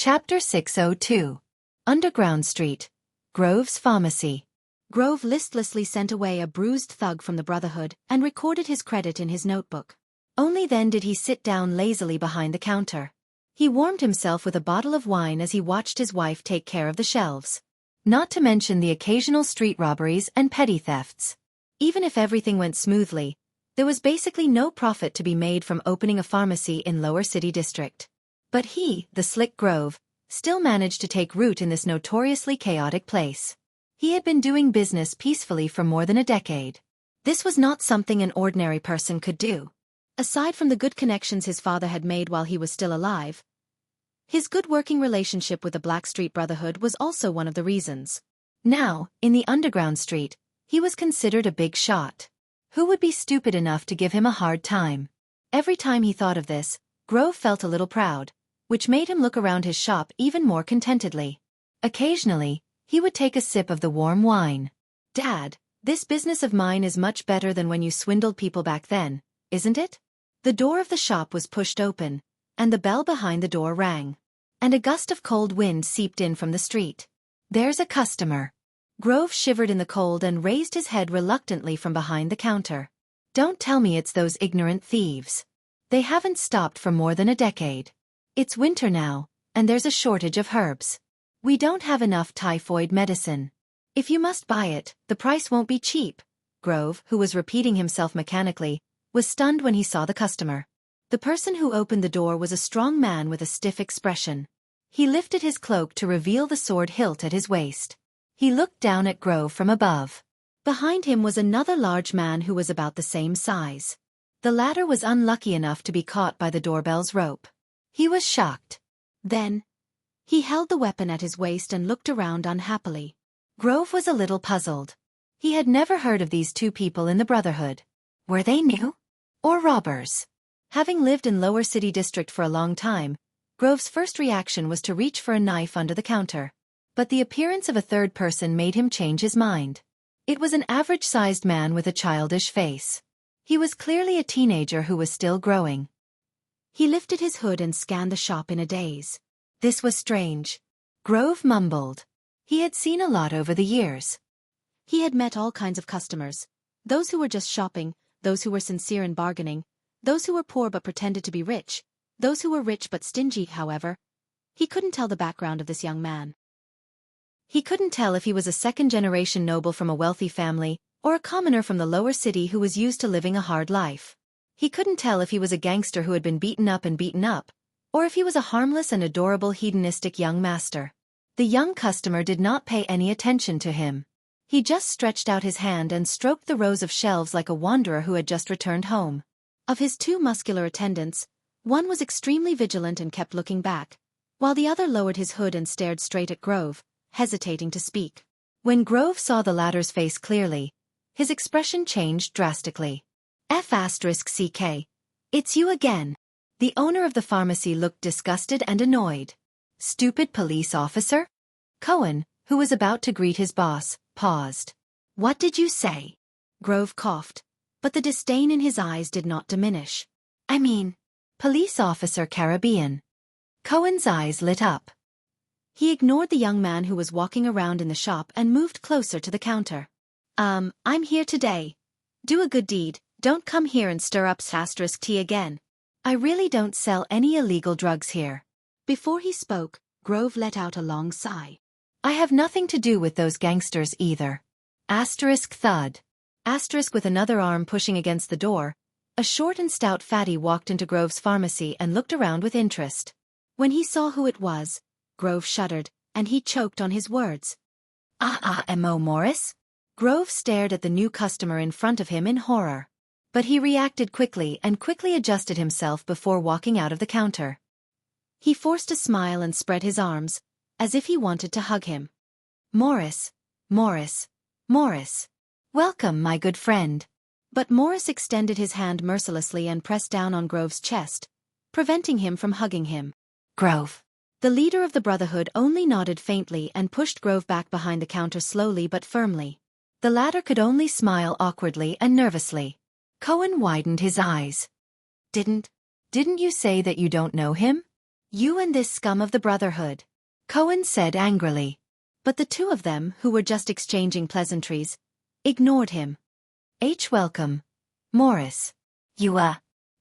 Chapter 602. Underground Street. Grove's Pharmacy. Grove listlessly sent away a bruised thug from the Brotherhood and recorded his credit in his notebook. Only then did he sit down lazily behind the counter. He warmed himself with a bottle of wine as he watched his wife take care of the shelves. Not to mention the occasional street robberies and petty thefts. Even if everything went smoothly, there was basically no profit to be made from opening a pharmacy in Lower City District. But he, the slick Grove, still managed to take root in this notoriously chaotic place. He had been doing business peacefully for more than a decade. This was not something an ordinary person could do. Aside from the good connections his father had made while he was still alive, his good working relationship with the Blackstreet Brotherhood was also one of the reasons. Now, in the underground street, he was considered a big shot. Who would be stupid enough to give him a hard time? Every time he thought of this, Grove felt a little proud, which made him look around his shop even more contentedly. Occasionally, he would take a sip of the warm wine. "Dad, this business of mine is much better than when you swindled people back then, isn't it?" The door of the shop was pushed open, and the bell behind the door rang. And a gust of cold wind seeped in from the street. "There's a customer." Grove shivered in the cold and raised his head reluctantly from behind the counter. "Don't tell me it's those ignorant thieves. They haven't stopped for more than a decade. It's winter now, and there's a shortage of herbs. We don't have enough typhoid medicine. If you must buy it, the price won't be cheap." Grove, who was repeating himself mechanically, was stunned when he saw the customer. The person who opened the door was a strong man with a stiff expression. He lifted his cloak to reveal the sword hilt at his waist. He looked down at Grove from above. Behind him was another large man who was about the same size. The latter was unlucky enough to be caught by the doorbell's rope. He was shocked. Then, he held the weapon at his waist and looked around unhappily. Grove was a little puzzled. He had never heard of these two people in the Brotherhood. Were they new? Or robbers? Having lived in Lower City District for a long time, Grove's first reaction was to reach for a knife under the counter. But the appearance of a third person made him change his mind. It was an average-sized man with a childish face. He was clearly a teenager who was still growing. He lifted his hood and scanned the shop in a daze. This was strange. Grove mumbled. He had seen a lot over the years. He had met all kinds of customers. Those who were just shopping, those who were sincere in bargaining, those who were poor but pretended to be rich, those who were rich but stingy, however. He couldn't tell the background of this young man. He couldn't tell if he was a second-generation noble from a wealthy family, or a commoner from the lower city who was used to living a hard life. He couldn't tell if he was a gangster who had been beaten up, or if he was a harmless and adorable hedonistic young master. The young customer did not pay any attention to him. He just stretched out his hand and stroked the rows of shelves like a wanderer who had just returned home. Of his two muscular attendants, one was extremely vigilant and kept looking back, while the other lowered his hood and stared straight at Grove, hesitating to speak. When Grove saw the latter's face clearly, his expression changed drastically. F***CK. It's you again. The owner of the pharmacy looked disgusted and annoyed. Stupid police officer? Cohen, who was about to greet his boss, paused. What did you say? Grove coughed, but the disdain in his eyes did not diminish. I mean, police officer Caribbean. Cohen's eyes lit up. He ignored the young man who was walking around in the shop and moved closer to the counter. I'm here today. Do a good deed, don't come here and stir up *T again. I really don't sell any illegal drugs here. Before he spoke, Grove let out a long sigh. I have nothing to do with those gangsters either. *thud. With another arm pushing against the door, a short and stout fatty walked into Grove's pharmacy and looked around with interest. When he saw who it was, Grove shuddered, and he choked on his words. Mo Morris? Grove stared at the new customer in front of him in horror. But he reacted quickly and quickly adjusted himself before walking out of the counter. He forced a smile and spread his arms, as if he wanted to hug him. Morris. Welcome, my good friend. But Morris extended his hand mercilessly and pressed down on Grove's chest, preventing him from hugging him. Grove. The leader of the Brotherhood only nodded faintly and pushed Grove back behind the counter slowly but firmly. The latter could only smile awkwardly and nervously. Cohen widened his eyes. Didn't you say that you don't know him? You and this scum of the Brotherhood, Cohen said angrily. But the two of them, who were just exchanging pleasantries, ignored him. Welcome, Morris.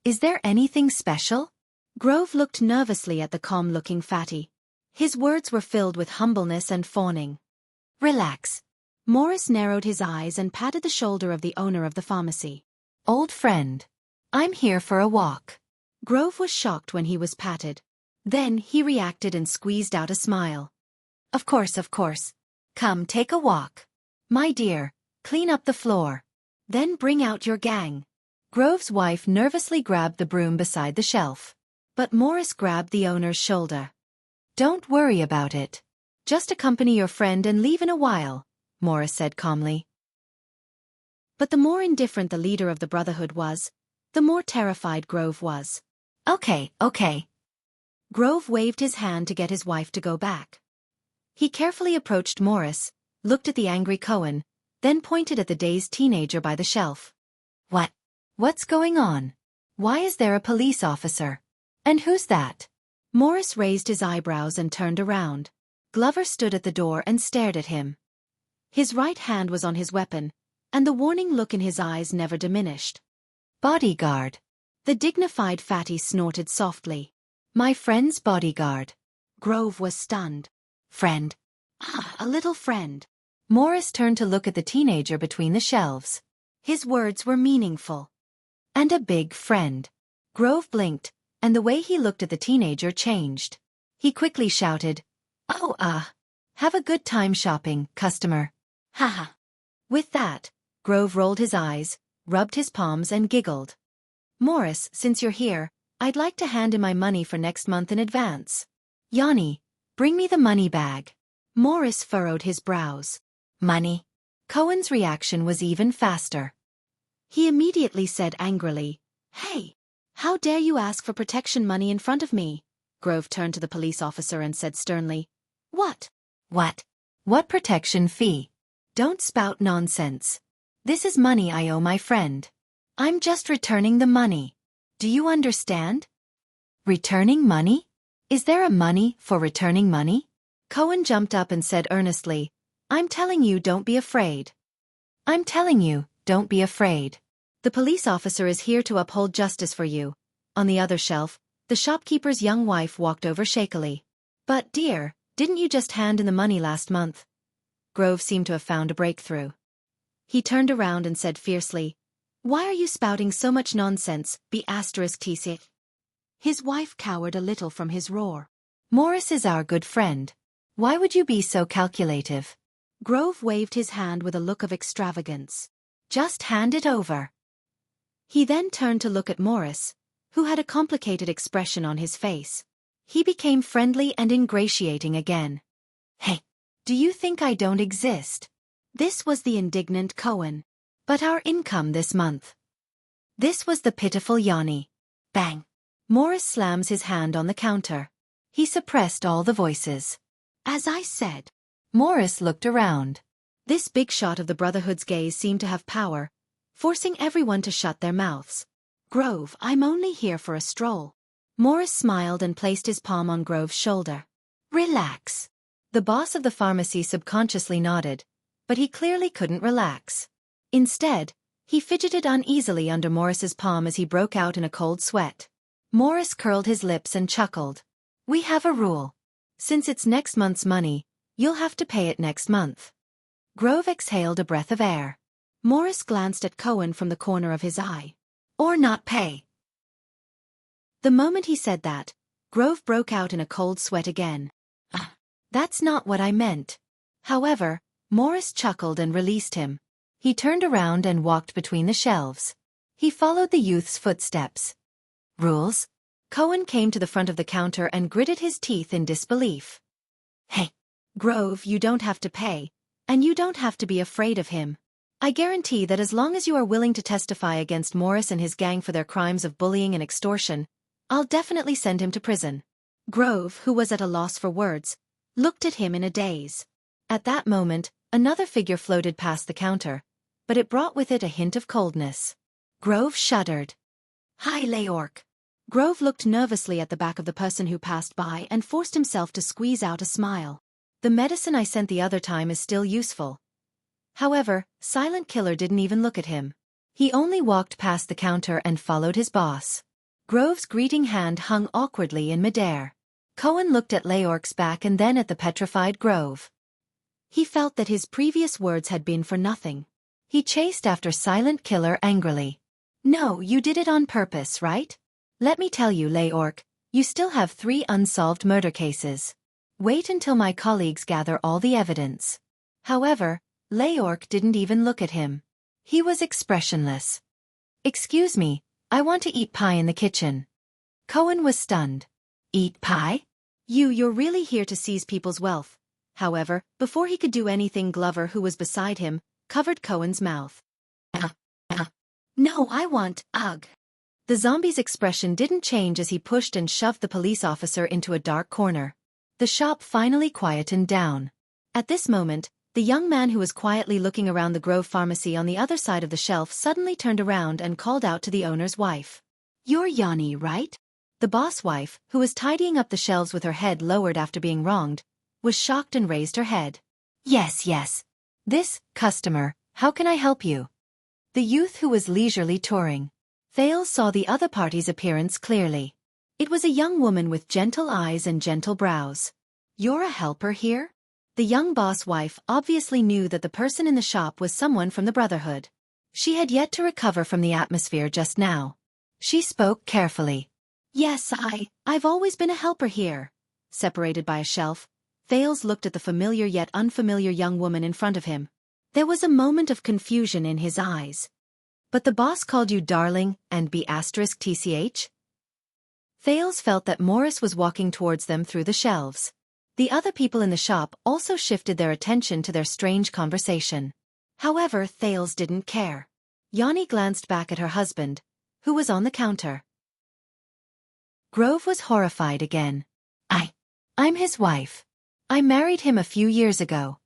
Is there anything special? Grove looked nervously at the calm-looking fatty. His words were filled with humbleness and fawning. Relax. Morris narrowed his eyes and patted the shoulder of the owner of the pharmacy. Old friend. I'm here for a walk. Grove was shocked when he was patted. Then he reacted and squeezed out a smile. Of course. Come take a walk. My dear, clean up the floor. Then bring out your gang. Grove's wife nervously grabbed the broom beside the shelf. But Morris grabbed the owner's shoulder. Don't worry about it. Just accompany your friend and leave in a while, Morris said calmly. But the more indifferent the leader of the Brotherhood was, the more terrified Grove was. Okay. Grove waved his hand to get his wife to go back. He carefully approached Morris, looked at the angry Cohen, then pointed at the dazed teenager by the shelf. What's going on? Why is there a police officer? And who's that? Morris raised his eyebrows and turned around. Glover stood at the door and stared at him. His right hand was on his weapon, and the warning look in his eyes never diminished. Bodyguard. The dignified fatty snorted softly. My friend's bodyguard. Grove was stunned. Friend. A little friend. Morris turned to look at the teenager between the shelves. His words were meaningful. And a big friend. Grove blinked, and the way he looked at the teenager changed. He quickly shouted, have a good time shopping, customer. Ha. With that, Grove rolled his eyes, rubbed his palms and giggled. Morris, since you're here, I'd like to hand in my money for next month in advance. Yanni, bring me the money bag. Morris furrowed his brows. Money? Cohen's reaction was even faster. He immediately said angrily, Hey, how dare you ask for protection money in front of me? Grove turned to the police officer and said sternly, What? What protection fee? Don't spout nonsense. This is money I owe my friend. I'm just returning the money. Do you understand? Returning money? Is there a money for returning money? Cohen jumped up and said earnestly, I'm telling you, don't be afraid. I'm telling you, don't be afraid. The police officer is here to uphold justice for you. On the other shelf, the shopkeeper's young wife walked over shakily. But dear, didn't you just hand in the money last month? Grove seemed to have found a breakthrough. He turned around and said fiercely, Why are you spouting so much nonsense, B*TC? His wife cowered a little from his roar. Morris is our good friend. Why would you be so calculative? Grove waved his hand with a look of extravagance. Just hand it over. He then turned to look at Morris, who had a complicated expression on his face. He became friendly and ingratiating again. Hey, do you think I don't exist? This was the indignant Cohen. But our income this month. This was the pitiful Yanni. Bang. Morris slams his hand on the counter. He suppressed all the voices. As I said. Morris looked around. This big shot of the Brotherhood's gaze seemed to have power, forcing everyone to shut their mouths. Grove, I'm only here for a stroll. Morris smiled and placed his palm on Grove's shoulder. Relax. The boss of the pharmacy subconsciously nodded, but he clearly couldn't relax. Instead, he fidgeted uneasily under Morris's palm as he broke out in a cold sweat. Morris curled his lips and chuckled. We have a rule. Since it's next month's money, you'll have to pay it next month. Grove exhaled a breath of air. Morris glanced at Cohen from the corner of his eye. Or not pay. The moment he said that, Grove broke out in a cold sweat again. That's not what I meant. However, Morris chuckled and released him. He turned around and walked between the shelves. He followed the youth's footsteps. Rules? Cohen came to the front of the counter and gritted his teeth in disbelief. Hey, Grove, you don't have to pay, and you don't have to be afraid of him. I guarantee that as long as you are willing to testify against Morris and his gang for their crimes of bullying and extortion, I'll definitely send him to prison. Grove, who was at a loss for words, looked at him in a daze. At that moment, another figure floated past the counter, but it brought with it a hint of coldness. Grove shuddered. Hi, Leork. Grove looked nervously at the back of the person who passed by and forced himself to squeeze out a smile. The medicine I sent the other time is still useful. However, Silent Killer didn't even look at him. He only walked past the counter and followed his boss. Grove's greeting hand hung awkwardly in midair. Cohen looked at Leorc's back and then at the petrified Grove. He felt that his previous words had been for nothing. He chased after Silent Killer angrily. No, you did it on purpose, right? Let me tell you, Leorc, you still have 3 unsolved murder cases. Wait until my colleagues gather all the evidence. However, Leorc didn't even look at him. He was expressionless. Excuse me, I want to eat pie in the kitchen. Cohen was stunned. Eat pie? You're really here to seize people's wealth. However, before he could do anything, Glover, who was beside him, covered Cohen's mouth. No, I want, ugh. The zombie's expression didn't change as he pushed and shoved the police officer into a dark corner. The shop finally quietened down. At this moment, the young man who was quietly looking around the Grove Pharmacy on the other side of the shelf suddenly turned around and called out to the owner's wife. You're Yanni, right? The boss wife, who was tidying up the shelves with her head lowered after being wronged, was shocked and raised her head. Yes. This, customer, how can I help you? The youth who was leisurely touring. Thales saw the other party's appearance clearly. It was a young woman with gentle eyes and gentle brows. You're a helper here? The young boss wife obviously knew that the person in the shop was someone from the Brotherhood. She had yet to recover from the atmosphere just now. She spoke carefully. Yes, I've always been a helper here. Separated by a shelf, Thales looked at the familiar yet unfamiliar young woman in front of him. There was a moment of confusion in his eyes. But the boss called you darling and B*TCH? Thales felt that Morris was walking towards them through the shelves. The other people in the shop also shifted their attention to their strange conversation. However, Thales didn't care. Yanni glanced back at her husband, who was on the counter. Grove was horrified again. I'm his wife. I married him a few years ago.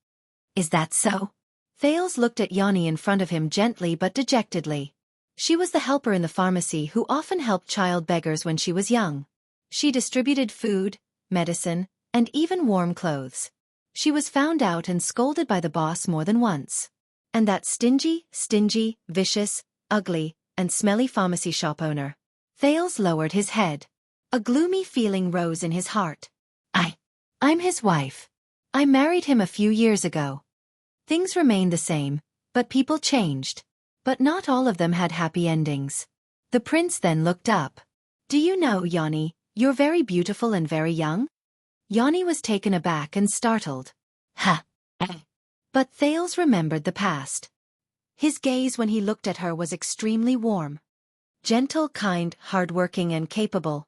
Is that so? Thales looked at Yanni in front of him gently but dejectedly. She was the helper in the pharmacy who often helped child beggars when she was young. She distributed food, medicine, and even warm clothes. She was found out and scolded by the boss more than once. And that stingy, vicious, ugly, and smelly pharmacy shop owner. Thales lowered his head. A gloomy feeling rose in his heart. I'm his wife. I married him a few years ago. Things remained the same, but people changed. But not all of them had happy endings. The prince then looked up. Do you know, Yanni, you're very beautiful and very young? Yanni was taken aback and startled. But Thales remembered the past. His gaze when he looked at her was extremely warm. Gentle, kind, hardworking, and capable.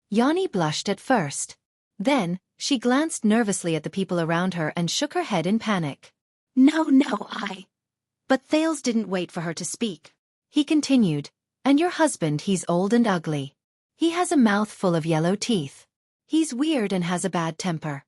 Yanni blushed at first. Then, she glanced nervously at the people around her and shook her head in panic. No, But Thales didn't wait for her to speak. He continued, and your husband, he's old and ugly. He has a mouth full of yellow teeth. He's weird and has a bad temper.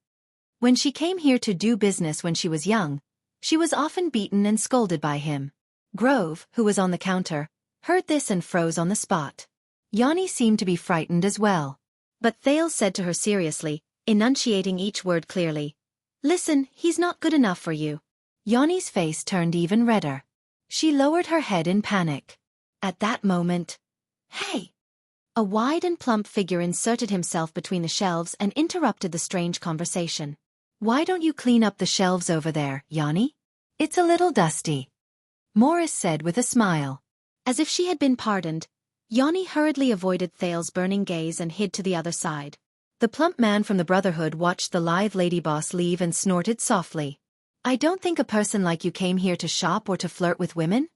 When she came here to do business when she was young, she was often beaten and scolded by him. Grove, who was on the counter, heard this and froze on the spot. Yanni seemed to be frightened as well. But Thales said to her seriously, enunciating each word clearly, Listen, he's not good enough for you. Yanni's face turned even redder. She lowered her head in panic. At that moment, hey! A wide and plump figure inserted himself between the shelves and interrupted the strange conversation. Why don't you clean up the shelves over there, Yanni? It's a little dusty. Morris said with a smile. As if she had been pardoned, Yanni hurriedly avoided Thales' burning gaze and hid to the other side. The plump man from the Brotherhood watched the lithe lady boss leave and snorted softly. I don't think a person like you came here to shop or to flirt with women?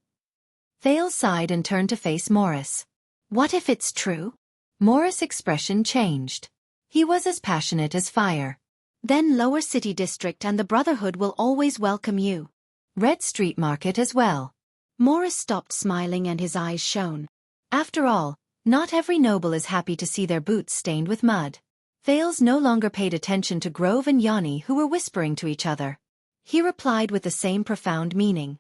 Thales sighed and turned to face Morris. What if it's true? Morris' expression changed. He was as passionate as fire. Then Lower City District and the Brotherhood will always welcome you. Red Street Market as well. Morris stopped smiling and his eyes shone. After all, not every noble is happy to see their boots stained with mud. Thales no longer paid attention to Grove and Yanni who were whispering to each other. He replied with the same profound meaning.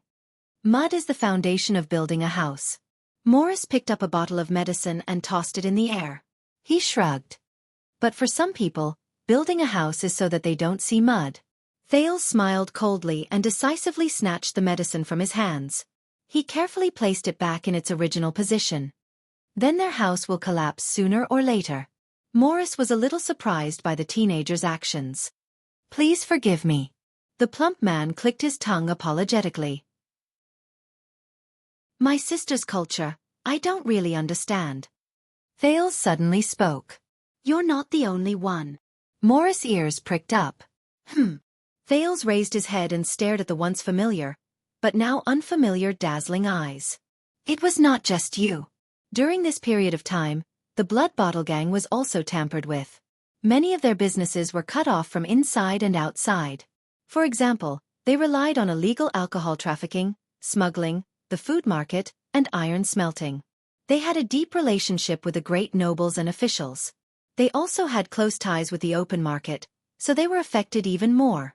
Mud is the foundation of building a house. Morris picked up a bottle of medicine and tossed it in the air. He shrugged. But for some people, building a house is so that they don't see mud. Thales smiled coldly and decisively snatched the medicine from his hands. He carefully placed it back in its original position. Then their house will collapse sooner or later. Morris was a little surprised by the teenager's actions. Please forgive me. The plump man clicked his tongue apologetically. My sister's culture, I don't really understand. Thales suddenly spoke. You're not the only one. Morris' ears pricked up. Thales raised his head and stared at the once familiar, but now unfamiliar dazzling eyes. It was not just you. During this period of time, the Blood Bottle Gang was also tampered with. Many of their businesses were cut off from inside and outside. For example, they relied on illegal alcohol trafficking, smuggling, the food market, and iron smelting. They had a deep relationship with the great nobles and officials. They also had close ties with the open market, so they were affected even more.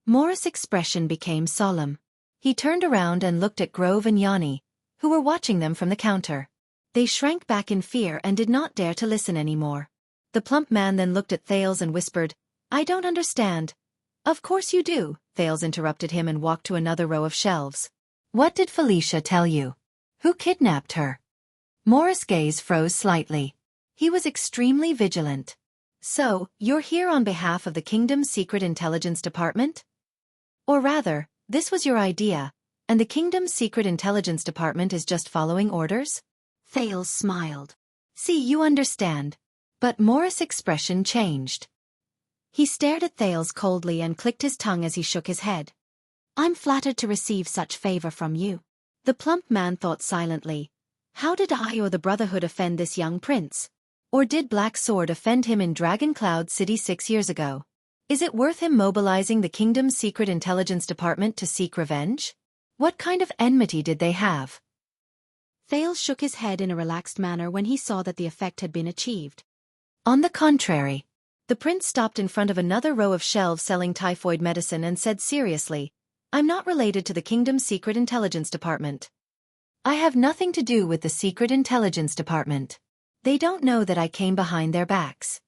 Morris' expression became solemn. He turned around and looked at Grove and Yanni, who were watching them from the counter. They shrank back in fear and did not dare to listen anymore. The plump man then looked at Thales and whispered, I don't understand. Of course you do, Thales interrupted him and walked to another row of shelves. What did Felicia tell you? Who kidnapped her? Morris' gaze froze slightly. He was extremely vigilant. So, you're here on behalf of the Kingdom's Secret Intelligence Department? Or rather, this was your idea, and the Kingdom's Secret Intelligence Department is just following orders? Thales smiled. See, you understand. But Morris' expression changed. He stared at Thales coldly and clicked his tongue as he shook his head. I'm flattered to receive such favor from you. The plump man thought silently. How did I or the Brotherhood offend this young prince? Or did Black Sword offend him in Dragon Cloud City 6 years ago? Is it worth him mobilizing the Kingdom's Secret Intelligence Department to seek revenge? What kind of enmity did they have? Thales shook his head in a relaxed manner when he saw that the effect had been achieved. On the contrary. The prince stopped in front of another row of shelves selling typhoid medicine and said seriously, I'm not related to the Kingdom's Secret Intelligence Department. I have nothing to do with the Secret Intelligence Department. They don't know that I came behind their backs.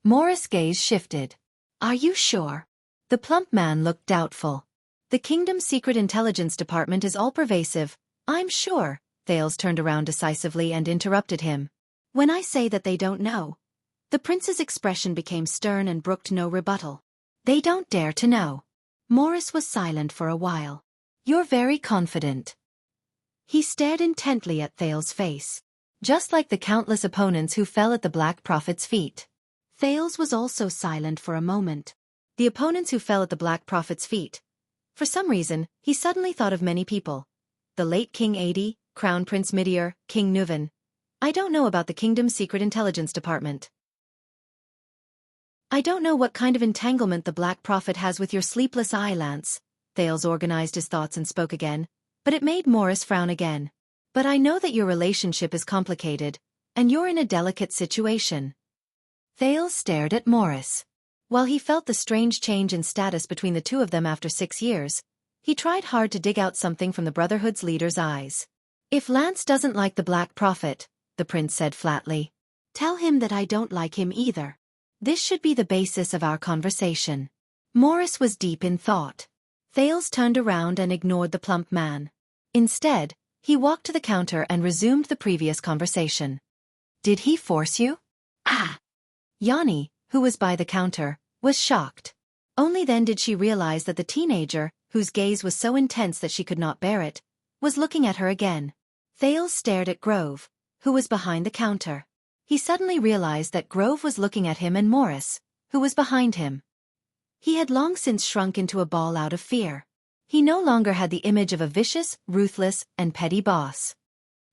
Morris' gaze shifted. Are you sure? The plump man looked doubtful. The Kingdom's Secret Intelligence Department is all-pervasive, I'm sure. Thales turned around decisively and interrupted him. When I say that they don't know. The prince's expression became stern and brooked no rebuttal. They don't dare to know. Morris was silent for a while. You're very confident. He stared intently at Thales' face. Just like the countless opponents who fell at the Black Prophet's feet. Thales was also silent for a moment. The opponents who fell at the Black Prophet's feet. For some reason, he suddenly thought of many people. The late King Adi, Crown Prince Midir, King Nuvan. I don't know about the Kingdom's Secret Intelligence Department. I don't know what kind of entanglement the Black Prophet has with your sleepless eye, Lance. Thales organized his thoughts and spoke again, but it made Morris frown again. But I know that your relationship is complicated, and you're in a delicate situation. Thales stared at Morris. While he felt the strange change in status between the two of them after 6 years, he tried hard to dig out something from the Brotherhood's leader's eyes. If Lance doesn't like the Black Prophet, the prince said flatly, tell him that I don't like him either. This should be the basis of our conversation. Morris was deep in thought. Thales turned around and ignored the plump man. Instead, he walked to the counter and resumed the previous conversation. Did he force you? Yanni, who was by the counter, was shocked. Only then did she realize that the teenager, whose gaze was so intense that she could not bear it, was looking at her again. Thales stared at Grove, who was behind the counter. He suddenly realized that Grove was looking at him and Morris, who was behind him. He had long since shrunk into a ball out of fear. He no longer had the image of a vicious, ruthless, and petty boss.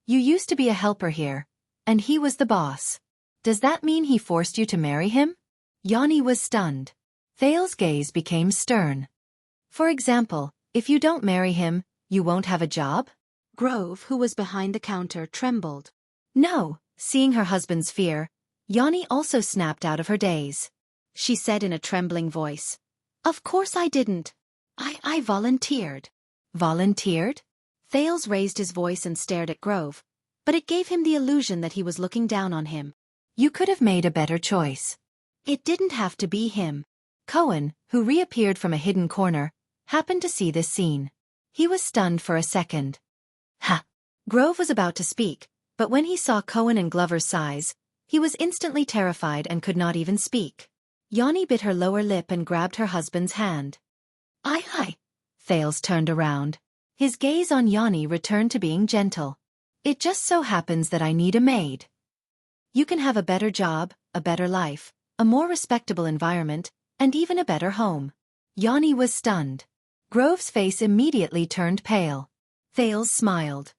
You used to be a helper here, and he was the boss. Does that mean he forced you to marry him? Yanni was stunned. Thales' gaze became stern. For example, if you don't marry him, you won't have a job? Grove, who was behind the counter, trembled. No, seeing her husband's fear, Yanni also snapped out of her daze. She said in a trembling voice, Of course I didn't. I volunteered. Volunteered? Thales raised his voice and stared at Grove, but it gave him the illusion that he was looking down on him. You could have made a better choice. It didn't have to be him. Cohen, who reappeared from a hidden corner, happened to see this scene. He was stunned for a second. Ha! Grove was about to speak, but when he saw Cohen and Glover's size, he was instantly terrified and could not even speak. Yanni bit her lower lip and grabbed her husband's hand. Aye. Thales turned around. His gaze on Yanni returned to being gentle. It just so happens that I need a maid. You can have a better job, a better life, a more respectable environment, and even a better home. Yanni was stunned. Grove's face immediately turned pale. Thales smiled.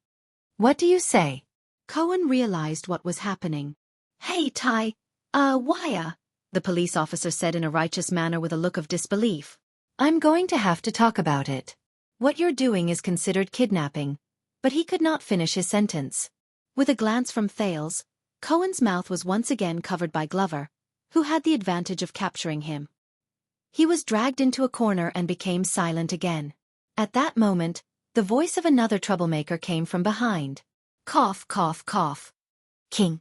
What do you say? Cohen realized what was happening. Hey, Ty, why? The police officer said in a righteous manner with a look of disbelief. I'm going to have to talk about it. What you're doing is considered kidnapping. But he could not finish his sentence. With a glance from Thales, Cohen's mouth was once again covered by Glover, who had the advantage of capturing him. He was dragged into a corner and became silent again. At that moment, the voice of another troublemaker came from behind. Cough, cough, cough. King.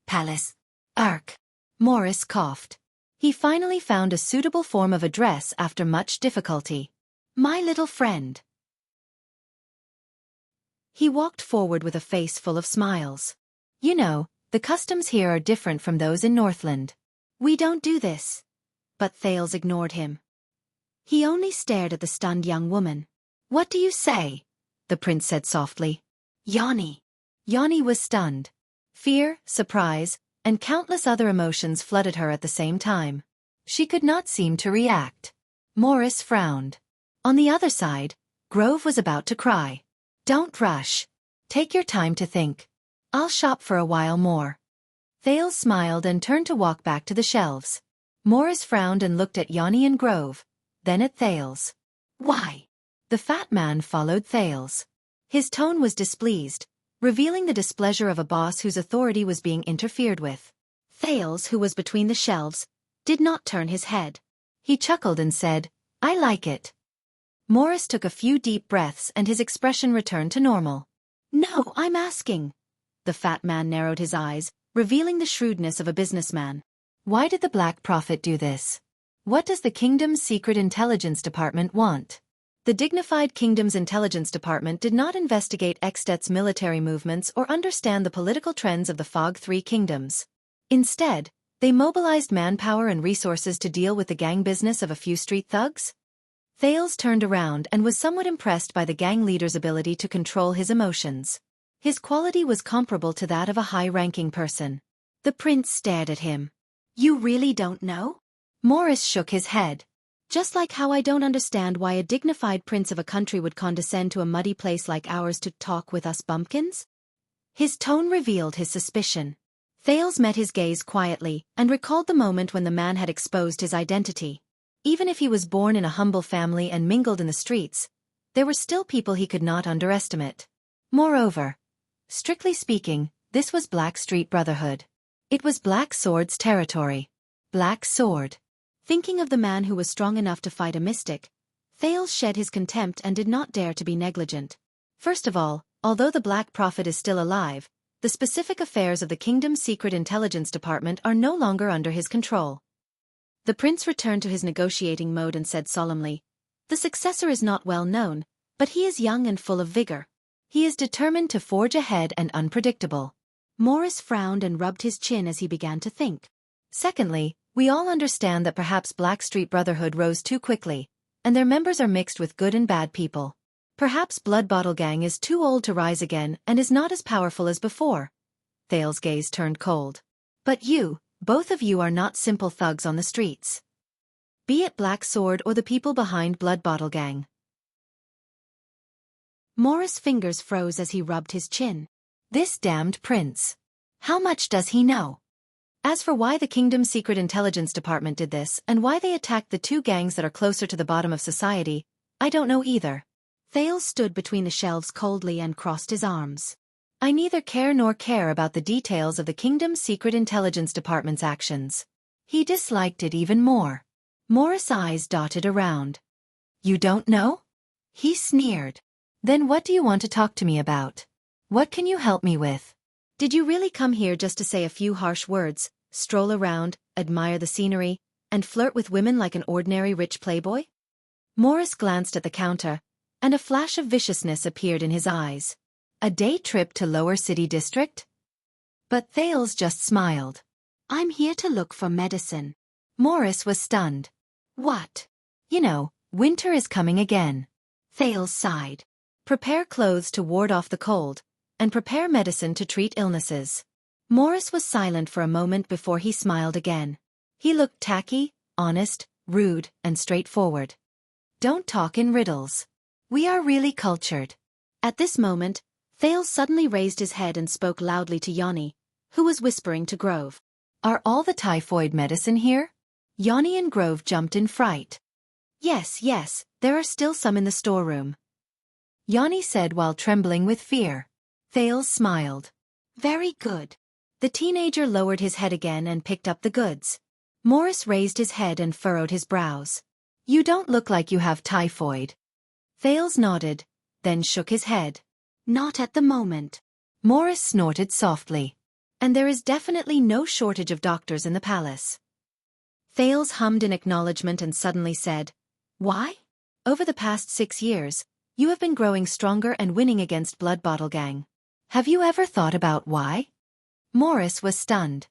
Palace. Ark. Morris coughed. He finally found a suitable form of address after much difficulty. My little friend. He walked forward with a face full of smiles. You know, the customs here are different from those in Northland. We don't do this. But Thales ignored him. He only stared at the stunned young woman. What do you say? The prince said softly. Yanni. Yanni was stunned. Fear, surprise, and countless other emotions flooded her at the same time. She could not seem to react. Morris frowned. On the other side, Grove was about to cry. Don't rush. Take your time to think. I'll shop for a while more. Thales smiled and turned to walk back to the shelves. Morris frowned and looked at Yanni and Grove, then at Thales. Why? The fat man followed Thales. His tone was displeased, revealing the displeasure of a boss whose authority was being interfered with. Thales, who was between the shelves, did not turn his head. He chuckled and said, I like it. Morris took a few deep breaths and his expression returned to normal. No, I'm asking. The fat man narrowed his eyes, revealing the shrewdness of a businessman. Why did the Black Prophet do this? What does the kingdom's secret intelligence department want? The dignified kingdom's intelligence department did not investigate Xtet's military movements or understand the political trends of the Fog 3 kingdoms. Instead, they mobilized manpower and resources to deal with the gang business of a few street thugs? Thales turned around and was somewhat impressed by the gang leader's ability to control his emotions. His quality was comparable to that of a high-ranking person. The prince stared at him. You really don't know? Morris shook his head. Just like how I don't understand why a dignified prince of a country would condescend to a muddy place like ours to talk with us bumpkins? His tone revealed his suspicion. Thales met his gaze quietly and recalled the moment when the man had exposed his identity. Even if he was born in a humble family and mingled in the streets, there were still people he could not underestimate. Moreover, strictly speaking, this was Black Street Brotherhood. It was Black Sword's territory. Black Sword. Thinking of the man who was strong enough to fight a mystic, Thales shed his contempt and did not dare to be negligent. First of all, although the Black Prophet is still alive, the specific affairs of the kingdom's secret intelligence department are no longer under his control. The prince returned to his negotiating mode and said solemnly, the successor is not well known, but he is young and full of vigor. He is determined to forge ahead and unpredictable. Morris frowned and rubbed his chin as he began to think. Secondly, we all understand that perhaps Black Street Brotherhood rose too quickly, and their members are mixed with good and bad people. Perhaps Blood Bottle Gang is too old to rise again and is not as powerful as before. Thales' gaze turned cold. But you, both of you are not simple thugs on the streets. Be it Black Sword or the people behind Blood Bottle Gang. Morris' fingers froze as he rubbed his chin. This damned prince. How much does he know? As for why the kingdom's secret intelligence department did this and why they attacked the two gangs that are closer to the bottom of society, I don't know either. Thales stood between the shelves coldly and crossed his arms. I neither care nor care about the details of the kingdom's secret intelligence department's actions. He disliked it even more. Morris' eyes dotted around. You don't know? He sneered. Then what do you want to talk to me about? What can you help me with? Did you really come here just to say a few harsh words, stroll around, admire the scenery, and flirt with women like an ordinary rich playboy? Morris glanced at the counter, and a flash of viciousness appeared in his eyes. A day trip to Lower City District? But Thales just smiled. I'm here to look for medicine. Morris was stunned. What? You know, winter is coming again. Thales sighed. Prepare clothes to ward off the cold, and prepare medicine to treat illnesses. Morris was silent for a moment before he smiled again. He looked tacky, honest, rude, and straightforward. Don't talk in riddles. We are really cultured. At this moment, Thales suddenly raised his head and spoke loudly to Yanni, who was whispering to Grove. Are all the typhoid medicine here? Yanni and Grove jumped in fright. Yes, there are still some in the storeroom, Yanni said while trembling with fear. Thales smiled. Very good. The teenager lowered his head again and picked up the goods. Morris raised his head and furrowed his brows. You don't look like you have typhoid. Thales nodded, then shook his head. Not at the moment. Morris snorted softly. And there is definitely no shortage of doctors in the palace. Thales hummed in acknowledgement and suddenly said, Why? Over the past 6 years, you have been growing stronger and winning against Blood Bottle Gang. Have you ever thought about why? Morris was stunned.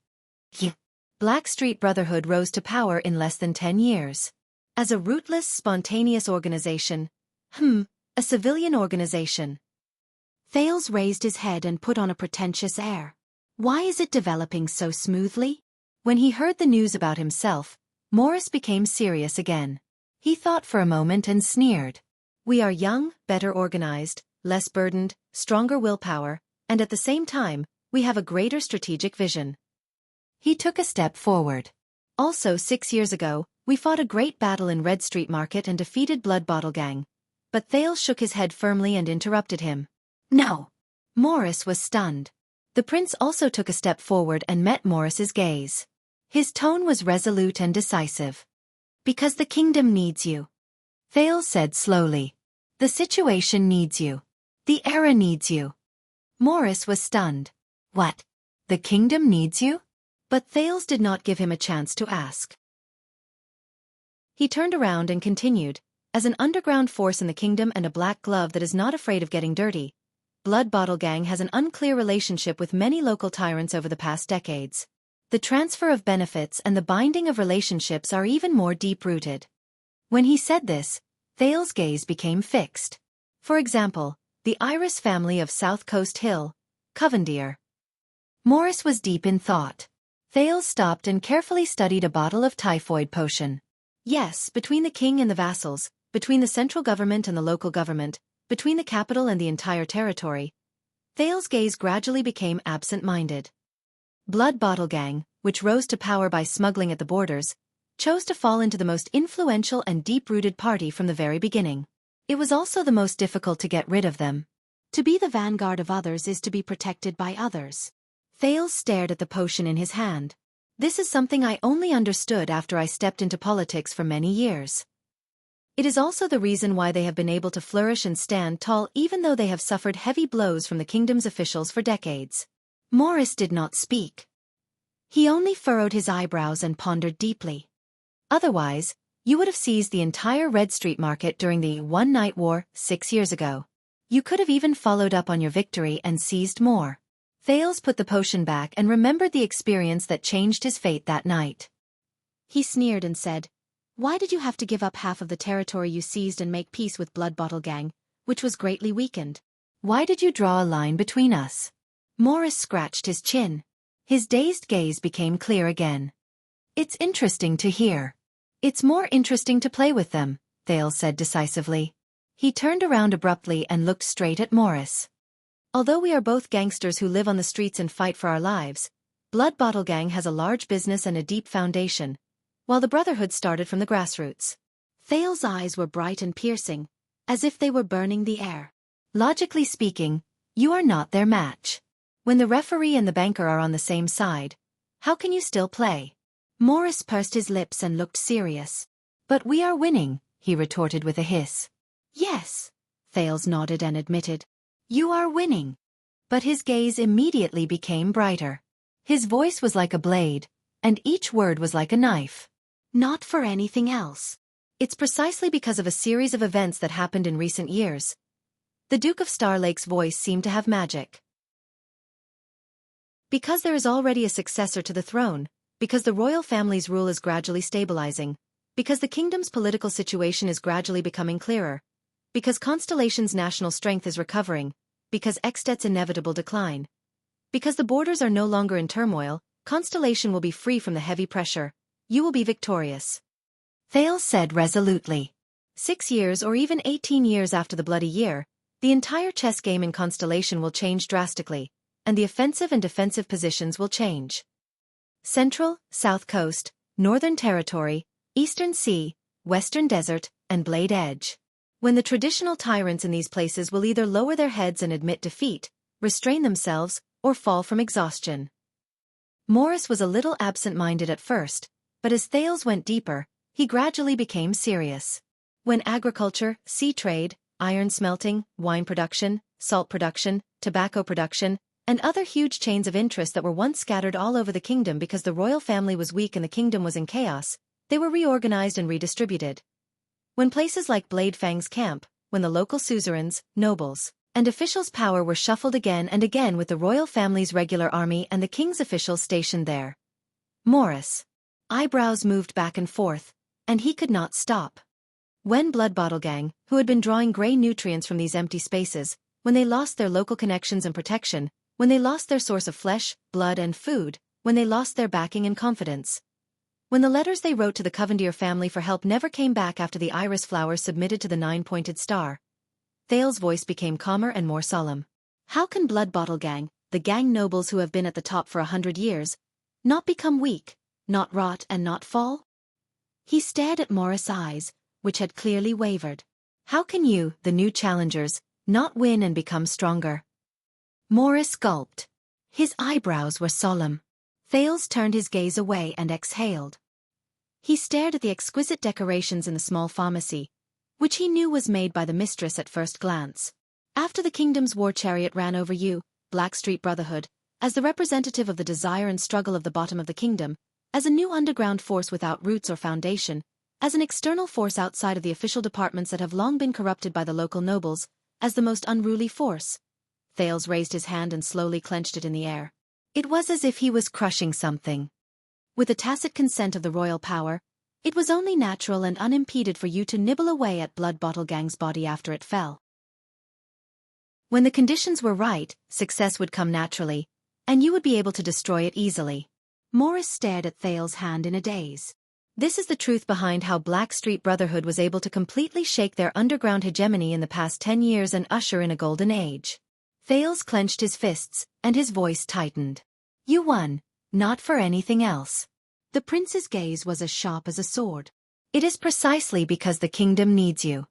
Blackstreet Brotherhood rose to power in less than 10 years. As a rootless, spontaneous organization. A civilian organization. Thales raised his head and put on a pretentious air. Why is it developing so smoothly? When he heard the news about himself, Morris became serious again. He thought for a moment and sneered. We are young, better organized, less burdened, stronger willpower, and at the same time, we have a greater strategic vision. He took a step forward. Also 6 years ago, we fought a great battle in Red Street Market and defeated Blood Bottle Gang. But Thales shook his head firmly and interrupted him. No. Morris was stunned. The prince also took a step forward and met Morris's gaze. His tone was resolute and decisive. Because the kingdom needs you. Thales said slowly. The situation needs you. The era needs you. Morris was stunned. What? The kingdom needs you? But Thales did not give him a chance to ask. He turned around and continued, as an underground force in the kingdom and a black glove that is not afraid of getting dirty, Blood Bottle Gang has an unclear relationship with many local tyrants over the past decades. The transfer of benefits and the binding of relationships are even more deep-rooted. When he said this, Thales' gaze became fixed. For example, the Iris family of South Coast Hill, Covendere. Morris was deep in thought. Thales stopped and carefully studied a bottle of typhoid potion. Yes, between the king and the vassals, between the central government and the local government, between the capital and the entire territory, Thales' gaze gradually became absent-minded. Blood Bottle Gang, which rose to power by smuggling at the borders, chose to fall into the most influential and deep-rooted party from the very beginning. It was also the most difficult to get rid of them. To be the vanguard of others is to be protected by others. Thales stared at the potion in his hand. This is something I only understood after I stepped into politics for many years. It is also the reason why they have been able to flourish and stand tall even though they have suffered heavy blows from the kingdom's officials for decades. Morris did not speak. He only furrowed his eyebrows and pondered deeply. Otherwise, you would have seized the entire Red Street Market during the one-night war 6 years ago. You could have even followed up on your victory and seized more. Thales put the potion back and remembered the experience that changed his fate that night. He sneered and said, Why did you have to give up half of the territory you seized and make peace with Blood Bottle Gang, which was greatly weakened? Why did you draw a line between us? Morris scratched his chin. His dazed gaze became clear again. It's interesting to hear. It's more interesting to play with them, Thales said decisively. He turned around abruptly and looked straight at Morris. Although we are both gangsters who live on the streets and fight for our lives, Blood Bottle Gang has a large business and a deep foundation, while the Brotherhood started from the grassroots. Thales' eyes were bright and piercing, as if they were burning the air. Logically speaking, you are not their match. When the referee and the banker are on the same side, how can you still play? Morris pursed his lips and looked serious. But we are winning, he retorted with a hiss. Yes, Thales nodded and admitted. You are winning. But his gaze immediately became brighter. His voice was like a blade, and each word was like a knife. Not for anything else. It's precisely because of a series of events that happened in recent years. The Duke of Star Lake's voice seemed to have magic. Because there is already a successor to the throne, because the royal family's rule is gradually stabilizing, because the kingdom's political situation is gradually becoming clearer, because Constellation's national strength is recovering, because Xtet's inevitable decline, because the borders are no longer in turmoil, Constellation will be free from the heavy pressure. You will be victorious. Thales said resolutely. 6 years or even 18 years after the Bloody Year, the entire chess game in Constellation will change drastically, and the offensive and defensive positions will change. Central, South Coast, Northern Territory, Eastern Sea, Western Desert, and Blade Edge. When the traditional tyrants in these places will either lower their heads and admit defeat, restrain themselves, or fall from exhaustion. Morris was a little absent-minded at first, but as Thales went deeper, he gradually became serious. When agriculture, sea trade, iron smelting, wine production, salt production, tobacco production, and other huge chains of interest that were once scattered all over the kingdom because the royal family was weak and the kingdom was in chaos, they were reorganized and redistributed. When places like Blade Fang's camp, when the local suzerains, nobles, and officials' power were shuffled again and again with the royal family's regular army and the king's officials stationed there. Morris' eyebrows moved back and forth, and he could not stop. When Bloodbottle Gang, who had been drawing grey nutrients from these empty spaces, when they lost their local connections and protection, when they lost their source of flesh, blood and food, when they lost their backing and confidence. When the letters they wrote to the Covendier family for help never came back after the iris flowers submitted to the nine-pointed star. Thales' voice became calmer and more solemn. How can Bloodbottle Gang, the gang nobles who have been at the top for 100 years, not become weak, not rot and not fall? He stared at Morris' eyes, which had clearly wavered. How can you, the new challengers, not win and become stronger? Morris gulped. His eyebrows were solemn. Thales turned his gaze away and exhaled. He stared at the exquisite decorations in the small pharmacy, which he knew was made by the mistress at first glance. After the kingdom's war chariot ran over you, Blackstreet Brotherhood, as the representative of the desire and struggle of the bottom of the kingdom, as a new underground force without roots or foundation, as an external force outside of the official departments that have long been corrupted by the local nobles, as the most unruly force. Thales raised his hand and slowly clenched it in the air. It was as if he was crushing something. With the tacit consent of the royal power, it was only natural and unimpeded for you to nibble away at Bloodbottle Gang's body after it fell. When the conditions were right, success would come naturally, and you would be able to destroy it easily. Morris stared at Thales' hand in a daze. This is the truth behind how Blackstreet Brotherhood was able to completely shake their underground hegemony in the past 10 years and usher in a golden age. Thales clenched his fists, and his voice tightened. You won, not for anything else. The prince's gaze was as sharp as a sword. It is precisely because the kingdom needs you.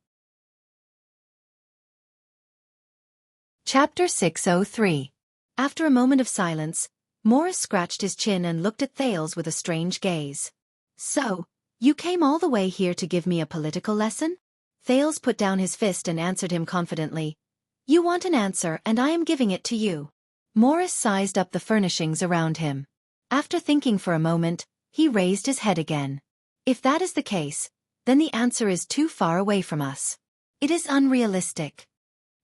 Chapter 603. After a moment of silence, Morris scratched his chin and looked at Thales with a strange gaze. So, you came all the way here to give me a political lesson? Thales put down his fist and answered him confidently. You want an answer and I am giving it to you. Morris sized up the furnishings around him. After thinking for a moment, he raised his head again. If that is the case, then the answer is too far away from us. It is unrealistic.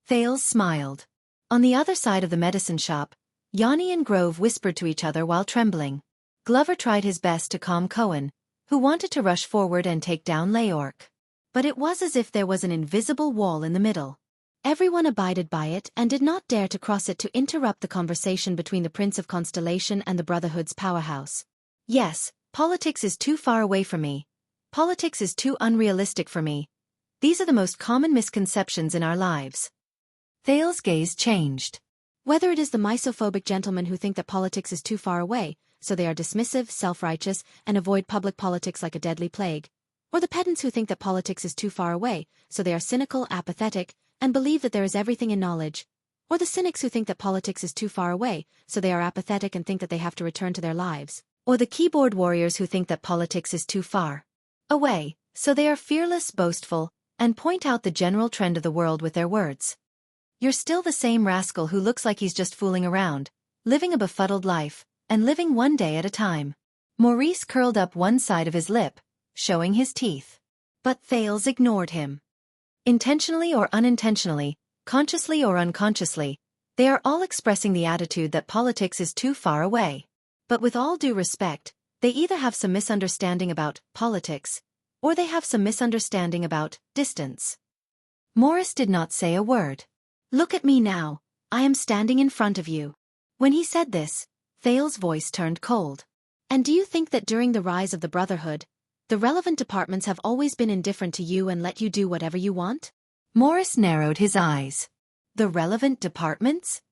Thales smiled. On the other side of the medicine shop, Yanni and Grove whispered to each other while trembling. Glover tried his best to calm Cohen, who wanted to rush forward and take down Leorc. But it was as if there was an invisible wall in the middle. Everyone abided by it and did not dare to cross it to interrupt the conversation between the Prince of Constellation and the Brotherhood's powerhouse. Yes, politics is too far away from me. Politics is too unrealistic for me. These are the most common misconceptions in our lives. Thales' gaze changed. Whether it is the misophobic gentlemen who think that politics is too far away, so they are dismissive, self-righteous, and avoid public politics like a deadly plague, or the pedants who think that politics is too far away, so they are cynical, apathetic, and believe that there is everything in knowledge, or the cynics who think that politics is too far away, so they are apathetic and think that they have to return to their lives, or the keyboard warriors who think that politics is too far away, so they are fearless, boastful, and point out the general trend of the world with their words. You're still the same rascal who looks like he's just fooling around, living a befuddled life, and living one day at a time. Maurice curled up one side of his lip, showing his teeth. But Thales ignored him. Intentionally or unintentionally, consciously or unconsciously, they are all expressing the attitude that politics is too far away. But with all due respect, they either have some misunderstanding about politics, or they have some misunderstanding about distance. Morris did not say a word. Look at me now, I am standing in front of you. When he said this, Thales' voice turned cold. And do you think that during the rise of the Brotherhood, the relevant departments have always been indifferent to you and let you do whatever you want? Morris narrowed his eyes. The relevant departments?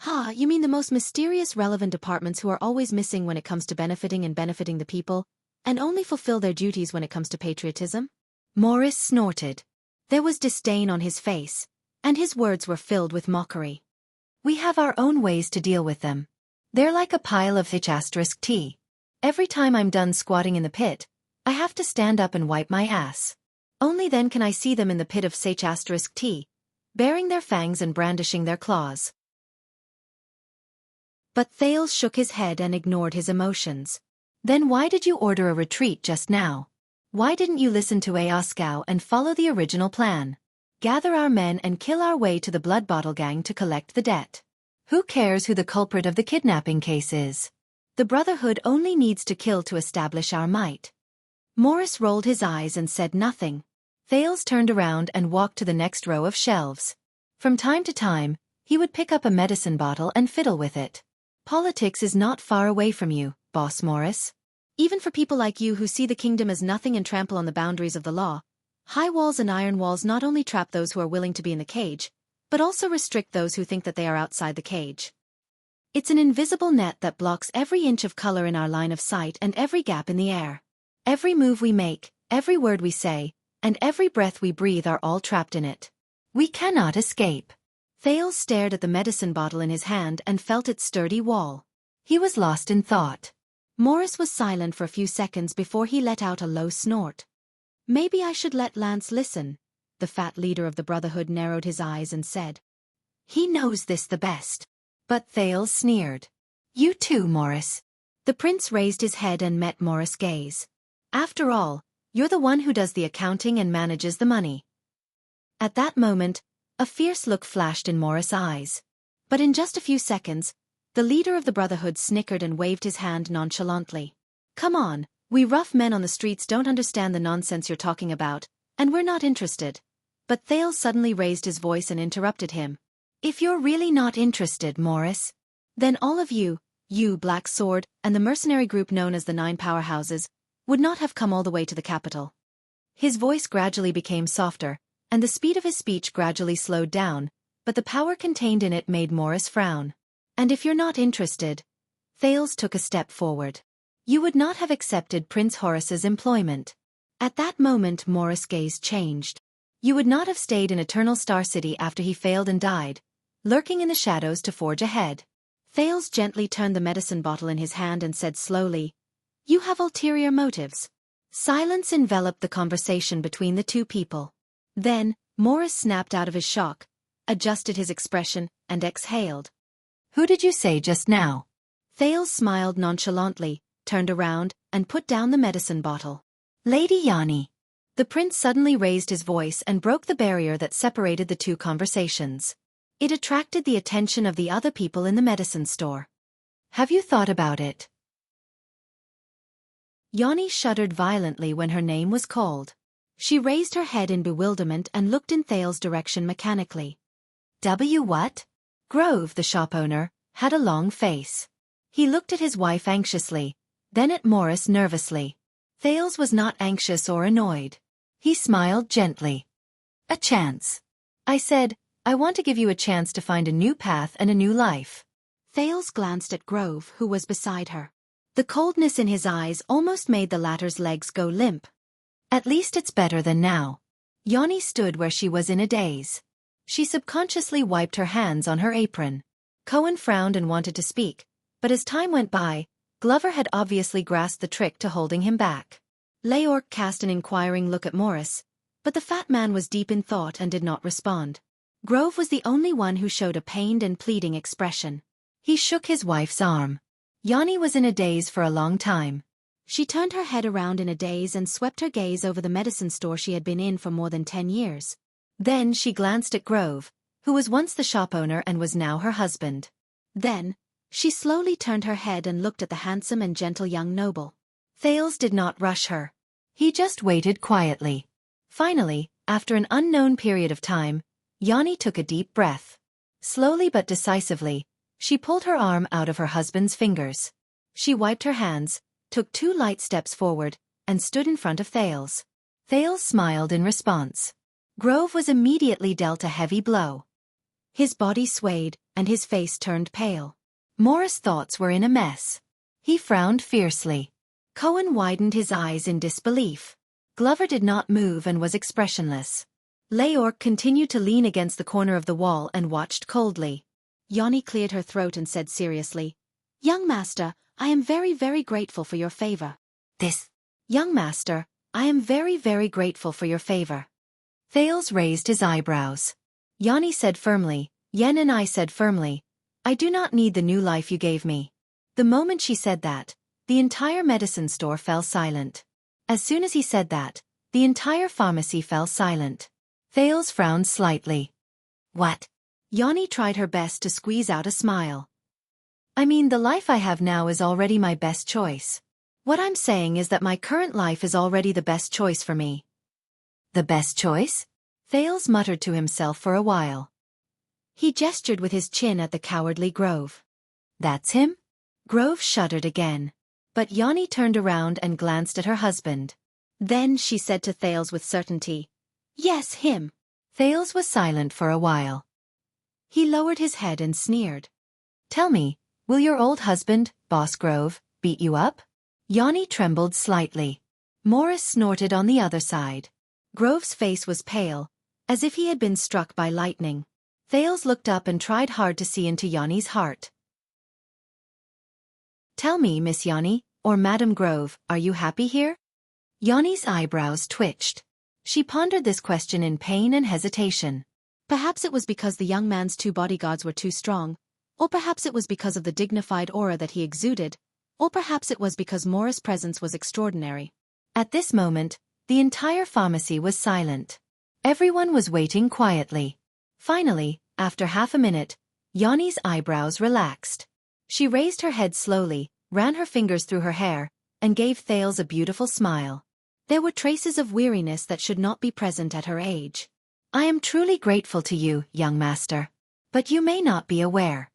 Ha, you mean the most mysterious relevant departments who are always missing when it comes to benefiting the people, and only fulfill their duties when it comes to patriotism? Morris snorted. There was disdain on his face, and his words were filled with mockery. We have our own ways to deal with them. They're like a pile of *T. Every time I'm done squatting in the pit, I have to stand up and wipe my ass. Only then can I see them in the pit of *T, baring their fangs and brandishing their claws. But Thales shook his head and ignored his emotions. Then why did you order a retreat just now? Why didn't you listen to Aoscow and follow the original plan? Gather our men and kill our way to the Blood Bottle Gang to collect the debt. Who cares who the culprit of the kidnapping case is? The Brotherhood only needs to kill to establish our might. Morris rolled his eyes and said nothing. Thales turned around and walked to the next row of shelves. From time to time, he would pick up a medicine bottle and fiddle with it. Politics is not far away from you, Boss Morris. Even for people like you who see the kingdom as nothing and trample on the boundaries of the law, high walls and iron walls not only trap those who are willing to be in the cage, but also restrict those who think that they are outside the cage. It's an invisible net that blocks every inch of color in our line of sight and every gap in the air. Every move we make, every word we say, and every breath we breathe are all trapped in it. We cannot escape. Thales stared at the medicine bottle in his hand and felt its sturdy wall. He was lost in thought. Morris was silent for a few seconds before he let out a low snort. Maybe I should let Lance listen. The fat leader of the Brotherhood narrowed his eyes and said. He knows this the best. But Thales sneered. You too, Morris. The prince raised his head and met Morris' gaze. After all, you're the one who does the accounting and manages the money. At that moment, a fierce look flashed in Morris' eyes. But in just a few seconds, the leader of the Brotherhood snickered and waved his hand nonchalantly. Come on, we rough men on the streets don't understand the nonsense you're talking about, and we're not interested. But Thales suddenly raised his voice and interrupted him. If you're really not interested, Morris, then all of you, Black Sword, and the mercenary group known as the 9 Powerhouses, would not have come all the way to the capital. His voice gradually became softer, and the speed of his speech gradually slowed down, but the power contained in it made Morris frown. And if you're not interested, Thales took a step forward. You would not have accepted Prince Horace's employment. At that moment Morris' gaze changed. You would not have stayed in Eternal Star City after he failed and died, lurking in the shadows to forge ahead. Thales gently turned the medicine bottle in his hand and said slowly, You have ulterior motives. Silence enveloped the conversation between the two people. Then, Morris snapped out of his shock, adjusted his expression, and exhaled. Who did you say just now? Thales smiled nonchalantly, turned around, and put down the medicine bottle. Lady Yanni. The prince suddenly raised his voice and broke the barrier that separated the two conversations. It attracted the attention of the other people in the medicine store. Have you thought about it? Yanni shuddered violently when her name was called. She raised her head in bewilderment and looked in Thales' direction mechanically. What? Grove, the shop owner, had a long face. He looked at his wife anxiously, then at Morris nervously. Thales was not anxious or annoyed. He smiled gently. A chance. I said, I want to give you a chance to find a new path and a new life. Thales glanced at Grove, who was beside her. The coldness in his eyes almost made the latter's legs go limp. At least it's better than now. Yanni stood where she was in a daze. She subconsciously wiped her hands on her apron. Cohen frowned and wanted to speak, but as time went by, Glover had obviously grasped the trick to holding him back. Leorc cast an inquiring look at Morris, but the fat man was deep in thought and did not respond. Grove was the only one who showed a pained and pleading expression. He shook his wife's arm. Yanni was in a daze for a long time. She turned her head around in a daze and swept her gaze over the medicine store she had been in for more than 10 years. Then she glanced at Grove, who was once the shop owner and was now her husband. Then, she slowly turned her head and looked at the handsome and gentle young noble. Thales did not rush her. He just waited quietly. Finally, after an unknown period of time, Yanni took a deep breath. Slowly but decisively, she pulled her arm out of her husband's fingers. She wiped her hands, took 2 light steps forward, and stood in front of Thales. Thales smiled in response. Grove was immediately dealt a heavy blow. His body swayed, and his face turned pale. Morris' thoughts were in a mess. He frowned fiercely. Cohen widened his eyes in disbelief. Glover did not move and was expressionless. Leork continued to lean against the corner of the wall and watched coldly. Yanni cleared her throat and said seriously, "Young master, I am very, very grateful for your favor." Young master, I am very, very grateful for your favor. Thales raised his eyebrows. Yanni said firmly, Yen and I said firmly, I do not need the new life you gave me. The moment she said that, the entire medicine store fell silent. As soon as he said that, the entire pharmacy fell silent. Thales frowned slightly. What? Yanni tried her best to squeeze out a smile. I mean, the life I have now is already my best choice. What I'm saying is that my current life is already the best choice for me. The best choice? Thales muttered to himself for a while. He gestured with his chin at the cowardly Grove. That's him? Grove shuddered again. But Yanni turned around and glanced at her husband. Then she said to Thales with certainty, Yes, him. Thales was silent for a while. He lowered his head and sneered. Tell me, will your old husband, Boss Grove, beat you up? Yanni trembled slightly. Morris snorted on the other side. Grove's face was pale, as if he had been struck by lightning. Thales looked up and tried hard to see into Yanni's heart. Tell me, Miss Yanni, or Madam Grove, are you happy here? Yanni's eyebrows twitched. She pondered this question in pain and hesitation. Perhaps it was because the young man's 2 bodyguards were too strong, or perhaps it was because of the dignified aura that he exuded, or perhaps it was because Morris' presence was extraordinary. At this moment, the entire pharmacy was silent. Everyone was waiting quietly. Finally, after half a minute, Yanni's eyebrows relaxed. She raised her head slowly, ran her fingers through her hair, and gave Thales a beautiful smile. There were traces of weariness that should not be present at her age. I am truly grateful to you, young master. But you may not be aware.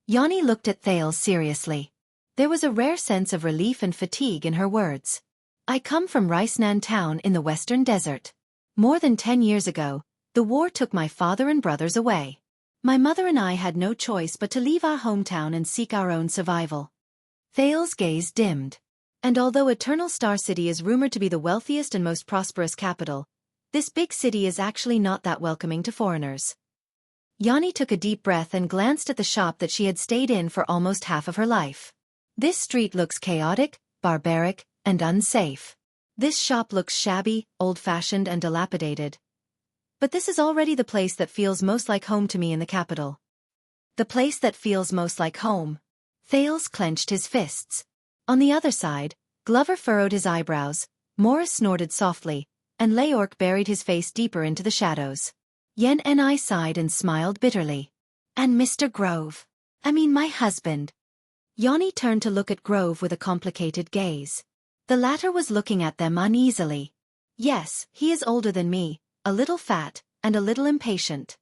Yanni looked at Thales seriously. There was a rare sense of relief and fatigue in her words. I come from Ricenan town in the western desert. More than 10 years ago, the war took my father and brothers away. My mother and I had no choice but to leave our hometown and seek our own survival. Thales' gaze dimmed. And although Eternal Star City is rumored to be the wealthiest and most prosperous capital, this big city is actually not that welcoming to foreigners. Yanni took a deep breath and glanced at the shop that she had stayed in for almost half of her life. This street looks chaotic, barbaric, and unsafe. This shop looks shabby, old-fashioned, and dilapidated. But this is already the place that feels most like home to me in the capital. The place that feels most like home. Thales clenched his fists. On the other side, Glover furrowed his eyebrows, Morris snorted softly, and Leork buried his face deeper into the shadows. Yen and I sighed and smiled bitterly. And Mr. Grove. I mean my husband. Yanni turned to look at Grove with a complicated gaze. The latter was looking at them uneasily. Yes, he is older than me, a little fat, and a little impatient.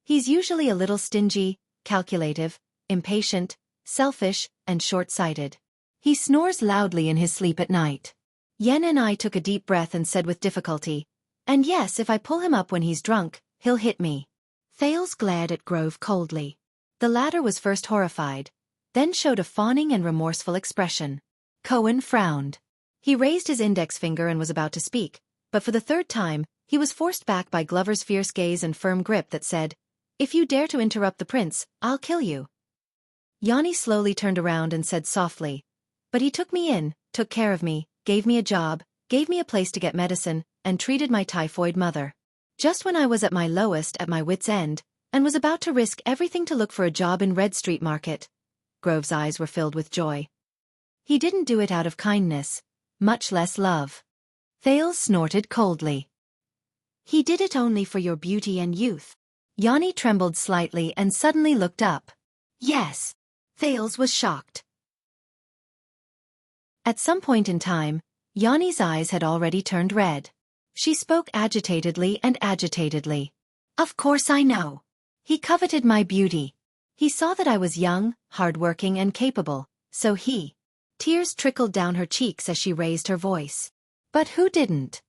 He's usually a little stingy, calculative, impatient, selfish, and short-sighted. He snores loudly in his sleep at night. Yen and I took a deep breath and said with difficulty, and yes, if I pull him up when he's drunk, he'll hit me. Thales glared at Grove coldly. The latter was first horrified, then showed a fawning and remorseful expression. Cohen frowned. He raised his index finger and was about to speak, but for the 3rd time, he was forced back by Glover's fierce gaze and firm grip that said, If you dare to interrupt the prince, I'll kill you. Yanni slowly turned around and said softly, But he took me in, took care of me, gave me a job, gave me a place to get medicine, and treated my typhoid mother. Just when I was at my lowest at my wit's end, and was about to risk everything to look for a job in Red Street Market. Grove's eyes were filled with joy. He didn't do it out of kindness, much less love. Thales snorted coldly. He did it only for your beauty and youth. Yanni trembled slightly and suddenly looked up. Yes. Thales was shocked. At some point in time, Yanni's eyes had already turned red. She spoke agitatedly and agitatedly. Of course I know. He coveted my beauty. He saw that I was young, hardworking and capable, so he... Tears trickled down her cheeks as she raised her voice. But who didn't?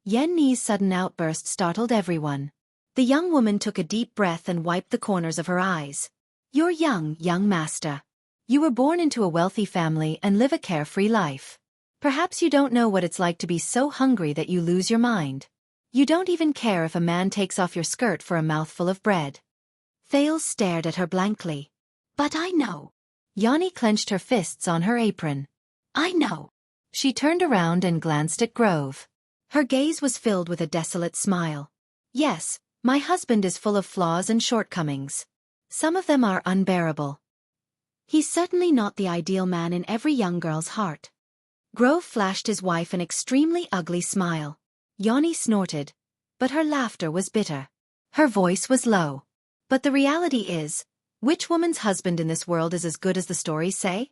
Yan Ni's sudden outburst startled everyone. The young woman took a deep breath and wiped the corners of her eyes. You're young, young master. You were born into a wealthy family and live a carefree life. Perhaps you don't know what it's like to be so hungry that you lose your mind. You don't even care if a man takes off your skirt for a mouthful of bread. Thales stared at her blankly. But I know. Yanni clenched her fists on her apron. I know. She turned around and glanced at Grove. Her gaze was filled with a desolate smile. Yes, my husband is full of flaws and shortcomings. Some of them are unbearable. He's certainly not the ideal man in every young girl's heart. Grove flashed his wife an extremely ugly smile. Yanni snorted, but her laughter was bitter. Her voice was low. But the reality is, which woman's husband in this world is as good as the stories say?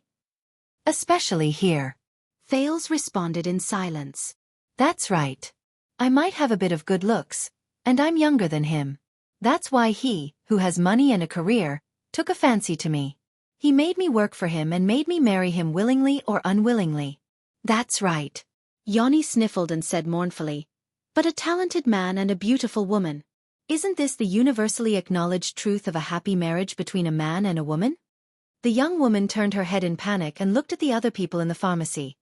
Especially here. Thales responded in silence. That's right. I might have a bit of good looks, and I'm younger than him. That's why he, who has money and a career, took a fancy to me. He made me work for him and made me marry him willingly or unwillingly. That's right. Yanni sniffled and said mournfully. But a talented man and a beautiful woman. Isn't this the universally acknowledged truth of a happy marriage between a man and a woman? The young woman turned her head in panic and looked at the other people in the pharmacy.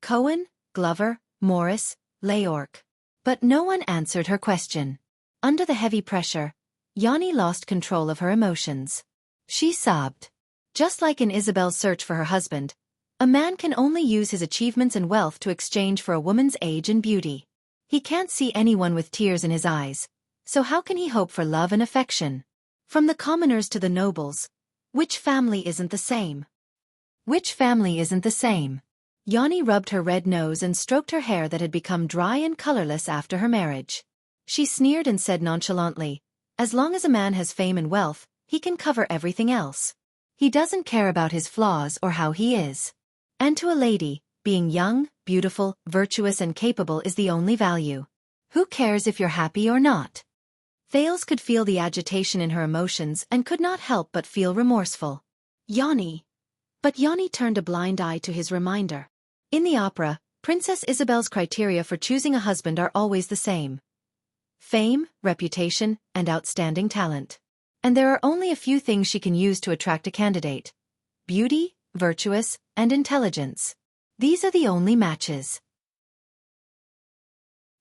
Cohen, Glover, Morris, Leyork. But no one answered her question. Under the heavy pressure, Yanni lost control of her emotions. She sobbed. Just like in Isabel's search for her husband, a man can only use his achievements and wealth to exchange for a woman's age and beauty. He can't see anyone with tears in his eyes, so how can he hope for love and affection? From the commoners to the nobles, which family isn't the same? Which family isn't the same? Yanni rubbed her red nose and stroked her hair that had become dry and colorless after her marriage. She sneered and said nonchalantly, as long as a man has fame and wealth, he can cover everything else. He doesn't care about his flaws or how he is. And to a lady, being young, beautiful, virtuous and capable is the only value. Who cares if you're happy or not? Thales could feel the agitation in her emotions and could not help but feel remorseful. Yanni. But Yanni turned a blind eye to his reminder. In the opera, Princess Isabel's criteria for choosing a husband are always the same. Fame, reputation, and outstanding talent. And there are only a few things she can use to attract a candidate. Beauty, virtuous, and intelligence. These are the only matches.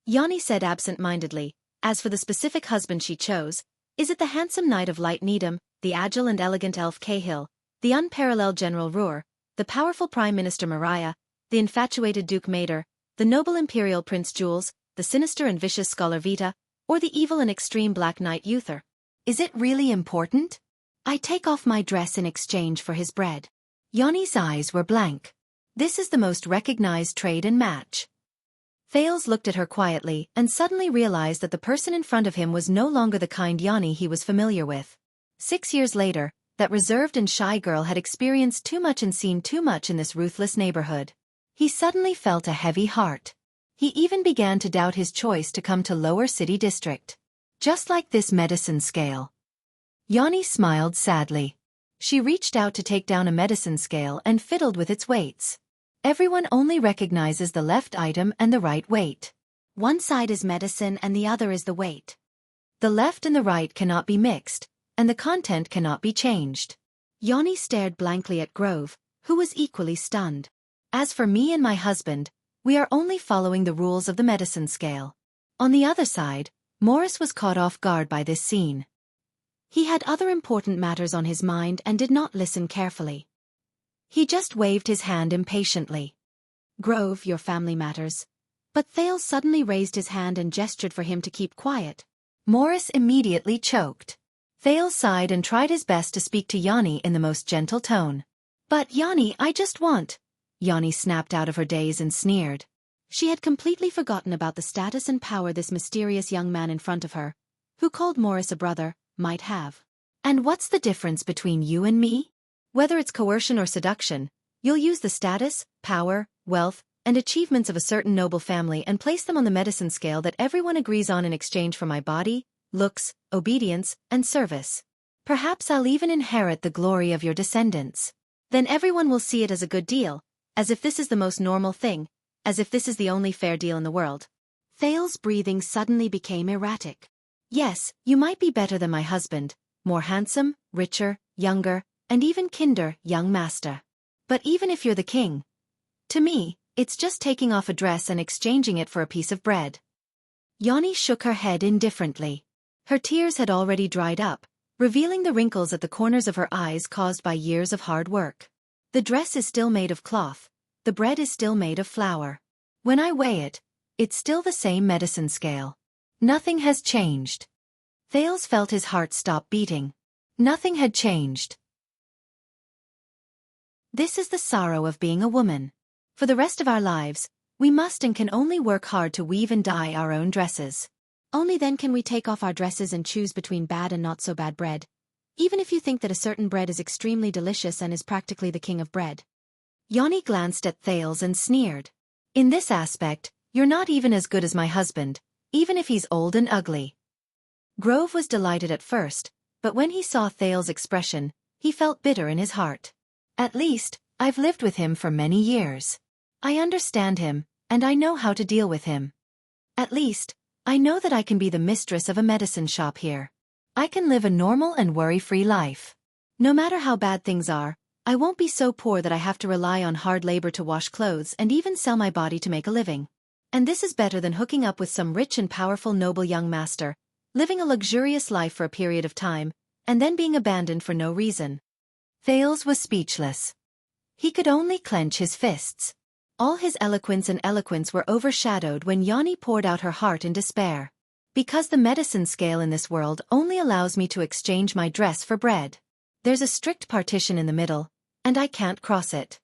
Yanni said absent-mindedly, as for the specific husband she chose, is it the handsome knight of Light Needham, the agile and elegant elf Cahill, the unparalleled General Ruhr, the powerful Prime Minister Mariah, the infatuated Duke Mader, the noble Imperial Prince Jules, the sinister and vicious Scholar Vita, or the evil and extreme Black Knight Uther? Is it really important? I take off my dress in exchange for his bread. Yanni's eyes were blank. This is the most recognized trade and match. Thales looked at her quietly and suddenly realized that the person in front of him was no longer the kind Yanni he was familiar with. 6 years later, that reserved and shy girl had experienced too much and seen too much in this ruthless neighborhood. He suddenly felt a heavy heart. He even began to doubt his choice to come to Lower City District. Just like this medicine scale. Yanni smiled sadly. She reached out to take down a medicine scale and fiddled with its weights. Everyone only recognizes the left item and the right weight. One side is medicine and the other is the weight. The left and the right cannot be mixed, and the content cannot be changed. Yanni stared blankly at Grove, who was equally stunned. As for me and my husband, we are only following the rules of the medicine scale. On the other side, Morris was caught off guard by this scene. He had other important matters on his mind and did not listen carefully. He just waved his hand impatiently. Grove, your family matters. But Thales suddenly raised his hand and gestured for him to keep quiet. Morris immediately choked. Thales sighed and tried his best to speak to Yanni in the most gentle tone. But Yanni, I just want... Yanni snapped out of her daze and sneered. She had completely forgotten about the status and power this mysterious young man in front of her, who called Morris a brother, might have. And what's the difference between you and me? Whether it's coercion or seduction, you'll use the status, power, wealth, and achievements of a certain noble family and place them on the medicine scale that everyone agrees on in exchange for my body, looks, obedience, and service. Perhaps I'll even inherit the glory of your descendants. Then everyone will see it as a good deal, as if this is the most normal thing, as if this is the only fair deal in the world. Thales' breathing suddenly became erratic. Yes, you might be better than my husband, more handsome, richer, younger, and even kinder, young master. But even if you're the king, to me, it's just taking off a dress and exchanging it for a piece of bread. Yanni shook her head indifferently. Her tears had already dried up, revealing the wrinkles at the corners of her eyes caused by years of hard work. The dress is still made of cloth, the bread is still made of flour. When I weigh it, it's still the same medicine scale. Nothing has changed. Thales felt his heart stop beating. Nothing had changed. This is the sorrow of being a woman. For the rest of our lives, we must and can only work hard to weave and dye our own dresses. Only then can we take off our dresses and choose between bad and not so bad bread. Even if you think that a certain bread is extremely delicious and is practically the king of bread. Yanni glanced at Thales and sneered. In this aspect, you're not even as good as my husband, even if he's old and ugly. Grove was delighted at first, but when he saw Thales' expression, he felt bitter in his heart. At least, I've lived with him for many years. I understand him, and I know how to deal with him. At least, I know that I can be the mistress of a medicine shop here. I can live a normal and worry-free life. No matter how bad things are, I won't be so poor that I have to rely on hard labor to wash clothes and even sell my body to make a living. And this is better than hooking up with some rich and powerful noble young master, living a luxurious life for a period of time, and then being abandoned for no reason. Thales was speechless. He could only clench his fists. All his eloquence were overshadowed when Yanni poured out her heart in despair. Because the medicine scale in this world only allows me to exchange my dress for bread. There's a strict partition in the middle, and I can't cross it.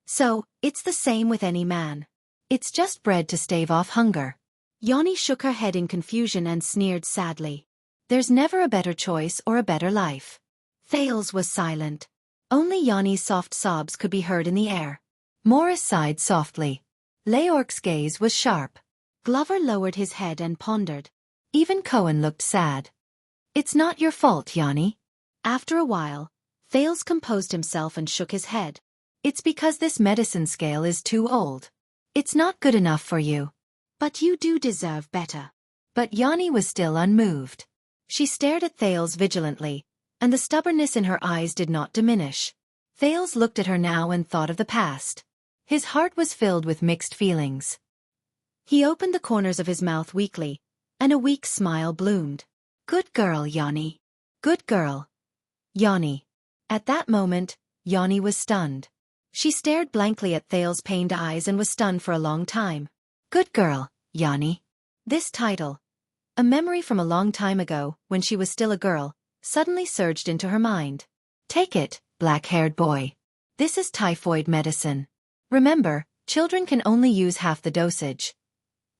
So, it's the same with any man. It's just bread to stave off hunger. Yanni shook her head in confusion and sneered sadly. There's never a better choice or a better life. Thales was silent. Only Yanni's soft sobs could be heard in the air. Morris sighed softly. Leorc's gaze was sharp. Glover lowered his head and pondered. Even Cohen looked sad. It's not your fault, Yanni. After a while, Thales composed himself and shook his head. It's because this medicine scale is too old. It's not good enough for you. But you do deserve better. But Yanni was still unmoved. She stared at Thales vigilantly, and the stubbornness in her eyes did not diminish. Thales looked at her now and thought of the past. His heart was filled with mixed feelings. He opened the corners of his mouth weakly, and a weak smile bloomed. Good girl, Yanni. Good girl. Yanni. At that moment, Yanni was stunned. She stared blankly at Thales' pained eyes and was stunned for a long time. Good girl, Yanni. This title, a memory from a long time ago, when she was still a girl, suddenly surged into her mind. Take it, black-haired boy. This is typhoid medicine. Remember, children can only use half the dosage.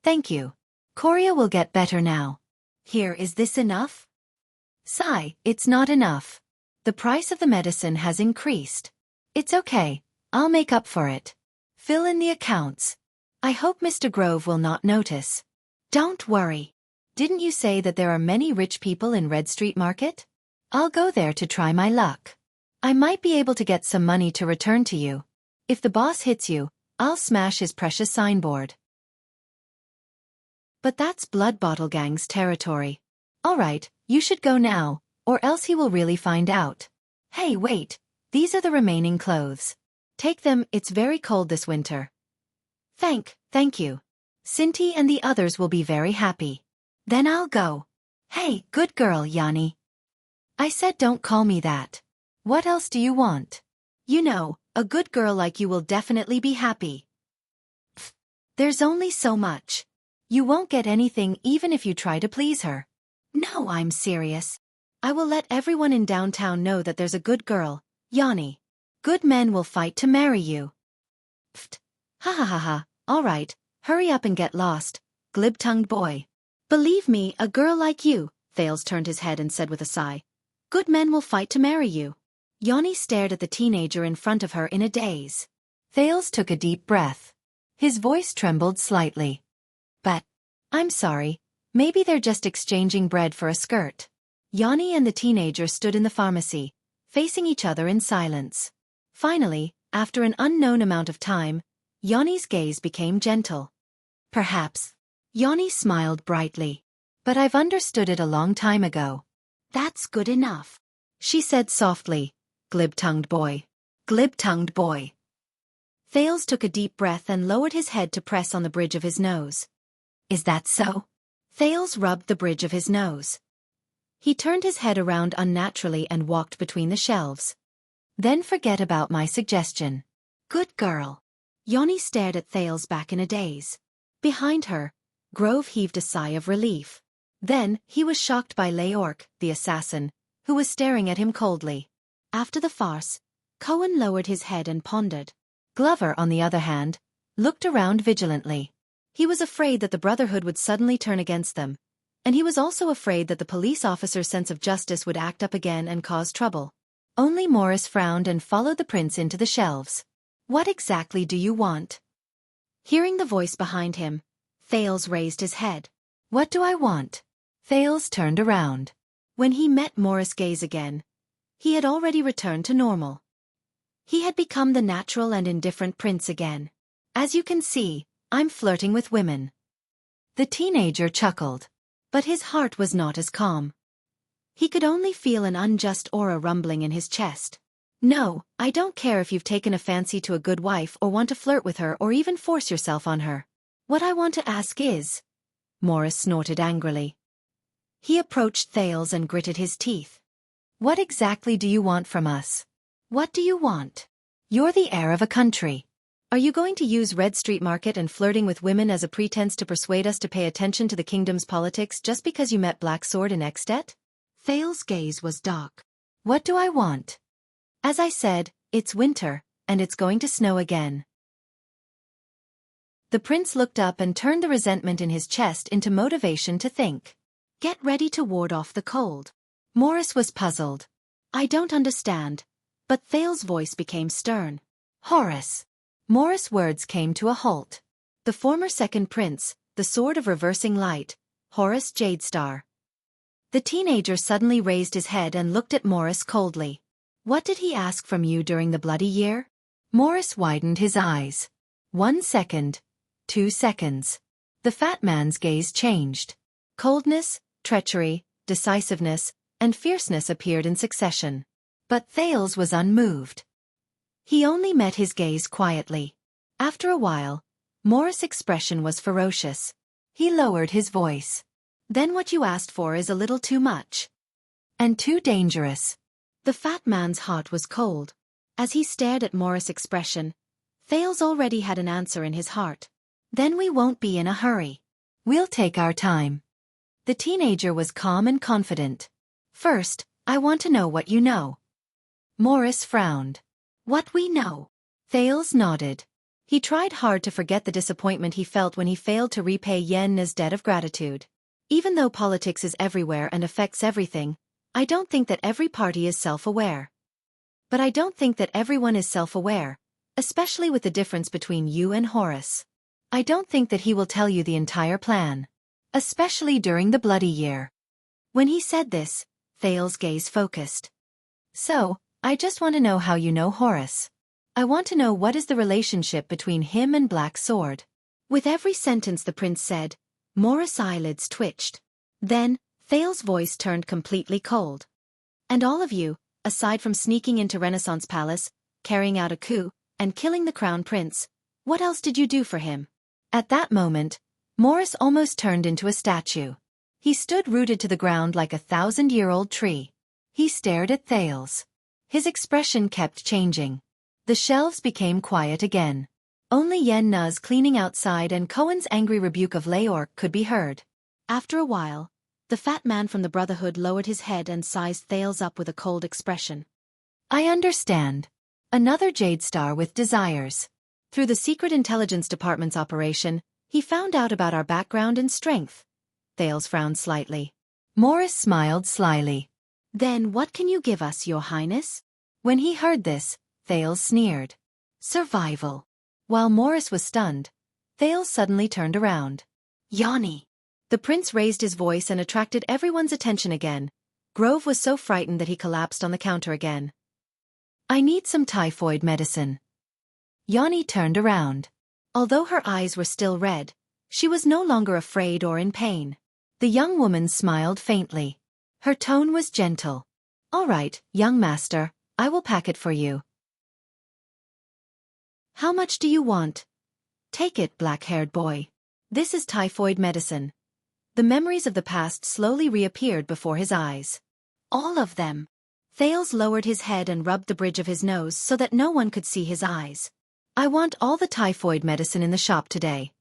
Thank you. Korea will get better now. Here, is this enough? Sigh, it's not enough. The price of the medicine has increased. It's okay, I'll make up for it. Fill in the accounts. I hope Mr. Grove will not notice. Don't worry. Didn't you say that there are many rich people in Red Street Market? I'll go there to try my luck. I might be able to get some money to return to you. If the boss hits you, I'll smash his precious signboard. But that's Blood Bottle Gang's territory. All right, you should go now, or else he will really find out. Hey, wait, these are the remaining clothes. Take them, it's very cold this winter. Thank you. Sinti and the others will be very happy. Then I'll go. Hey, good girl, Yanni. I said don't call me that. What else do you want? You know, a good girl like you will definitely be happy. There's only so much. You won't get anything even if you try to please her. No, I'm serious. I will let everyone in downtown know that there's a good girl, Yanni. Good men will fight to marry you. Pfft. Ha ha ha ha. All right, hurry up and get lost, glib-tongued boy. Believe me, a girl like you, Thales turned his head and said with a sigh. Good men will fight to marry you. Yanni stared at the teenager in front of her in a daze. Thales took a deep breath. His voice trembled slightly. But, I'm sorry, maybe they're just exchanging bread for a skirt. Yanni and the teenager stood in the pharmacy, facing each other in silence. Finally, after an unknown amount of time, Yanni's gaze became gentle. Perhaps. Yanni smiled brightly. But I've understood it a long time ago. That's good enough, she said softly. Glib-tongued boy. Glib-tongued boy. Thales took a deep breath and lowered his head to press on the bridge of his nose. Is that so? Thales rubbed the bridge of his nose. He turned his head around unnaturally and walked between the shelves. Then forget about my suggestion. Good girl. Yanni stared at Thales back in a daze. Behind her, Grove heaved a sigh of relief. Then, he was shocked by Leorc, the assassin, who was staring at him coldly. After the farce, Cohen lowered his head and pondered. Glover, on the other hand, looked around vigilantly. He was afraid that the Brotherhood would suddenly turn against them, and he was also afraid that the police officer's sense of justice would act up again and cause trouble. Only Morris frowned and followed the prince into the shelves. What exactly do you want? Hearing the voice behind him, Thales raised his head. What do I want? Thales turned around. When he met Morris' gaze again, he had already returned to normal. He had become the natural and indifferent prince again. As you can see, I'm flirting with women. The teenager chuckled. But his heart was not as calm. He could only feel an unjust aura rumbling in his chest. No, I don't care if you've taken a fancy to a good wife or want to flirt with her or even force yourself on her. What I want to ask is... Morris snorted angrily. He approached Thales and gritted his teeth. What exactly do you want from us? What do you want? You're the heir of a country. Are you going to use Red Street Market and flirting with women as a pretense to persuade us to pay attention to the kingdom's politics just because you met Black Sword in At? Thales' gaze was dark. What do I want? As I said, it's winter, and it's going to snow again. The prince looked up and turned the resentment in his chest into motivation to think. Get ready to ward off the cold. Morris was puzzled. I don't understand. But Thales' voice became stern. Horace. Morris' words came to a halt. The former second prince, the sword of reversing light, Horace Jadestar. The teenager suddenly raised his head and looked at Morris coldly. What did he ask from you during the bloody year? Morris widened his eyes. 1 second. 2 seconds. The fat man's gaze changed. Coldness, treachery, decisiveness, and fierceness appeared in succession. But Thales was unmoved. He only met his gaze quietly. After a while, Morris' expression was ferocious. He lowered his voice. Then what you asked for is a little too much. And too dangerous. The fat man's heart was cold. As he stared at Morris' expression, Thales already had an answer in his heart. Then we won't be in a hurry. We'll take our time. The teenager was calm and confident. First, I want to know what you know. Morris frowned. What we know. Thales nodded. He tried hard to forget the disappointment he felt when he failed to repay Yen's debt of gratitude. Even though politics is everywhere and affects everything, I don't think that every party is self-aware. But I don't think that everyone is self-aware, especially with the difference between you and Horace. I don't think that he will tell you the entire plan. Especially during the bloody year. When he said this, Thales' gaze focused. So, I just want to know how you know Horace. I want to know what is the relationship between him and Black Sword. With every sentence the prince said, Morris' eyelids twitched. Then, Thales' voice turned completely cold. And all of you, aside from sneaking into Renaissance Palace, carrying out a coup, and killing the crown prince, what else did you do for him? At that moment, Morris almost turned into a statue. He stood rooted to the ground like a 1,000-year-old tree. He stared at Thales. His expression kept changing. The shelves became quiet again. Only Yen Na's cleaning outside and Cohen's angry rebuke of Leorc could be heard. After a while, the fat man from the Brotherhood lowered his head and sized Thales up with a cold expression. I understand. Another Jade Star with desires. Through the Secret Intelligence Department's operation, he found out about our background and strength. Thales frowned slightly. Morris smiled slyly. Then what can you give us, Your Highness? When he heard this, Thales sneered. Survival. While Morris was stunned, Thales suddenly turned around. Yanni. The prince raised his voice and attracted everyone's attention again. Grove was so frightened that he collapsed on the counter again. I need some typhoid medicine. Yanni turned around. Although her eyes were still red, she was no longer afraid or in pain. The young woman smiled faintly. Her tone was gentle. All right, young master, I will pack it for you. How much do you want? Take it, black-haired boy. This is typhoid medicine. The memories of the past slowly reappeared before his eyes. All of them. Thales lowered his head and rubbed the bridge of his nose so that no one could see his eyes. I want all the typhoid medicine in the shop today.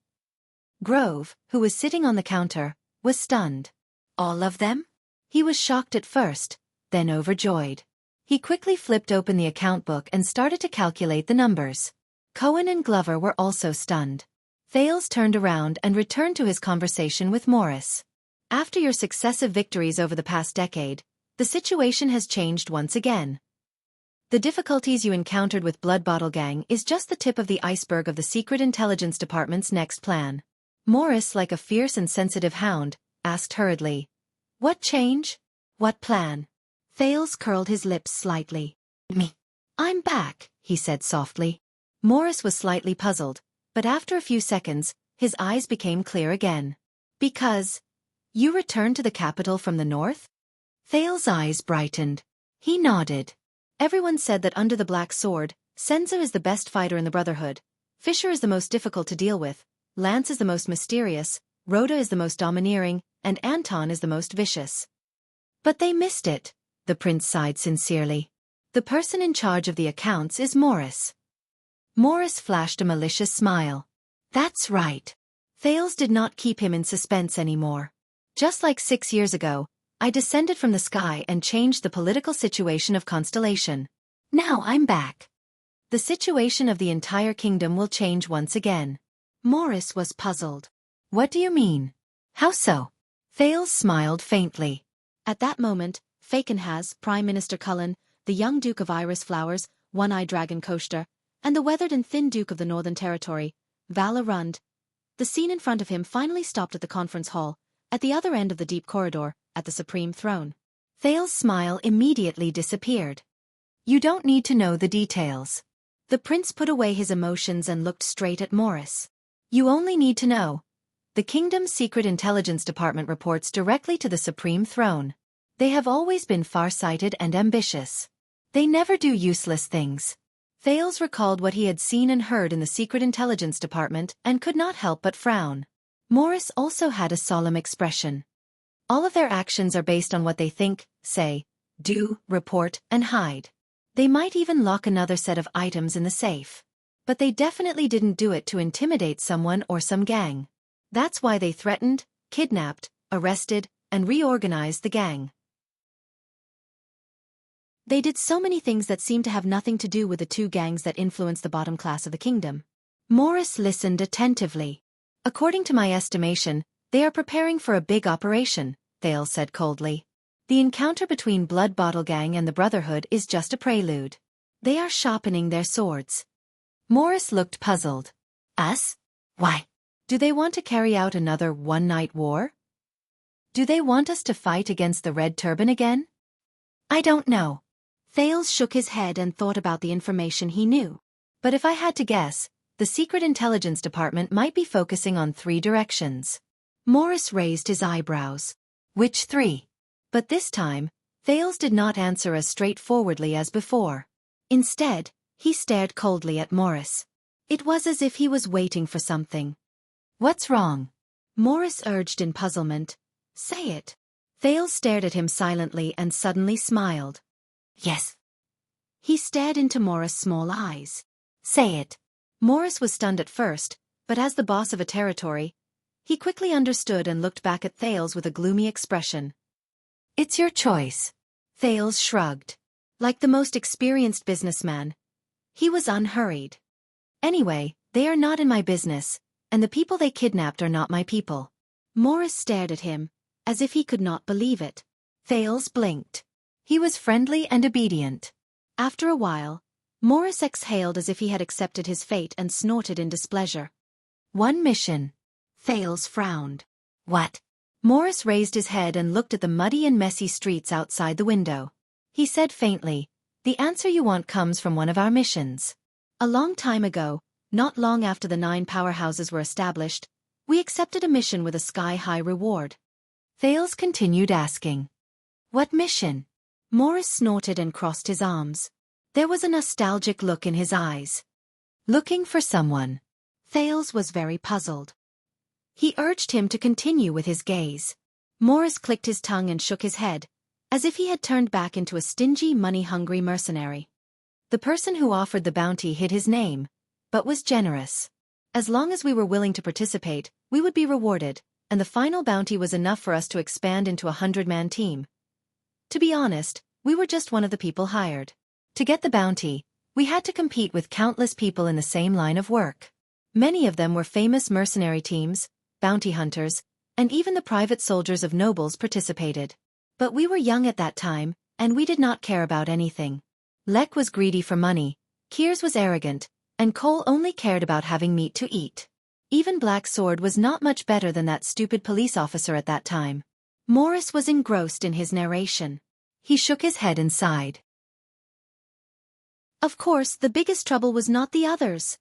Grove, who was sitting on the counter, was stunned. All of them? He was shocked at first, then overjoyed. He quickly flipped open the account book and started to calculate the numbers. Cohen and Glover were also stunned. Thales turned around and returned to his conversation with Morris. After your successive victories over the past decade, the situation has changed once again. The difficulties you encountered with Blood Bottle Gang is just the tip of the iceberg of the Secret Intelligence Department's next plan. Morris, like a fierce and sensitive hound, asked hurriedly. What change? What plan? Thales curled his lips slightly. Me. I'm back, he said softly. Morris was slightly puzzled, but after a few seconds, his eyes became clear again. Because you returned to the capital from the north? Thales' eyes brightened. He nodded. Everyone said that under the Black Sword, Senza is the best fighter in the Brotherhood, Fisher is the most difficult to deal with, Lance is the most mysterious, Rhoda is the most domineering, and Anton is the most vicious. But they missed it, the prince sighed sincerely. The person in charge of the accounts is Morris. Morris flashed a malicious smile. That's right. Thales did not keep him in suspense anymore. Just like 6 years ago, I descended from the sky and changed the political situation of Constellation. Now I'm back. The situation of the entire kingdom will change once again. Morris was puzzled. What do you mean? How so? Thales smiled faintly. At that moment, Fakenhas, Prime Minister Cullen, the young Duke of Iris Flowers, One-Eyed Dragon Koster, and the weathered and thin Duke of the Northern Territory, Vala Rund. The scene in front of him finally stopped at the conference hall, at the other end of the deep corridor, at the Supreme Throne. Thales' smile immediately disappeared. You don't need to know the details. The prince put away his emotions and looked straight at Morris. You only need to know. The kingdom's Secret Intelligence Department reports directly to the Supreme Throne. They have always been far-sighted and ambitious. They never do useless things. Thales recalled what he had seen and heard in the Secret Intelligence Department and could not help but frown. Morris also had a solemn expression. All of their actions are based on what they think, say, do, report, and hide. They might even lock another set of items in the safe. But they definitely didn't do it to intimidate someone or some gang. That's why they threatened, kidnapped, arrested, and reorganized the gang. They did so many things that seemed to have nothing to do with the two gangs that influenced the bottom class of the kingdom. Morris listened attentively. According to my estimation, they are preparing for a big operation, Thales said coldly. The encounter between Blood Bottle Gang and the Brotherhood is just a prelude. They are sharpening their swords. Morris looked puzzled. Us? Why? Do they want to carry out another one-night war? Do they want us to fight against the Red Turban again? I don't know. Thales shook his head and thought about the information he knew. But if I had to guess, the Secret Intelligence Department might be focusing on 3 directions. Morris raised his eyebrows. Which 3? But this time, Thales did not answer as straightforwardly as before. Instead, he stared coldly at Morris. It was as if he was waiting for something. What's wrong? Morris urged in puzzlement. Say it. Thales stared at him silently and suddenly smiled. Yes. He stared into Morris' small eyes. Say it. Morris was stunned at first, but as the boss of a territory, he quickly understood and looked back at Thales with a gloomy expression. It's your choice. Thales shrugged. Like the most experienced businessman, he was unhurried. Anyway, they are not in my business, and the people they kidnapped are not my people. Morris stared at him, as if he could not believe it. Thales blinked. He was friendly and obedient. After a while, Morris exhaled as if he had accepted his fate and snorted in displeasure. One mission. Thales frowned. What? Morris raised his head and looked at the muddy and messy streets outside the window. He said faintly, the answer you want comes from one of our missions. A long time ago, not long after the 9 powerhouses were established, we accepted a mission with a sky-high reward. Thales continued asking. What mission? Morris snorted and crossed his arms. There was a nostalgic look in his eyes. Looking for someone. Thales was very puzzled. He urged him to continue with his gaze. Morris clicked his tongue and shook his head, as if he had turned back into a stingy, money-hungry mercenary. The person who offered the bounty hid his name, but was generous. As long as we were willing to participate, we would be rewarded, and the final bounty was enough for us to expand into a 100-man team. To be honest, we were just one of the people hired. To get the bounty, we had to compete with countless people in the same line of work. Many of them were famous mercenary teams, bounty hunters, and even the private soldiers of nobles participated. But we were young at that time, and we did not care about anything. Lek was greedy for money, Kiers was arrogant, and Cole only cared about having meat to eat. Even Black Sword was not much better than that stupid police officer at that time. Morris was engrossed in his narration. He shook his head and sighed. Of course, the biggest trouble was not the others.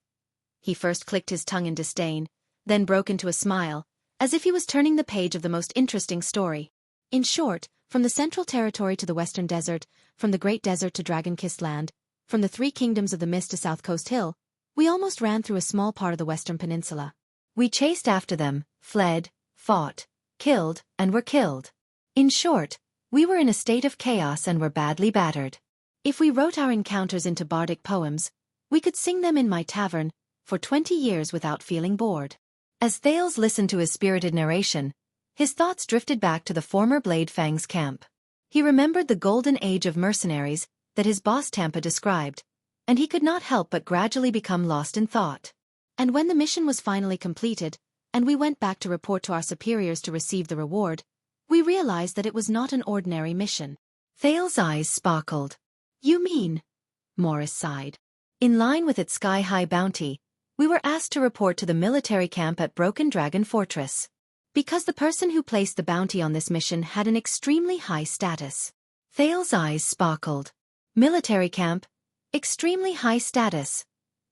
He first clicked his tongue in disdain, then broke into a smile, as if he was turning the page of the most interesting story. In short, from the Central Territory to the Western Desert, from the Great Desert to Dragon-Kissed Land, from the 3 kingdoms of the Mist to South Coast Hill, we almost ran through a small part of the Western Peninsula. We chased after them, fled, fought, killed, and were killed. In short, we were in a state of chaos and were badly battered. If we wrote our encounters into bardic poems, we could sing them in my tavern for 20 years without feeling bored. As Thales listened to his spirited narration, his thoughts drifted back to the former Blade Fang's camp. He remembered the golden age of mercenaries that his boss Tampa described, and he could not help but gradually become lost in thought. And when the mission was finally completed, and we went back to report to our superiors to receive the reward, we realized that it was not an ordinary mission. Thales' eyes sparkled. You mean? Morris sighed. In line with its sky-high bounty, we were asked to report to the military camp at Broken Dragon Fortress. Because the person who placed the bounty on this mission had an extremely high status. Thales' eyes sparkled. Military camp, extremely high status.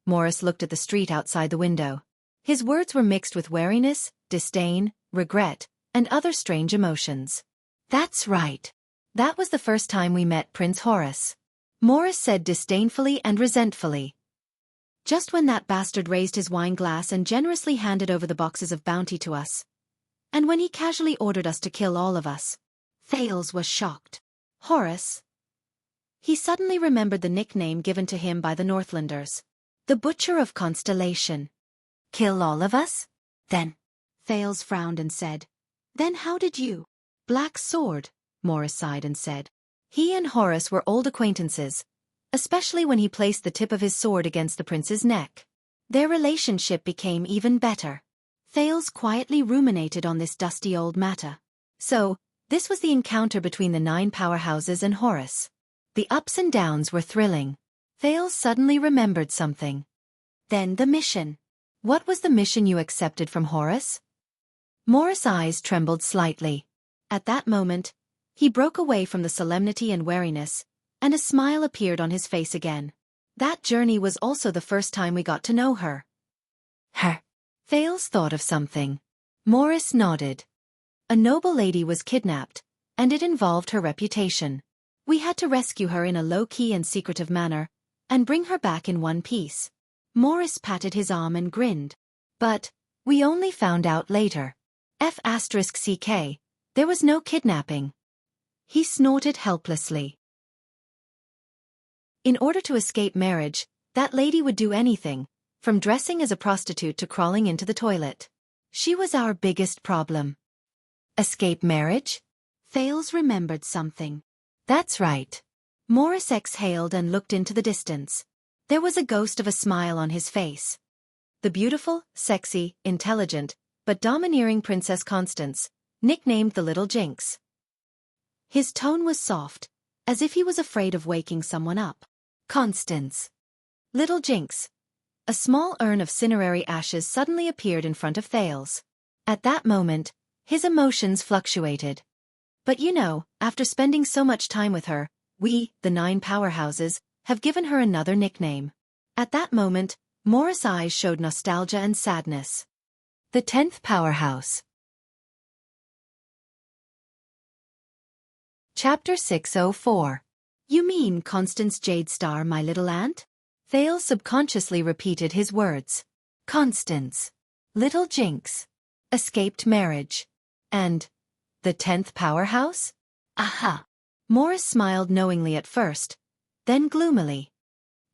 Morris looked at the street outside the window. His words were mixed with wariness, disdain, regret, and other strange emotions. That's right. That was the first time we met Prince Horace. Morris said disdainfully and resentfully. Just when that bastard raised his wine glass and generously handed over the boxes of bounty to us. And when he casually ordered us to kill all of us. Thales was shocked. Horace. He suddenly remembered the nickname given to him by the Northlanders. The Butcher of Constellation. Kill all of us? Then. Thales frowned and said. Then how did you? Black Sword, Morris sighed and said. He and Horace were old acquaintances, especially when he placed the tip of his sword against the prince's neck. Their relationship became even better. Thales quietly ruminated on this dusty old matter. So, this was the encounter between the 9 powerhouses and Horace. The ups and downs were thrilling. Thales suddenly remembered something. Then the mission. What was the mission you accepted from Horace? Morris' eyes trembled slightly. At that moment, he broke away from the solemnity and wariness, and a smile appeared on his face again. That journey was also the first time we got to know her. Her. Thales thought of something. Morris nodded. A noble lady was kidnapped, and it involved her reputation. We had to rescue her in a low-key and secretive manner, and bring her back in one piece. Morris patted his arm and grinned. But, we only found out later. F***ck, there was no kidnapping. He snorted helplessly. In order to escape marriage, that lady would do anything, from dressing as a prostitute to crawling into the toilet. She was our biggest problem. Escape marriage? Thales remembered something. That's right. Morris exhaled and looked into the distance. There was a ghost of a smile on his face. The beautiful, sexy, intelligent, but domineering Princess Constance, nicknamed the Little Jinx. His tone was soft, as if he was afraid of waking someone up. Constance. Little Jinx. A small urn of cinerary ashes suddenly appeared in front of Thales. At that moment, his emotions fluctuated. But you know, after spending so much time with her, we, the 9 powerhouses, have given her another nickname. At that moment, Morris' eyes showed nostalgia and sadness. The 10th powerhouse. Chapter 604. You mean Constance Jadestar, my little aunt? Thales subconsciously repeated his words. Constance. Little Jinx. Escaped marriage. And the 10th powerhouse? Aha! Morris smiled knowingly at first, then gloomily.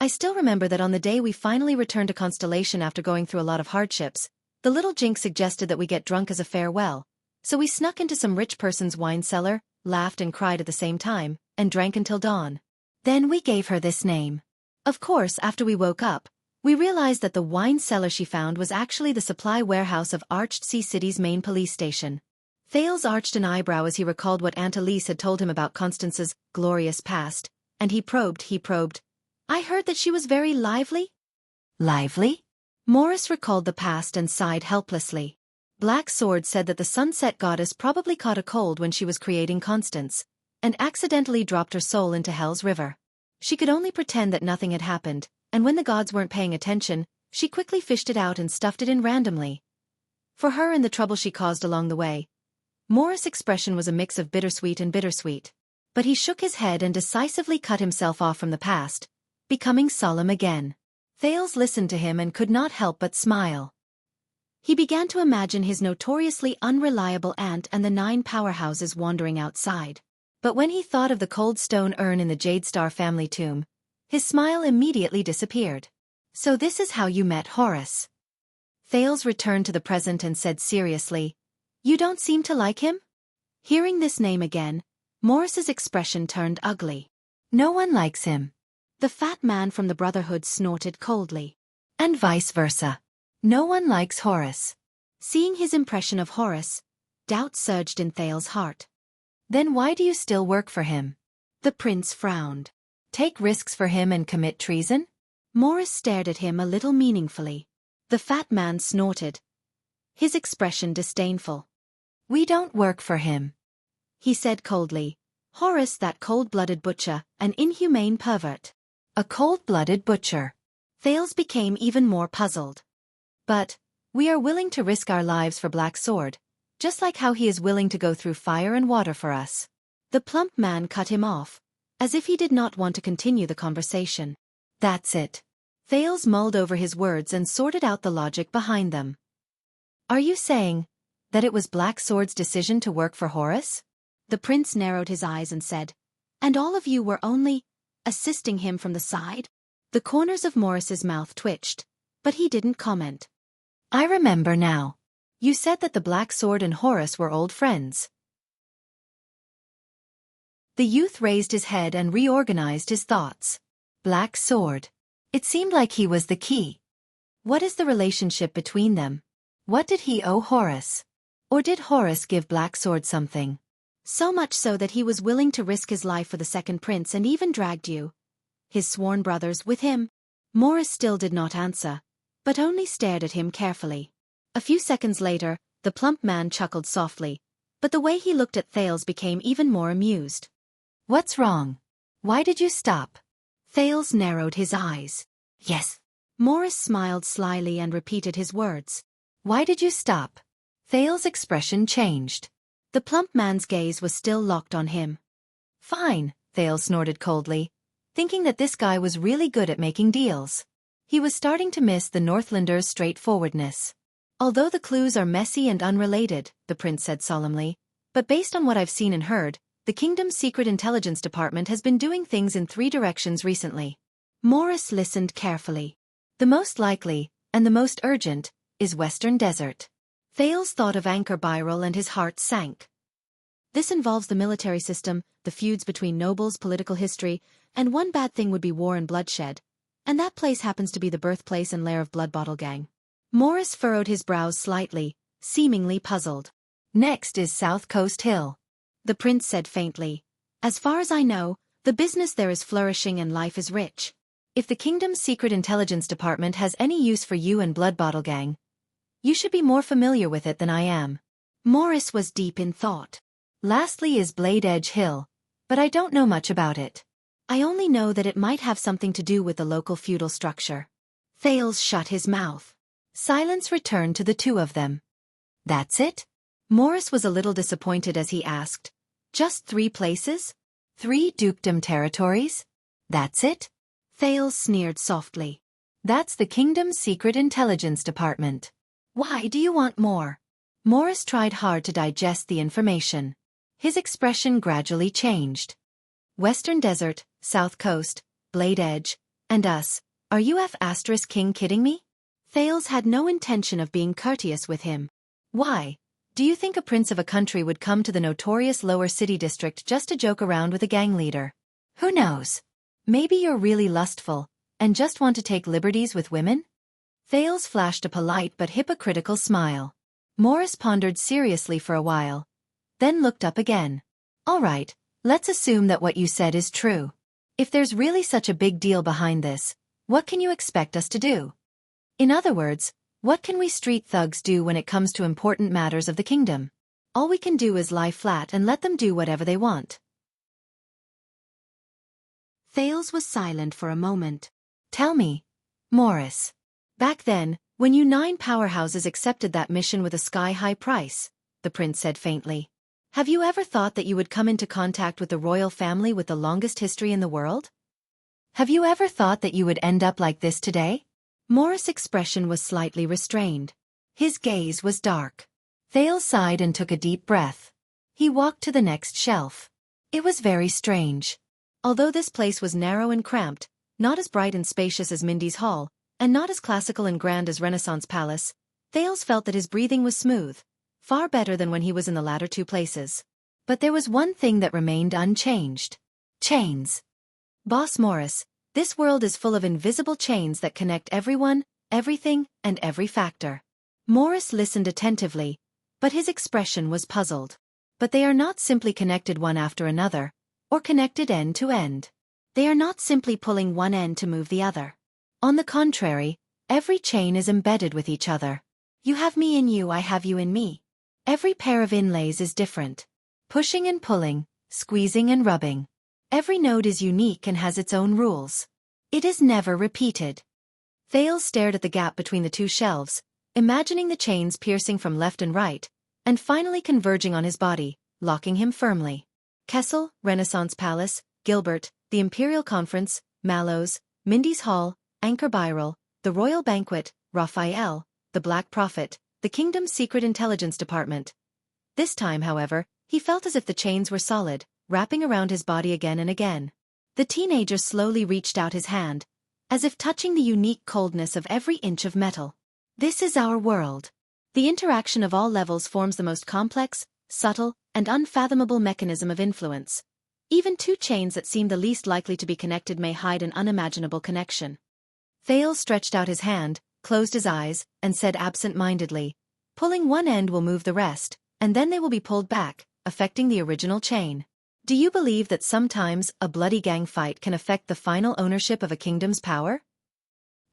I still remember that on the day we finally returned to Constellation after going through a lot of hardships, the Little Jinx suggested that we get drunk as a farewell, so we snuck into some rich person's wine cellar, laughed and cried at the same time, and drank until dawn. Then we gave her this name. Of course, after we woke up, we realized that the wine cellar she found was actually the supply warehouse of Arched Sea City's main police station. Thales arched an eyebrow as he recalled what Aunt Elise had told him about Constance's glorious past, and he probed. I heard that she was very lively? Lively? Morris recalled the past and sighed helplessly. Black Sword said that the sunset goddess probably caught a cold when she was creating Constance, and accidentally dropped her soul into Hell's River. She could only pretend that nothing had happened, and when the gods weren't paying attention, she quickly fished it out and stuffed it in randomly. For her and the trouble she caused along the way, Morris' expression was a mix of bittersweet and bittersweet. But he shook his head and decisively cut himself off from the past, becoming solemn again. Thales listened to him and could not help but smile. He began to imagine his notoriously unreliable aunt and the 9 powerhouses wandering outside. But when he thought of the cold stone urn in the Jadestar family tomb, his smile immediately disappeared. So this is how you met Horace. Thales returned to the present and said seriously, You don't seem to like him? Hearing this name again, Morris's expression turned ugly. No one likes him. The fat man from the Brotherhood snorted coldly. And vice versa. No one likes Horace. Seeing his impression of Horace, doubt surged in Thales' heart. Then why do you still work for him? The prince frowned. Take risks for him and commit treason? Morris stared at him a little meaningfully. The fat man snorted, his expression disdainful. We don't work for him, he said coldly. Horace, that cold-blooded butcher, an inhumane pervert. A cold-blooded butcher. Thales became even more puzzled. But we are willing to risk our lives for Black Sword, just like how he is willing to go through fire and water for us. The plump man cut him off, as if he did not want to continue the conversation. That's it. Thales mulled over his words and sorted out the logic behind them. Are you saying that it was Black Sword's decision to work for Horace? The prince narrowed his eyes and said, And all of you were only assisting him from the side? The corners of Morris's mouth twitched, but he didn't comment. I remember now. You said that the Black Sword and Horace were old friends. The youth raised his head and reorganized his thoughts. Black Sword. It seemed like he was the key. What is the relationship between them? What did he owe Horace? Or did Horace give Black Sword something? So much so that he was willing to risk his life for the second prince and even dragged you, his sworn brothers, with him. Morris still did not answer, but only stared at him carefully. A few seconds later, the plump man chuckled softly, but the way he looked at Thales became even more amused. What's wrong? Why did you stop? Thales narrowed his eyes. Yes. Morris smiled slyly and repeated his words. Why did you stop? Thales' expression changed. The plump man's gaze was still locked on him. Fine, Thales snorted coldly, thinking that this guy was really good at making deals. He was starting to miss the Northlander's straightforwardness. Although the clues are messy and unrelated, the prince said solemnly, but based on what I've seen and heard, the kingdom's secret intelligence department has been doing things in 3 directions recently. Morris listened carefully. The most likely, and the most urgent, is Western Desert. Thales thought of Anchor and his heart sank. This involves the military system, the feuds between nobles, political history, and one bad thing would be war and bloodshed. And that place happens to be the birthplace and lair of Blood Bottle Gang. Morris furrowed his brows slightly, seemingly puzzled. Next is South Coast Hill, the prince said faintly. As far as I know, the business there is flourishing and life is rich. If the kingdom's secret intelligence department has any use for you and Blood Bottle Gang, you should be more familiar with it than I am. Morris was deep in thought. Lastly is Blade Edge Hill, but I don't know much about it. I only know that it might have something to do with the local feudal structure. Thales shut his mouth. Silence returned to the two of them. That's it? Morris was a little disappointed as he asked. Just 3 places? 3 dukedom territories? That's it? Thales sneered softly. That's the kingdom's secret intelligence department. Why do you want more? Morris tried hard to digest the information. His expression gradually changed. Western Desert, South Coast, Blade Edge, and us. Are you King kidding me? Thales had no intention of being courteous with him. Why? Do you think a prince of a country would come to the notorious lower city district just to joke around with a gang leader? Who knows? Maybe you're really lustful, and just want to take liberties with women? Thales flashed a polite but hypocritical smile. Morris pondered seriously for a while, then looked up again. All right, let's assume that what you said is true. If there's really such a big deal behind this, what can you expect us to do? In other words, what can we street thugs do when it comes to important matters of the kingdom? All we can do is lie flat and let them do whatever they want. Thales was silent for a moment. Tell me, Morris. Back then, when you 9 powerhouses accepted that mission with a sky-high price, the prince said faintly, have you ever thought that you would come into contact with the royal family with the longest history in the world? Have you ever thought that you would end up like this today? Morris' expression was slightly restrained. His gaze was dark. Thales sighed and took a deep breath. He walked to the next shelf. It was very strange. Although this place was narrow and cramped, not as bright and spacious as Mindy's Hall, and not as classical and grand as Renaissance Palace, Thales felt that his breathing was smooth, far better than when he was in the latter 2 places. But there was one thing that remained unchanged. Chains. Boss Morris, this world is full of invisible chains that connect everyone, everything, and every factor. Morris listened attentively, but his expression was puzzled. But they are not simply connected one after another, or connected end to end. They are not simply pulling one end to move the other. On the contrary, every chain is embedded with each other. You have me in you, I have you in me. Every pair of inlays is different. Pushing and pulling, squeezing and rubbing. Every node is unique and has its own rules. It is never repeated. Thales stared at the gap between the 2 shelves, imagining the chains piercing from left and right, and finally converging on his body, locking him firmly. Kessel, Renaissance Palace, Gilbert, the Imperial Conference, Mallows, Mindy's Hall, Anchor Biral, the Royal Banquet, Raphael, the Black Prophet, the Kingdom's Secret Intelligence Department. This time, however, he felt as if the chains were solid, wrapping around his body again and again. The teenager slowly reached out his hand, as if touching the unique coldness of every inch of metal. This is our world. The interaction of all levels forms the most complex, subtle, and unfathomable mechanism of influence. Even 2 chains that seem the least likely to be connected may hide an unimaginable connection. Thales stretched out his hand, closed his eyes, and said absent-mindedly, pulling one end will move the rest, and then they will be pulled back, affecting the original chain. Do you believe that sometimes a bloody gang fight can affect the final ownership of a kingdom's power?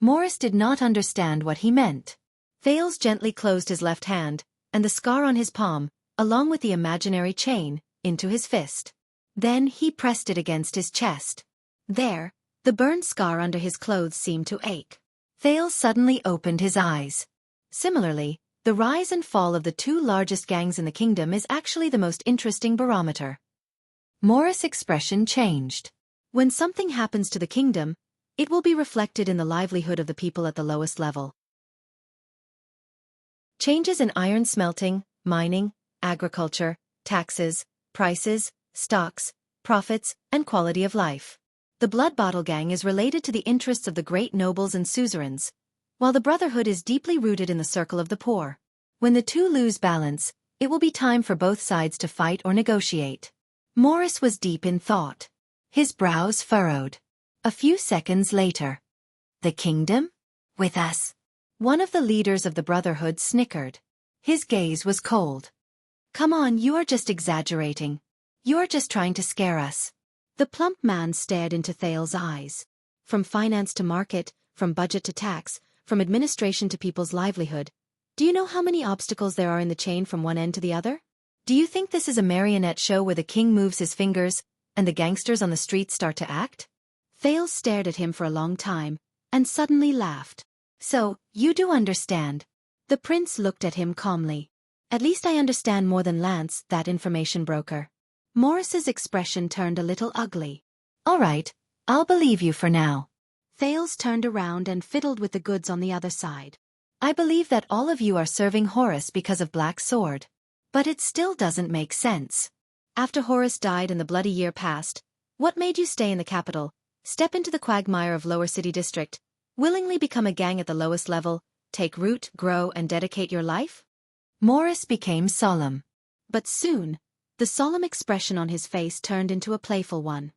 Morris did not understand what he meant. Thales gently closed his left hand, and the scar on his palm, along with the imaginary chain, into his fist. Then he pressed it against his chest. There, the burned scar under his clothes seemed to ache. Thales suddenly opened his eyes. Similarly, the rise and fall of the 2 largest gangs in the kingdom is actually the most interesting barometer. Morris' expression changed. When something happens to the kingdom, it will be reflected in the livelihood of the people at the lowest level. Changes in iron smelting, mining, agriculture, taxes, prices, stocks, profits, and quality of life. The Blood Bottle Gang is related to the interests of the great nobles and suzerains, while the brotherhood is deeply rooted in the circle of the poor. When the two lose balance, it will be time for both sides to fight or negotiate. Morris was deep in thought. His brows furrowed. A few seconds later. The kingdom? With us? One of the leaders of the brotherhood snickered. His gaze was cold. Come on, you are just exaggerating. You are just trying to scare us. The plump man stared into Thales's eyes. From finance to market, from budget to tax, from administration to people's livelihood. Do you know how many obstacles there are in the chain from one end to the other? Do you think this is a marionette show where the king moves his fingers and the gangsters on the streets start to act? Thales stared at him for a long time and suddenly laughed. So, you do understand. The prince looked at him calmly. At least I understand more than Lance, that information broker. Morris's expression turned a little ugly. All right, I'll believe you for now. Thales turned around and fiddled with the goods on the other side. I believe that all of you are serving Horus because of Black Sword. But it still doesn't make sense. After Horus died and the bloody year passed, what made you stay in the capital, step into the quagmire of Lower City District, willingly become a gang at the lowest level, take root, grow, and dedicate your life? Morris became solemn. But soon, the solemn expression on his face turned into a playful one.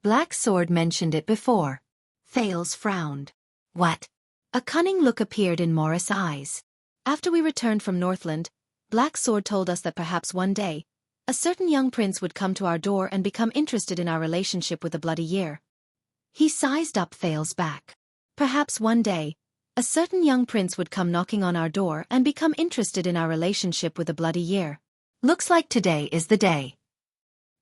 Black Sword mentioned it before. Thales frowned. What? A cunning look appeared in Morris' eyes. After we returned from Northland, Black Sword told us that perhaps one day, a certain young prince would come to our door and become interested in our relationship with the Bloody Year. He sized up Thales' back. Perhaps one day, a certain young prince would come knocking on our door and become interested in our relationship with the Bloody Year. Looks like today is the day.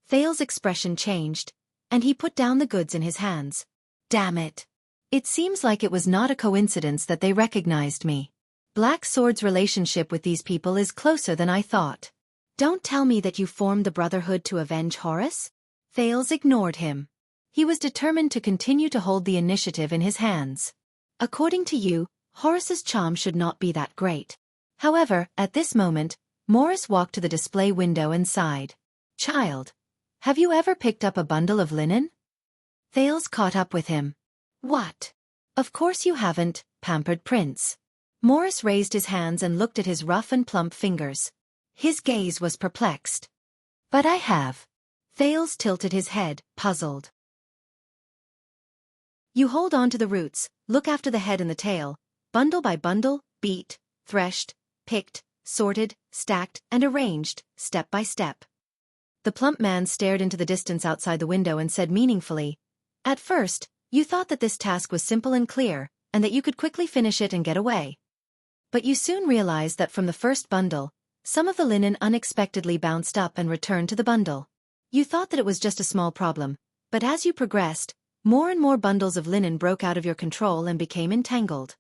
Thales' expression changed, and he put down the goods in his hands. Damn it. It seems like it was not a coincidence that they recognized me. Black Sword's relationship with these people is closer than I thought. Don't tell me that you formed the Brotherhood to avenge Horus? Thales ignored him. He was determined to continue to hold the initiative in his hands. According to you, Horus's charm should not be that great. However, at this moment, Morris walked to the display window and sighed. Child, have you ever picked up a bundle of linen? Thales caught up with him. What? Of course you haven't, pampered prince. Morris raised his hands and looked at his rough and plump fingers. His gaze was perplexed. But I have. Thales tilted his head, puzzled. You hold on to the roots, look after the head and the tail, bundle by bundle, beat, threshed, picked, sorted, stacked, and arranged, step by step. The plump man stared into the distance outside the window and said meaningfully, At first, you thought that this task was simple and clear, and that you could quickly finish it and get away. But you soon realized that from the first bundle, some of the linen unexpectedly bounced up and returned to the bundle. You thought that it was just a small problem, but as you progressed, more and more bundles of linen broke out of your control and became entangled.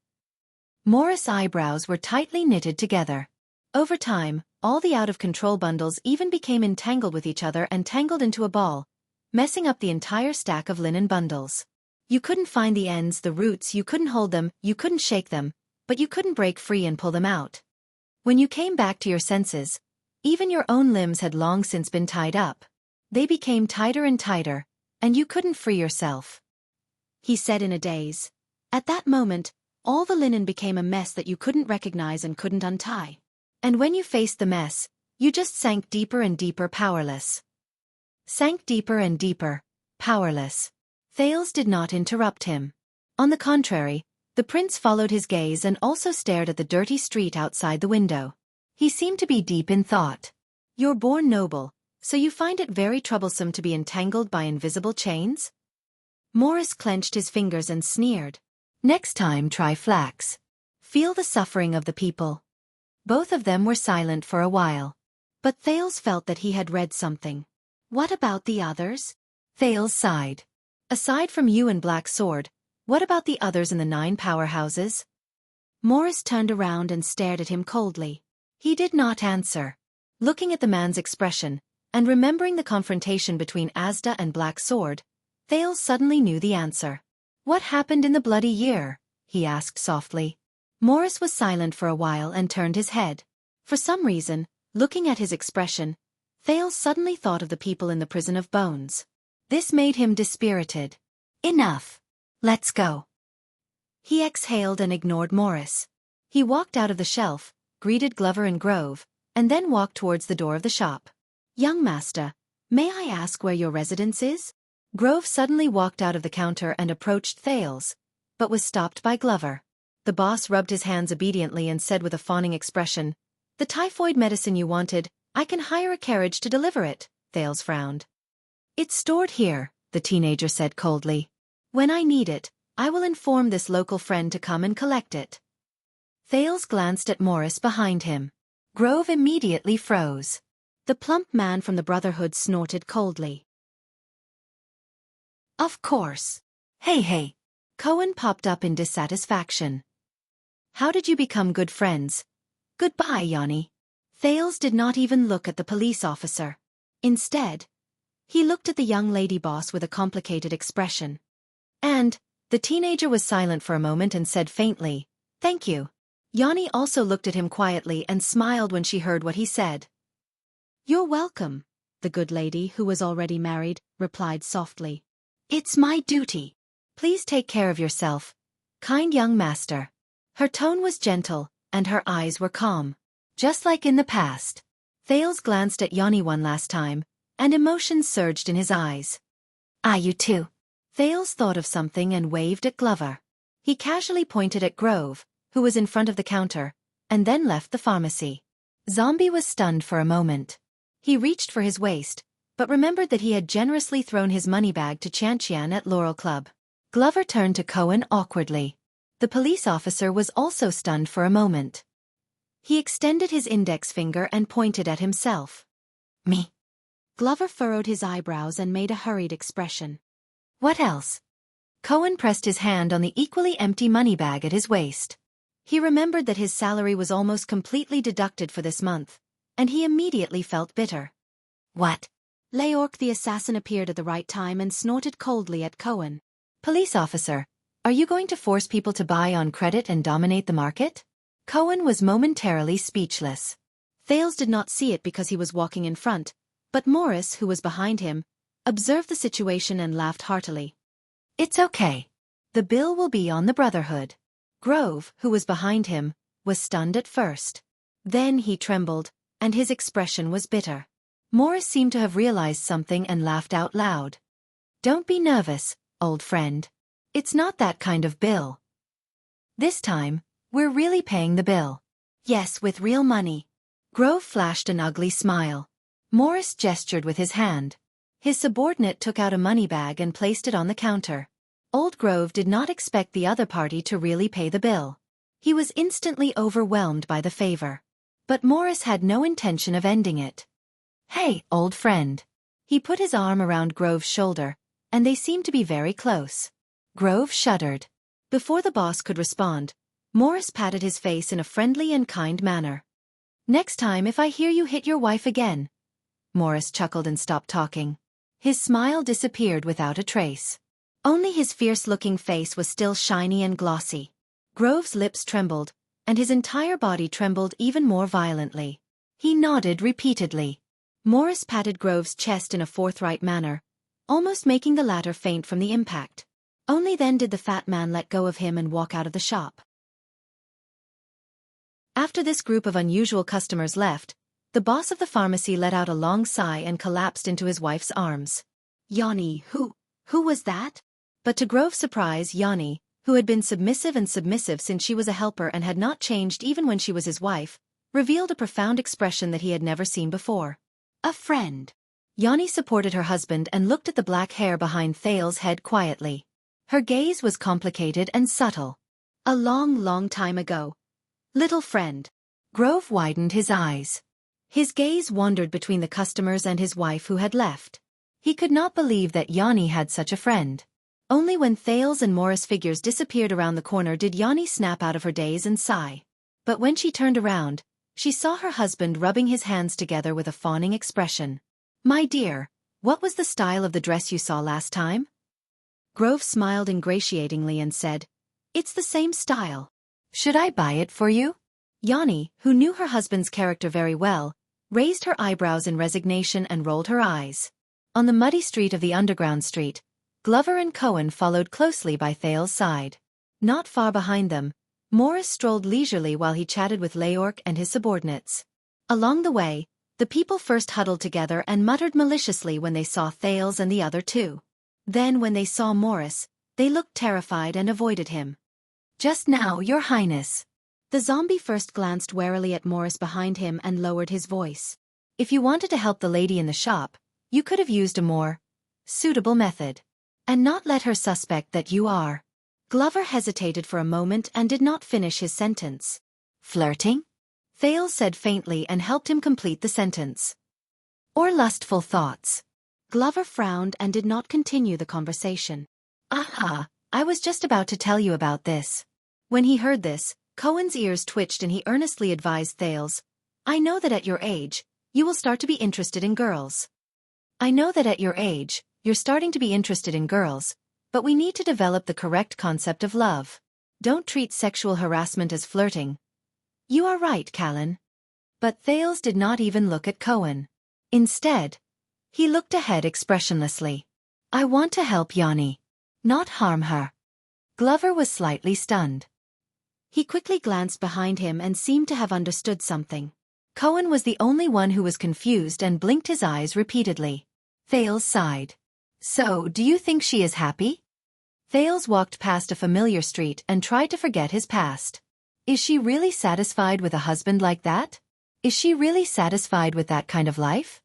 Morris' eyebrows were tightly knitted together. Over time, all the out-of-control bundles even became entangled with each other and tangled into a ball, messing up the entire stack of linen bundles. You couldn't find the ends, the roots, you couldn't hold them, you couldn't shake them, but you couldn't break free and pull them out. When you came back to your senses, even your own limbs had long since been tied up. They became tighter and tighter, and you couldn't free yourself. He said in a daze. At that moment, all the linen became a mess that you couldn't recognize and couldn't untie. And when you faced the mess, you just sank deeper and deeper, powerless. Sank deeper and deeper, powerless. Thales did not interrupt him. On the contrary, the prince followed his gaze and also stared at the dirty street outside the window. He seemed to be deep in thought. You're born noble, so you find it very troublesome to be entangled by invisible chains? Morris clenched his fingers and sneered. Next time try flax. Feel the suffering of the people. Both of them were silent for a while. But Thales felt that he had read something. What about the others? Thales sighed. Aside from you and Black Sword, what about the others in the 9 powerhouses? Morris turned around and stared at him coldly. He did not answer. Looking at the man's expression, and remembering the confrontation between Asda and Black Sword, Thales suddenly knew the answer. What happened in the Bloody Year? He asked softly. Morris was silent for a while and turned his head. For some reason, looking at his expression, Thales suddenly thought of the people in the prison of bones. This made him dispirited. Enough. Let's go. He exhaled and ignored Morris. He walked out of the shelf, greeted Glover and Grove, and then walked towards the door of the shop. "Young master, may I ask where your residence is?" Grove suddenly walked out of the counter and approached Thales, but was stopped by Glover. The boss rubbed his hands obediently and said with a fawning expression, "The typhoid medicine you wanted, I can hire a carriage to deliver it." Thales frowned. "It's stored here," the teenager said coldly. "When I need it, I will inform this local friend to come and collect it." Thales glanced at Morris behind him. Grove immediately froze. The plump man from the Brotherhood snorted coldly. "Of course. Hey. Cohen popped up in dissatisfaction. "How did you become good friends?" "Goodbye, Yanni." Thales did not even look at the police officer. Instead, he looked at the young lady boss with a complicated expression. And the teenager was silent for a moment and said faintly, "Thank you." Yanni also looked at him quietly and smiled when she heard what he said. "You're welcome," the good lady, who was already married, replied softly. "It's my duty. Please take care of yourself, kind young master." Her tone was gentle, and her eyes were calm. Just like in the past. Thales glanced at Yanni one last time, and emotions surged in his eyes. "You too." Thales thought of something and waved at Glover. He casually pointed at Grove, who was in front of the counter, and then left the pharmacy. Zombie was stunned for a moment. He reached for his waist, but remembered that he had generously thrown his money bag to Xianxia at Laurel Club. Glover turned to Cohen awkwardly. The police officer was also stunned for a moment. He extended his index finger and pointed at himself. "Me." Glover furrowed his eyebrows and made a hurried expression. "What else?" Cohen pressed his hand on the equally empty money bag at his waist. He remembered that his salary was almost completely deducted for this month, and he immediately felt bitter. "What?" Leork the assassin appeared at the right time and snorted coldly at Cohen. "Police officer, are you going to force people to buy on credit and dominate the market?" Cohen was momentarily speechless. Thales did not see it because he was walking in front, but Morris, who was behind him, observed the situation and laughed heartily. "It's okay. The bill will be on the Brotherhood." Grove, who was behind him, was stunned at first. Then he trembled, and his expression was bitter. Morris seemed to have realized something and laughed out loud. "Don't be nervous, old friend. It's not that kind of bill. This time, we're really paying the bill." "Yes, with real money." Grove flashed an ugly smile. Morris gestured with his hand. His subordinate took out a money bag and placed it on the counter. Old Grove did not expect the other party to really pay the bill. He was instantly overwhelmed by the favor. But Morris had no intention of ending it. "Hey, old friend." He put his arm around Grove's shoulder, and they seemed to be very close. Grove shuddered. Before the boss could respond, Morris patted his face in a friendly and kind manner. "Next time if I hear you hit your wife again." Morris chuckled and stopped talking. His smile disappeared without a trace. Only his fierce-looking face was still shiny and glossy. Grove's lips trembled, and his entire body trembled even more violently. He nodded repeatedly. Morris patted Grove's chest in a forthright manner, almost making the latter faint from the impact. Only then did the fat man let go of him and walk out of the shop. After this group of unusual customers left, the boss of the pharmacy let out a long sigh and collapsed into his wife's arms. "Yanni, who was that?" But to Grove's surprise, Yanni, who had been submissive since she was a helper and had not changed even when she was his wife, revealed a profound expression that he had never seen before. "A friend." Yanni supported her husband and looked at the black hair behind Thales' head quietly. Her gaze was complicated and subtle. "A long time ago. Little friend." Grove widened his eyes. His gaze wandered between the customers and his wife who had left. He could not believe that Yanni had such a friend. Only when Thales and Morris figures disappeared around the corner did Yanni snap out of her daze and sigh. But when she turned around, she saw her husband rubbing his hands together with a fawning expression. "My dear, what was the style of the dress you saw last time?" Grove smiled ingratiatingly and said, "It's the same style. Should I buy it for you?" Yanni, who knew her husband's character very well, raised her eyebrows in resignation and rolled her eyes. On the muddy street of the underground street, Glover and Cohen followed closely by Thales' side. Not far behind them, Morris strolled leisurely while he chatted with Leorc and his subordinates. Along the way, the people first huddled together and muttered maliciously when they saw Thales and the other two. Then when they saw Morris, they looked terrified and avoided him. Just now, Your Highness. The zombie first glanced warily at Morris behind him and lowered his voice. If you wanted to help the lady in the shop, you could have used a more suitable method. And not let her suspect that you are. Glover hesitated for a moment and did not finish his sentence. Flirting? Thales said faintly and helped him complete the sentence. Or lustful thoughts? Glover frowned and did not continue the conversation. Aha, I was just about to tell you about this. When he heard this, Cohen's ears twitched and he earnestly advised Thales, I know that at your age, you will start to be interested in girls. I know that at your age, you're starting to be interested in girls, but we need to develop the correct concept of love. Don't treat sexual harassment as flirting. You are right, Callan. But Thales did not even look at Cohen. Instead, he looked ahead expressionlessly. I want to help Yanni, not harm her. Glover was slightly stunned. He quickly glanced behind him and seemed to have understood something. Cohen was the only one who was confused and blinked his eyes repeatedly. Thales sighed. So, do you think she is happy? Thales walked past a familiar street and tried to forget his past. Is she really satisfied with a husband like that? Is she really satisfied with that kind of life?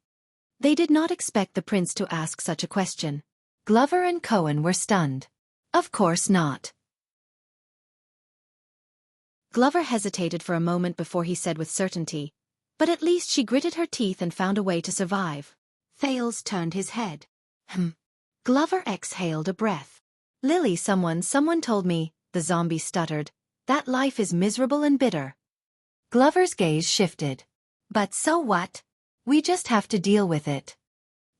They did not expect the prince to ask such a question. Glover and Cohen were stunned. Of course not. Glover hesitated for a moment before he said with certainty, but at least she gritted her teeth and found a way to survive. Thales turned his head. Glover exhaled a breath. Lily, someone told me, the zombie stuttered, that life is miserable and bitter. Glover's gaze shifted. But so what? We just have to deal with it.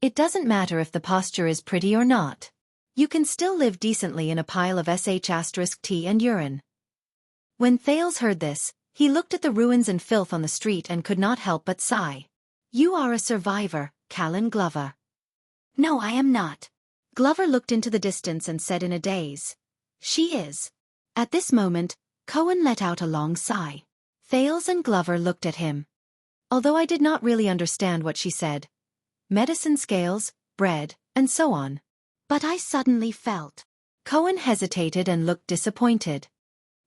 It doesn't matter if the posture is pretty or not. You can still live decently in a pile of sh*t and urine. When Thales heard this, he looked at the ruins and filth on the street and could not help but sigh. You are a survivor, Callan Glover. No, I am not. Glover looked into the distance and said in a daze. She is. At this moment, Cohen let out a long sigh. Thales and Glover looked at him. Although I did not really understand what she said. Medicine scales, bread, and so on. But I suddenly felt. Cohen hesitated and looked disappointed.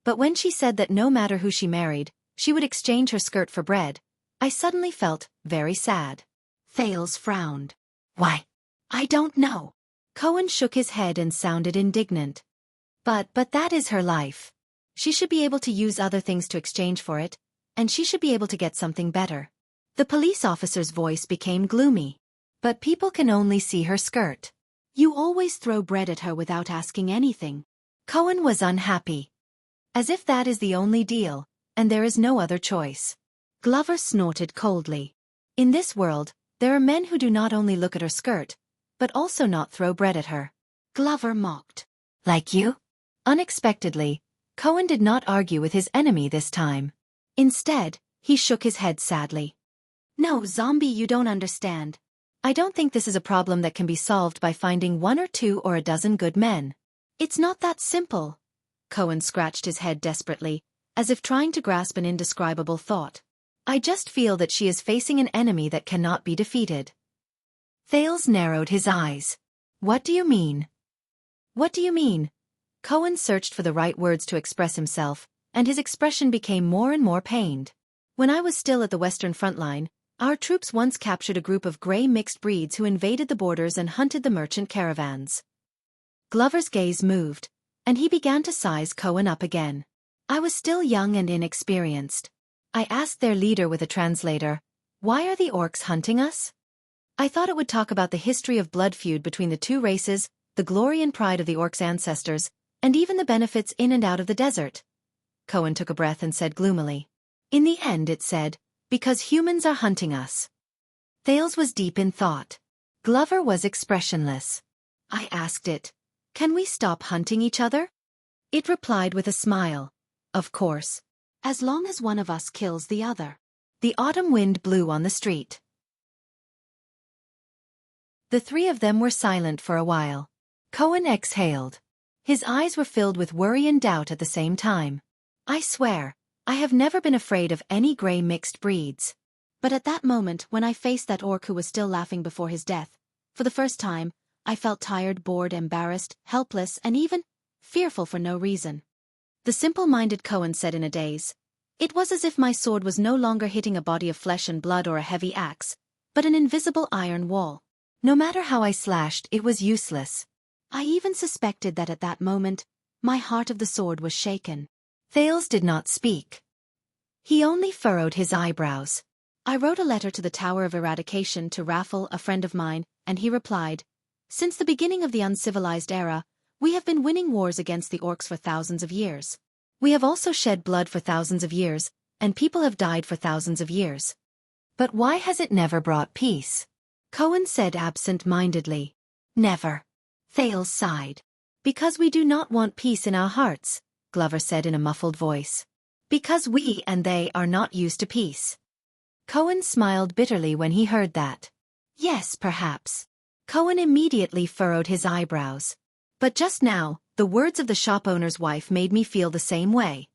But when she said that no matter who she married, she would exchange her skirt for bread, I suddenly felt very sad. Thales frowned. Why? I don't know. Cohen shook his head and sounded indignant. But that is her life. She should be able to use other things to exchange for it, and she should be able to get something better. The police officer's voice became gloomy. But people can only see her skirt. You always throw bread at her without asking anything. Cohen was unhappy. As if that is the only deal, and there is no other choice. Glover snorted coldly. In this world, there are men who do not only look at her skirt, but also not throw bread at her. Glover mocked. Like you? Unexpectedly, Cohen did not argue with his enemy this time. Instead, he shook his head sadly. No, zombie, you don't understand. I don't think this is a problem that can be solved by finding 1 or 2 or a dozen good men. It's not that simple. Cohen scratched his head desperately, as if trying to grasp an indescribable thought. I just feel that she is facing an enemy that cannot be defeated. Thales narrowed his eyes. What do you mean? What do you mean? Cohen searched for the right words to express himself, and his expression became more and more pained. When I was still at the Western front line, our troops once captured a group of gray mixed breeds who invaded the borders and hunted the merchant caravans. Glover's gaze moved, and he began to size Cohen up again. I was still young and inexperienced. I asked their leader with a translator, why are the orcs hunting us? I thought it would talk about the history of blood feud between the two races, the glory and pride of the orcs' ancestors, and even the benefits in and out of the desert. Cohen took a breath and said gloomily. In the end it said, because humans are hunting us. Thales was deep in thought. Glover was expressionless. I asked it, can we stop hunting each other? It replied with a smile. Of course. As long as one of us kills the other. The autumn wind blew on the street. The 3 of them were silent for a while. Cohen exhaled. His eyes were filled with worry and doubt at the same time. I swear, I have never been afraid of any gray mixed breeds. But at that moment when I faced that orc who was still laughing before his death, for the first time, I felt tired, bored, embarrassed, helpless, and even fearful for no reason. The simple-minded Cohen said in a daze. It was as if my sword was no longer hitting a body of flesh and blood or a heavy axe, but an invisible iron wall. No matter how I slashed, it was useless. I even suspected that at that moment, my heart of the sword was shaken. Thales did not speak. He only furrowed his eyebrows. I wrote a letter to the Tower of Eradication to Raffle, a friend of mine, and he replied, "Since the beginning of the uncivilized era, we have been winning wars against the orcs for thousands of years. We have also shed blood for thousands of years, and people have died for thousands of years. But why has it never brought peace?" Cohen said absent-mindedly. "Never." Thales sighed. "Because we do not want peace in our hearts," Glover said in a muffled voice. "Because we and they are not used to peace." Cohen smiled bitterly when he heard that. "Yes, perhaps." Cohen immediately furrowed his eyebrows. "But just now, the words of the shop owner's wife made me feel the same way.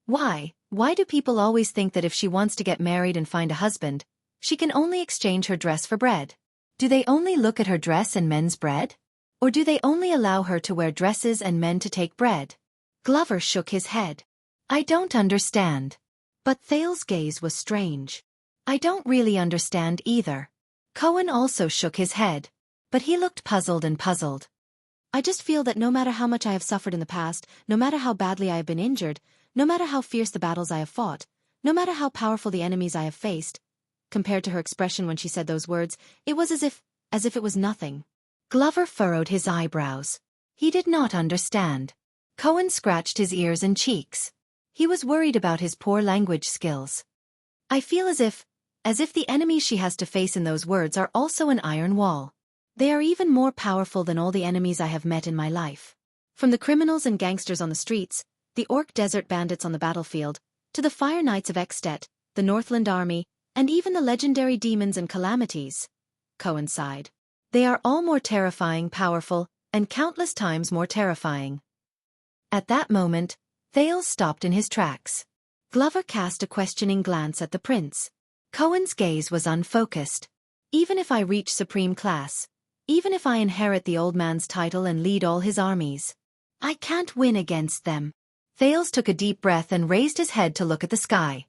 Why do people always think that if she wants to get married and find a husband, she can only exchange her dress for bread? Do they only look at her dress and men's bread? Or do they only allow her to wear dresses and men to take bread?" Glover shook his head. "I don't understand." But Thales' gaze was strange. "I don't really understand either." Cohen also shook his head. But he looked puzzled and puzzled. "I just feel that no matter how much I have suffered in the past, no matter how badly I have been injured, no matter how fierce the battles I have fought, no matter how powerful the enemies I have faced," compared to her expression when she said those words, it was as if it was nothing. Glover furrowed his eyebrows. He did not understand. Cohen scratched his ears and cheeks. He was worried about his poor language skills. "I feel as if the enemies she has to face in those words are also an iron wall. They are even more powerful than all the enemies I have met in my life. From the criminals and gangsters on the streets, the orc desert bandits on the battlefield, to the fire knights of At, the Northland army, and even the legendary demons and calamities." Cohen sighed. "They are all more terrifying, powerful, and countless times more terrifying." At that moment, Thales stopped in his tracks. Glover cast a questioning glance at the prince. Cohen's gaze was unfocused. "Even if I reach supreme class, even if I inherit the old man's title and lead all his armies, I can't win against them." Thales took a deep breath and raised his head to look at the sky.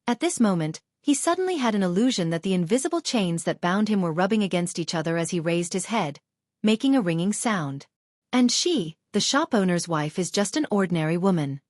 At this moment, he suddenly had an illusion that the invisible chains that bound him were rubbing against each other as he raised his head, making a ringing sound. And she, the shop owner's wife, is just an ordinary woman.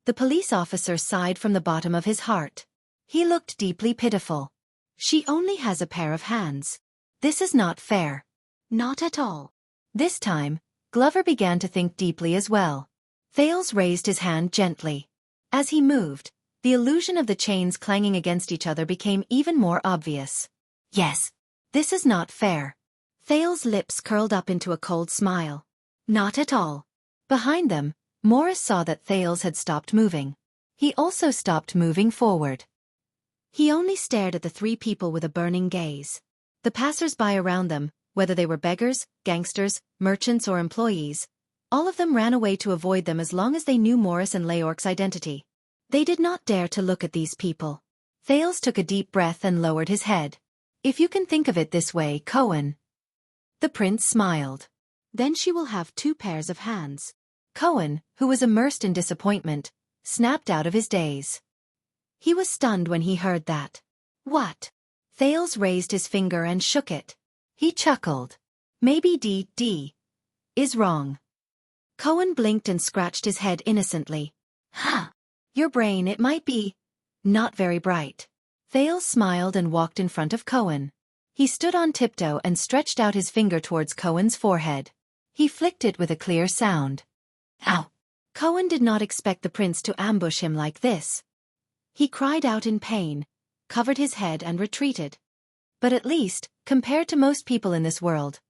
The police officer sighed from the bottom of his heart. He looked deeply pitiful. "She only has a pair of hands. This is not fair." "Not at all." This time, Glover began to think deeply as well. Thales raised his hand gently. As he moved, the illusion of the chains clanging against each other became even more obvious. "Yes, this is not fair." Thales' lips curled up into a cold smile. "Not at all." Behind them, Morris saw that Thales had stopped moving. He also stopped moving forward. He only stared at the three people with a burning gaze. The passers-by around them, whether they were beggars, gangsters, merchants or employees, all of them ran away to avoid them as long as they knew Morris and Leorc's identity. They did not dare to look at these people. Thales took a deep breath and lowered his head. "If you can think of it this way, Cohen." The prince smiled. "Then she will have 2 pairs of hands." Cohen, who was immersed in disappointment, snapped out of his daze. He was stunned when he heard that. "What?" Thales raised his finger and shook it. He chuckled. "Maybe D is wrong." Cohen blinked and scratched his head innocently. "Huh. Your brain, it might be not very bright." Thales smiled and walked in front of Cohen. He stood on tiptoe and stretched out his finger towards Cohen's forehead. He flicked it with a clear sound. "Ow!" Cohen did not expect the prince to ambush him like this. He cried out in pain, covered his head and retreated. But at least, compared to most people in this world,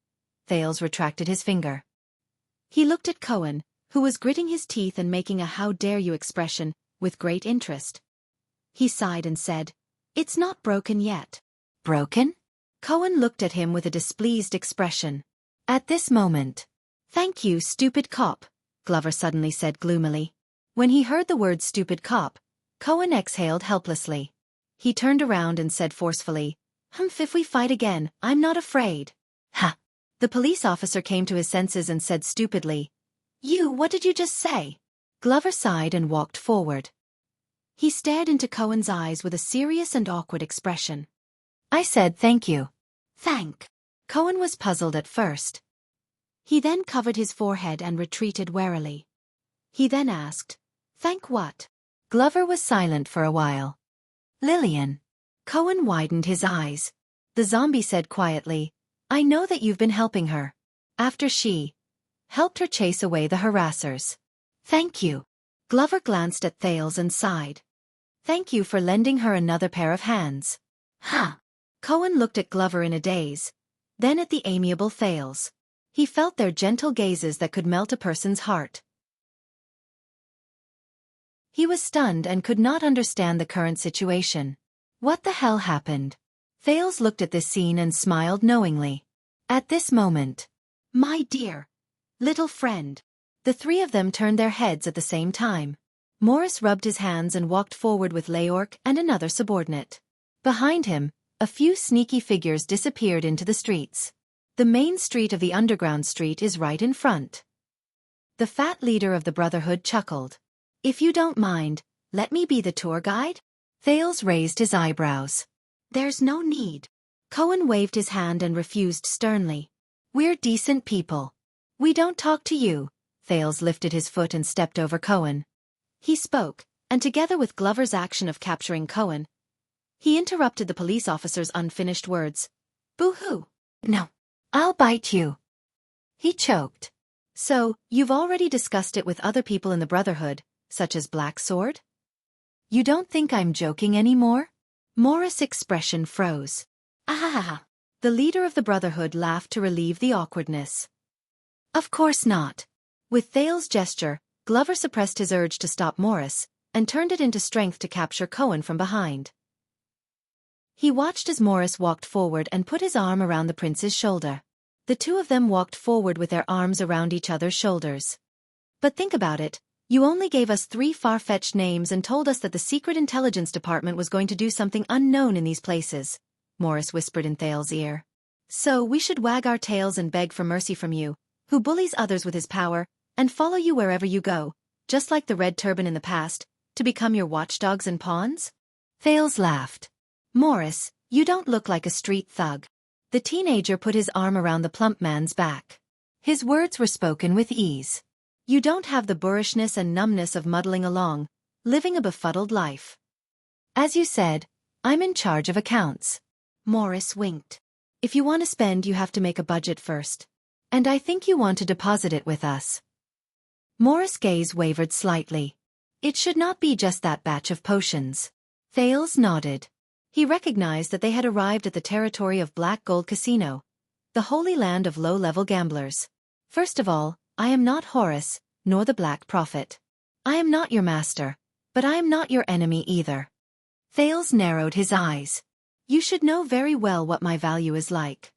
Thales retracted his finger. He looked at Cohen, who was gritting his teeth and making a "how dare you" expression, with great interest. He sighed and said, "It's not broken yet." "Broken?" Cohen looked at him with a displeased expression. At this moment. Thank you, stupid cop, Glover suddenly said gloomily. When he heard the word stupid cop, Cohen exhaled helplessly. He turned around and said forcefully, if we fight again, I'm not afraid. Ha! The police officer came to his senses and said stupidly, what did you just say? Glover sighed and walked forward. He stared into Cohen's eyes with a serious and awkward expression. I said thank you. Thank. Cohen was puzzled at first. He then covered his forehead and retreated warily. He then asked, thank what? Glover was silent for a while. Lillian. Cohen widened his eyes. The zombie said quietly, I know that you've been helping her. After she helped her chase away the harassers. Thank you. Glover glanced at Thales and sighed. Thank you for lending her another pair of hands. Ha! Cohen looked at Glover in a daze, then at the amiable Thales. He felt their gentle gazes that could melt a person's heart. He was stunned and could not understand the current situation. What the hell happened? Thales looked at this scene and smiled knowingly. At this moment, my dear little friend. The three of them turned their heads at the same time. Morris rubbed his hands and walked forward with Leork and another subordinate. Behind him, a few sneaky figures disappeared into the streets. The main street of the underground street is right in front. The fat leader of the Brotherhood chuckled. If you don't mind, let me be the tour guide? Thales raised his eyebrows. There's no need. Cohen waved his hand and refused sternly. We're decent people. We don't talk to you. Thales lifted his foot and stepped over Cohen. He spoke, and together with Glover's action of capturing Cohen, he interrupted the police officer's unfinished words. Boo-hoo. No. I'll bite you. He choked. So, you've already discussed it with other people in the Brotherhood, such as Black Sword? You don't think I'm joking anymore? Morris' expression froze. Ah! The leader of the Brotherhood laughed to relieve the awkwardness. Of course not. With Thales' gesture, Glover suppressed his urge to stop Morris, and turned it into strength to capture Cohen from behind. He watched as Morris walked forward and put his arm around the prince's shoulder. The two of them walked forward with their arms around each other's shoulders. But think about it, you only gave us 3 far-fetched names and told us that the secret intelligence department was going to do something unknown in these places, Morris whispered in Thales' ear. So we should wag our tails and beg for mercy from you, who bullies others with his power, and follow you wherever you go, just like the Red Turban in the past, to become your watchdogs and pawns? Thales laughed. Morris, you don't look like a street thug. The teenager put his arm around the plump man's back. His words were spoken with ease. You don't have the boorishness and numbness of muddling along, living a befuddled life. As you said, I'm in charge of accounts. Morris winked. If you want to spend, you have to make a budget first. And I think you want to deposit it with us. Morris' gaze wavered slightly. It should not be just that batch of potions. Thales nodded. He recognized that they had arrived at the territory of Black Gold Casino, the holy land of low-level gamblers. First of all, I am not Horus, nor the Black Prophet. I am not your master, but I am not your enemy either. Thales narrowed his eyes. You should know very well what my value is like.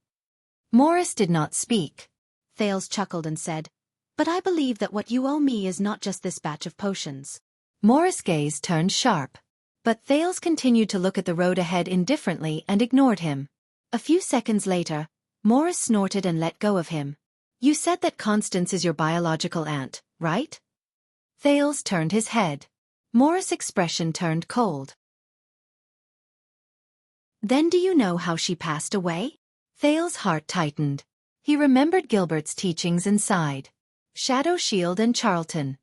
Morris did not speak. Thales chuckled and said, but I believe that what you owe me is not just this batch of potions. Morris' gaze turned sharp. But Thales continued to look at the road ahead indifferently and ignored him. A few seconds later, Morris snorted and let go of him. You said that Constance is your biological aunt, right? Thales turned his head. Morris' expression turned cold. Then do you know how she passed away? Thales' heart tightened. He remembered Gilbert's teachings and sighed. Shadow Shield and Charlton.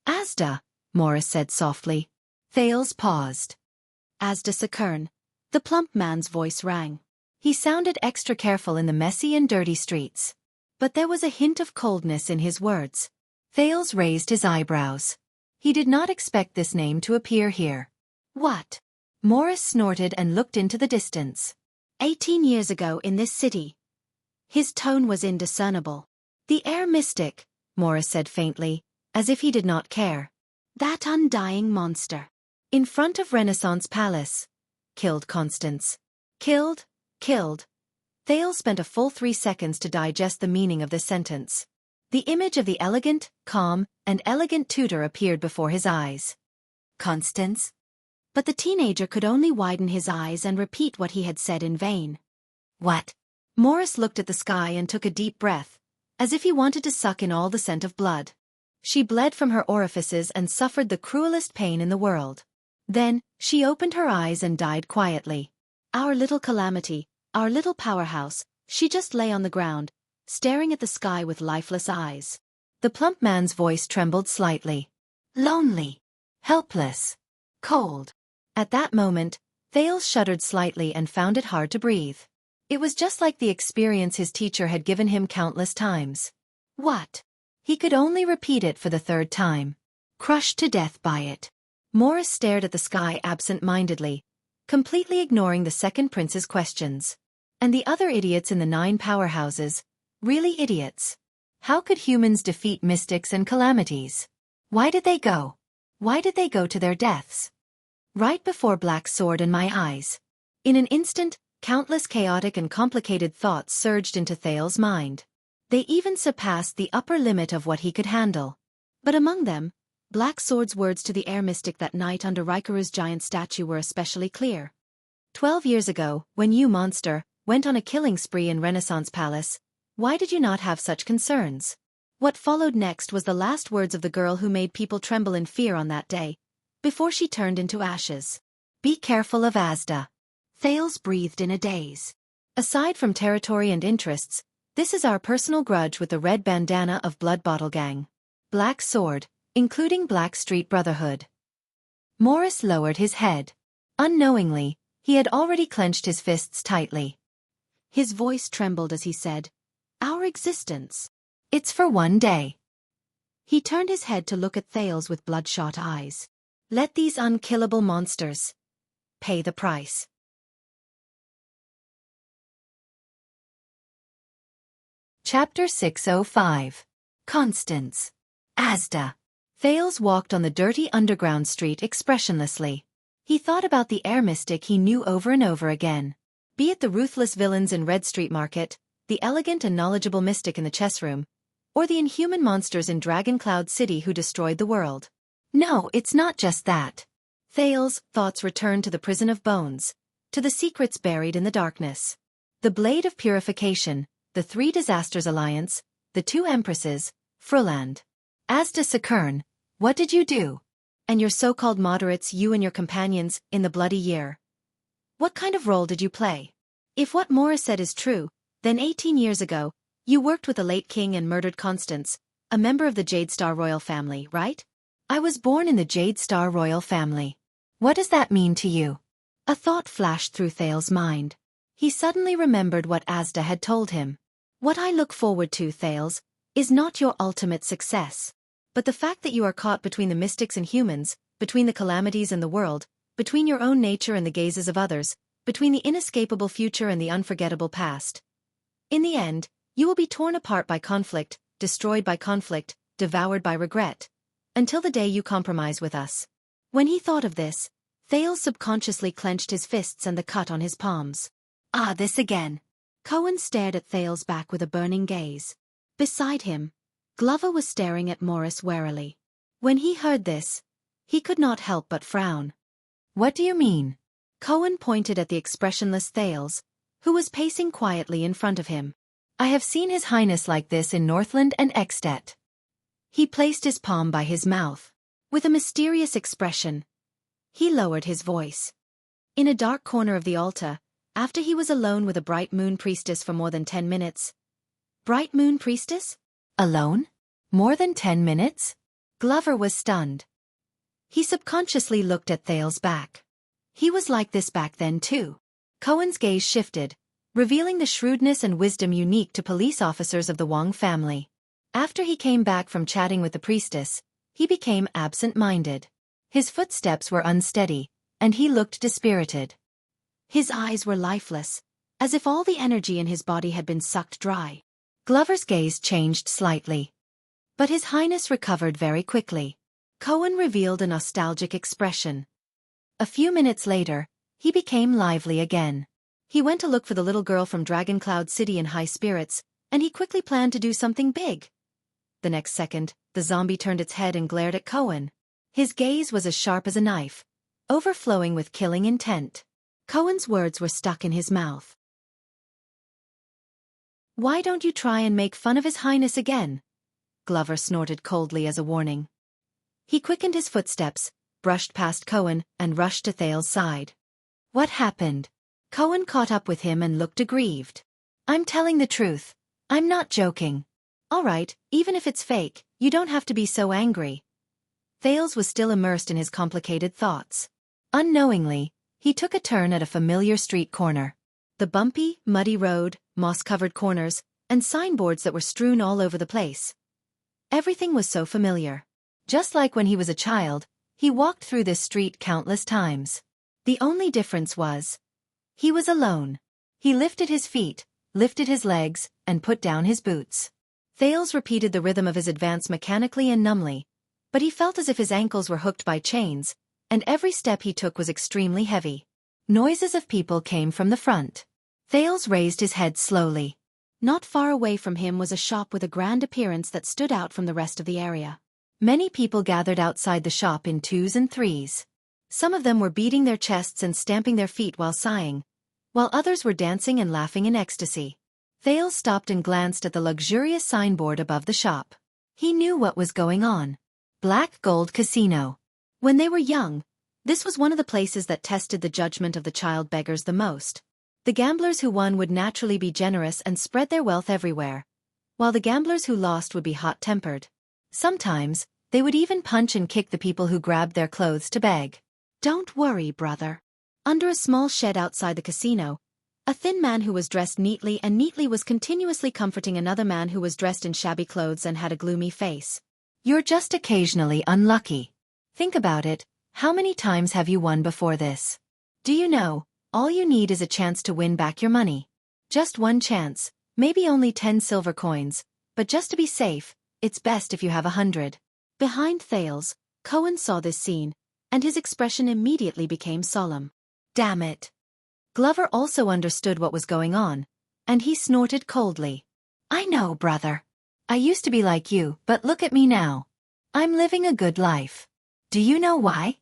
Asda, Morris said softly. Thales paused. Asda Sakern. The plump man's voice rang. He sounded extra careful in the messy and dirty streets. But there was a hint of coldness in his words. Thales raised his eyebrows. He did not expect this name to appear here. What? Morris snorted and looked into the distance. 18 years ago in this city. His tone was indiscernible. The air mystic, Morris said faintly, as if he did not care. That undying monster. In front of Renaissance Palace. Killed Constance. Killed. Thales spent a full 3 seconds to digest the meaning of this sentence. The image of the elegant, calm, and elegant tutor appeared before his eyes. Constance? But the teenager could only widen his eyes and repeat what he had said in vain. What? Morris looked at the sky and took a deep breath, as if he wanted to suck in all the scent of blood. She bled from her orifices and suffered the cruelest pain in the world. Then, she opened her eyes and died quietly. Our little calamity, our little powerhouse, she just lay on the ground, staring at the sky with lifeless eyes. The plump man's voice trembled slightly. Lonely. Helpless. Cold. At that moment, Thales shuddered slightly and found it hard to breathe. It was just like the experience his teacher had given him countless times. What? He could only repeat it for the 3rd time. Crushed to death by it. Morris stared at the sky absent-mindedly, completely ignoring the second prince's questions. And the other idiots in the 9 powerhouses, really idiots. How could humans defeat mystics and calamities? Why did they go? Why did they go to their deaths? Right before Black Sword in my eyes. In an instant, countless chaotic and complicated thoughts surged into Thales' mind. They even surpassed the upper limit of what he could handle. But among them, Black Sword's words to the air mystic that night under Rikuru's giant statue were especially clear. 12 years ago, when you, monster, went on a killing spree in Renaissance Palace, why did you not have such concerns? What followed next was the last words of the girl who made people tremble in fear on that day, before she turned into ashes. Be careful of Asda. Thales breathed in a daze. Aside from territory and interests, this is our personal grudge with the red bandana of Blood Bottle Gang. Black Sword, including Black Street Brotherhood. Morris lowered his head. Unknowingly, he had already clenched his fists tightly. His voice trembled as he said, "Our existence. It's for one day." He turned his head to look at Thales with bloodshot eyes. Let these unkillable monsters pay the price. Chapter 605. Constance. Asda. Thales walked on the dirty underground street expressionlessly. He thought about the air mystic he knew over and over again. Be it the ruthless villains in Red Street Market, the elegant and knowledgeable mystic in the chess room, or the inhuman monsters in Dragon Cloud City who destroyed the world. No, it's not just that. Thales' thoughts returned to the prison of bones, to the secrets buried in the darkness. The Blade of Purification, the 3 Disasters Alliance, the 2 Empresses, Fruland. Asda Sakern, what did you do? And your so-called moderates, you and your companions, in the bloody year. What kind of role did you play? If what Morris said is true, then 18 years ago, you worked with the late king and murdered Constance, a member of the Jade Star royal family, right? I was born in the Jade Star royal family. What does that mean to you? A thought flashed through Thales' mind. He suddenly remembered what Asda had told him. What I look forward to, Thales, is not your ultimate success, but the fact that you are caught between the mystics and humans, between the calamities and the world, between your own nature and the gazes of others, between the inescapable future and the unforgettable past. In the end, you will be torn apart by conflict, destroyed by conflict, devoured by regret, until the day you compromise with us. When he thought of this, Thales subconsciously clenched his fists and the cut on his palms. Ah, this again. Cohen stared at Thales' back with a burning gaze. Beside him, Glover was staring at Morris warily. When he heard this, he could not help but frown. What do you mean? Cohen pointed at the expressionless Thales, who was pacing quietly in front of him. I have seen His Highness like this in Northland and Extet. He placed his palm by his mouth. With a mysterious expression, he lowered his voice. In a dark corner of the altar, after he was alone with a Bright Moon Priestess for more than 10 minutes. Bright Moon Priestess? Alone? More than 10 minutes? Glover was stunned. He subconsciously looked at Thales' back. He was like this back then too. Cohen's gaze shifted, revealing the shrewdness and wisdom unique to police officers of the Wang family. After he came back from chatting with the priestess, he became absent-minded. His footsteps were unsteady, and he looked dispirited. His eyes were lifeless, as if all the energy in his body had been sucked dry. Glover's gaze changed slightly. But His Highness recovered very quickly. Cohen revealed a nostalgic expression. A few minutes later, he became lively again. He went to look for the little girl from Dragon Cloud City in high spirits, and he quickly planned to do something big. The next second, the zombie turned its head and glared at Cohen. His gaze was as sharp as a knife, overflowing with killing intent. Cohen's words were stuck in his mouth. "Why don't you try and make fun of His Highness again?" Glover snorted coldly as a warning. He quickened his footsteps, brushed past Cohen, and rushed to Thales's side. "What happened?" Cohen caught up with him and looked aggrieved. "I'm telling the truth. I'm not joking." "All right, even if it's fake, you don't have to be so angry." Thales was still immersed in his complicated thoughts. Unknowingly, he took a turn at a familiar street corner. The bumpy, muddy road, moss-covered corners, and signboards that were strewn all over the place. Everything was so familiar. Just like when he was a child, he walked through this street countless times. The only difference was, he was alone. He lifted his feet, lifted his legs, and put down his boots. Thales repeated the rhythm of his advance mechanically and numbly, but he felt as if his ankles were hooked by chains, and every step he took was extremely heavy. Noises of people came from the front. Thales raised his head slowly. Not far away from him was a shop with a grand appearance that stood out from the rest of the area. Many people gathered outside the shop in twos and threes. Some of them were beating their chests and stamping their feet while sighing, while others were dancing and laughing in ecstasy. Thales stopped and glanced at the luxurious signboard above the shop. He knew what was going on. Black Gold Casino. When they were young, this was one of the places that tested the judgment of the child beggars the most. The gamblers who won would naturally be generous and spread their wealth everywhere, while the gamblers who lost would be hot-tempered. Sometimes, they would even punch and kick the people who grabbed their clothes to beg. "Don't worry, brother." Under a small shed outside the casino, a thin man who was dressed neatly was continuously comforting another man who was dressed in shabby clothes and had a gloomy face. "You're just occasionally unlucky. Think about it, how many times have you won before this? Do you know, all you need is a chance to win back your money. Just one chance, maybe only 10 silver coins, but just to be safe, it's best if you have 100. Behind Thales, Cohen saw this scene, and his expression immediately became solemn. Damn it. Glover also understood what was going on, and he snorted coldly. "I know, brother. I used to be like you, but look at me now. I'm living a good life. Do you know why?"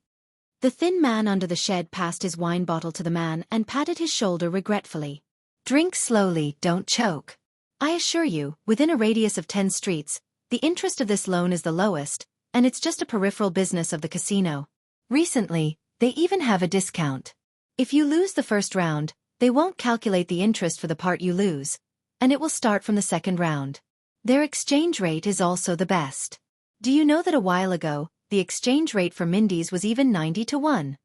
The thin man under the shed passed his wine bottle to the man and patted his shoulder regretfully. "Drink slowly, don't choke. I assure you, within a radius of 10 streets, the interest of this loan is the lowest, and it's just a peripheral business of the casino. Recently, they even have a discount. If you lose the first round, they won't calculate the interest for the part you lose, and it will start from the second round. Their exchange rate is also the best. Do you know that a while ago, the exchange rate for Mindy's was even 90-1?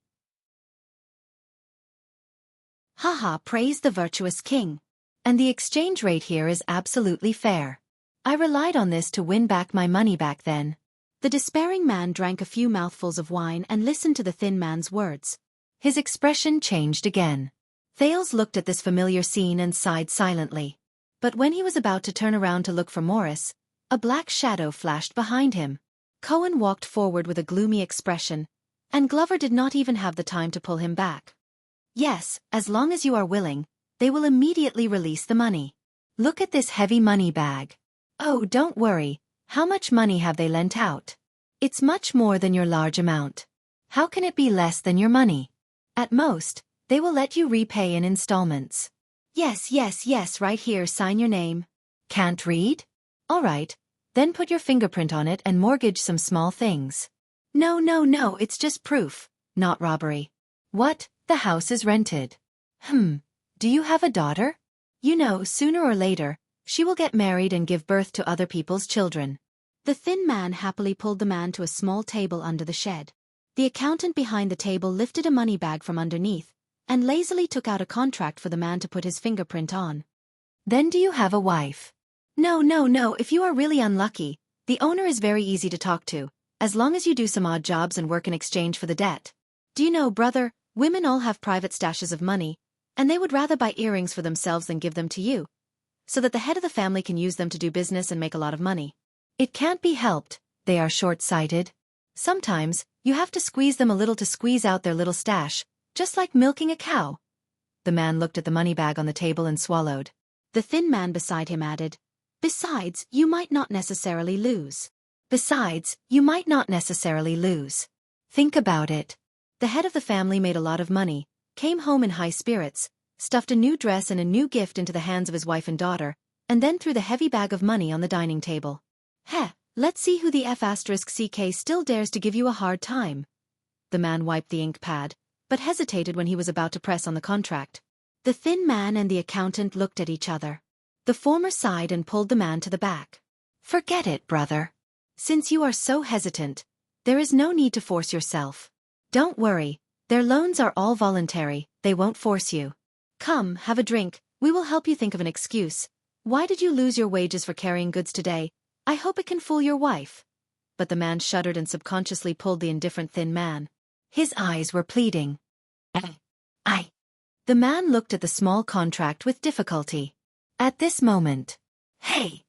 Haha, praise the virtuous king. And the exchange rate here is absolutely fair. I relied on this to win back my money back then." The despairing man drank a few mouthfuls of wine and listened to the thin man's words. His expression changed again. Thales looked at this familiar scene and sighed silently. But when he was about to turn around to look for Morris, a black shadow flashed behind him. Cohen walked forward with a gloomy expression, and Glover did not even have the time to pull him back. "Yes, as long as you are willing, they will immediately release the money. Look at this heavy money bag. Oh, don't worry, how much money have they lent out? It's much more than your large amount. How can it be less than your money? At most, they will let you repay in installments." Yes, right here, sign your name." "Can't read? All right, then put your fingerprint on it and mortgage some small things." No, it's just proof, not robbery." "What, the house is rented? Do you have a daughter? You know, sooner or later, she will get married and give birth to other people's children." The thin man happily pulled the man to a small table under the shed. The accountant behind the table lifted a money bag from underneath, and lazily took out a contract for the man to put his fingerprint on. "Then do you have a wife?" No, if you are really unlucky, the owner is very easy to talk to, as long as you do some odd jobs and work in exchange for the debt. Do you know, brother, women all have private stashes of money, and they would rather buy earrings for themselves than give them to you, so that the head of the family can use them to do business and make a lot of money. It can't be helped, they are short-sighted. Sometimes, you have to squeeze them a little to squeeze out their little stash, just like milking a cow. The man looked at the money bag on the table and swallowed. The thin man beside him added, "Besides, you might not necessarily lose. Besides, you might not necessarily lose. Think about it." The head of the family made a lot of money, came home in high spirits, stuffed a new dress and a new gift into the hands of his wife and daughter, and then threw the heavy bag of money on the dining table. "Heh, let's see who the F***ck still dares to give you a hard time." The man wiped the ink pad, but hesitated when he was about to press on the contract. The thin man and the accountant looked at each other. The former sighed and pulled the man to the back. "Forget it, brother. Since you are so hesitant, there is no need to force yourself. Don't worry, their loans are all voluntary, they won't force you. Come, have a drink, we will help you think of an excuse. Why did you lose your wages for carrying goods today? I hope it can fool your wife." But the man shuddered and subconsciously pulled the indifferent thin man. His eyes were pleading. I. The man looked at the small contract with difficulty. At this moment. "Hey!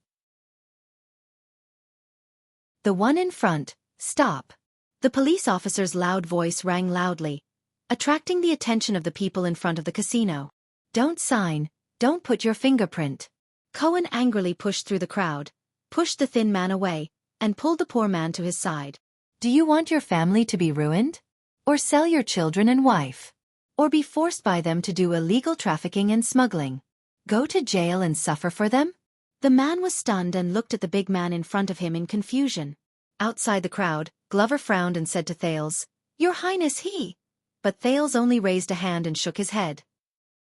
The one in front, stop." The police officer's loud voice rang loudly, attracting the attention of the people in front of the casino. "Don't sign, don't put your fingerprint." Cohen angrily pushed through the crowd, pushed the thin man away, and pulled the poor man to his side. "Do you want your family to be ruined? Or sell your children and wife? Or be forced by them to do illegal trafficking and smuggling? Go to jail and suffer for them?" The man was stunned and looked at the big man in front of him in confusion. Outside the crowd, Glover frowned and said to Thales, "Your Highness, he..." But Thales only raised a hand and shook his head.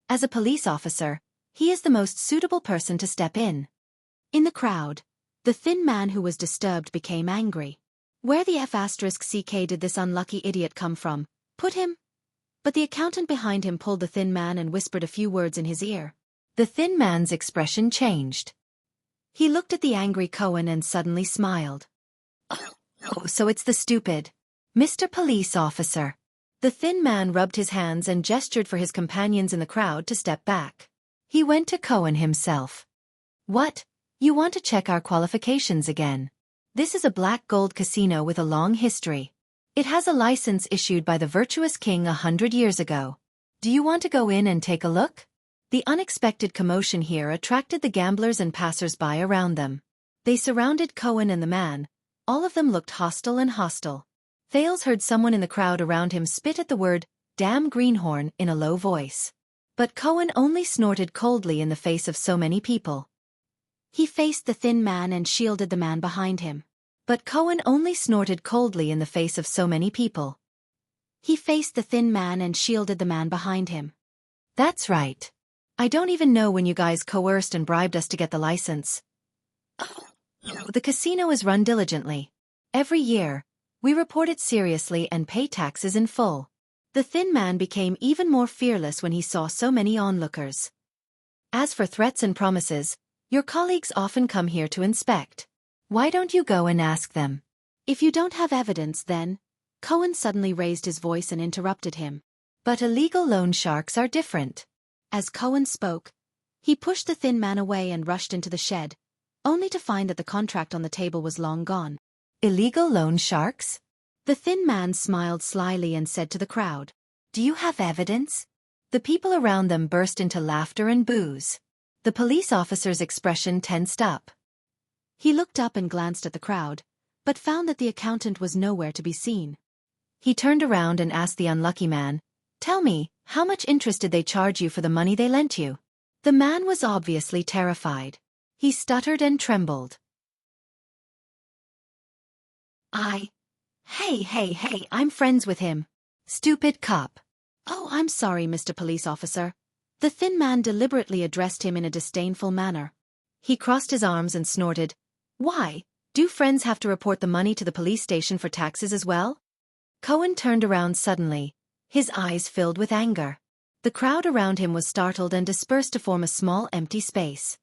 As a police officer, he is the most suitable person to step in. In the crowd, the thin man who was disturbed became angry. Where the F***ck did this unlucky idiot come from? Put him? But the accountant behind him pulled the thin man and whispered a few words in his ear. The thin man's expression changed. He looked at the angry Cohen and suddenly smiled. "Oh, so it's the stupid Mr. Police Officer." The thin man rubbed his hands and gestured for his companions in the crowd to step back. He went to Cohen himself. "What? You want to check our qualifications again? This is a black gold casino with a long history. It has a license issued by the virtuous king 100 years ago. Do you want to go in and take a look?" The unexpected commotion here attracted the gamblers and passers-by around them. They surrounded Cohen and the man. All of them looked hostile and hostile. Thales heard someone in the crowd around him spit at the word, "damn greenhorn," in a low voice. But Cohen only snorted coldly in the face of so many people. He faced the thin man and shielded the man behind him. But Cohen only snorted coldly in the face of so many people. He faced the thin man and shielded the man behind him. "That's right. I don't even know when you guys coerced and bribed us to get the license. The casino is run diligently. Every year, we report it seriously and pay taxes in full." The thin man became even more fearless when he saw so many onlookers. "As for threats and promises, your colleagues often come here to inspect. Why don't you go and ask them?" "If you don't have evidence, then..." Cohen suddenly raised his voice and interrupted him. "But illegal loan sharks are different." As Cohen spoke, he pushed the thin man away and rushed into the shed, only to find that the contract on the table was long gone. "Illegal loan sharks?" The thin man smiled slyly and said to the crowd, "Do you have evidence?" The people around them burst into laughter and boos. The police officer's expression tensed up. He looked up and glanced at the crowd, but found that the accountant was nowhere to be seen. He turned around and asked the unlucky man, "Tell me, how much interest did they charge you for the money they lent you?" The man was obviously terrified. He stuttered and trembled. Hey, I'm friends with him. Stupid cop." "Oh, I'm sorry, Mr. Police Officer." The thin man deliberately addressed him in a disdainful manner. He crossed his arms and snorted, "Why, do friends have to report the money to the police station for taxes as well?" Cohen turned around suddenly, his eyes filled with anger. The crowd around him was startled and dispersed to form a small empty space.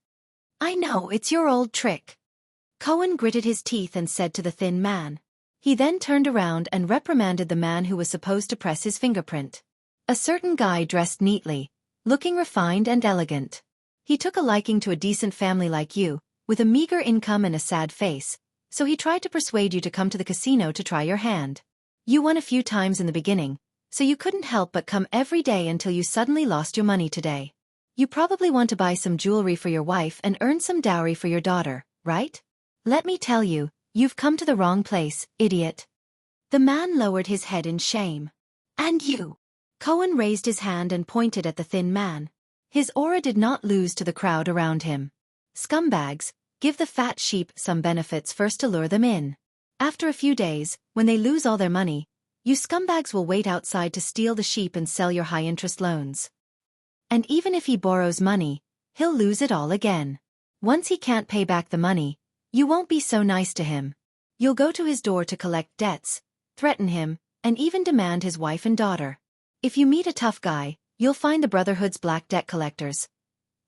"I know, it's your old trick." Cohen gritted his teeth and said to the thin man. He then turned around and reprimanded the man who was supposed to press his fingerprint. A certain guy dressed neatly, looking refined and elegant. He took a liking to a decent family like you, with a meager income and a sad face, so he tried to persuade you to come to the casino to try your hand. You won a few times in the beginning, so you couldn't help but come every day until you suddenly lost your money today. You probably want to buy some jewelry for your wife and earn some dowry for your daughter, right? Let me tell you, you've come to the wrong place, idiot. The man lowered his head in shame. And you? Cohen raised his hand and pointed at the thin man. His aura did not lose to the crowd around him. Scumbags, give the fat sheep some benefits first to lure them in. After a few days, when they lose all their money, you scumbags will wait outside to steal the sheep and sell your high-interest loans. And even if he borrows money, he'll lose it all again. Once he can't pay back the money, you won't be so nice to him. You'll go to his door to collect debts, threaten him, and even demand his wife and daughter. If you meet a tough guy, you'll find the Brotherhood's black debt collectors.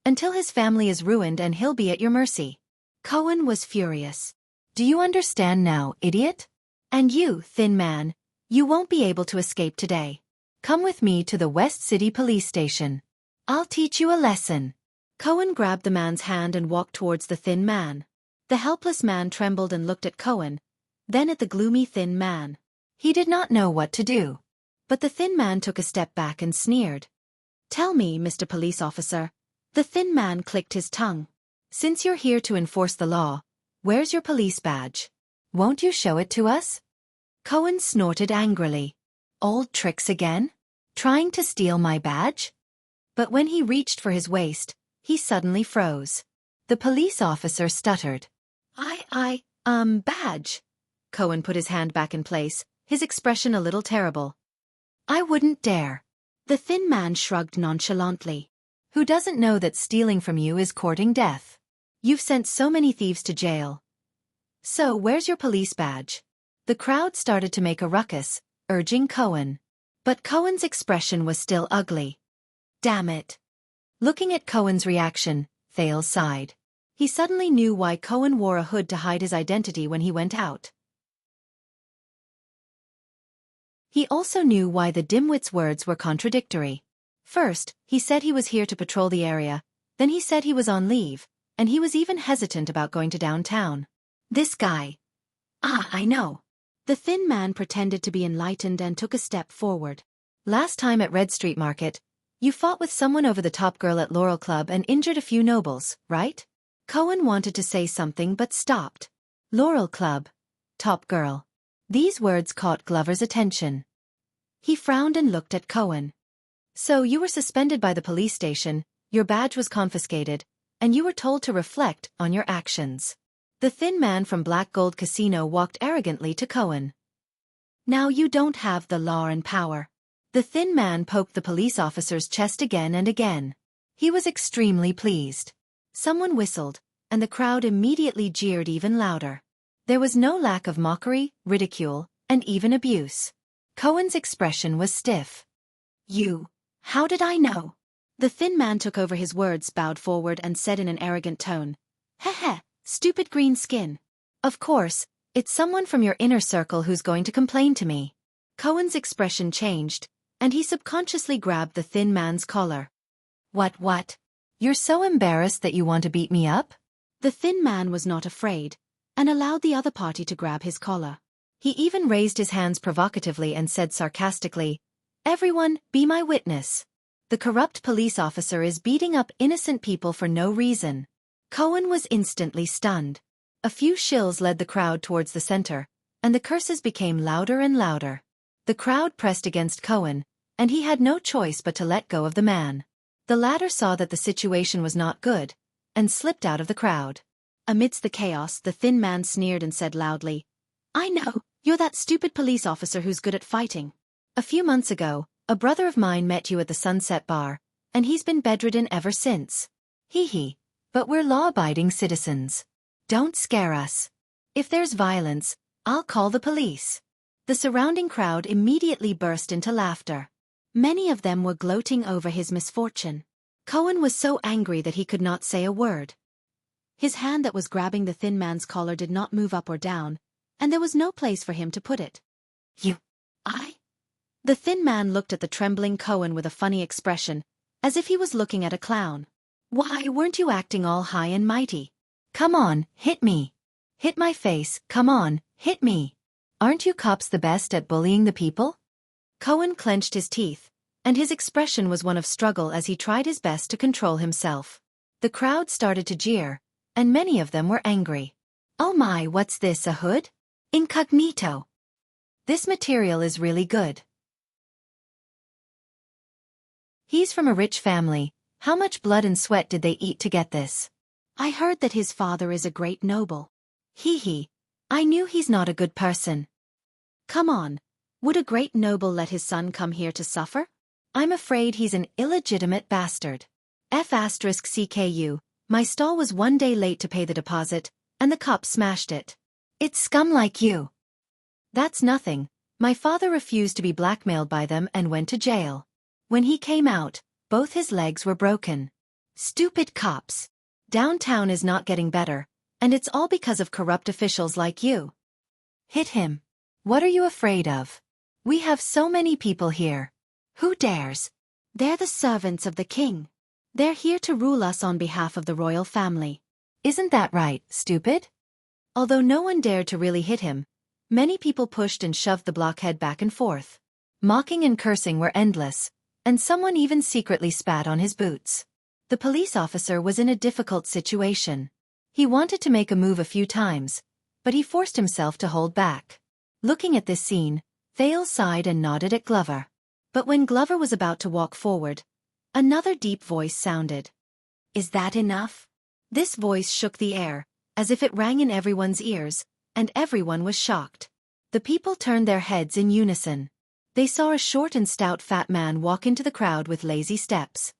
Until his family is ruined and he'll be at your mercy. Cohen was furious. Do you understand now, idiot? And you, thin man, you won't be able to escape today. Come with me to the West City Police Station. I'll teach you a lesson. Cohen grabbed the man's hand and walked towards the thin man. The helpless man trembled and looked at Cohen, then at the gloomy thin man. He did not know what to do. But the thin man took a step back and sneered. Tell me, Mr. Police Officer. The thin man clicked his tongue. Since you're here to enforce the law, where's your police badge? Won't you show it to us? Cohen snorted angrily. Old tricks again? Trying to steal my badge? But when he reached for his waist, he suddenly froze. The police officer stuttered. Badge. Cohen put his hand back in place, his expression a little terrible. I wouldn't dare. The thin man shrugged nonchalantly. Who doesn't know that stealing from you is courting death? You've sent so many thieves to jail. So where's your police badge? The crowd started to make a ruckus, urging Cohen. But Cohen's expression was still ugly. Damn it. Looking at Cohen's reaction, Thales sighed. He suddenly knew why Cohen wore a hood to hide his identity when he went out. He also knew why the dimwit's words were contradictory. First, he said he was here to patrol the area, then he said he was on leave, and he was even hesitant about going to downtown. This guy. I know. The thin man pretended to be enlightened and took a step forward. Last time at Red Street Market, you fought with someone over the top girl at Laurel Club and injured a few nobles, right? Cohen wanted to say something but stopped. Laurel Club. Top girl. These words caught Glover's attention. He frowned and looked at Cohen. So you were suspended by the police station, your badge was confiscated, and you were told to reflect on your actions. The thin man from Black Gold Casino walked arrogantly to Cohen. Now you don't have the law and power. The thin man poked the police officer's chest again and again. He was extremely pleased. Someone whistled, and the crowd immediately jeered even louder. There was no lack of mockery, ridicule, and even abuse. Cohen's expression was stiff. How did I know? The thin man took over his words, bowed forward, and said in an arrogant tone, Heh, stupid green skin. Of course, it's someone from your inner circle who's going to complain to me. Cohen's expression changed, and he subconsciously grabbed the thin man's collar. What? You're so embarrassed that you want to beat me up? The thin man was not afraid, and allowed the other party to grab his collar. He even raised his hands provocatively and said sarcastically, Everyone, be my witness. The corrupt police officer is beating up innocent people for no reason. Cohen was instantly stunned. A few shills led the crowd towards the center, and the curses became louder and louder. The crowd pressed against Cohen, and he had no choice but to let go of the man. The latter saw that the situation was not good, and slipped out of the crowd. Amidst the chaos, the thin man sneered and said loudly, I know, you're that stupid police officer who's good at fighting. A few months ago, a brother of mine met you at the Sunset Bar, and he's been bedridden ever since. Hee, but we're law-abiding citizens. Don't scare us. If there's violence, I'll call the police. The surrounding crowd immediately burst into laughter. Many of them were gloating over his misfortune. Cohen was so angry that he could not say a word. His hand that was grabbing the thin man's collar did not move up or down, and there was no place for him to put it. The thin man looked at the trembling Cohen with a funny expression, as if he was looking at a clown. Why weren't you acting all high and mighty? Come on, hit me. Hit my face, come on, hit me. Aren't you cops the best at bullying the people? Cohen clenched his teeth, and his expression was one of struggle as he tried his best to control himself. The crowd started to jeer, and many of them were angry. "Oh my, what's this, a hood? Incognito. This material is really good. He's from a rich family. How much blood and sweat did they eat to get this? I heard that his father is a great noble. Hee. I knew he's not a good person. Come on. Would a great noble let his son come here to suffer? I'm afraid he's an illegitimate bastard. F***CKU, my stall was one day late to pay the deposit, and the cops smashed it. It's scum like you." "That's nothing. My father refused to be blackmailed by them and went to jail. When he came out, both his legs were broken. Stupid cops. Downtown is not getting better, and it's all because of corrupt officials like you. Hit him. What are you afraid of? We have so many people here. Who dares? They're the servants of the king. They're here to rule us on behalf of the royal family. Isn't that right, stupid?" Although no one dared to really hit him, many people pushed and shoved the blockhead back and forth. Mocking and cursing were endless, and someone even secretly spat on his boots. The police officer was in a difficult situation. He wanted to make a move a few times, but he forced himself to hold back. Looking at this scene, Thales sighed and nodded at Glover. But when Glover was about to walk forward, another deep voice sounded. "Is that enough?" This voice shook the air, as if it rang in everyone's ears, and everyone was shocked. The people turned their heads in unison. They saw a short and stout fat man walk into the crowd with lazy steps.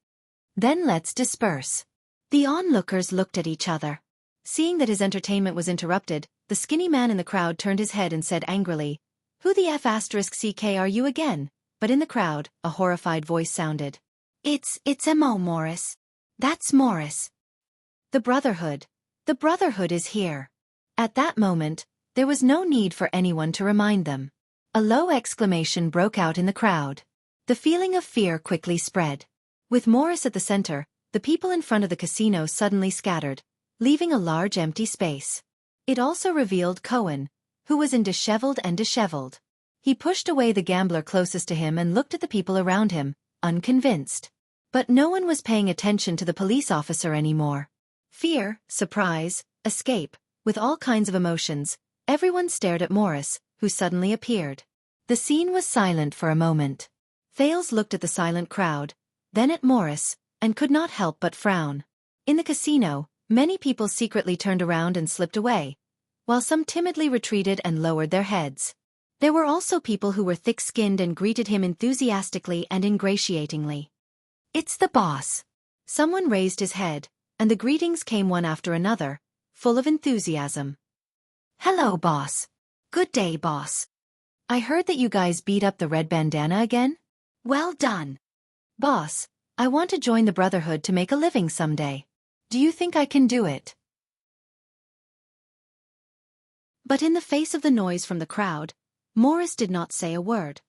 "Then let's disperse." The onlookers looked at each other. Seeing that his entertainment was interrupted, the skinny man in the crowd turned his head and said angrily, "Who the F***CK are you again?" But in the crowd, a horrified voice sounded. It's M.O. Morris. That's Morris. The Brotherhood. The Brotherhood is here." At that moment, there was no need for anyone to remind them. A low exclamation broke out in the crowd. The feeling of fear quickly spread. With Morris at the center, the people in front of the casino suddenly scattered, leaving a large empty space. It also revealed Cohen, who was in disheveled. He pushed away the gambler closest to him and looked at the people around him, unconvinced. But no one was paying attention to the police officer anymore. Fear, surprise, escape, with all kinds of emotions, everyone stared at Morris, who suddenly appeared. The scene was silent for a moment. Thales looked at the silent crowd, then at Morris, and could not help but frown. In the casino, many people secretly turned around and slipped away, while some timidly retreated and lowered their heads. There were also people who were thick-skinned and greeted him enthusiastically and ingratiatingly. "It's the boss." Someone raised his head, and the greetings came one after another, full of enthusiasm. "Hello, boss. Good day, boss. I heard that you guys beat up the red bandana again? Well done. Boss, I want to join the Brotherhood to make a living someday. Do you think I can do it?" But in the face of the noise from the crowd, Morris did not say a word.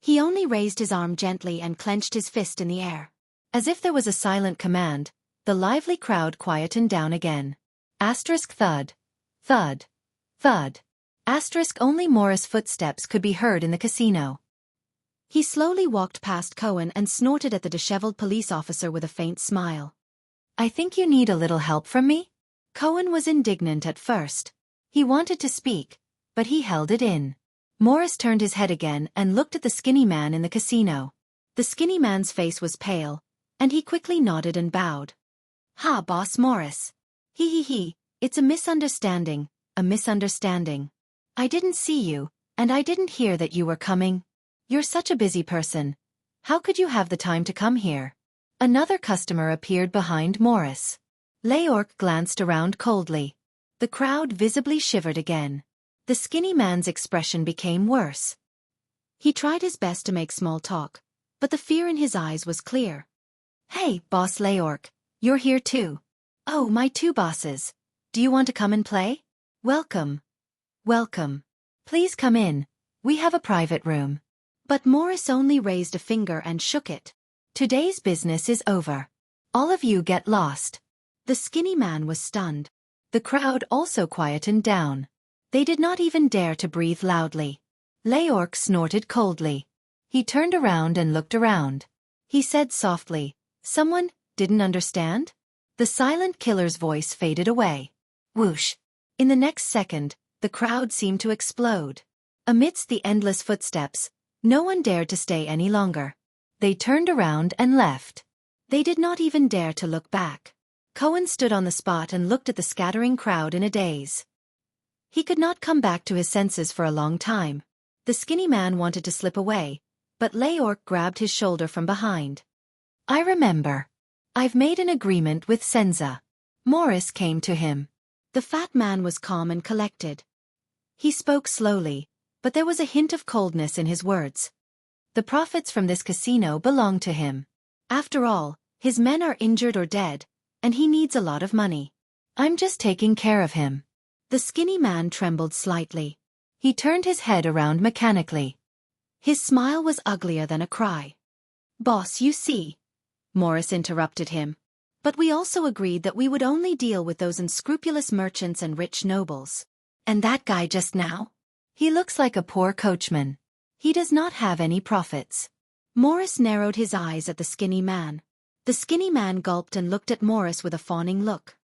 He only raised his arm gently and clenched his fist in the air. As if there was a silent command, the lively crowd quietened down again. Asterisk thud. Thud. Thud. Asterisk only Morris' footsteps could be heard in the casino. He slowly walked past Cohen and snorted at the disheveled police officer with a faint smile. "I think you need a little help from me?" Cohen was indignant at first. He wanted to speak, but he held it in. Morris turned his head again and looked at the skinny man in the casino. The skinny man's face was pale, and he quickly nodded and bowed. "Ha, Boss Morris. He, it's a misunderstanding, a misunderstanding. I didn't see you, and I didn't hear that you were coming. You're such a busy person. How could you have the time to come here?" Another customer appeared behind Morris. Leork glanced around coldly. The crowd visibly shivered again. The skinny man's expression became worse. He tried his best to make small talk, but the fear in his eyes was clear. "Hey, Boss Leork, you're here too. Oh, my two bosses. Do you want to come and play? Welcome. Welcome. Please come in. We have a private room." But Morris only raised a finger and shook it. "Today's business is over. All of you get lost." The skinny man was stunned. The crowd also quietened down. They did not even dare to breathe loudly. Leork snorted coldly. He turned around and looked around. He said softly, "Someone didn't understand?" The silent killer's voice faded away. Whoosh! In the next second, the crowd seemed to explode. Amidst the endless footsteps, no one dared to stay any longer. They turned around and left. They did not even dare to look back. Cohen stood on the spot and looked at the scattering crowd in a daze. He could not come back to his senses for a long time. The skinny man wanted to slip away, but Leorc grabbed his shoulder from behind. "I remember. I've made an agreement with Xianxia." Morris came to him. The fat man was calm and collected. He spoke slowly, but there was a hint of coldness in his words. The profits from this casino belong to him. After all, his men are injured or dead, and he needs a lot of money. I'm just taking care of him. The skinny man trembled slightly. He turned his head around mechanically. His smile was uglier than a cry. "Boss, you see," Morris interrupted him. "But we also agreed that we would only deal with those unscrupulous merchants and rich nobles. And that guy just now? He looks like a poor coachman. He does not have any profits." Morris narrowed his eyes at the skinny man. The skinny man gulped and looked at Morris with a fawning look.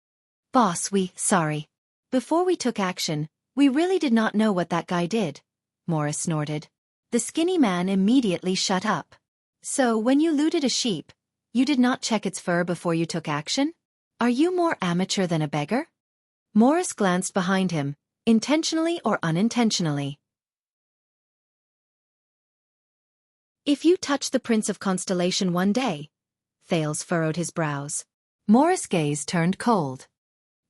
"Boss, sorry. Before we took action, we really did not know what that guy did," Morris snorted. The skinny man immediately shut up. "So when you looted a sheep, you did not check its fur before you took action? Are you more amateur than a beggar?" Morris glanced behind him, intentionally or unintentionally. "If you touch the Prince of Constellation one day," Thales furrowed his brows. Morris' gaze turned cold.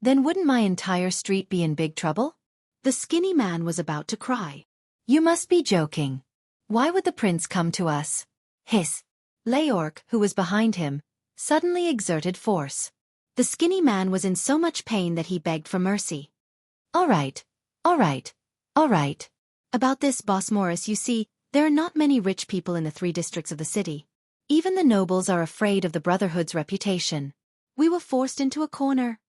"Then wouldn't my entire street be in big trouble?" The skinny man was about to cry. "You must be joking. Why would the prince come to us?" Hiss. Leorc, who was behind him, suddenly exerted force. The skinny man was in so much pain that he begged for mercy. All right. About this, Boss Morris, you see, there are not many rich people in the 3 districts of the city. Even the nobles are afraid of the Brotherhood's reputation. We were forced into a corner."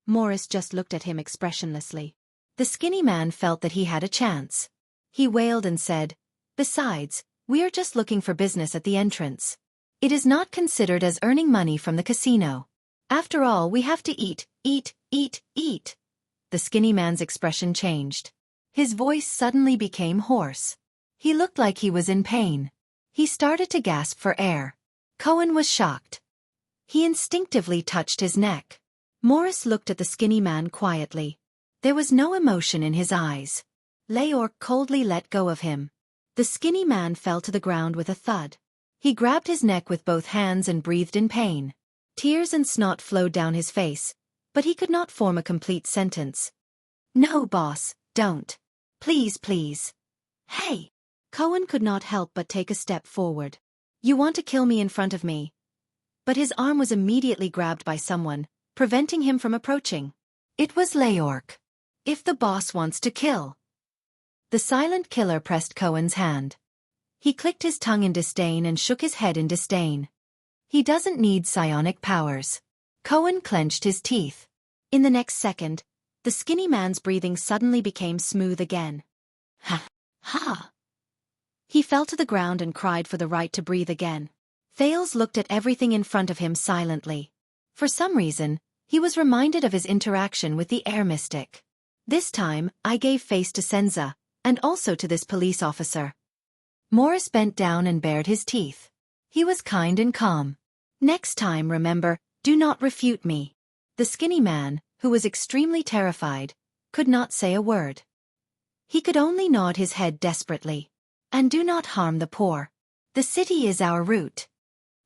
Morris just looked at him expressionlessly. The skinny man felt that he had a chance. He wailed and said, "Besides, we are just looking for business at the entrance. It is not considered as earning money from the casino. After all, we have to eat. The skinny man's expression changed. His voice suddenly became hoarse. He looked like he was in pain. He started to gasp for air. Cohen was shocked. He instinctively touched his neck. Morris looked at the skinny man quietly. There was no emotion in his eyes. Leorc coldly let go of him. The skinny man fell to the ground with a thud. He grabbed his neck with both hands and breathed in pain. Tears and snot flowed down his face, but he could not form a complete sentence. "No, boss, don't. Please. Hey!" Cohen could not help but take a step forward. "You want to kill me in front of me?" But his arm was immediately grabbed by someone, preventing him from approaching. It was Leorc. "If the boss wants to kill." The silent killer pressed Cohen's hand. He clicked his tongue in disdain and shook his head in disdain. "He doesn't need psionic powers." Cohen clenched his teeth. In the next second, the skinny man's breathing suddenly became smooth again. Ha! He fell to the ground and cried for the right to breathe again. Thales looked at everything in front of him silently. For some reason, he was reminded of his interaction with the air mystic. This time, I gave face to Xianxia, and also to this police officer. Morris bent down and bared his teeth. He was kind and calm. "Next time, remember, do not refute me." The skinny man, who was extremely terrified, could not say a word. He could only nod his head desperately. "And do not harm the poor. The city is our route."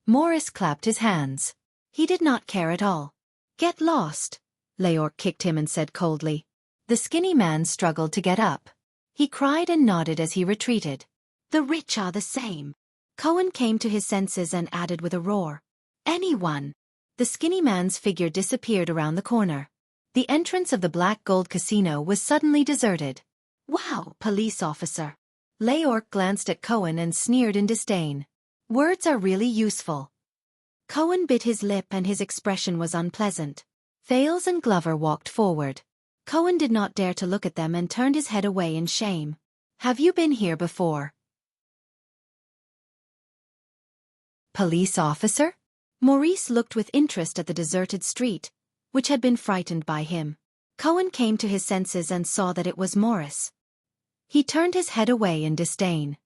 Morris clapped his hands. He did not care at all. "Get lost." Leorc kicked him and said coldly. The skinny man struggled to get up. He cried and nodded as he retreated. "The rich are the same." Cohen came to his senses and added with a roar. "Anyone!" The skinny man's figure disappeared around the corner. The entrance of the Black Gold Casino was suddenly deserted. "Wow, police officer." Leorc glanced at Cohen and sneered in disdain. "Words are really useful." Cohen bit his lip and his expression was unpleasant. Thales and Glover walked forward. Cohen did not dare to look at them and turned his head away in shame. "Have you been here before?" Police officer? Maurice looked with interest at the deserted street, which had been frightened by him. Cohen came to his senses and saw that it was Morris. He turned his head away in disdain.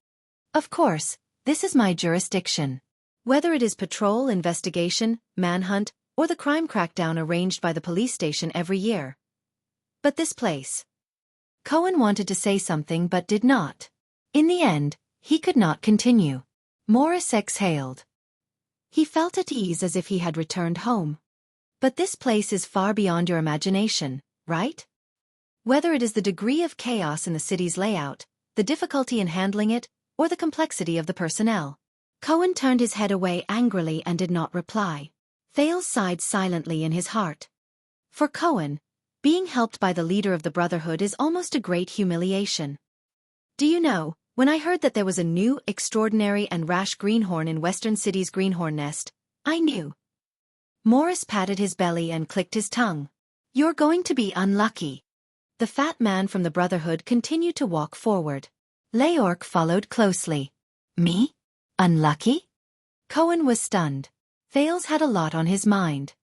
Of course, this is my jurisdiction. Whether it is patrol, investigation, manhunt, or the crime crackdown arranged by the police station every year. But this place. Cohen wanted to say something but did not. In the end, he could not continue. Morris exhaled. He felt at ease as if he had returned home. But this place is far beyond your imagination, right? Whether it is the degree of chaos in the city's layout, the difficulty in handling it, or the complexity of the personnel. Cohen turned his head away angrily and did not reply. Thales sighed silently in his heart. For Cohen, being helped by the leader of the Brotherhood is almost a great humiliation. Do you know, when I heard that there was a new, extraordinary and rash greenhorn in Western City's greenhorn nest, I knew. Morris patted his belly and clicked his tongue. You're going to be unlucky. The fat man from the Brotherhood continued to walk forward. Leorc followed closely. Me? Unlucky? Cohen was stunned. Thales had a lot on his mind.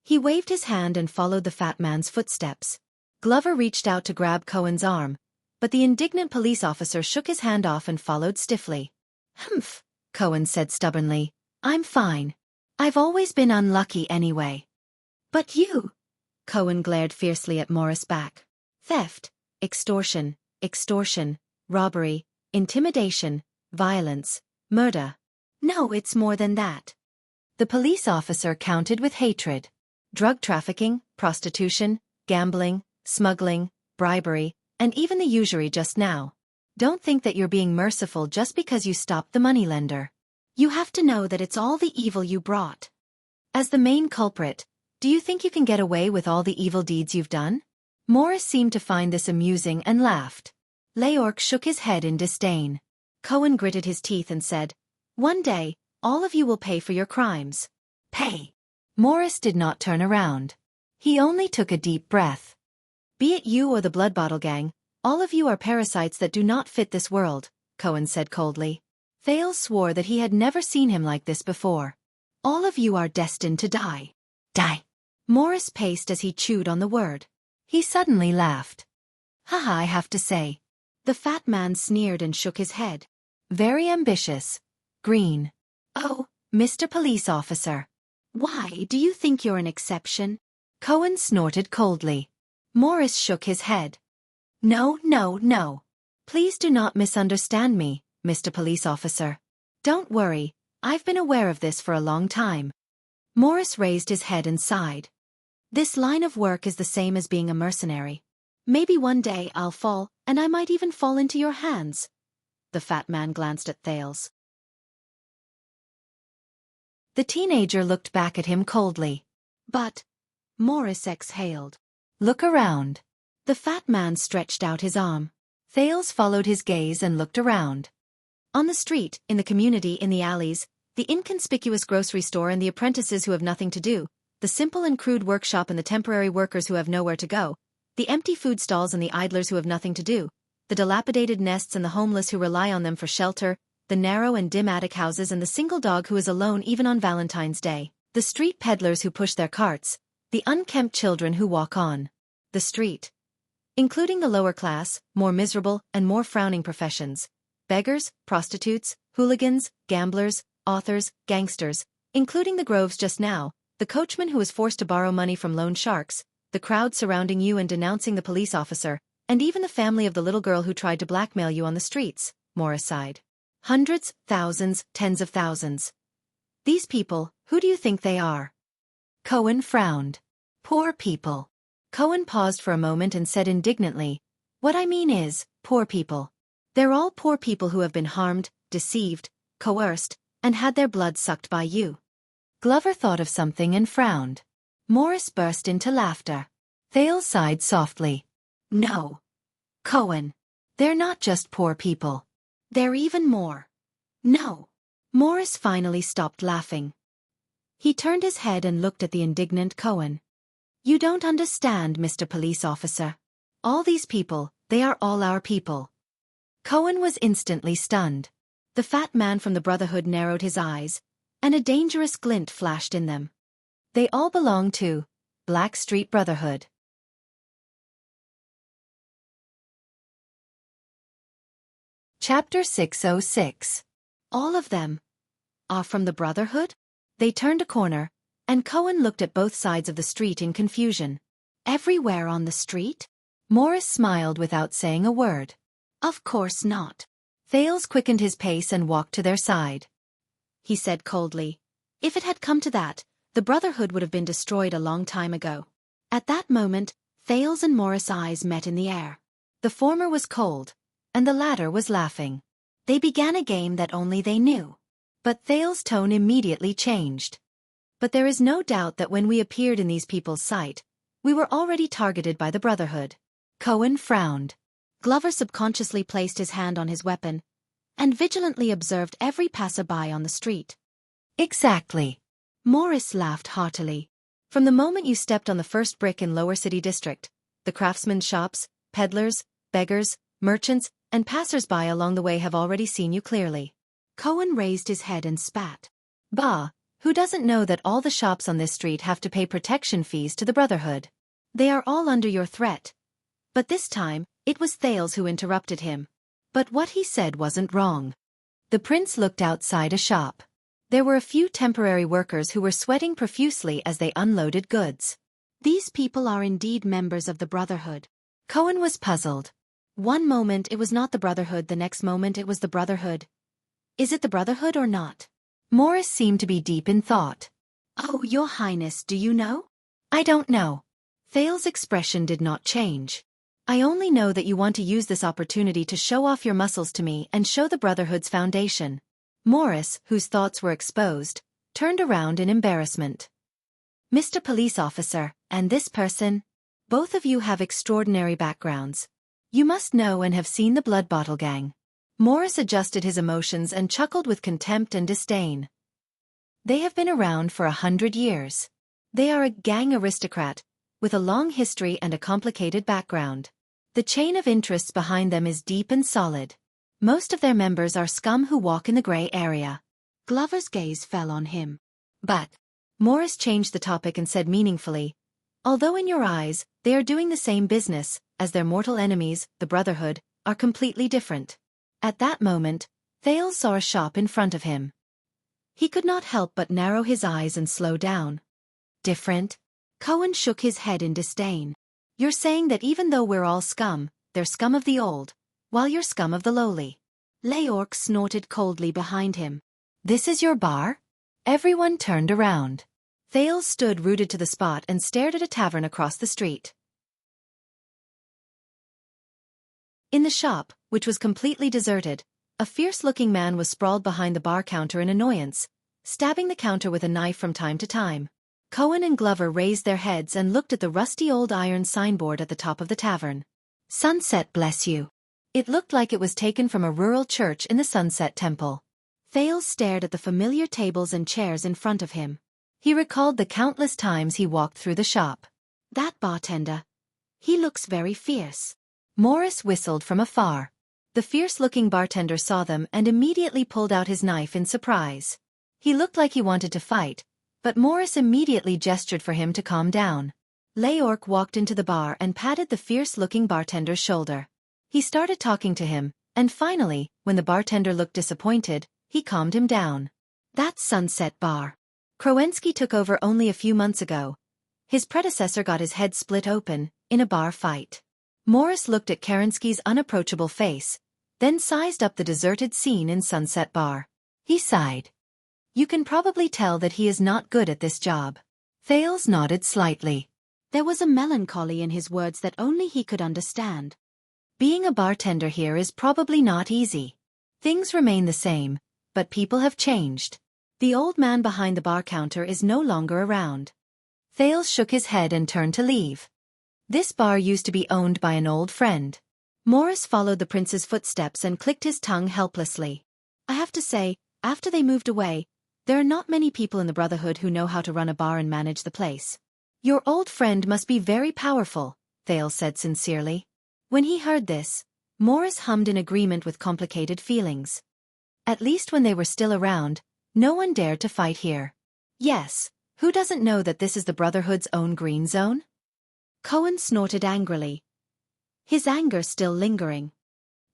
He waved his hand and followed the fat man's footsteps. Glover reached out to grab Cohen's arm, but the indignant police officer shook his hand off and followed stiffly. Humph, Cohen said stubbornly. I'm fine. I've always been unlucky anyway. But you? Cohen glared fiercely at Morris back. Theft, extortion, robbery, intimidation, violence, murder. No, it's more than that. The police officer counted with hatred. Drug trafficking, prostitution, gambling, smuggling, bribery, and even the usury just now. Don't think that you're being merciful just because you stopped the moneylender. You have to know that it's all the evil you brought. As the main culprit, do you think you can get away with all the evil deeds you've done? Morris seemed to find this amusing and laughed. Leorc shook his head in disdain. Cohen gritted his teeth and said, "One day, all of you will pay for your crimes." Pay. Morris did not turn around. He only took a deep breath. Be it you or the Blood Bottle Gang, all of you are parasites that do not fit this world, Cohen said coldly. Thales swore that he had never seen him like this before. All of you are destined to die. Die. Morris paced as he chewed on the word. He suddenly laughed. Haha, I have to say. The fat man sneered and shook his head. Very ambitious. Green. Oh, Mr. Police Officer. Why do you think you're an exception? Cohen snorted coldly. Morris shook his head. No, no, no. Please do not misunderstand me, Mr. Police Officer. Don't worry, I've been aware of this for a long time. Morris raised his head and sighed. This line of work is the same as being a mercenary. Maybe one day I'll fall, and I might even fall into your hands. The fat man glanced at Thales. The teenager looked back at him coldly. But, Morris exhaled. Look around. The fat man stretched out his arm. Thales followed his gaze and looked around. On the street, in the community, in the alleys, the inconspicuous grocery store and the apprentices who have nothing to do, the simple and crude workshop and the temporary workers who have nowhere to go, the empty food stalls and the idlers who have nothing to do, the dilapidated nests and the homeless who rely on them for shelter, the narrow and dim attic houses and the single dog who is alone even on Valentine's Day, the street peddlers who push their carts, the unkempt children who walk on the street. Including the lower class, more miserable and more frowning professions, beggars, prostitutes, hooligans, gamblers, authors, gangsters, including the Groves just now, the coachman who was forced to borrow money from loan sharks, the crowd surrounding you and denouncing the police officer, and even the family of the little girl who tried to blackmail you on the streets, Morris sighed. Hundreds, thousands, tens of thousands. These people, who do you think they are? Cohen frowned. Poor people. Cohen paused for a moment and said indignantly, What I mean is, poor people. They're all poor people who have been harmed, deceived, coerced, and had their blood sucked by you. Glover thought of something and frowned. Morris burst into laughter. Thales sighed softly. No. Cohen. They're not just poor people. They're even more. No. Morris finally stopped laughing. He turned his head and looked at the indignant Cohen. You don't understand, Mr. Police Officer. All these people, they are all our people. Cohen was instantly stunned. The fat man from the Brotherhood narrowed his eyes, and a dangerous glint flashed in them. They all belong to Black Street Brotherhood. Chapter 606. All of them are from the Brotherhood? They turned a corner, and Cohen looked at both sides of the street in confusion. Everywhere on the street? Morris smiled without saying a word. Of course not. Thales quickened his pace and walked to their side. He said coldly. If it had come to that, the Brotherhood would have been destroyed a long time ago. At that moment, Thales and Morris' eyes met in the air. The former was cold, and the latter was laughing. They began a game that only they knew. But Thales' tone immediately changed. But there is no doubt that when we appeared in these people's sight, we were already targeted by the Brotherhood. Cohen frowned. Glover subconsciously placed his hand on his weapon, and vigilantly observed every passerby on the street. Exactly. Morris laughed heartily. From the moment you stepped on the first brick in Lower City District, the craftsmen's shops, peddlers, beggars, merchants, and passers-by along the way have already seen you clearly. Cohen raised his head and spat. Bah, who doesn't know that all the shops on this street have to pay protection fees to the Brotherhood? They are all under your threat. But this time, it was Thales who interrupted him. But what he said wasn't wrong. The prince looked outside a shop. There were a few temporary workers who were sweating profusely as they unloaded goods. These people are indeed members of the Brotherhood. Cohen was puzzled. One moment it was not the Brotherhood, the next moment it was the Brotherhood. Is it the Brotherhood or not? Morris seemed to be deep in thought. Oh, Your Highness, do you know? I don't know. Thales' expression did not change. I only know that you want to use this opportunity to show off your muscles to me and show the Brotherhood's foundation. Morris, whose thoughts were exposed, turned around in embarrassment. Mr. Police Officer, and this person? Both of you have extraordinary backgrounds. You must know and have seen the Blood Bottle Gang. Morris adjusted his emotions and chuckled with contempt and disdain. They have been around for 100 years. They are a gang aristocrat, with a long history and a complicated background. The chain of interests behind them is deep and solid. Most of their members are scum who walk in the gray area. Glover's gaze fell on him. But Morris changed the topic and said meaningfully, although in your eyes, they are doing the same business, as their mortal enemies, the Brotherhood, are completely different. At that moment, Thales saw a shop in front of him. He could not help but narrow his eyes and slow down. Different? Cohen shook his head in disdain. You're saying that even though we're all scum, they're scum of the old, while you're scum of the lowly. Leorc snorted coldly behind him. This is your bar? Everyone turned around. Thales stood rooted to the spot and stared at a tavern across the street. In the shop, which was completely deserted, a fierce-looking man was sprawled behind the bar counter in annoyance, stabbing the counter with a knife from time to time. Cohen and Glover raised their heads and looked at the rusty old iron signboard at the top of the tavern. Sunset bless you. It looked like it was taken from a rural church in the Sunset Temple. Thales stared at the familiar tables and chairs in front of him. He recalled the countless times he walked through the shop. That bartender. He looks very fierce. Morris whistled from afar. The fierce-looking bartender saw them and immediately pulled out his knife in surprise. He looked like he wanted to fight, but Morris immediately gestured for him to calm down. Leorc walked into the bar and patted the fierce-looking bartender's shoulder. He started talking to him, and finally, when the bartender looked disappointed, he calmed him down. That's Sunset Bar. Krowensky took over only a few months ago. His predecessor got his head split open, in a bar fight. Morris looked at Kerensky's unapproachable face, then sized up the deserted scene in Sunset Bar. He sighed. You can probably tell that he is not good at this job. Thales nodded slightly. There was a melancholy in his words that only he could understand. Being a bartender here is probably not easy. Things remain the same, but people have changed. The old man behind the bar counter is no longer around. Thales shook his head and turned to leave. This bar used to be owned by an old friend. Morris followed the prince's footsteps and clicked his tongue helplessly. I have to say, after they moved away, there are not many people in the Brotherhood who know how to run a bar and manage the place. Your old friend must be very powerful, Thales said sincerely. When he heard this, Morris hummed in agreement with complicated feelings. At least when they were still around, No one dared to fight here. Yes, who doesn't know that this is the Brotherhood's own green zone? Cohen snorted angrily, his anger still lingering.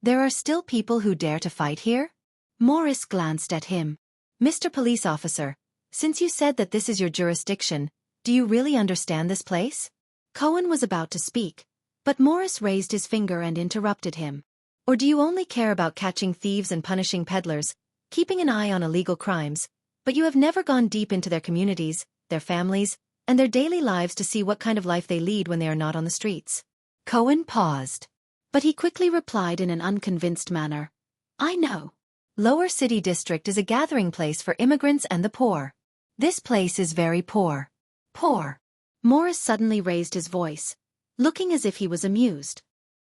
There are still people who dare to fight here? Morris glanced at him. Mr. Police Officer, since you said that this is your jurisdiction, do you really understand this place? Cohen was about to speak, but Morris raised his finger and interrupted him. Or do you only care about catching thieves and punishing peddlers, keeping an eye on illegal crimes, but you have never gone deep into their communities, their families, and their daily lives to see what kind of life they lead when they are not on the streets? Cohen paused. But he quickly replied in an unconvinced manner. I know. Lower City District is a gathering place for immigrants and the poor. This place is very poor. Poor. Morris suddenly raised his voice, looking as if he was amused.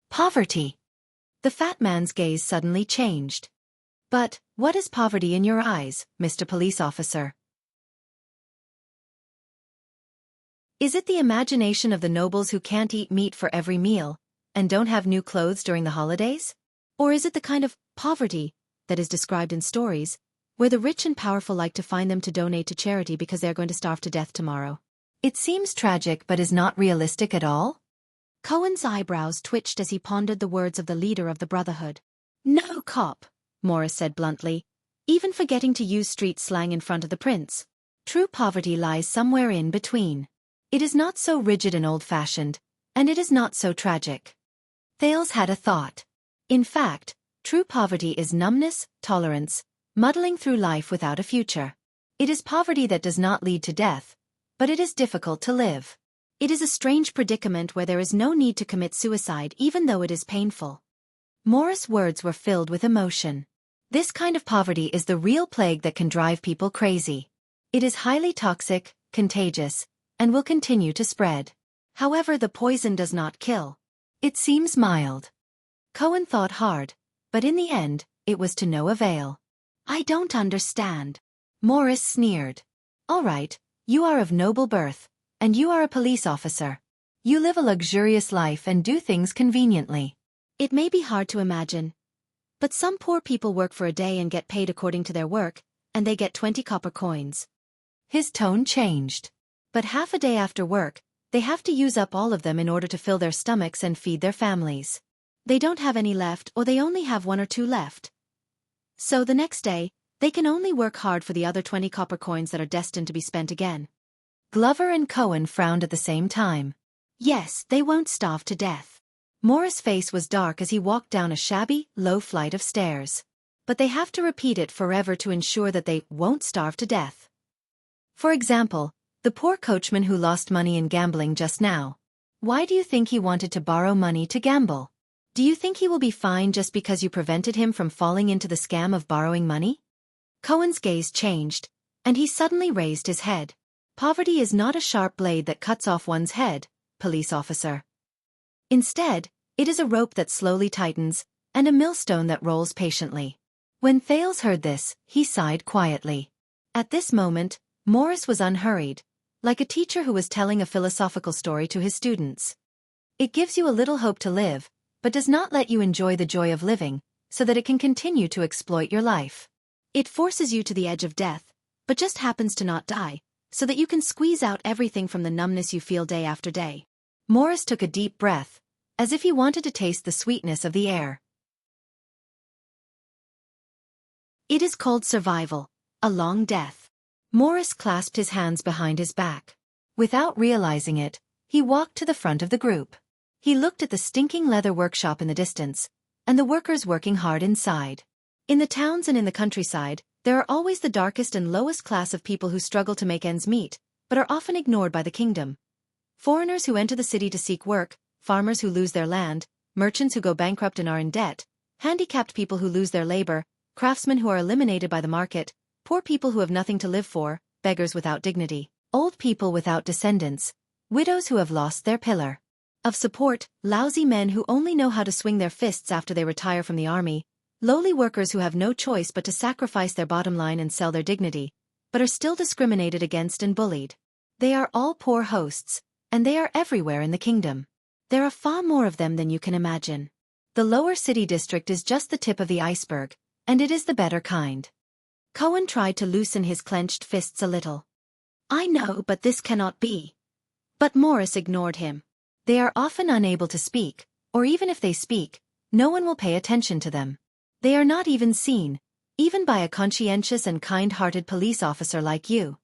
Poverty. The fat man's gaze suddenly changed. But, what is poverty in your eyes, Mr. Police Officer? Is it the imagination of the nobles who can't eat meat for every meal, and don't have new clothes during the holidays? Or is it the kind of poverty that is described in stories, where the rich and powerful like to find them to donate to charity because they are going to starve to death tomorrow? It seems tragic but is not realistic at all? Cohen's eyebrows twitched as he pondered the words of the leader of the Brotherhood. No, cop, Morris said bluntly, even forgetting to use street slang in front of the prince. True poverty lies somewhere in between. It is not so rigid and old-fashioned, and it is not so tragic. Thales had a thought. In fact, true poverty is numbness, tolerance, muddling through life without a future. It is poverty that does not lead to death, but it is difficult to live. It is a strange predicament where there is no need to commit suicide even though it is painful. Morris' words were filled with emotion. This kind of poverty is the real plague that can drive people crazy. It is highly toxic, contagious, and will continue to spread. However, the poison does not kill. It seems mild. Cohen thought hard, but in the end, it was to no avail. I don't understand. Morris sneered. All right, you are of noble birth, and you are a police officer. You live a luxurious life and do things conveniently. It may be hard to imagine, but some poor people work for a day and get paid according to their work, and they get 20 copper coins. His tone changed. But half a day after work, they have to use up all of them in order to fill their stomachs and feed their families. They don't have any left or they only have 1 or 2 left. So the next day, they can only work hard for the other 20 copper coins that are destined to be spent again. Glover and Cohen frowned at the same time. Yes, they won't starve to death. Morris' face was dark as he walked down a shabby, low flight of stairs. But they have to repeat it forever to ensure that they won't starve to death. For example, the poor coachman who lost money in gambling just now. Why do you think he wanted to borrow money to gamble? Do you think he will be fine just because you prevented him from falling into the scam of borrowing money? Cohen's gaze changed, and he suddenly raised his head. Poverty is not a sharp blade that cuts off one's head, police officer. Instead, it is a rope that slowly tightens, and a millstone that rolls patiently. When Thales heard this, he sighed quietly. At this moment, Morris was unhurried, like a teacher who was telling a philosophical story to his students. It gives you a little hope to live, but does not let you enjoy the joy of living, so that it can continue to exploit your life. It forces you to the edge of death, but just happens to not die, so that you can squeeze out everything from the numbness you feel day after day. Morris took a deep breath, as if he wanted to taste the sweetness of the air. It is called survival, a long death. Morris clasped his hands behind his back. Without realizing it, he walked to the front of the group. He looked at the stinking leather workshop in the distance, and the workers working hard inside. In the towns and in the countryside, there are always the darkest and lowest class of people who struggle to make ends meet, but are often ignored by the kingdom. Foreigners who enter the city to seek work, farmers who lose their land, merchants who go bankrupt and are in debt, handicapped people who lose their labor, craftsmen who are eliminated by the market, poor people who have nothing to live for, beggars without dignity, old people without descendants, widows who have lost their pillar of support, lousy men who only know how to swing their fists after they retire from the army, lowly workers who have no choice but to sacrifice their bottom line and sell their dignity, but are still discriminated against and bullied. They are all poor hosts, and they are everywhere in the kingdom. There are far more of them than you can imagine. The lower city district is just the tip of the iceberg, and it is the better kind. Cohen tried to loosen his clenched fists a little. I know, but this cannot be. But Morris ignored him. They are often unable to speak, or even if they speak, no one will pay attention to them. They are not even seen, even by a conscientious and kind-hearted police officer like you.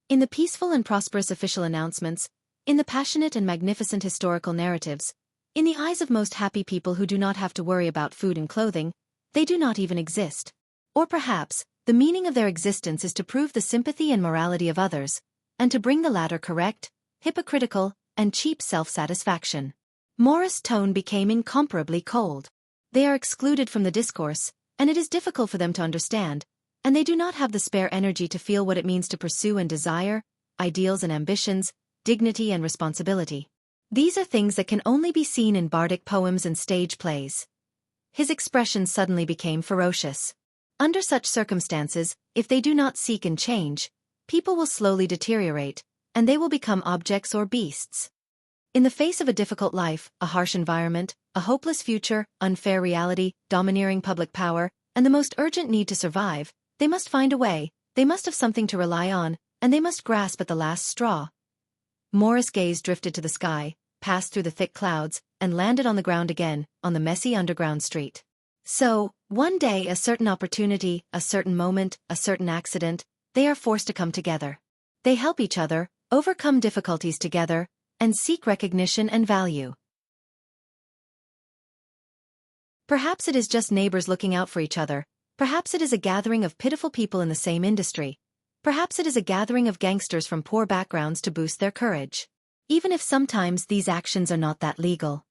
In the peaceful and prosperous official announcements, in the passionate and magnificent historical narratives, in the eyes of most happy people who do not have to worry about food and clothing, they do not even exist. Or perhaps, the meaning of their existence is to prove the sympathy and morality of others, and to bring the latter correct, hypocritical, and cheap self-satisfaction. Morris' tone became incomparably cold. They are excluded from the discourse, and it is difficult for them to understand, and they do not have the spare energy to feel what it means to pursue and desire, ideals and ambitions, dignity and responsibility. These are things that can only be seen in bardic poems and stage plays. His expression suddenly became ferocious. Under such circumstances, if they do not seek and change, people will slowly deteriorate, and they will become objects or beasts. In the face of a difficult life, a harsh environment, a hopeless future, unfair reality, domineering public power, and the most urgent need to survive, they must find a way, they must have something to rely on, and they must grasp at the last straw. Morris' gaze drifted to the sky, passed through the thick clouds, and landed on the ground again, on the messy underground street. So, one day a certain opportunity, a certain moment, a certain accident, they are forced to come together. They help each other, overcome difficulties together, and seek recognition and value. Perhaps it is just neighbors looking out for each other, perhaps it is a gathering of pitiful people in the same industry, perhaps it is a gathering of gangsters from poor backgrounds to boost their courage. Even if sometimes these actions are not that legal.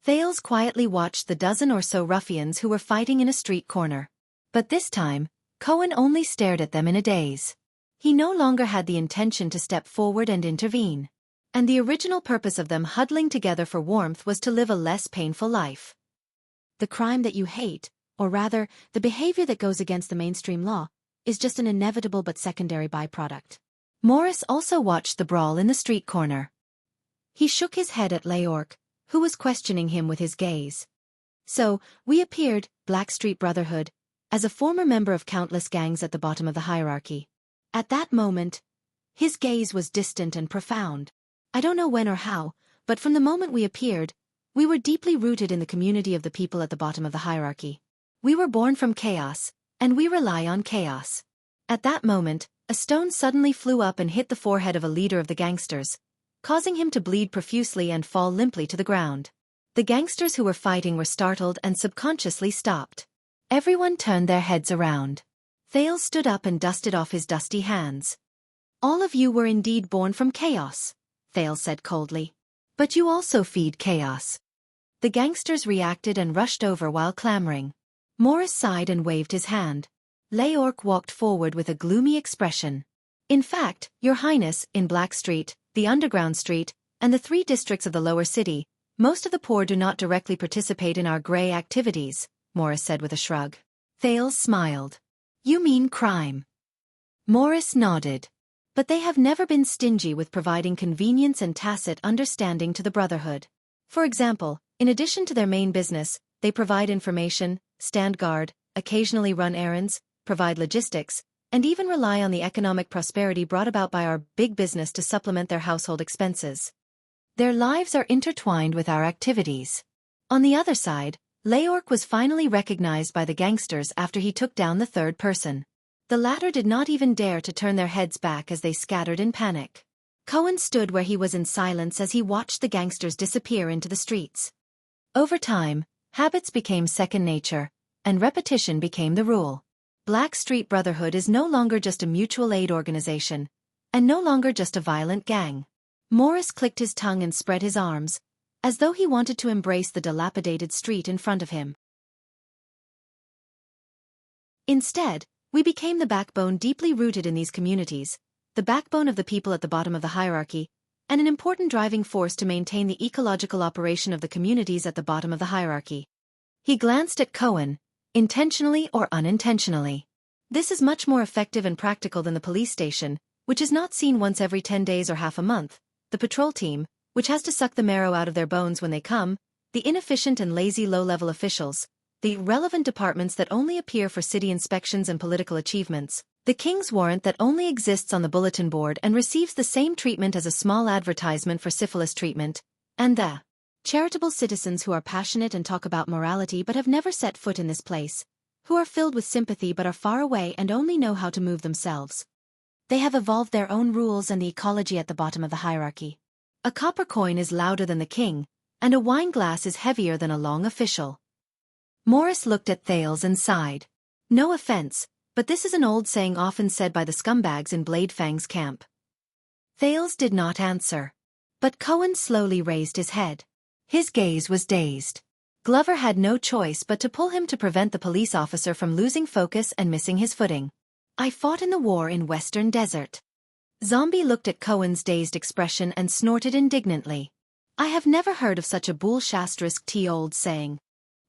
Thales quietly watched the dozen or so ruffians who were fighting in a street corner. But this time, Cohen only stared at them in a daze. He no longer had the intention to step forward and intervene. And the original purpose of them huddling together for warmth was to live a less painful life. The crime that you hate, or rather, the behavior that goes against the mainstream law, is just an inevitable but secondary byproduct. Morris also watched the brawl in the street corner. He shook his head at Leork, who was questioning him with his gaze. So, we appeared, Blackstreet Brotherhood, as a former member of countless gangs at the bottom of the hierarchy. At that moment, his gaze was distant and profound. I don't know when or how, but from the moment we appeared, we were deeply rooted in the community of the people at the bottom of the hierarchy. We were born from chaos, and we rely on chaos. At that moment, a stone suddenly flew up and hit the forehead of a leader of the gangsters, causing him to bleed profusely and fall limply to the ground. The gangsters who were fighting were startled and subconsciously stopped. Everyone turned their heads around. Thales stood up and dusted off his dusty hands. All of you were indeed born from chaos, Thales said coldly. But you also feed chaos. The gangsters reacted and rushed over while clamoring. Morris sighed and waved his hand. Leork walked forward with a gloomy expression. In fact, Your Highness, in Blackstreet, the Underground Street, and the 3 districts of the lower city, most of the poor do not directly participate in our grey activities, Morris said with a shrug. Thales smiled. You mean crime? Morris nodded. But they have never been stingy with providing convenience and tacit understanding to the Brotherhood. For example, in addition to their main business, they provide information, stand guard, occasionally run errands, provide logistics, and even rely on the economic prosperity brought about by our big business to supplement their household expenses. Their lives are intertwined with our activities. On the other side, Leork was finally recognized by the gangsters after he took down the third person. The latter did not even dare to turn their heads back as they scattered in panic. Cohen stood where he was in silence as he watched the gangsters disappear into the streets. Over time, habits became second nature, and repetition became the rule. Blackstreet Brotherhood is no longer just a mutual aid organization, and no longer just a violent gang. Morris clicked his tongue and spread his arms, as though he wanted to embrace the dilapidated street in front of him. Instead, we became the backbone deeply rooted in these communities, the backbone of the people at the bottom of the hierarchy, and an important driving force to maintain the ecological operation of the communities at the bottom of the hierarchy. He glanced at Cohen, intentionally or unintentionally. This is much more effective and practical than the police station, which is not seen once every 10 days or half a month, the patrol team, which has to suck the marrow out of their bones when they come, the inefficient and lazy low-level officials, the relevant departments that only appear for city inspections and political achievements, the king's warrant that only exists on the bulletin board and receives the same treatment as a small advertisement for syphilis treatment, and the charitable citizens who are passionate and talk about morality but have never set foot in this place, who are filled with sympathy but are far away and only know how to move themselves. They have evolved their own rules and the ecology at the bottom of the hierarchy. A copper coin is louder than the king, and a wine glass is heavier than a long official. Morris looked at Thales and sighed. No offense, but this is an old saying often said by the scumbags in Blade Fang's camp. Thales did not answer. But Cohen slowly raised his head. His gaze was dazed. Glover had no choice but to pull him to prevent the police officer from losing focus and missing his footing. I fought in the war in Western Desert. Zombie looked at Cohen's dazed expression and snorted indignantly. I have never heard of such a bull-t old saying.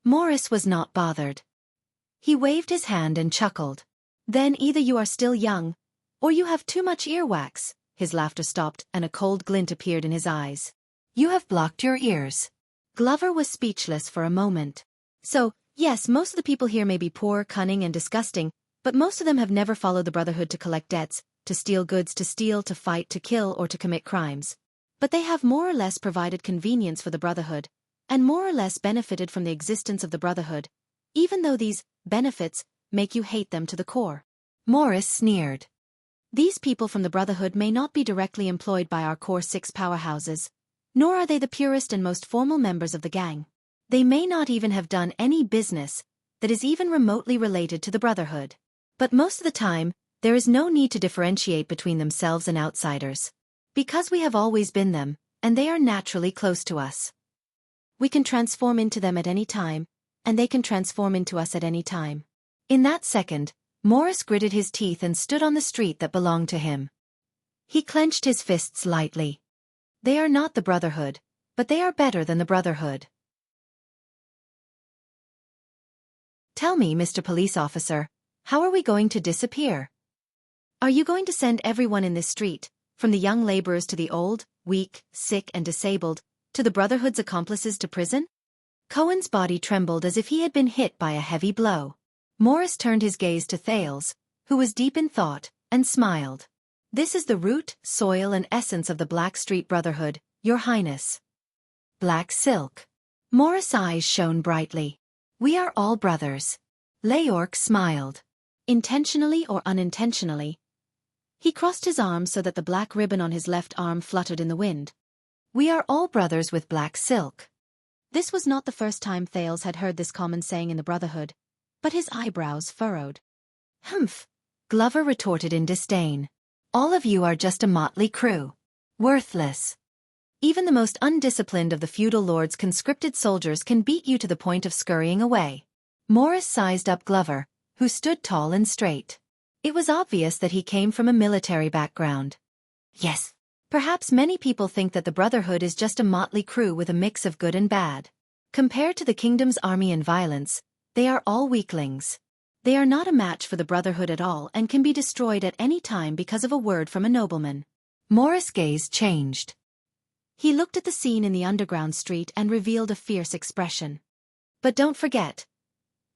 Morris was not bothered. He waved his hand and chuckled. Then either you are still young, or you have too much earwax. His laughter stopped and a cold glint appeared in his eyes. You have blocked your ears. Glover was speechless for a moment. So, yes, most of the people here may be poor, cunning, and disgusting, but most of them have never followed the Brotherhood to collect debts, to steal goods, to steal, to fight, to kill, or to commit crimes. But they have more or less provided convenience for the Brotherhood, and more or less benefited from the existence of the Brotherhood, even though these benefits make you hate them to the core. Morris sneered. These people from the Brotherhood may not be directly employed by our core 6 powerhouses, nor are they the purest and most formal members of the gang. They may not even have done any business that is even remotely related to the Brotherhood. But most of the time, there is no need to differentiate between themselves and outsiders. Because we have always been them, and they are naturally close to us. We can transform into them at any time, and they can transform into us at any time. In that second, Morris gritted his teeth and stood on the street that belonged to him. He clenched his fists lightly. They are not the Brotherhood, but they are better than the Brotherhood. Tell me, Mr. Police Officer, how are we going to disappear? Are you going to send everyone in this street, from the young laborers to the old, weak, sick and disabled, to the Brotherhood's accomplices to prison? Cohen's body trembled as if he had been hit by a heavy blow. Morris turned his gaze to Thales, who was deep in thought, and smiled. This is the root, soil and essence of the Black Street Brotherhood, Your Highness. Black silk. Morris' eyes shone brightly. We are all brothers. Leorc smiled. Intentionally or unintentionally. He crossed his arms so that the black ribbon on his left arm fluttered in the wind. We are all brothers with black silk. This was not the first time Thales had heard this common saying in the Brotherhood, but his eyebrows furrowed. Humph, Glover retorted in disdain. All of you are just a motley crew. Worthless. Even the most undisciplined of the feudal lord's conscripted soldiers can beat you to the point of scurrying away. Morris sized up Glover, who stood tall and straight. It was obvious that he came from a military background. Yes, perhaps many people think that the Brotherhood is just a motley crew with a mix of good and bad. Compared to the kingdom's army in violence, they are all weaklings. They are not a match for the Brotherhood at all and can be destroyed at any time because of a word from a nobleman. Morris' gaze changed. He looked at the scene in the underground street and revealed a fierce expression. But don't forget,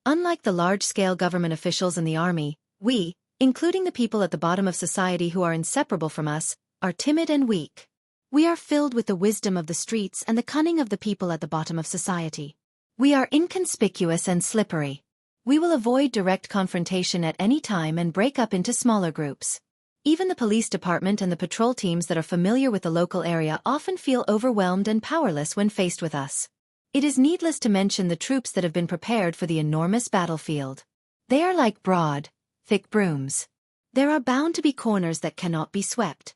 unlike the large-scale government officials and the army, we, including the people at the bottom of society who are inseparable from us, are timid and weak. We are filled with the wisdom of the streets and the cunning of the people at the bottom of society. We are inconspicuous and slippery. We will avoid direct confrontation at any time and break up into smaller groups. Even the police department and the patrol teams that are familiar with the local area often feel overwhelmed and powerless when faced with us. It is needless to mention the troops that have been prepared for the enormous battlefield. They are like broad, thick brooms. There are bound to be corners that cannot be swept.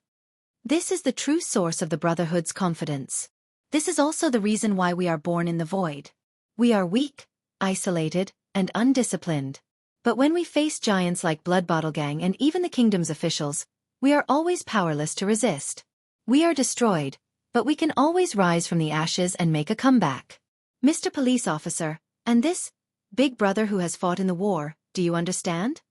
This is the true source of the Brotherhood's confidence. This is also the reason why we are born in the void. We are weak, isolated, and undisciplined. But when we face giants like Blood Bottle Gang and even the kingdom's officials, we are always powerless to resist. We are destroyed, but we can always rise from the ashes and make a comeback. Mr. Police Officer, and this big brother who has fought in the war, do you understand?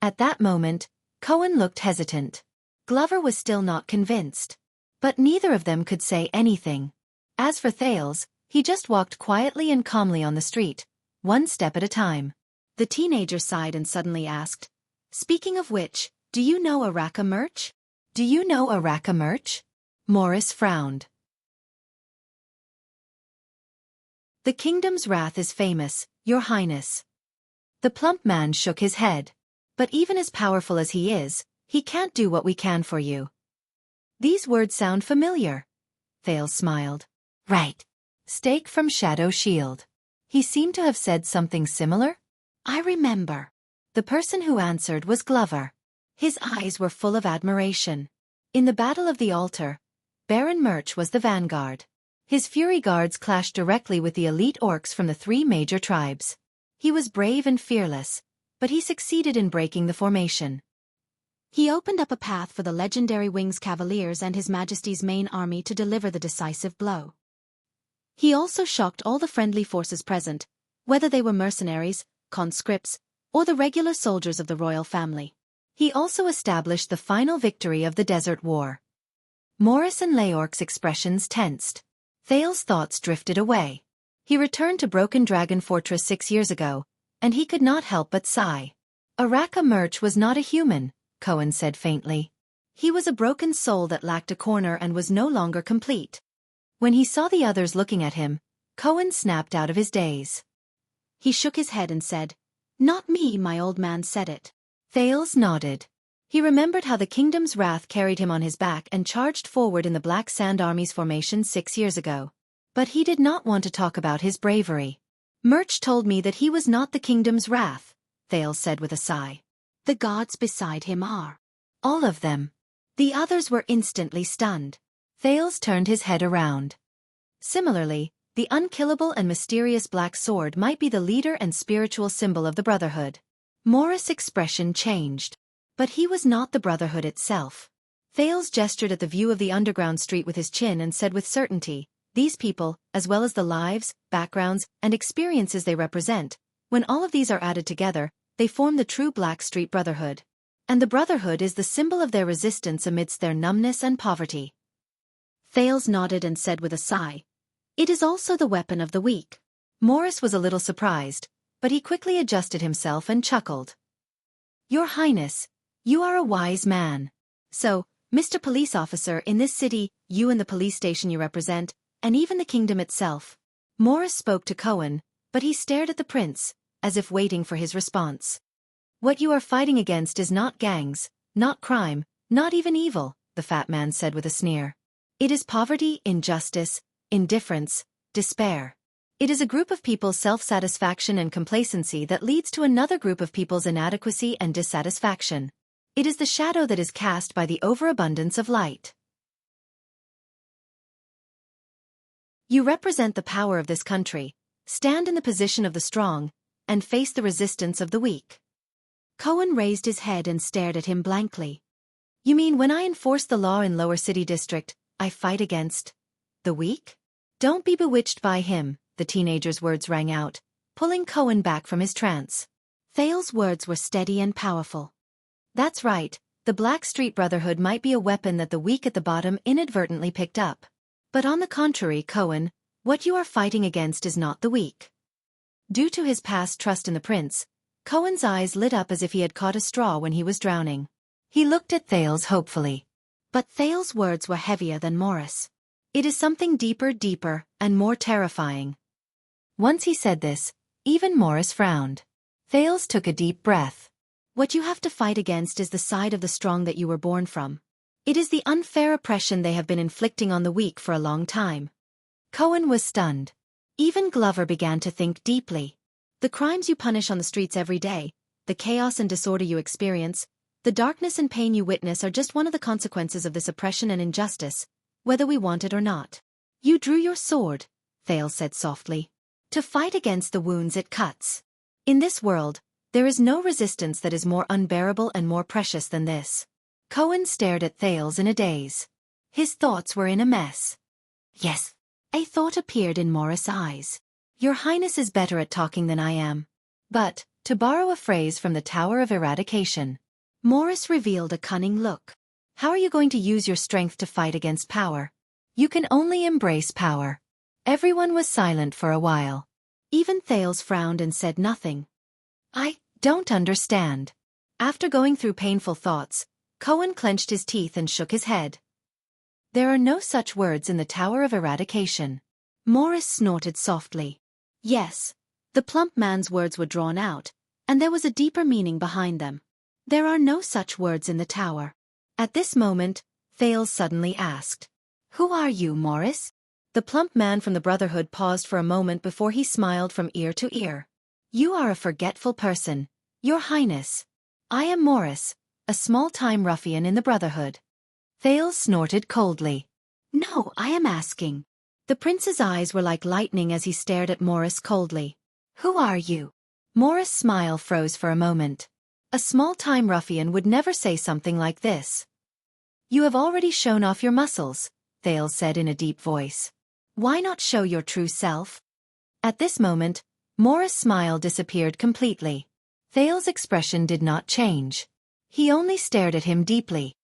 At that moment, Cohen looked hesitant. Glover was still not convinced. But neither of them could say anything. As for Thales, he just walked quietly and calmly on the street, one step at a time. The teenager sighed and suddenly asked, "Speaking of which, do you know Araka merch?" Do you know Araka merch? Morris frowned. The kingdom's wrath is famous, Your Highness. The plump man shook his head. But even as powerful as he is, he can't do what we can for you. These words sound familiar. Thales smiled. Right. Stake from Shadow Shield. He seemed to have said something similar. I remember. The person who answered was Glover. His eyes were full of admiration. In the Battle of the Altar, Baron Murch was the vanguard. His Fury Guards clashed directly with the elite orcs from the 3 major tribes. He was brave and fearless, but he succeeded in breaking the formation. He opened up a path for the legendary Wings Cavaliers and His Majesty's main army to deliver the decisive blow. He also shocked all the friendly forces present, whether they were mercenaries, conscripts, or the regular soldiers of the royal family. He also established the final victory of the Desert War. Morris and Leorc's expressions tensed. Thales' thoughts drifted away. He returned to Broken Dragon Fortress 6 years ago, and he could not help but sigh. Araka Merch was not a human, Cohen said faintly. He was a broken soul that lacked a corner and was no longer complete. When he saw the others looking at him, Cohen snapped out of his daze. He shook his head and said, "Not me, my old man said it." Thales nodded. He remembered how the kingdom's wrath carried him on his back and charged forward in the Black Sand Army's formation 6 years ago. But he did not want to talk about his bravery. "Murch told me that he was not the kingdom's wrath," Thales said with a sigh. "The gods beside him are." All of them. The others were instantly stunned. Thales turned his head around. Similarly, the unkillable and mysterious Black Sword might be the leader and spiritual symbol of the Brotherhood. Morris' expression changed. But he was not the Brotherhood itself. Thales gestured at the view of the underground street with his chin and said with certainty, "These people, as well as the lives, backgrounds, and experiences they represent, when all of these are added together, they form the true Black Street Brotherhood. And the Brotherhood is the symbol of their resistance amidst their numbness and poverty." Thales nodded and said with a sigh, "It is also the weapon of the weak." Morris was a little surprised, but he quickly adjusted himself and chuckled. "Your Highness, you are a wise man. So, Mr. Police Officer, in this city, you and the police station you represent, and even the kingdom itself." Morris spoke to Cohen, but he stared at the prince, as if waiting for his response. "What you are fighting against is not gangs, not crime, not even evil," the fat man said with a sneer. "It is poverty, injustice, indifference, despair. It is a group of people's self-satisfaction and complacency that leads to another group of people's inadequacy and dissatisfaction. It is the shadow that is cast by the overabundance of light. You represent the power of this country, stand in the position of the strong, and face the resistance of the weak." Cohen raised his head and stared at him blankly. "You mean when I enforce the law in Lower City District, I fight against the weak?" "Don't be bewitched by him," the teenager's words rang out, pulling Cohen back from his trance. Thales' words were steady and powerful. "That's right, the Black Street Brotherhood might be a weapon that the weak at the bottom inadvertently picked up. But on the contrary, Cohen, what you are fighting against is not the weak." Due to his past trust in the prince, Cohen's eyes lit up as if he had caught a straw when he was drowning. He looked at Thales hopefully. But Thales' words were heavier than Morris. "It is something deeper, and more terrifying." Once he said this, even Morris frowned. Thales took a deep breath. "What you have to fight against is the side of the strong that you were born from. It is the unfair oppression they have been inflicting on the weak for a long time." Cohen was stunned. Even Glover began to think deeply. "The crimes you punish on the streets every day, the chaos and disorder you experience, the darkness and pain you witness are just one of the consequences of this oppression and injustice, whether we want it or not. You drew your sword," Thales said softly, "to fight against the wounds it cuts. In this world, there is no resistance that is more unbearable and more precious than this." Cohen stared at Thales in a daze. His thoughts were in a mess. "Yes." A thought appeared in Morris' eyes. "Your Highness is better at talking than I am. But, to borrow a phrase from the Tower of Eradication." Morris revealed a cunning look. "How are you going to use your strength to fight against power? You can only embrace power." Everyone was silent for a while. Even Thales frowned and said nothing. I don't understand. After going through painful thoughts, Cohen clenched his teeth and shook his head. There are no such words in the Tower of Eradication. Morris snorted softly. Yes, the plump man's words were drawn out, and there was a deeper meaning behind them. There are no such words in the tower. At this moment, Thales suddenly asked, "Who are you, Morris?" The plump man from the Brotherhood paused for a moment before he smiled from ear to ear. "You are a forgetful person, Your Highness. I am Morris, a small-time ruffian in the Brotherhood." Thales snorted coldly. "No, I am asking." The prince's eyes were like lightning as he stared at Morris coldly. "Who are you?" Morris' smile froze for a moment. A small-time ruffian would never say something like this. "You have already shown off your muscles," Thales said in a deep voice. "Why not show your true self?" At this moment, Morris' smile disappeared completely. Thales' expression did not change. He only stared at him deeply.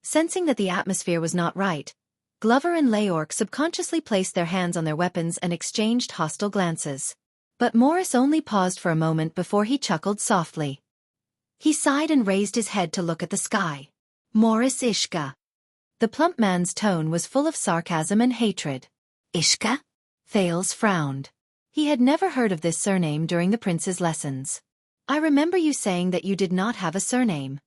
Sensing that the atmosphere was not right, Glover and Leorc subconsciously placed their hands on their weapons and exchanged hostile glances. But Morris only paused for a moment before he chuckled softly. He sighed and raised his head to look at the sky. "Morris Ishka." The plump man's tone was full of sarcasm and hatred. "Ishka?" Thales frowned. He had never heard of this surname during the prince's lessons. "I remember you saying that you did not have a surname."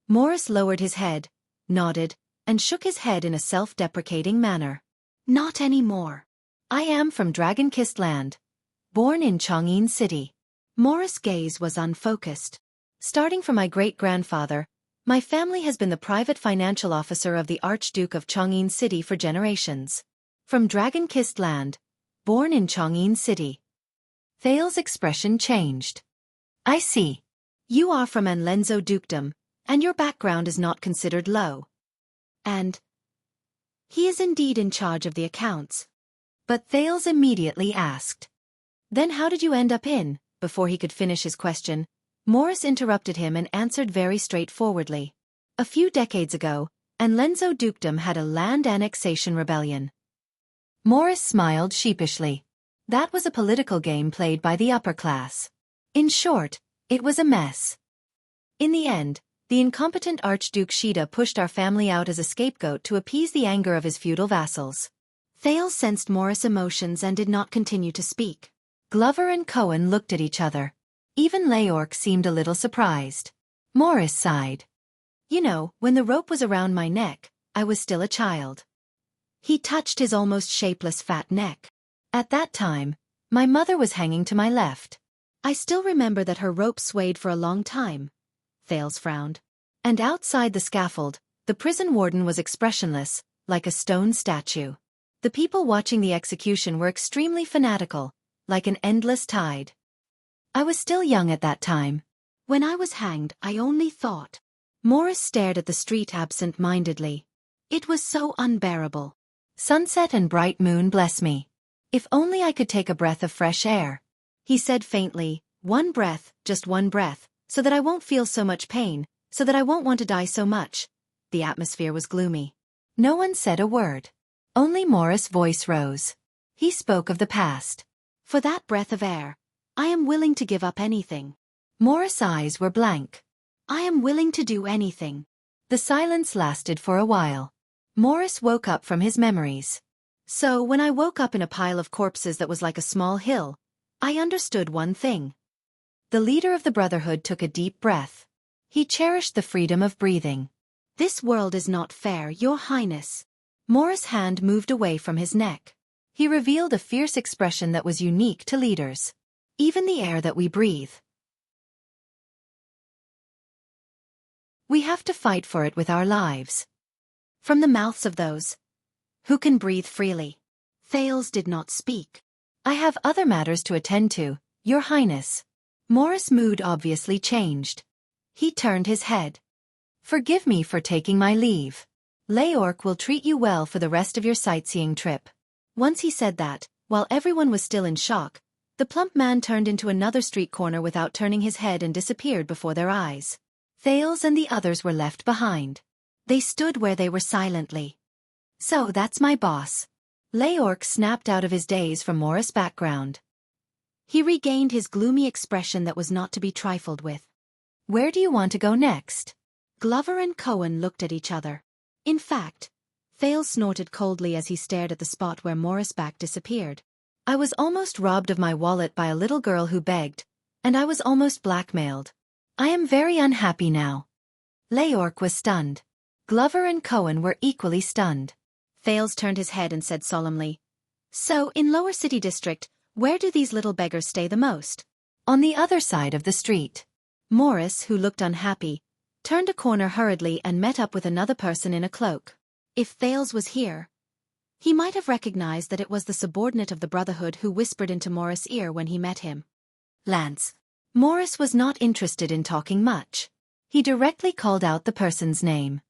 Morris lowered his head, nodded, and shook his head in a self-deprecating manner. "Not anymore. I am from Dragon-Kissed Land, born in Chang'in City." Morris' gaze was unfocused. "Starting from my great-grandfather, my family has been the private financial officer of the Archduke of Chang'in City for generations. From Dragon-Kissed Land, born in Chang'in City." Thales' expression changed. "I see. You are from Anlenzo Dukedom, and your background is not considered low." "And he is indeed in charge of the accounts." But Thales immediately asked, "Then how did you end up in?" Before he could finish his question, Morris interrupted him and answered very straightforwardly. "A few decades ago, Anlenzo Dukedom had a land annexation rebellion." Morris smiled sheepishly. That was a political game played by the upper class. In short, it was a mess. In the end, the incompetent Archduke Shida pushed our family out as a scapegoat to appease the anger of his feudal vassals. Thales sensed Morris' emotions and did not continue to speak. Glover and Cohen looked at each other. Even Leorc seemed a little surprised. Morris sighed. "You know, when the rope was around my neck, I was still a child." He touched his almost shapeless fat neck. "At that time, my mother was hanging to my left." "I still remember that her rope swayed for a long time." Thales frowned. "And outside the scaffold, the prison warden was expressionless, like a stone statue. The people watching the execution were extremely fanatical, like an endless tide. I was still young at that time. When I was hanged, I only thought." Morris stared at the street absent-mindedly. "It was so unbearable. Sunset and bright moon bless me. If only I could take a breath of fresh air." He said faintly, "One breath, just one breath, so that I won't feel so much pain, so that I won't want to die so much." The atmosphere was gloomy. No one said a word. Only Morris' voice rose. He spoke of the past. "For that breath of air, I am willing to give up anything." Morris' eyes were blank. "I am willing to do anything." The silence lasted for a while. Morris woke up from his memories. "So when I woke up in a pile of corpses that was like a small hill, I understood one thing." The leader of the Brotherhood took a deep breath. He cherished the freedom of breathing. "This world is not fair, Your Highness." Morris' hand moved away from his neck. He revealed a fierce expression that was unique to leaders. "Even the air that we breathe. We have to fight for it with our lives." From the mouths of those who can breathe freely. Thales did not speak. "I have other matters to attend to, Your Highness." Morris' mood obviously changed. He turned his head. "Forgive me for taking my leave. Leorc will treat you well for the rest of your sightseeing trip." Once he said that, while everyone was still in shock, the plump man turned into another street corner without turning his head and disappeared before their eyes. Thales and the others were left behind. They stood where they were silently. "So that's my boss. Leorc snapped out of his daze from Morris' background. He regained his gloomy expression that was not to be trifled with. Where do you want to go next? Glover and Cohen looked at each other. In fact, Thales snorted coldly as he stared at the spot where Morris' back disappeared. I was almost robbed of my wallet by a little girl who begged, and I was almost blackmailed. I am very unhappy now. Leorc was stunned. Glover and Cohen were equally stunned. Thales turned his head and said solemnly, "So, in Lower City District, where do these little beggars stay the most?" On the other side of the street. Morris, who looked unhappy, turned a corner hurriedly and met up with another person in a cloak. If Thales was here, he might have recognized that it was the subordinate of the Brotherhood who whispered into Morris' ear when he met him. Lance. Morris was not interested in talking much. He directly called out the person's name.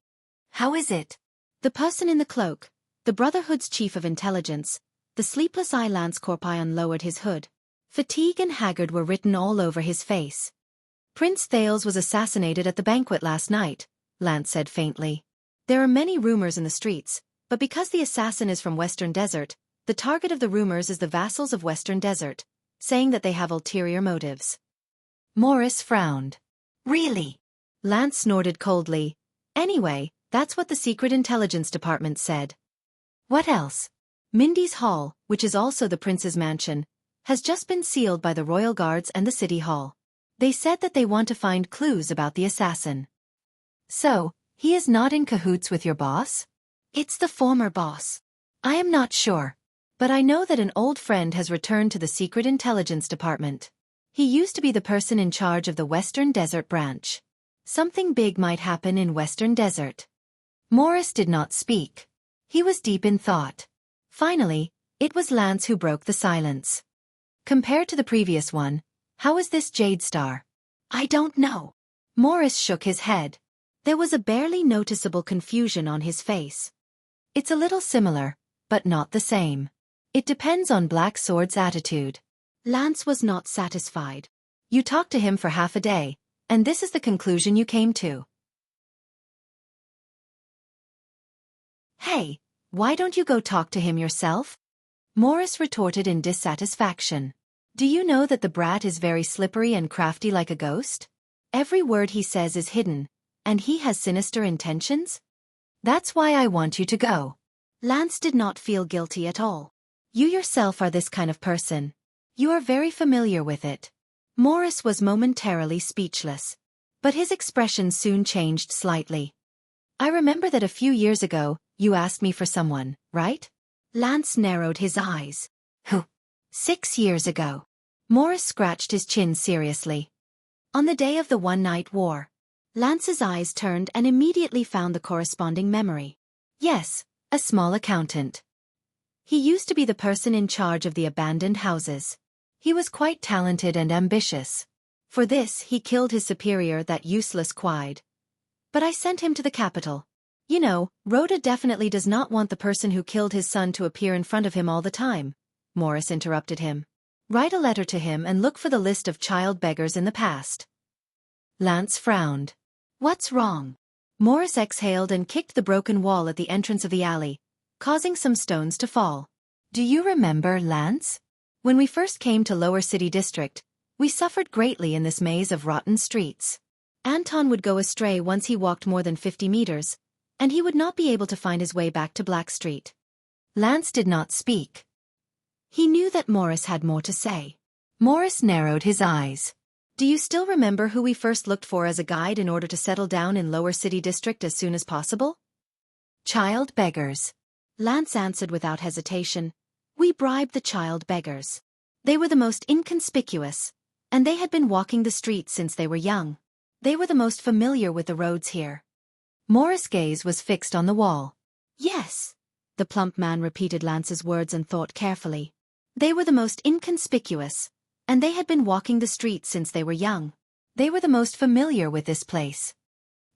How is it? The person in the cloak, the Brotherhood's chief of intelligence, the sleepless eye Lance Corpion lowered his hood. Fatigue and haggard were written all over his face. Prince Thales was assassinated at the banquet last night, Lance said faintly. There are many rumors in the streets, but because the assassin is from Western Desert, the target of the rumors is the vassals of Western Desert, saying that they have ulterior motives. Morris frowned. Really? Lance snorted coldly. Anyway, that's what the Secret Intelligence Department said. What else? Mindy's Hall, which is also the prince's mansion, has just been sealed by the royal guards and the city hall. They said that they want to find clues about the assassin. So, he is not in cahoots with your boss? It's the former boss. I am not sure. But I know that an old friend has returned to the Secret Intelligence Department. He used to be the person in charge of the Western Desert branch. Something big might happen in Western Desert. Morris did not speak. He was deep in thought. Finally, it was Lance who broke the silence. Compared to the previous one, how is this Jade Star? I don't know. Morris shook his head. There was a barely noticeable confusion on his face. It's a little similar, but not the same. It depends on Black Sword's attitude. Lance was not satisfied. You talked to him for half a day, and this is the conclusion you came to. Hey, why don't you go talk to him yourself? Morris retorted in dissatisfaction. Do you know that the brat is very slippery and crafty like a ghost? Every word he says is hidden, and he has sinister intentions? That's why I want you to go. Lance did not feel guilty at all. You yourself are this kind of person. You are very familiar with it. Morris was momentarily speechless, but his expression soon changed slightly. I remember that a few years ago, you asked me for someone, right? Lance narrowed his eyes. Who? 6 years ago. Morris scratched his chin seriously. On the day of the one-night war. Lance's eyes turned and immediately found the corresponding memory. Yes, a small accountant. He used to be the person in charge of the abandoned houses. He was quite talented and ambitious. For this, he killed his superior, that useless Quide. But I sent him to the capital. You know, Rhoda definitely does not want the person who killed his son to appear in front of him all the time. Morris interrupted him. Write a letter to him and look for the list of child beggars in the past. Lance frowned. What's wrong? Morris exhaled and kicked the broken wall at the entrance of the alley, causing some stones to fall. Do you remember, Lance? When we first came to Lower City District, we suffered greatly in this maze of rotten streets. Anton would go astray once he walked more than 50 meters, and he would not be able to find his way back to Black Street. Lance did not speak. He knew that Morris had more to say. Morris narrowed his eyes. Do you still remember who we first looked for as a guide in order to settle down in Lower City District as soon as possible? Child beggars. Lance answered without hesitation. We bribed the child beggars. They were the most inconspicuous, and they had been walking the streets since they were young. They were the most familiar with the roads here. Morris' gaze was fixed on the wall. Yes, the plump man repeated Lance's words and thought carefully. They were the most inconspicuous, and they had been walking the streets since they were young. They were the most familiar with this place.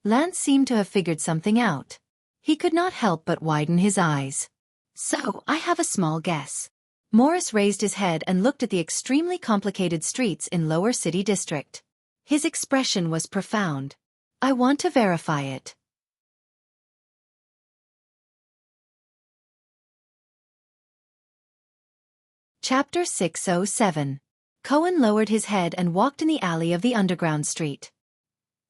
Lance seemed to have figured something out. He could not help but widen his eyes. So, I have a small guess. Morris raised his head and looked at the extremely complicated streets in Lower City District. His expression was profound. I want to verify it. Chapter 607. Cohen lowered his head and walked in the alley of the underground street.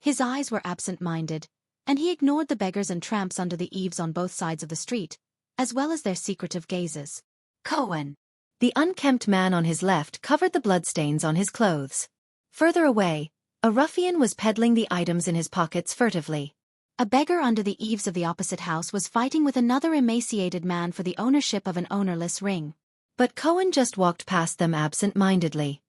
His eyes were absent-minded, and he ignored the beggars and tramps under the eaves on both sides of the street, as well as their secretive gazes. Cohen. The unkempt man on his left covered the bloodstains on his clothes. Further away, a ruffian was peddling the items in his pockets furtively. A beggar under the eaves of the opposite house was fighting with another emaciated man for the ownership of an ownerless ring. But Cohen just walked past them absent-mindedly.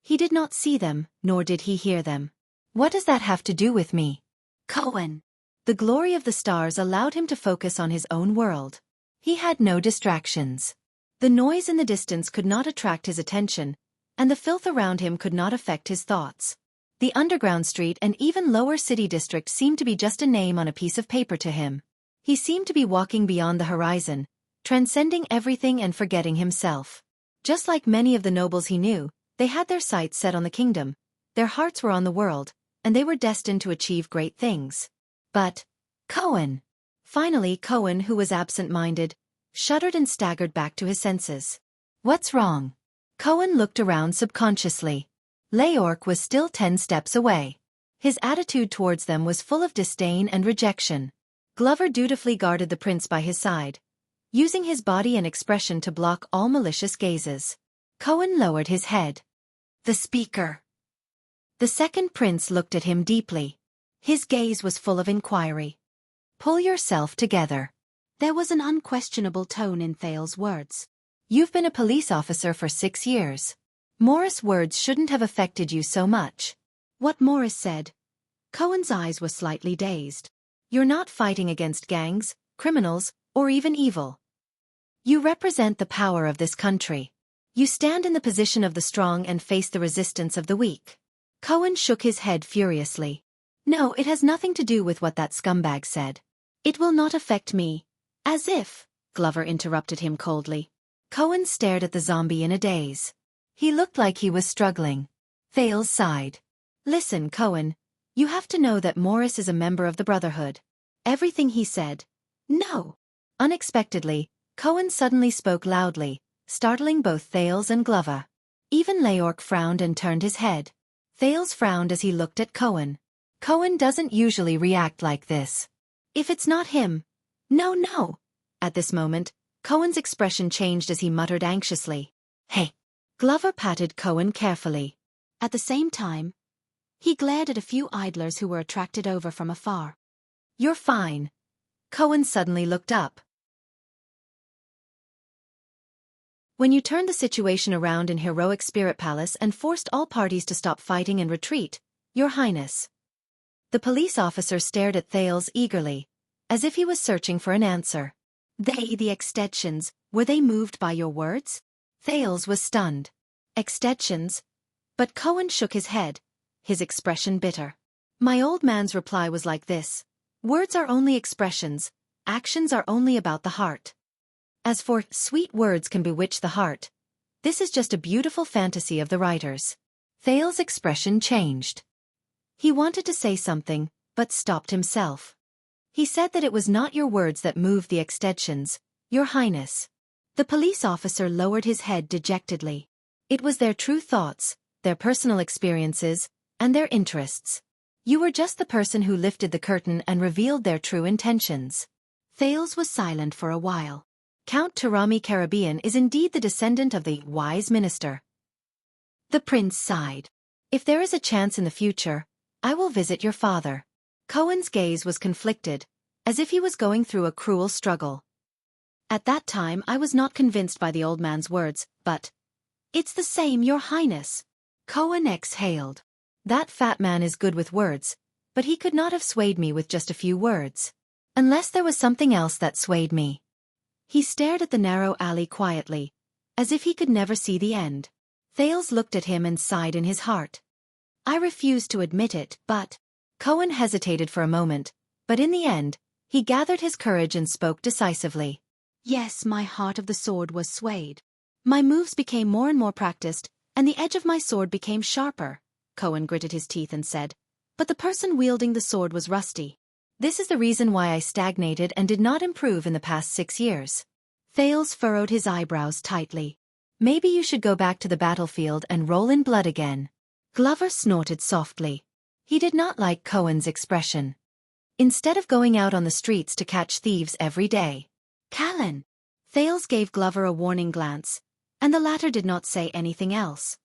He did not see them, nor did he hear them. What does that have to do with me? Cohen. The glory of the stars allowed him to focus on his own world. He had no distractions. The noise in the distance could not attract his attention, and the filth around him could not affect his thoughts. The underground street and even lower city district seemed to be just a name on a piece of paper to him. He seemed to be walking beyond the horizon, transcending everything and forgetting himself. Just like many of the nobles he knew, they had their sights set on the kingdom, their hearts were on the world, and they were destined to achieve great things. But Cohen. Finally Cohen, who was absent-minded, shuddered and staggered back to his senses. What's wrong? Cohen looked around subconsciously. Leorc was still 10 steps away. His attitude towards them was full of disdain and rejection. Glover dutifully guarded the prince by his side, using his body and expression to block all malicious gazes. Cohen lowered his head. The speaker. The second prince looked at him deeply. His gaze was full of inquiry. Pull yourself together. There was an unquestionable tone in Thales's words. You've been a police officer for 6 years. Morris' words shouldn't have affected you so much. What Morris said? Cohen's eyes were slightly dazed. You're not fighting against gangs, criminals, or even evil. You represent the power of this country. You stand in the position of the strong and face the resistance of the weak. Cohen shook his head furiously. No, it has nothing to do with what that scumbag said. It will not affect me. As if, Glover interrupted him coldly. Cohen stared at the zombie in a daze. He looked like he was struggling. Thales sighed. Listen, Cohen, you have to know that Morris is a member of the Brotherhood. Everything he said. No. Unexpectedly, Cohen suddenly spoke loudly, startling both Thales and Glover. Even Leorc frowned and turned his head. Thales frowned as he looked at Cohen. Cohen doesn't usually react like this. If it's not him. No. At this moment, Cohen's expression changed as he muttered anxiously. Hey. Glover patted Cohen carefully. At the same time, he glared at a few idlers who were attracted over from afar. You're fine. Cohen suddenly looked up. When you turned the situation around in Heroic Spirit Palace and forced all parties to stop fighting and retreat, Your Highness. The police officer stared at Thales eagerly, as if he was searching for an answer. They, the extensions, were they moved by your words? Thales was stunned. Extensions? But Cohen shook his head, his expression bitter. My old man's reply was like this. Words are only expressions, actions are only about the heart. As for sweet words can bewitch the heart, this is just a beautiful fantasy of the writers. Thales' expression changed. He wanted to say something, but stopped himself. He said that it was not your words that moved the extensions, Your Highness. The police officer lowered his head dejectedly. It was their true thoughts, their personal experiences, and their interests. You were just the person who lifted the curtain and revealed their true intentions. Thales was silent for a while. Count Tarami Caribbean is indeed the descendant of the wise minister. The prince sighed. If there is a chance in the future, I will visit your father. Cohen's gaze was conflicted, as if he was going through a cruel struggle. At that time I was not convinced by the old man's words, but... It's the same, Your Highness. Cohen exhaled. That fat man is good with words, but he could not have swayed me with just a few words. Unless there was something else that swayed me. He stared at the narrow alley quietly, as if he could never see the end. Thales looked at him and sighed in his heart. I refuse to admit it, but... Cohen hesitated for a moment, but in the end, he gathered his courage and spoke decisively. Yes, my heart of the sword was swayed. My moves became more and more practiced, and the edge of my sword became sharper. Cohen gritted his teeth and said, but the person wielding the sword was rusty. This is the reason why I stagnated and did not improve in the past 6 years. Thales furrowed his eyebrows tightly. Maybe you should go back to the battlefield and roll in blood again. Glover snorted softly. He did not like Cohen's expression. Instead of going out on the streets to catch thieves every day. Callan! Thales gave Glover a warning glance, and the latter did not say anything else.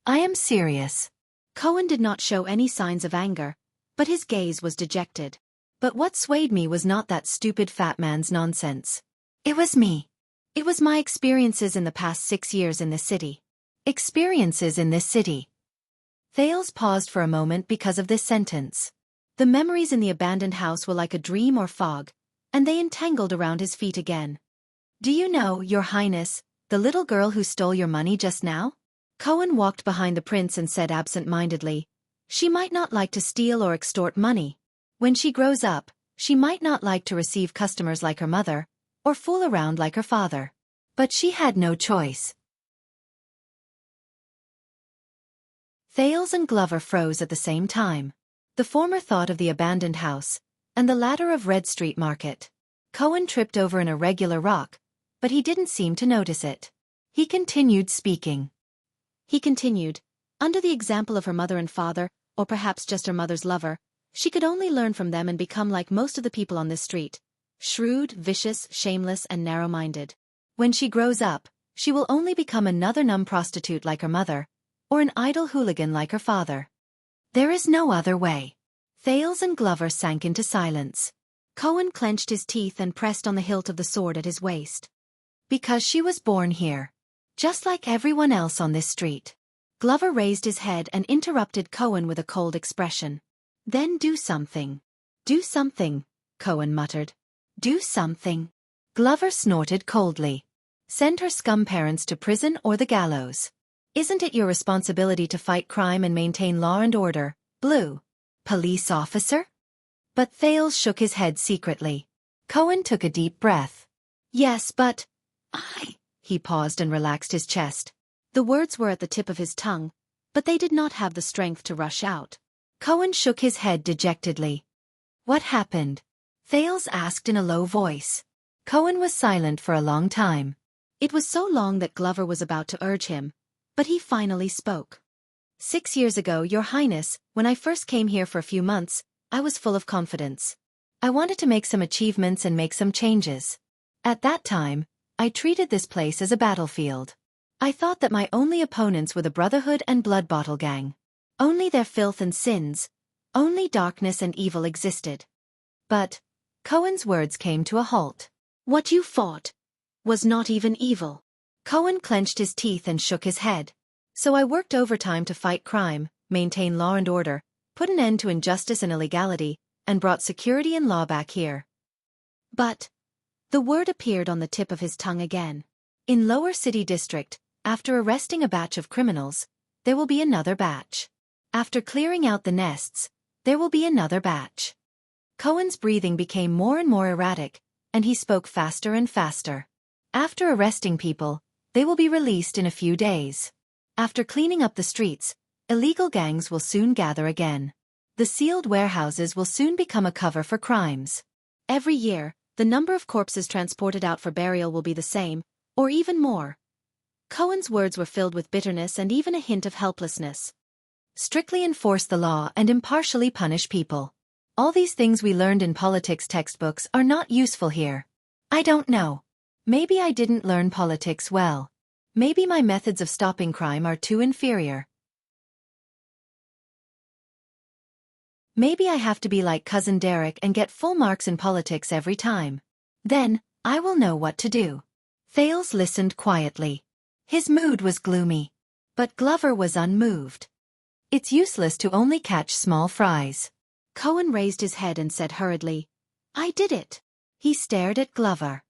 I am serious. Cohen did not show any signs of anger, but his gaze was dejected. But what swayed me was not that stupid fat man's nonsense. It was me. It was my experiences in the past 6 years in this city. Experiences in this city. Thales paused for a moment because of this sentence. The memories in the abandoned house were like a dream or fog, and they entangled around his feet again. Do you know, Your Highness, the little girl who stole your money just now? Cohen walked behind the prince and said absent-mindedly, she might not like to steal or extort money. When she grows up, she might not like to receive customers like her mother, or fool around like her father. But she had no choice. Thales and Glover froze at the same time. The former thought of the abandoned house, and the latter of Red Street Market. Cohen tripped over an irregular rock, but he didn't seem to notice it. He continued speaking. He continued, under the example of her mother and father, or perhaps just her mother's lover, she could only learn from them and become like most of the people on this street. Shrewd, vicious, shameless, and narrow-minded. When she grows up, she will only become another numb prostitute like her mother, or an idle hooligan like her father. There is no other way. Thales and Glover sank into silence. Cohen clenched his teeth and pressed on the hilt of the sword at his waist. Because she was born here. Just like everyone else on this street. Glover raised his head and interrupted Cohen with a cold expression. Then do something. Do something, Cohen muttered. Do something. Glover snorted coldly. Send her scum parents to prison or the gallows. Isn't it your responsibility to fight crime and maintain law and order, Blue? Police officer? But Thales shook his head secretly. Cohen took a deep breath. Yes, but... He paused and relaxed his chest. The words were at the tip of his tongue, but they did not have the strength to rush out. Cohen shook his head dejectedly. What happened? Thales asked in a low voice. Cohen was silent for a long time. It was so long that Glover was about to urge him, but he finally spoke. 6 years ago, Your Highness, when I first came here for a few months, I was full of confidence. I wanted to make some achievements and make some changes. At that time, I treated this place as a battlefield. I thought that my only opponents were the Brotherhood and Blood Bottle Gang. Only their filth and sins. Only darkness and evil existed. But Cohen's words came to a halt. What you fought was not even evil. Cohen clenched his teeth and shook his head. So I worked overtime to fight crime, maintain law and order, put an end to injustice and illegality, and brought security and law back here. But the word appeared on the tip of his tongue again. In Lower City District, after arresting a batch of criminals, there will be another batch. After clearing out the nests, there will be another batch. Cohen's breathing became more and more erratic, and he spoke faster and faster. After arresting people, they will be released in a few days. After cleaning up the streets, illegal gangs will soon gather again. The sealed warehouses will soon become a cover for crimes. Every year, the number of corpses transported out for burial will be the same, or even more. Cohen's words were filled with bitterness and even a hint of helplessness. Strictly enforce the law and impartially punish people. All these things we learned in politics textbooks are not useful here. I don't know. Maybe I didn't learn politics well. Maybe my methods of stopping crime are too inferior. Maybe I have to be like Cousin Derek and get full marks in politics every time. Then, I will know what to do. Thales listened quietly. His mood was gloomy. But Glover was unmoved. It's useless to only catch small fries. Cohen raised his head and said hurriedly, I did it. He stared at Glover.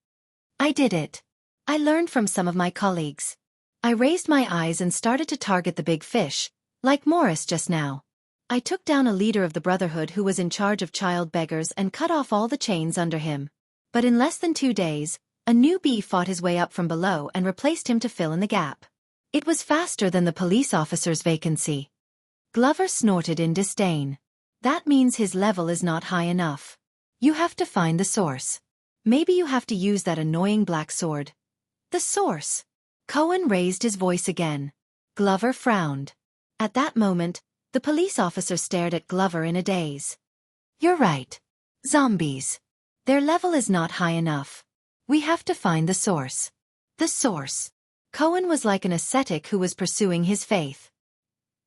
I did it. I learned from some of my colleagues. I raised my eyes and started to target the big fish, like Morris just now. I took down a leader of the Brotherhood who was in charge of child beggars and cut off all the chains under him. But in less than 2 days, a newbie fought his way up from below and replaced him to fill in the gap. It was faster than the police officer's vacancy. Glover snorted in disdain. That means his level is not high enough. You have to find the source. Maybe you have to use that annoying black sword. The source. Cohen raised his voice again. Glover frowned. At that moment, the police officer stared at Glover in a daze. You're right. Zombies. Their level is not high enough. We have to find the source. The source. Cohen was like an ascetic who was pursuing his faith.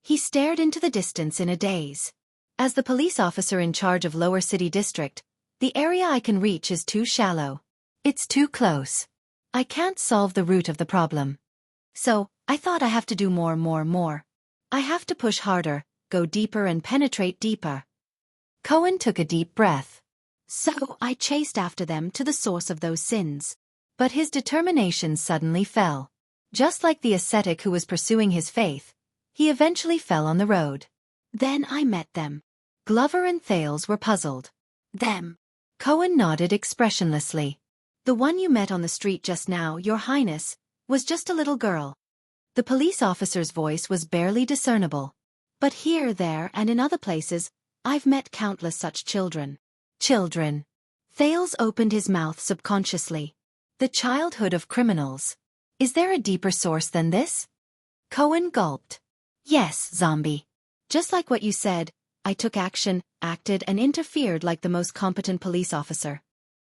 He stared into the distance in a daze. As the police officer in charge of Lower City District, the area I can reach is too shallow. It's too close. I can't solve the root of the problem. So, I thought I have to do more. I have to push harder, go deeper and penetrate deeper. Cohen took a deep breath. So, I chased after them to the source of those sins. But his determination suddenly fell. Just like the ascetic who was pursuing his faith, he eventually fell on the road. Then I met them. Glover and Thales were puzzled. Them. Cohen nodded expressionlessly. The one you met on the street just now, Your Highness, was just a little girl. The police officer's voice was barely discernible. But here, there, and in other places, I've met countless such children. Children. Thales opened his mouth subconsciously. The childhood of criminals. Is there a deeper source than this? Cohen gulped. Yes, zombie. Just like what you said, I took action, acted and interfered like the most competent police officer.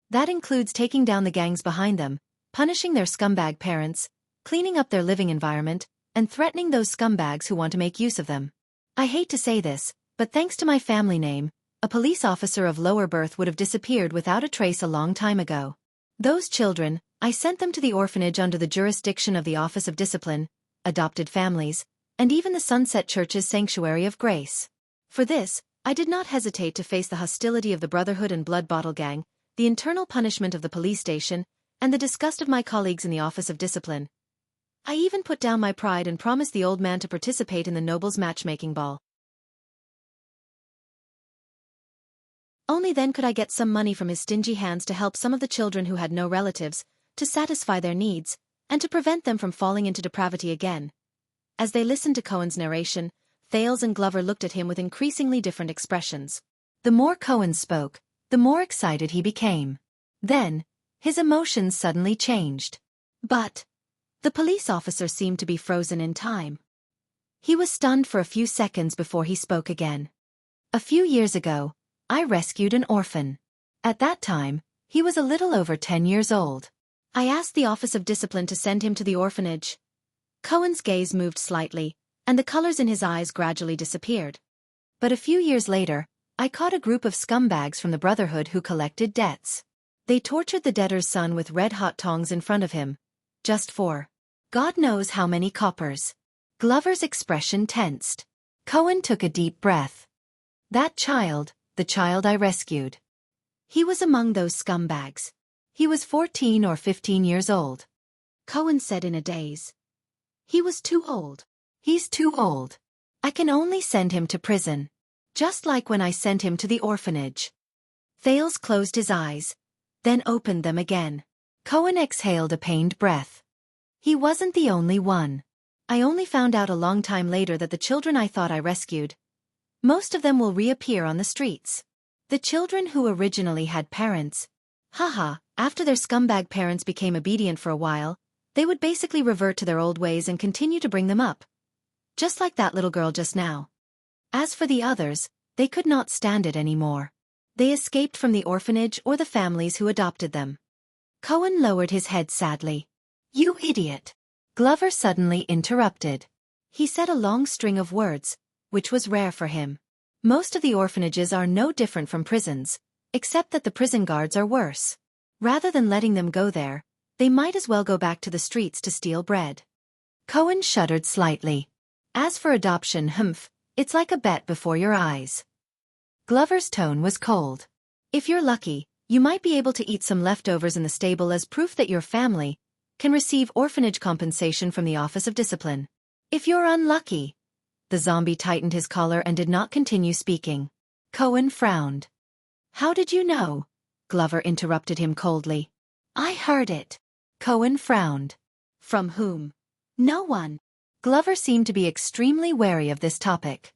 That includes taking down the gangs behind them, punishing their scumbag parents, cleaning up their living environment, and threatening those scumbags who want to make use of them. I hate to say this, but thanks to my family name, a police officer of lower birth would have disappeared without a trace a long time ago. Those children, I sent them to the orphanage under the jurisdiction of the Office of Discipline, adopted families, and even the Sunset Church's Sanctuary of Grace. For this, I did not hesitate to face the hostility of the Brotherhood and Blood Bottle Gang, the internal punishment of the police station, and the disgust of my colleagues in the Office of Discipline. I even put down my pride and promised the old man to participate in the Nobles matchmaking ball. Only then could I get some money from his stingy hands to help some of the children who had no relatives, to satisfy their needs, and to prevent them from falling into depravity again. As they listened to Cohen's narration, Thales and Glover looked at him with increasingly different expressions. The more Cohen spoke, the more excited he became. Then, his emotions suddenly changed. But the police officer seemed to be frozen in time. He was stunned for a few seconds before he spoke again. A few years ago, I rescued an orphan. At that time, he was a little over 10 years old. I asked the Office of Discipline to send him to the orphanage. Cohen's gaze moved slightly, and the colors in his eyes gradually disappeared. But a few years later, I caught a group of scumbags from the Brotherhood who collected debts. They tortured the debtor's son with red-hot tongs in front of him, just for God knows how many coppers. Glover's expression tensed. Cohen took a deep breath. That child, the child I rescued. He was among those scumbags. He was 14 or 15 years old. Cohen said in a daze. He was too old. He's too old. I can only send him to prison. Just like when I sent him to the orphanage. Thales closed his eyes, then opened them again. Cohen exhaled a pained breath. He wasn't the only one. I only found out a long time later that the children I thought I rescued, most of them will reappear on the streets. The children who originally had parents. After their scumbag parents became obedient for a while, they would basically revert to their old ways and continue to bring them up. Just like that little girl just now. As for the others, they could not stand it anymore. They escaped from the orphanage or the families who adopted them. Cohen lowered his head sadly. You idiot! Glover suddenly interrupted. He said a long string of words, which was rare for him. Most of the orphanages are no different from prisons, except that the prison guards are worse. Rather than letting them go there, they might as well go back to the streets to steal bread. Cohen shuddered slightly. As for adoption, it's like a bet before your eyes. Glover's tone was cold. If you're lucky, you might be able to eat some leftovers in the stable as proof that your family can receive orphanage compensation from the Office of Discipline. If you're unlucky, the zombie tightened his collar and did not continue speaking. Cohen frowned. How did you know? Glover interrupted him coldly. I heard it. Cohen frowned. From whom? No one. Glover seemed to be extremely wary of this topic.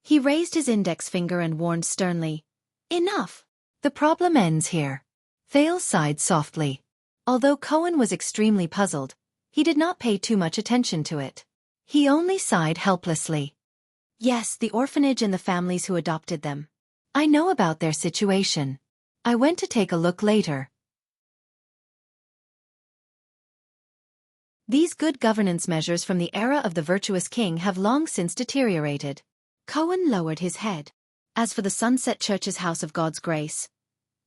He raised his index finger and warned sternly. Enough. The problem ends here. Thales sighed softly. Although Cohen was extremely puzzled, He did not pay too much attention to it. He only sighed helplessly. Yes, the orphanage and the families who adopted them. I know about their situation. I went to take a look later. These good governance measures from the era of the virtuous king have long since deteriorated. Cohen lowered his head. As for the Sunset Church's House of God's Grace,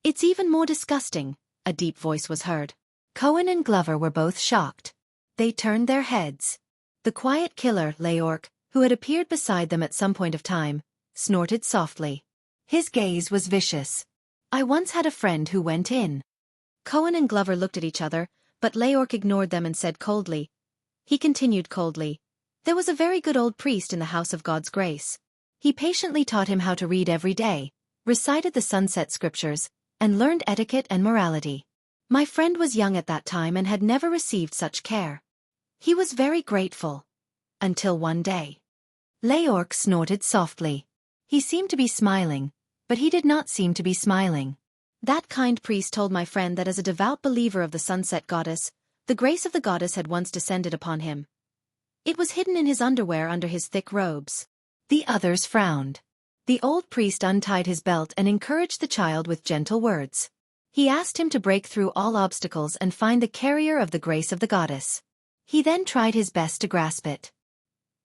it's even more disgusting, a deep voice was heard. Cohen and Glover were both shocked. They turned their heads. The quiet killer, Leork, who had appeared beside them at some point of time, snorted softly. His gaze was vicious. I once had a friend who went in. Cohen and Glover looked at each other, but Leork ignored them and said coldly. He continued coldly. There was a very good old priest in the House of God's Grace. He patiently taught him how to read every day, recited the sunset scriptures, and learned etiquette and morality. My friend was young at that time and had never received such care. He was very grateful. Until one day. Leork snorted softly. He seemed to be smiling, but he did not seem to be smiling. That kind priest told my friend that as a devout believer of the sunset goddess, the grace of the goddess had once descended upon him. It was hidden in his underwear under his thick robes. The others frowned. The old priest untied his belt and encouraged the child with gentle words. He asked him to break through all obstacles and find the carrier of the grace of the goddess. He then tried his best to grasp it.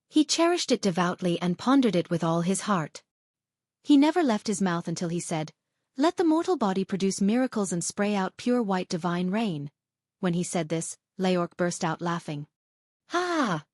He cherished it devoutly and pondered it with all his heart. He never left his mouth until he said, "Let the mortal body produce miracles and spray out pure white divine rain." When he said this, Leork burst out laughing. Ha ha ha!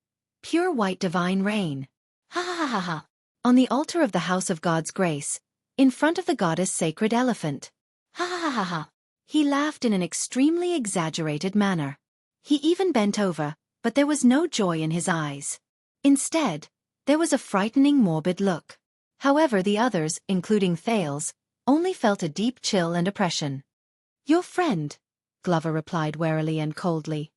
Pure white divine rain! Ha ha ha ha! On the altar of the House of God's Grace, in front of the goddess' sacred elephant. Ha ha ha ha! He laughed in an extremely exaggerated manner. He even bent over, but there was no joy in his eyes. Instead, there was a frightening morbid look. However, the others, including Thales, only felt a deep chill and oppression. Your friend, Glover replied warily and coldly.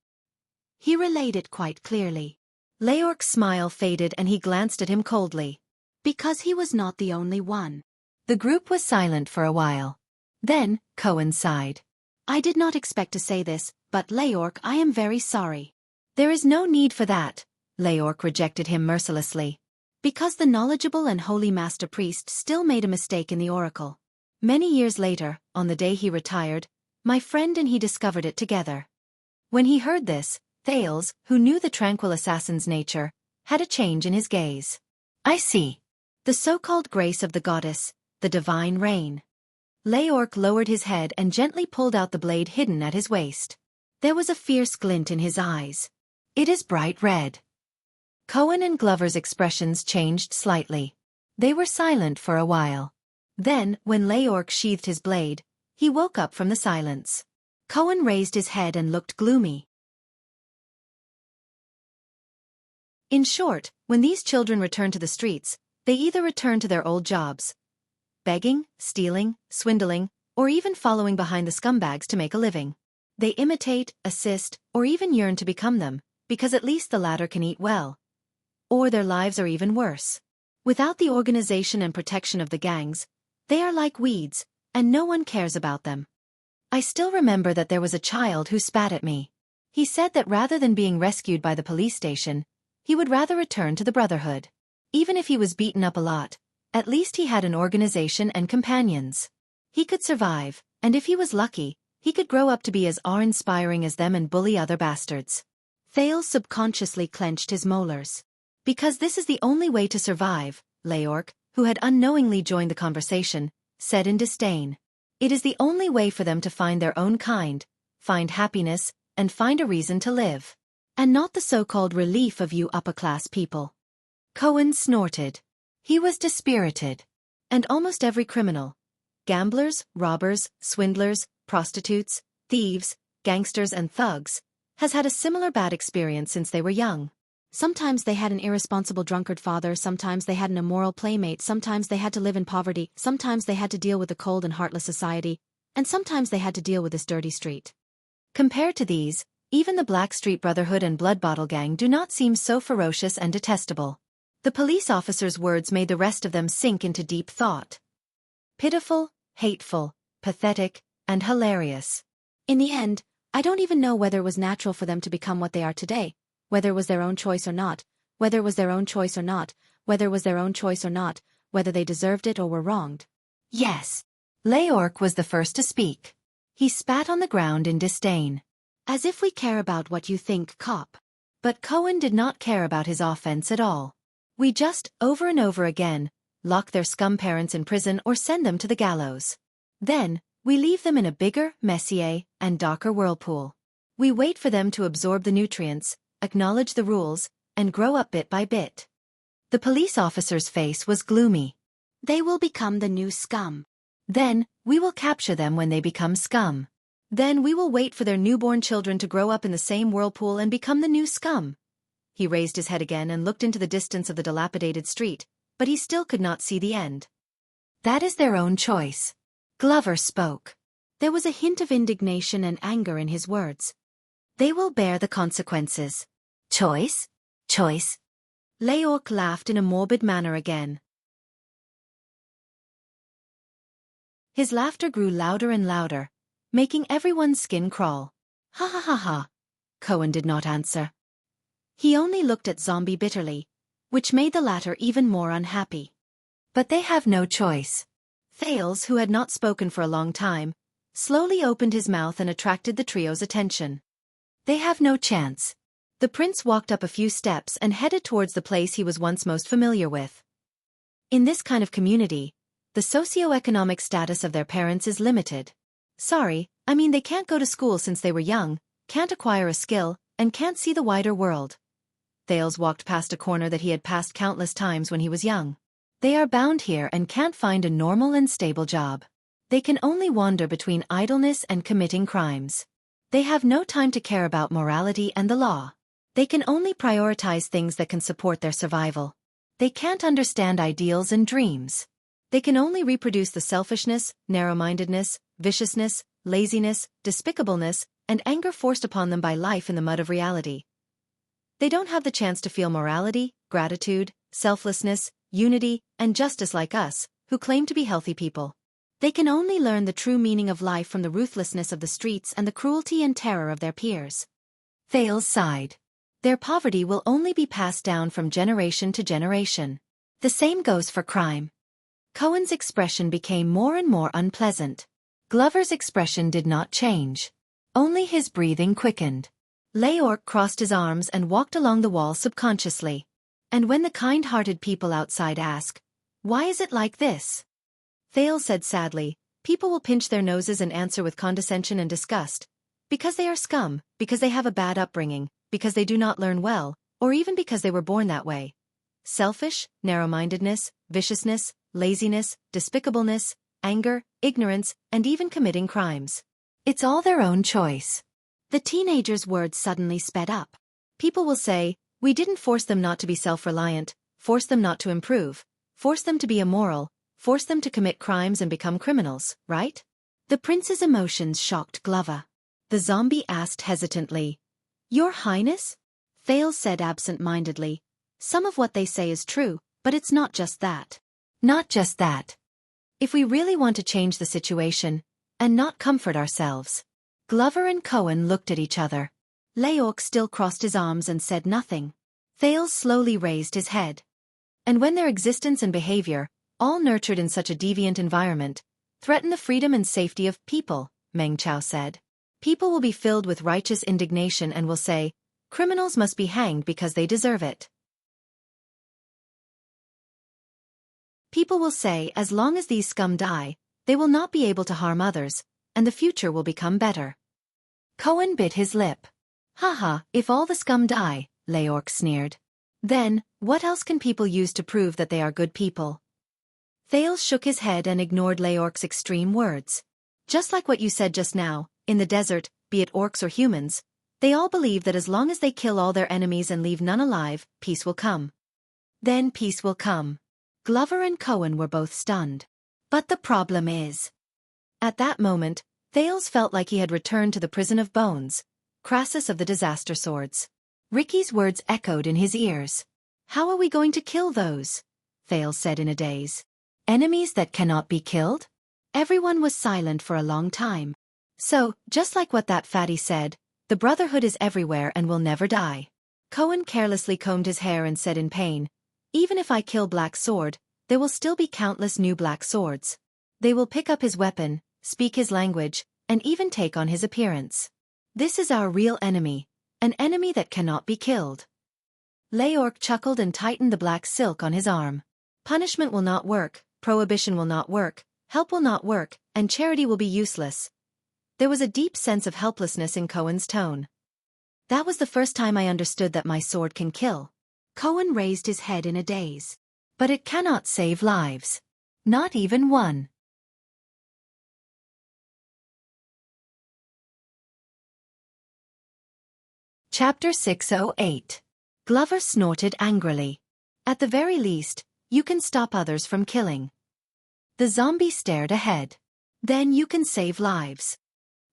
He relayed it quite clearly. Leork's smile faded and he glanced at him coldly. Because he was not the only one. The group was silent for a while. Then, Cohen sighed. I did not expect to say this, but Leork, I am very sorry. There is no need for that, Leork rejected him mercilessly. Because the knowledgeable and holy master priest still made a mistake in the oracle. Many years later, on the day he retired, my friend and he discovered it together. When he heard this, Thales, who knew the tranquil assassin's nature, had a change in his gaze. I see. The so-called grace of the goddess, the divine rain. Leork lowered his head and gently pulled out the blade hidden at his waist. There was a fierce glint in his eyes. It is bright red. Cohen and Glover's expressions changed slightly. They were silent for a while. Then, when Leork sheathed his blade, he woke up from the silence. Cohen raised his head and looked gloomy. In short, when these children return to the streets, they either return to their old jobs, begging, stealing, swindling, or even following behind the scumbags to make a living. They imitate, assist, or even yearn to become them, because at least the latter can eat well. Or their lives are even worse. Without the organization and protection of the gangs, they are like weeds, and no one cares about them. I still remember that there was a child who spat at me. He said that rather than being rescued by the police station, he would rather return to the Brotherhood. Even if he was beaten up a lot, at least he had an organization and companions. He could survive, and if he was lucky, he could grow up to be as awe-inspiring as them and bully other bastards. Thales subconsciously clenched his molars. Because this is the only way to survive, Leork, who had unknowingly joined the conversation, said in disdain. It is the only way for them to find their own kind, find happiness, and find a reason to live. And not the so-called relief of you upper-class people. Cohen snorted. He was dispirited. And almost every criminal, gamblers, robbers, swindlers, prostitutes, thieves, gangsters and thugs, has had a similar bad experience since they were young. Sometimes they had an irresponsible drunkard father, sometimes they had an immoral playmate, sometimes they had to live in poverty, sometimes they had to deal with the cold and heartless society, and sometimes they had to deal with this dirty street. Compared to these, even the Blackstreet Brotherhood and Blood Bottle Gang do not seem so ferocious and detestable. The police officer's words made the rest of them sink into deep thought. Pitiful, hateful, pathetic, and hilarious. In the end, I don't even know whether it was natural for them to become what they are today, whether it was their own choice or not, whether it was their own choice or not, whether it was their own choice or not, whether they deserved it or were wronged. Yes. Leorc was the first to speak. He spat on the ground in disdain. As if we care about what you think, cop. But Cohen did not care about his offense at all. We just, over and over again, lock their scum parents in prison or send them to the gallows. Then, we leave them in a bigger, messier, and darker whirlpool. We wait for them to absorb the nutrients, acknowledge the rules, and grow up bit by bit. The police officer's face was gloomy. They will become the new scum. Then, we will capture them when they become scum. Then we will wait for their newborn children to grow up in the same whirlpool and become the new scum. He raised his head again and looked into the distance of the dilapidated street, but he still could not see the end. That is their own choice. Glover spoke. There was a hint of indignation and anger in his words. They will bear the consequences. Choice? Choice? Leorc laughed in a morbid manner again. His laughter grew louder and louder, making everyone's skin crawl. Ha ha ha ha. Cohen did not answer. He only looked at Zombie bitterly, which made the latter even more unhappy. But they have no choice. Thales, who had not spoken for a long time, slowly opened his mouth and attracted the trio's attention. They have no chance. The prince walked up a few steps and headed towards the place he was once most familiar with. In this kind of community, the socio-economic status of their parents is limited. Sorry, I mean they can't go to school since they were young, can't acquire a skill, and can't see the wider world. Thales walked past a corner that he had passed countless times when he was young. They are bound here and can't find a normal and stable job. They can only wander between idleness and committing crimes. They have no time to care about morality and the law. They can only prioritize things that can support their survival. They can't understand ideals and dreams. They can only reproduce the selfishness, narrow-mindedness, viciousness, laziness, despicableness, and anger forced upon them by life in the mud of reality. They don't have the chance to feel morality, gratitude, selflessness, unity, and justice like us, who claim to be healthy people. They can only learn the true meaning of life from the ruthlessness of the streets and the cruelty and terror of their peers. Thales sighed. Their poverty will only be passed down from generation to generation. The same goes for crime. Cohen's expression became more and more unpleasant. Glover's expression did not change. Only his breathing quickened. Leorc crossed his arms and walked along the wall subconsciously. And when the kind-hearted people outside ask, "Why is it like this?" Thales said sadly, "People will pinch their noses and answer with condescension and disgust. Because they are scum, because they have a bad upbringing, because they do not learn well, or even because they were born that way. Selfish, narrow-mindedness, viciousness, laziness, despicableness, anger, ignorance, and even committing crimes. It's all their own choice." The teenager's words suddenly sped up. People will say, "We didn't force them not to be self-reliant, force them not to improve, force them to be immoral, force them to commit crimes and become criminals, right?" The prince's emotions shocked Glover. The zombie asked hesitantly, "Your Highness?" Thales said absent-mindedly, "Some of what they say is true, but it's not just that." Not just that. If we really want to change the situation, and not comfort ourselves. Glover and Cohen looked at each other. Leorc still crossed his arms and said nothing. Thales slowly raised his head. And when their existence and behavior, all nurtured in such a deviant environment, threaten the freedom and safety of people, Meng Chao said, people will be filled with righteous indignation and will say, criminals must be hanged because they deserve it. People will say as long as these scum die, they will not be able to harm others, and the future will become better. Cohen bit his lip. Haha, if all the scum die, Leorc sneered. Then, what else can people use to prove that they are good people? Thales shook his head and ignored Leorc's extreme words. Just like what you said just now, in the desert, be it orcs or humans, they all believe that as long as they kill all their enemies and leave none alive, peace will come. Then peace will come. Glover and Cohen were both stunned. But the problem is. At that moment, Thales felt like he had returned to the prison of bones, Crassus of the disaster swords. Ricky's words echoed in his ears. How are we going to kill those? Thales said in a daze. Enemies that cannot be killed? Everyone was silent for a long time. So, just like what that fatty said, the Brotherhood is everywhere and will never die. Cohen carelessly combed his hair and said in pain, even if I kill Black Sword, there will still be countless new Black Swords. They will pick up his weapon, speak his language, and even take on his appearance. This is our real enemy, an enemy that cannot be killed. Leorc chuckled and tightened the black silk on his arm. Punishment will not work, prohibition will not work, help will not work, and charity will be useless. There was a deep sense of helplessness in Cohen's tone. That was the first time I understood that my sword can kill. Cohen raised his head in a daze. But it cannot save lives. Not even one. Chapter 608. Glover snorted angrily. At the very least, you can stop others from killing. The zombie stared ahead. Then you can save lives.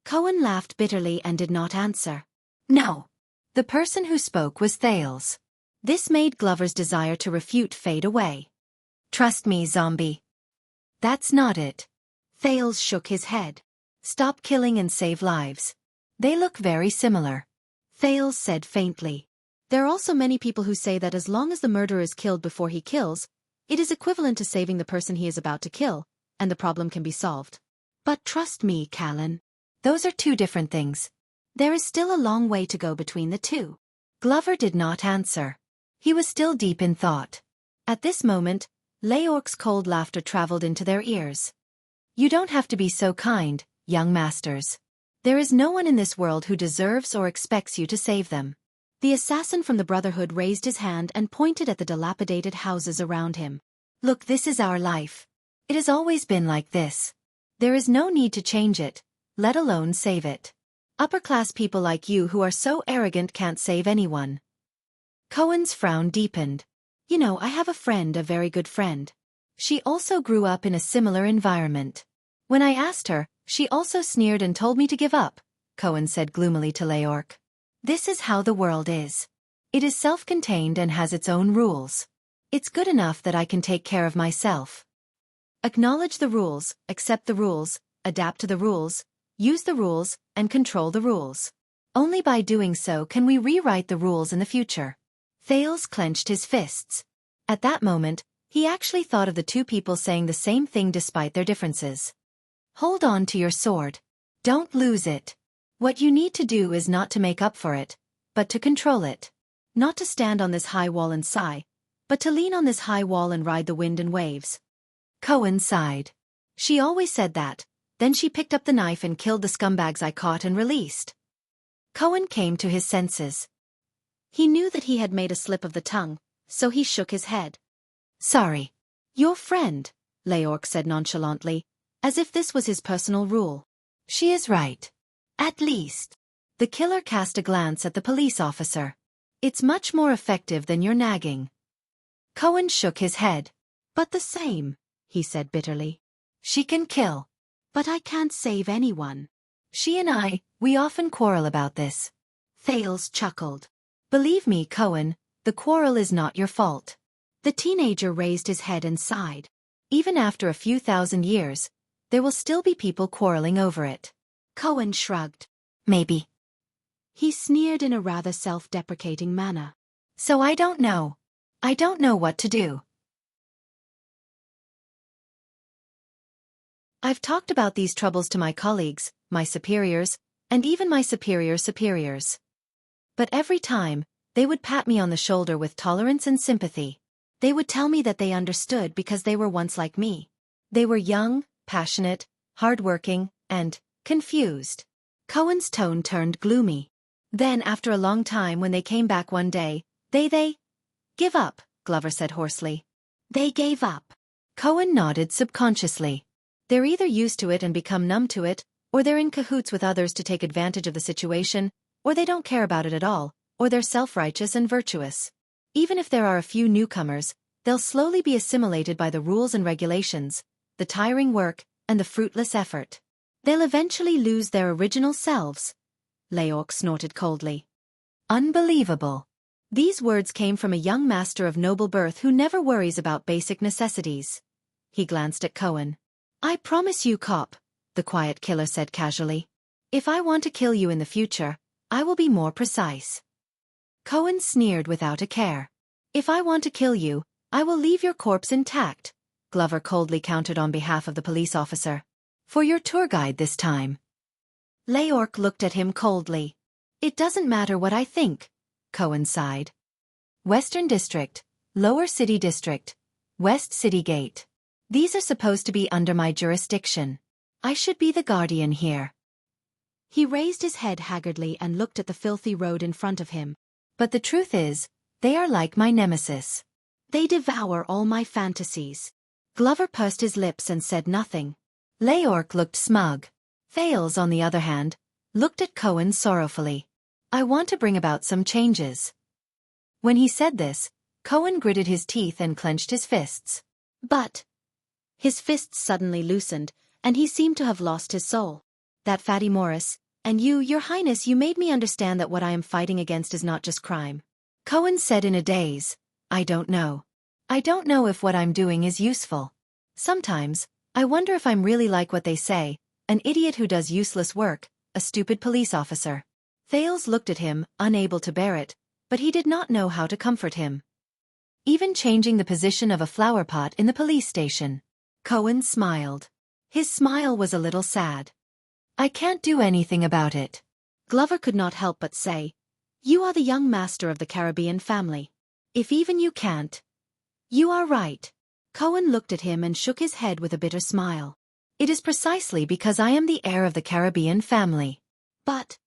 Cohen laughed bitterly and did not answer. No. The person who spoke was Thales. This made Glover's desire to refute fade away. Trust me, zombie. That's not it. Thales shook his head. Stop killing and save lives. They look very similar. Thales said faintly. There are also many people who say that as long as the murderer is killed before he kills, it is equivalent to saving the person he is about to kill, and the problem can be solved. But trust me, Callan. Those are two different things. There is still a long way to go between the two. Glover did not answer. He was still deep in thought. At this moment, Leorc's cold laughter traveled into their ears. You don't have to be so kind, young masters. There is no one in this world who deserves or expects you to save them. The assassin from the Brotherhood raised his hand and pointed at the dilapidated houses around him. Look, this is our life. It has always been like this. There is no need to change it, let alone save it. Upper-class people like you who are so arrogant can't save anyone. Cohen's frown deepened. You know, I have a friend, a very good friend. She also grew up in a similar environment. When I asked her, she also sneered and told me to give up, Cohen said gloomily to Leorc. This is how the world is. It is self-contained and has its own rules. It's good enough that I can take care of myself. Acknowledge the rules, accept the rules, adapt to the rules, use the rules, and control the rules. Only by doing so can we rewrite the rules in the future. Thales clenched his fists. At that moment, he actually thought of the two people saying the same thing despite their differences. Hold on to your sword. Don't lose it. What you need to do is not to make up for it, but to control it. Not to stand on this high wall and sigh, but to lean on this high wall and ride the wind and waves. Cohen sighed. She always said that. Then she picked up the knife and killed the scumbags I caught and released. Cohen came to his senses. He knew that he had made a slip of the tongue, so he shook his head. Sorry. Your friend, Leorc said nonchalantly, as if this was his personal rule. She is right. At least. The killer cast a glance at the police officer. It's much more effective than your nagging. Cohen shook his head. But the same, he said bitterly. She can kill. But I can't save anyone. She and we often quarrel about this. Thales chuckled. Believe me, Cohen, the quarrel is not your fault. The teenager raised his head and sighed. Even after a few thousand years, there will still be people quarreling over it. Cohen shrugged. Maybe. He sneered in a rather self-deprecating manner. So I don't know. I don't know what to do. I've talked about these troubles to my colleagues, my superiors, and even my superior's superiors. But every time, they would pat me on the shoulder with tolerance and sympathy. They would tell me that they understood because they were once like me. They were young, passionate, hard-working, and confused. Cohen's tone turned gloomy. Then after a long time when they came back one day, they give up, Glover said hoarsely. They gave up. Cohen nodded subconsciously. They're either used to it and become numb to it, or they're in cahoots with others to take advantage of the situation, or they don't care about it at all, or they're self-righteous and virtuous. Even if there are a few newcomers, they'll slowly be assimilated by the rules and regulations, the tiring work, and the fruitless effort. They'll eventually lose their original selves. Leorc snorted coldly. Unbelievable. These words came from a young master of noble birth who never worries about basic necessities. He glanced at Cohen. I promise you, cop, the quiet killer said casually. If I want to kill you in the future, I will be more precise. Cohen sneered without a care. If I want to kill you, I will leave your corpse intact, Glover coldly countered on behalf of the police officer. For your tour guide this time. Leork looked at him coldly. It doesn't matter what I think, Cohen sighed. Western District, Lower City District, West City Gate. These are supposed to be under my jurisdiction. I should be the guardian here. He raised his head haggardly and looked at the filthy road in front of him. But the truth is, they are like my nemesis. They devour all my fantasies. Glover pursed his lips and said nothing. Leork looked smug. Thales, on the other hand, looked at Cohen sorrowfully. I want to bring about some changes. When he said this, Cohen gritted his teeth and clenched his fists. But his fists suddenly loosened, and he seemed to have lost his soul. That fatty Morris, and you, your highness, you made me understand that what I am fighting against is not just crime. Cohen said in a daze, I don't know. I don't know if what I'm doing is useful. Sometimes, I wonder if I'm really like what they say, an idiot who does useless work, a stupid police officer. Thales looked at him, unable to bear it, but he did not know how to comfort him. Even changing the position of a flower pot in the police station. Cohen smiled. His smile was a little sad. I can't do anything about it. Glover could not help but say, You are the young master of the Caribbean family. If even you can't. You are right. Cohen looked at him and shook his head with a bitter smile. It is precisely because I am the heir of the Caribbean family. But,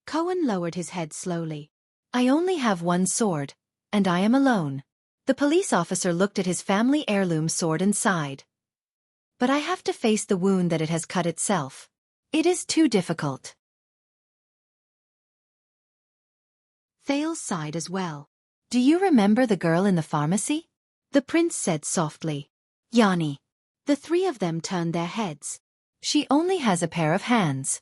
Cohen lowered his head slowly. I only have one sword, and I am alone. The police officer looked at his family heirloom sword and sighed. But I have to face the wound that it has cut itself. It is too difficult. Thales sighed as well. Do you remember the girl in the pharmacy? The prince said softly. Yanni. The three of them turned their heads. She only has a pair of hands.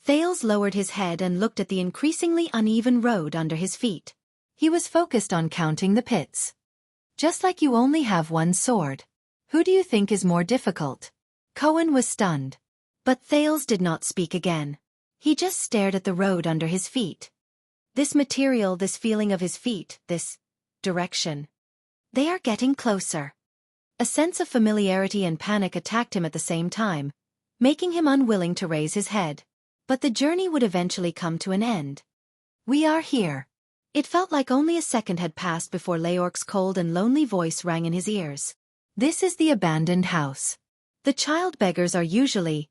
Thales lowered his head and looked at the increasingly uneven road under his feet. He was focused on counting the pits. Just like you only have one sword. Who do you think is more difficult? Cohen was stunned. But Thales did not speak again. He just stared at the road under his feet. This material, this feeling of his feet, this direction. They are getting closer. A sense of familiarity and panic attacked him at the same time, making him unwilling to raise his head. But the journey would eventually come to an end. We are here. It felt like only a second had passed before Leork's cold and lonely voice rang in his ears. This is the abandoned house. The child beggars are usually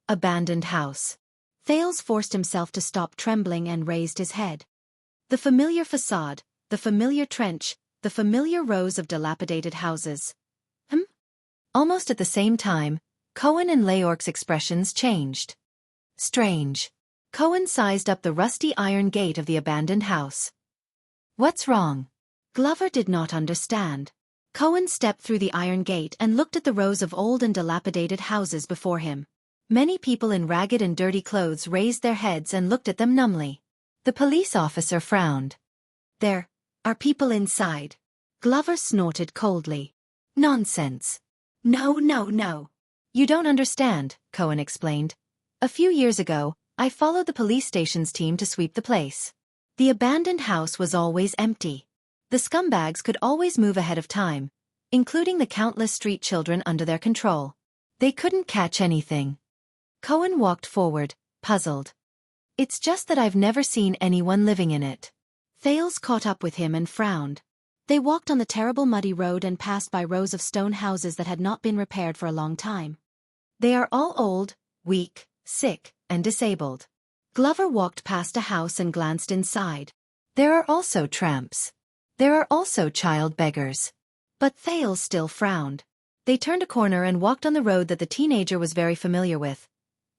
abandoned house. Thales forced himself to stop trembling and raised his head. The familiar facade, the familiar trench, the familiar rows of dilapidated houses. Almost at the same time, Cohen and Leork's expressions changed. Strange. Cohen sized up the rusty iron gate of the abandoned house. What's wrong? Glover did not understand. Cohen stepped through the iron gate and looked at the rows of old and dilapidated houses before him. Many people in ragged and dirty clothes raised their heads and looked at them numbly. The police officer frowned. There are people inside. Glover snorted coldly. Nonsense. No. You don't understand, Cohen explained. A few years ago, I followed the police station's team to sweep the place. The abandoned house was always empty. The scumbags could always move ahead of time, including the countless street children under their control. They couldn't catch anything. Cohen walked forward, puzzled. It's just that I've never seen anyone living in it. Thales caught up with him and frowned. They walked on the terrible muddy road and passed by rows of stone houses that had not been repaired for a long time. They are all old, weak, sick, and disabled. Glover walked past a house and glanced inside. There are also tramps. There are also child beggars. But Thales still frowned. They turned a corner and walked on the road that the teenager was very familiar with.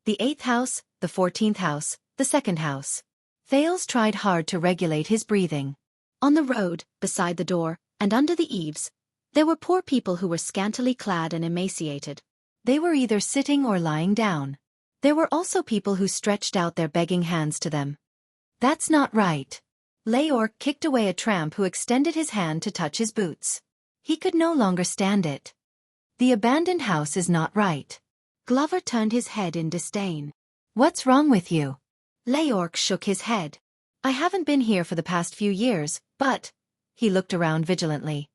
The 8th house, the 14th house, the 2nd house. Thales tried hard to regulate his breathing. On the road, beside the door, and under the eaves, there were poor people who were scantily clad and emaciated. They were either sitting or lying down. There were also people who stretched out their begging hands to them. That's not right. Leork kicked away a tramp who extended his hand to touch his boots. He could no longer stand it. The abandoned house is not right. Glover turned his head in disdain. What's wrong with you? Leorc shook his head. I haven't been here for the past few years, but... He looked around vigilantly.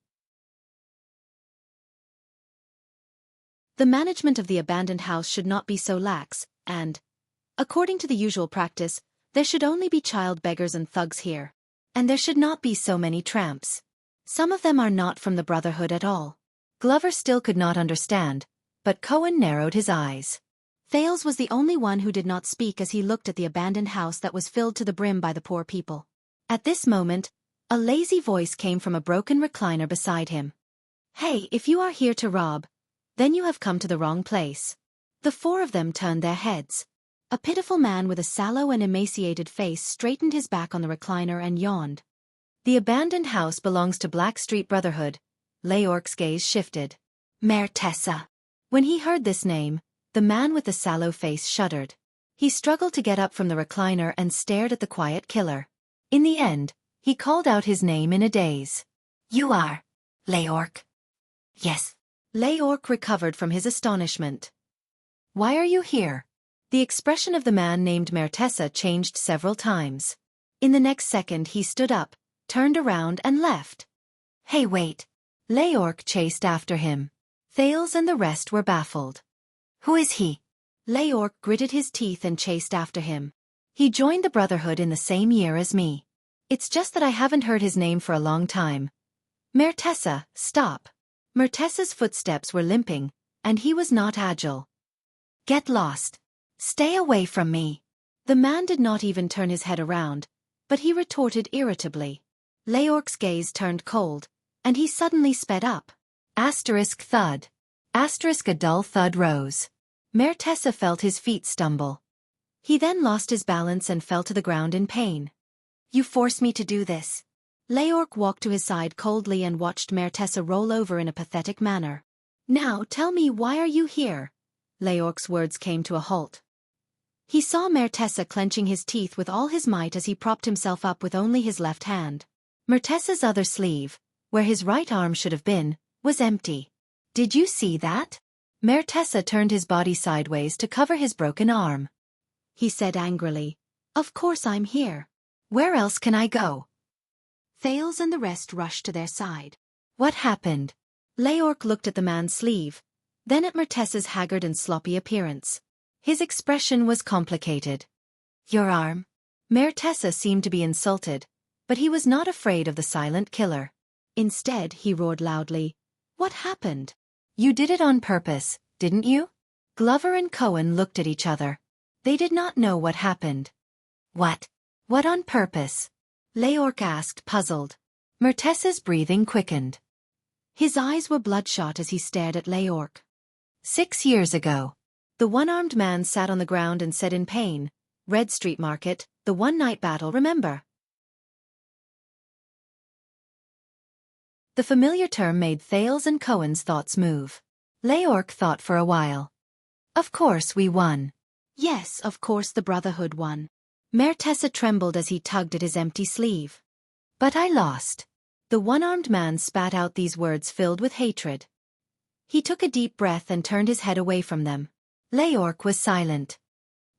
The management of the abandoned house should not be so lax, and, according to the usual practice, there should only be child beggars and thugs here. And there should not be so many tramps. Some of them are not from the Brotherhood at all. Glover still could not understand, but Cohen narrowed his eyes. Thales was the only one who did not speak as he looked at the abandoned house that was filled to the brim by the poor people. At this moment, a lazy voice came from a broken recliner beside him. Hey, if you are here to rob, then you have come to the wrong place. The four of them turned their heads. A pitiful man with a sallow and emaciated face straightened his back on the recliner and yawned. The abandoned house belongs to Blackstreet Brotherhood. Leorc's gaze shifted. Mère Tessa. When he heard this name, the man with the sallow face shuddered. He struggled to get up from the recliner and stared at the quiet killer. In the end, he called out his name in a daze. You are Leorc. Yes. Leorc recovered from his astonishment. Why are you here? The expression of the man named Mère Tessa changed several times. In the next second he stood up, turned around and left. Hey, wait. Leorc chased after him. Thales and the rest were baffled. Who is he? Leorc gritted his teeth and chased after him. He joined the Brotherhood in the same year as me. It's just that I haven't heard his name for a long time. Mère Tessa, stop. Mère Tessa's footsteps were limping, and he was not agile. Get lost. Stay away from me. The man did not even turn his head around, but he retorted irritably. Leorc's gaze turned cold, and he suddenly sped up. Asterisk thud. Asterisk a dull thud rose. Mère Tessa felt his feet stumble. He then lost his balance and fell to the ground in pain. You forced me to do this. Leorc walked to his side coldly and watched Mère Tessa roll over in a pathetic manner. Now tell me, why are you here? Leorc's words came to a halt. He saw Mère Tessa clenching his teeth with all his might as he propped himself up with only his left hand. Mère Tessa's other sleeve, where his right arm should have been, was empty. Did you see that? Mère Tessa turned his body sideways to cover his broken arm. He said angrily, Of course I'm here. Where else can I go? Thales and the rest rushed to their side. What happened? Leorc looked at the man's sleeve, then at Mère Tessa's haggard and sloppy appearance. His expression was complicated. Your arm? Mère Tessa seemed to be insulted, but he was not afraid of the silent killer. Instead, he roared loudly, What happened? You did it on purpose, didn't you? Glover and Cohen looked at each other. They did not know what happened. What? What on purpose? Leorc asked, puzzled. Mère Tessa's breathing quickened. His eyes were bloodshot as he stared at Leorc. 6 years ago. The one-armed man sat on the ground and said in pain, Red Street Market, the one-night battle, remember? The familiar term made Thales and Cohen's thoughts move. Leorc thought for a while. Of course we won. Yes, of course the Brotherhood won. Mère Tessa trembled as he tugged at his empty sleeve. But I lost. The one-armed man spat out these words filled with hatred. He took a deep breath and turned his head away from them. Leorc was silent.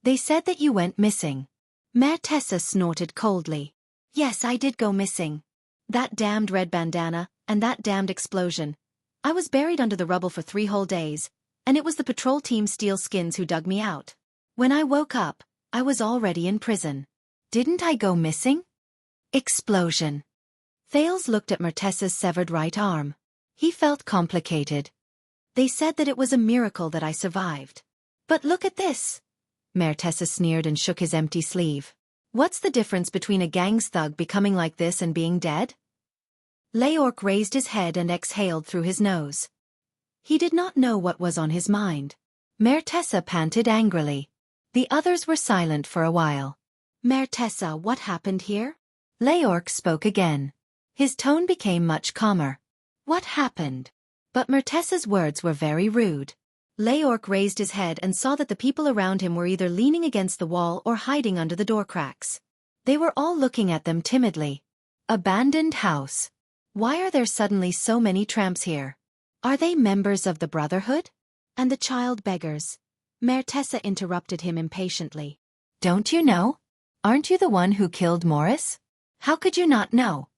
They said that you went missing. Mère Tessa snorted coldly. Yes, I did go missing. That damned red bandana, and that damned explosion. I was buried under the rubble for 3 whole days, and it was the patrol team Steel Skins who dug me out. When I woke up, I was already in prison. Didn't I go missing? Explosion. Thales looked at Mère Tessa's severed right arm. He felt complicated. They said that it was a miracle that I survived. But look at this. Mère Tessa sneered and shook his empty sleeve. What's the difference between a gang's thug becoming like this and being dead? Leorc raised his head and exhaled through his nose. He did not know what was on his mind. Mère Tessa panted angrily. The others were silent for a while. Mère Tessa, what happened here? Leorc spoke again. His tone became much calmer. What happened? But Mère Tessa's words were very rude. Leorc raised his head and saw that the people around him were either leaning against the wall or hiding under the door cracks. They were all looking at them timidly. Abandoned house. Why are there suddenly so many tramps here? Are they members of the Brotherhood? And the child beggars? Mère Tessa interrupted him impatiently. Don't you know? Aren't you the one who killed Morris? How could you not know?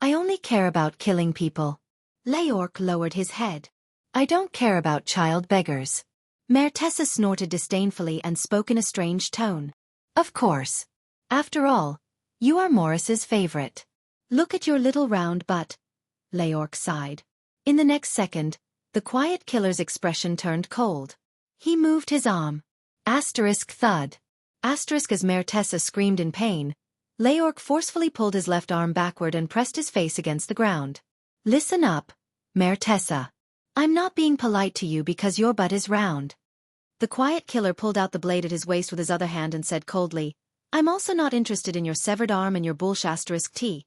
I only care about killing people. Leorc lowered his head. I don't care about child beggars. Mertessa snorted disdainfully and spoke in a strange tone. Of course. After all, you are Morris's favorite. Look at your little round butt. Leorc sighed. In the next second, the quiet killer's expression turned cold. He moved his arm. Asterisk thud. Asterisk as Mertessa screamed in pain. Leorc forcefully pulled his left arm backward and pressed his face against the ground. Listen up, Mertessa. I'm not being polite to you because your butt is round. The quiet killer pulled out the blade at his waist with his other hand and said coldly, I'm also not interested in your severed arm and your bullsh *T.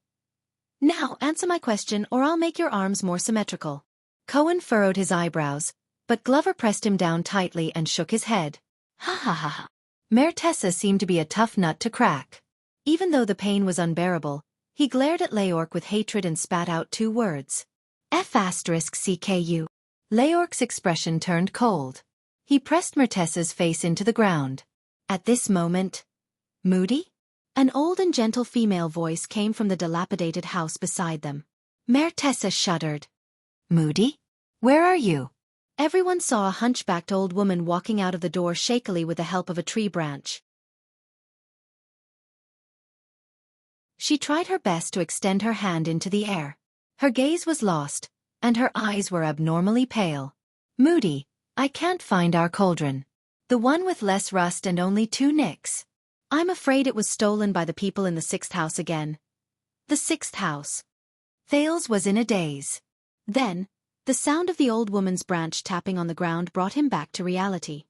Now answer my question or I'll make your arms more symmetrical. Cohen furrowed his eyebrows, but Glover pressed him down tightly and shook his head. Ha ha ha ha. Mertessa seemed to be a tough nut to crack. Even though the pain was unbearable, he glared at Leorc with hatred and spat out 2 words. F***CKU. Leorc's expression turned cold. He pressed Mertessa's face into the ground. At this moment, Moody? An old and gentle female voice came from the dilapidated house beside them. Mertessa shuddered. Moody? Where are you? Everyone saw a hunchbacked old woman walking out of the door shakily with the help of a tree branch. She tried her best to extend her hand into the air. Her gaze was lost, and her eyes were abnormally pale. Moody, I can't find our cauldron. The one with less rust and only 2 nicks. I'm afraid it was stolen by the people in the 6th house again. The 6th house. Thales was in a daze. Then, the sound of the old woman's branch tapping on the ground brought him back to reality.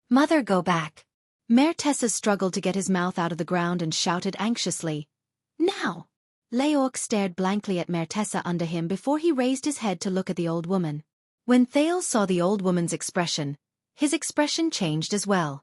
Mother, go back. Mertessa struggled to get his mouth out of the ground and shouted anxiously. Now! Leorc stared blankly at Mertessa under him before he raised his head to look at the old woman. When Thales saw the old woman's expression, his expression changed as well.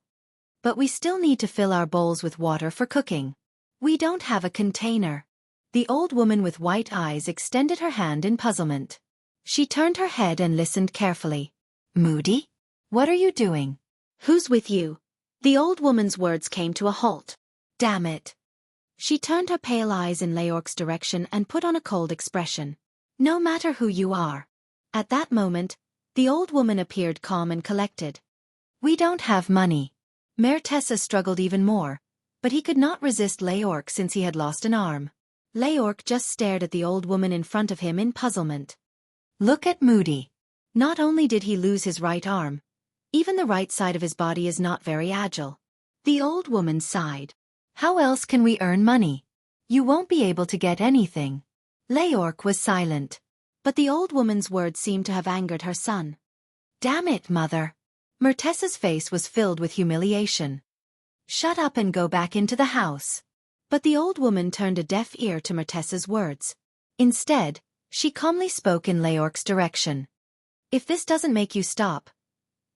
But we still need to fill our bowls with water for cooking. We don't have a container. The old woman with white eyes extended her hand in puzzlement. She turned her head and listened carefully. Moody? What are you doing? Who's with you? The old woman's words came to a halt. Damn it. She turned her pale eyes in Leorc's direction and put on a cold expression. No matter who you are. At that moment, the old woman appeared calm and collected. We don't have money. Mertessa struggled even more, but he could not resist Leorc since he had lost an arm. Leorc just stared at the old woman in front of him in puzzlement. Look at Moody. Not only did he lose his right arm, even the right side of his body is not very agile. The old woman sighed. How else can we earn money? You won't be able to get anything. Leorc was silent. But the old woman's words seemed to have angered her son. Damn it, mother. Mertessa's face was filled with humiliation. Shut up and go back into the house. But the old woman turned a deaf ear to Mertessa's words. Instead, she calmly spoke in Leorc's direction. If this doesn't make you stop.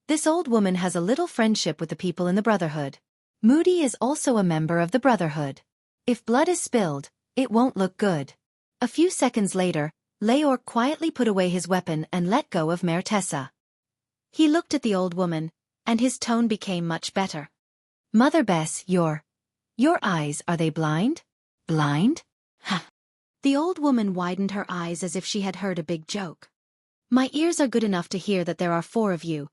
This old woman has a little friendship with the people in the Brotherhood. Moody is also a member of the Brotherhood. If blood is spilled, it won't look good. A few seconds later, Leorc quietly put away his weapon and let go of Mertessa. He looked at the old woman, and his tone became much better. Mother Bess, your eyes, are they blind? Blind? Ha! The old woman widened her eyes as if she had heard a big joke. My ears are good enough to hear that there are 4 of you,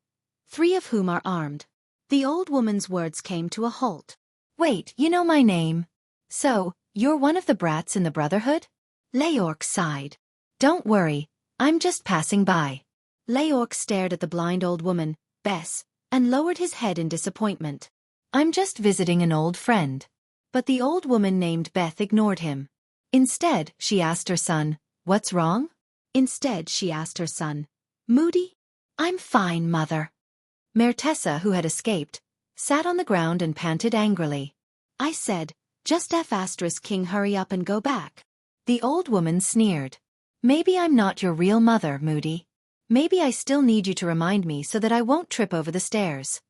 3 of whom are armed. The old woman's words came to a halt. Wait, you know my name. So, you're one of the brats in the Brotherhood? Leorc sighed. Don't worry, I'm just passing by. Leorc stared at the blind old woman, Bess, and lowered his head in disappointment. I'm just visiting an old friend. But the old woman named Beth ignored him. Instead, she asked her son, what's wrong? Moody? I'm fine, mother. Mertessa, who had escaped, sat on the ground and panted angrily. I said, just King, hurry up and go back. The old woman sneered. Maybe I'm not your real mother, Moody. Maybe I still need you to remind me so that I won't trip over the stairs.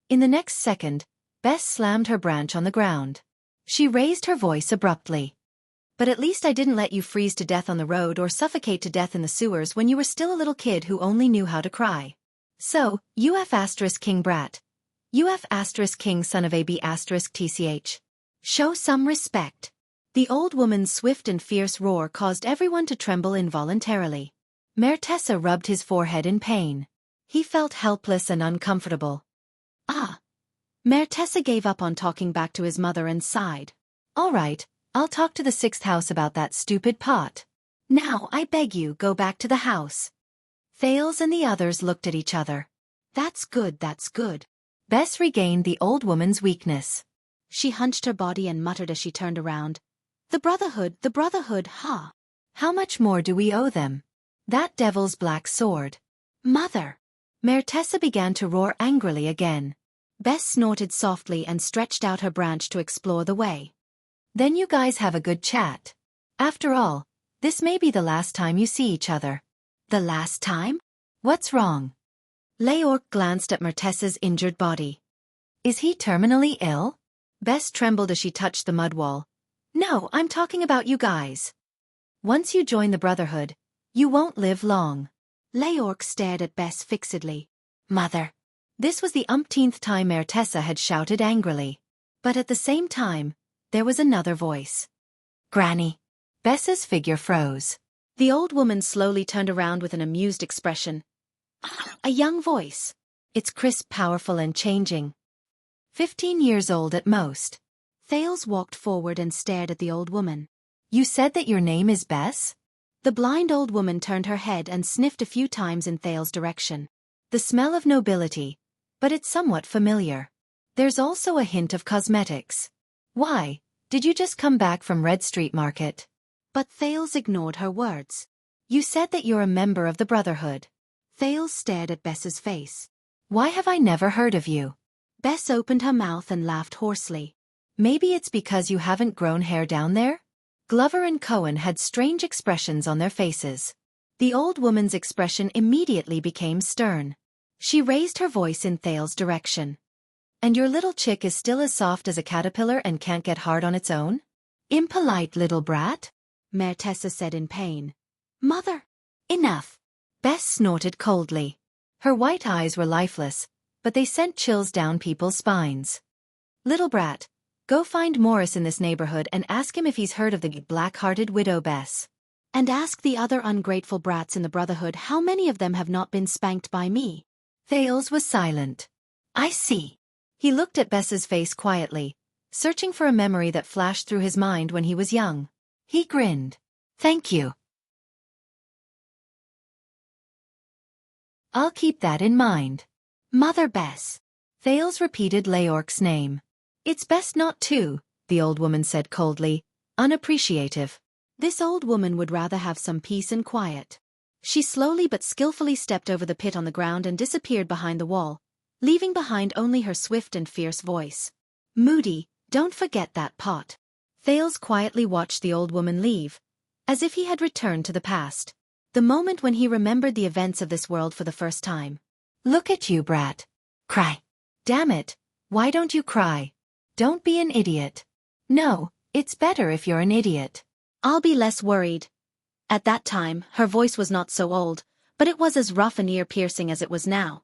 In the next second, Bess slammed her branch on the ground. She raised her voice abruptly. But at least I didn't let you freeze to death on the road or suffocate to death in the sewers when you were still a little kid who only knew how to cry. So, you King brat. UF asterisk king son of AB asterisk TCH. Show some respect. The old woman's swift and fierce roar caused everyone to tremble involuntarily. Mayor Tessa rubbed his forehead in pain. He felt helpless and uncomfortable. Ah! Mayor Tessa gave up on talking back to his mother and sighed. All right, I'll talk to the 6th house about that stupid pot. Now I beg you go back to the house. Thales and the others looked at each other. That's good, that's good. Bess regained the old woman's weakness. She hunched her body and muttered as she turned around. The Brotherhood, ha! How much more do we owe them? That devil's black sword. Mother! Mayor Tessa began to roar angrily again. Bess snorted softly and stretched out her branch to explore the way. Then you guys have a good chat. After all, this may be the last time you see each other. The last time? What's wrong? Leorc glanced at Mertessa's injured body. Is he terminally ill? Bess trembled as she touched the mud wall. No, I'm talking about you guys. Once you join the Brotherhood, you won't live long. Leorc stared at Bess fixedly. Mother. This was the umpteenth time Mayor Tessa had shouted angrily. But at the same time, there was another voice. Granny. Bess's figure froze. The old woman slowly turned around with an amused expression. A young voice. It's crisp, powerful and changing. 15 years old at most. Thales walked forward and stared at the old woman. You said that your name is Bess? The blind old woman turned her head and sniffed a few times in Thales' direction. The smell of nobility, but it's somewhat familiar. There's also a hint of cosmetics. Why, did you just come back from Red Street Market? But Thales ignored her words. You said that you're a member of the Brotherhood. Thales stared at Bess's face. Why have I never heard of you? Bess opened her mouth and laughed hoarsely. Maybe it's because you haven't grown hair down there? Glover and Cohen had strange expressions on their faces. The old woman's expression immediately became stern. She raised her voice in Thales' direction. And your little chick is still as soft as a caterpillar and can't get hard on its own? Impolite little brat? Mayor Tessa said in pain. Mother! Enough! Bess snorted coldly. Her white eyes were lifeless, but they sent chills down people's spines. Little brat, go find Morris in this neighborhood and ask him if he's heard of the black-hearted widow Bess. And ask the other ungrateful brats in the Brotherhood how many of them have not been spanked by me. Thales was silent. I see. He looked at Bess's face quietly, searching for a memory that flashed through his mind when he was young. He grinned. Thank you. I'll keep that in mind. Mother Bess. Thales repeated Leorc's name. It's best not to, the old woman said coldly, unappreciative. This old woman would rather have some peace and quiet. She slowly but skillfully stepped over the pit on the ground and disappeared behind the wall, leaving behind only her swift and fierce voice. Moody, don't forget that pot. Thales quietly watched the old woman leave, as if he had returned to the past, the moment when he remembered the events of this world for the first time. Look at you, brat. Cry. Damn it, why don't you cry? Don't be an idiot. No, it's better if you're an idiot. I'll be less worried. At that time, her voice was not so old, but it was as rough and ear-piercing as it was now.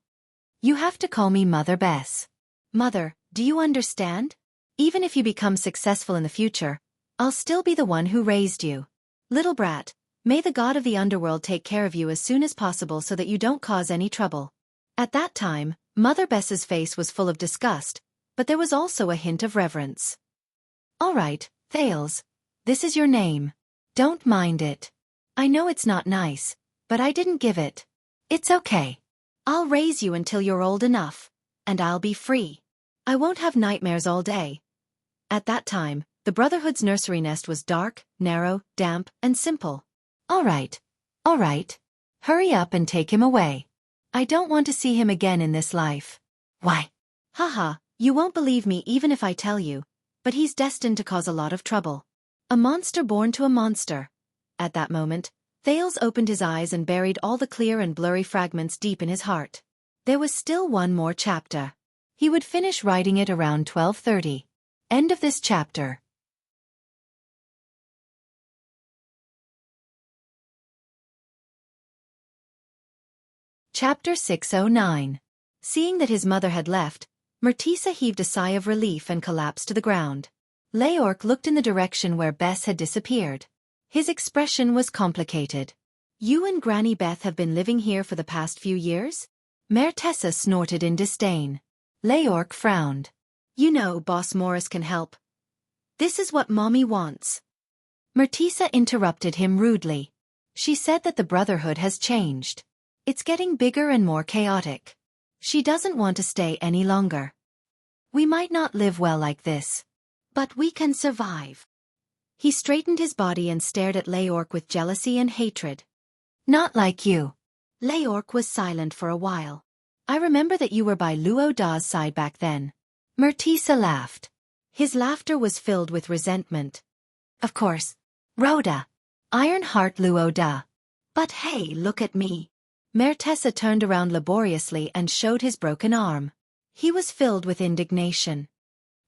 You have to call me Mother Bess. Mother, do you understand? Even if you become successful in the future, I'll still be the one who raised you. Little brat, may the god of the underworld take care of you as soon as possible so that you don't cause any trouble. At that time, Mother Bess's face was full of disgust, but there was also a hint of reverence. All right, Thales. This is your name. Don't mind it. I know it's not nice, but I didn't give it. It's okay. I'll raise you until you're old enough, and I'll be free. I won't have nightmares all day. At that time, the Brotherhood's nursery nest was dark, narrow, damp, and simple. All right. All right. Hurry up and take him away. I don't want to see him again in this life. Why? Haha, you won't believe me even if I tell you, but he's destined to cause a lot of trouble. A monster born to a monster. At that moment, Thales opened his eyes and buried all the clear and blurry fragments deep in his heart. There was still one more chapter. He would finish writing it around 12:30. End of this chapter. Chapter 609. Seeing that his mother had left, Murtisa heaved a sigh of relief and collapsed to the ground. Leorc looked in the direction where Bess had disappeared. His expression was complicated. You and Granny Beth have been living here for the past few years? Murtisa snorted in disdain. Leorc frowned. You know Boss Morris can help. This is what Mommy wants. Murtisa interrupted him rudely. She said that the Brotherhood has changed. It's getting bigger and more chaotic. She doesn't want to stay any longer. We might not live well like this. But we can survive. He straightened his body and stared at Leorc with jealousy and hatred. Not like you. Leorc was silent for a while. I remember that you were by Luo Da's side back then. Murtisa laughed. His laughter was filled with resentment. Of course. Rhoda. Ironheart Luo Da. But hey, look at me. Murtisa turned around laboriously and showed his broken arm. He was filled with indignation.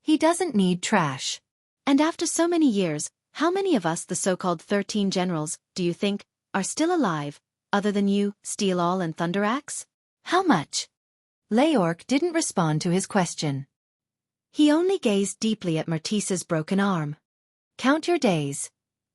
He doesn't need trash. And after so many years, how many of us, the so-called 13 generals, do you think, are still alive, other than you, Steel All and Thunder Axe? How much? Leorc didn't respond to his question. He only gazed deeply at Murtisa's broken arm. Count your days.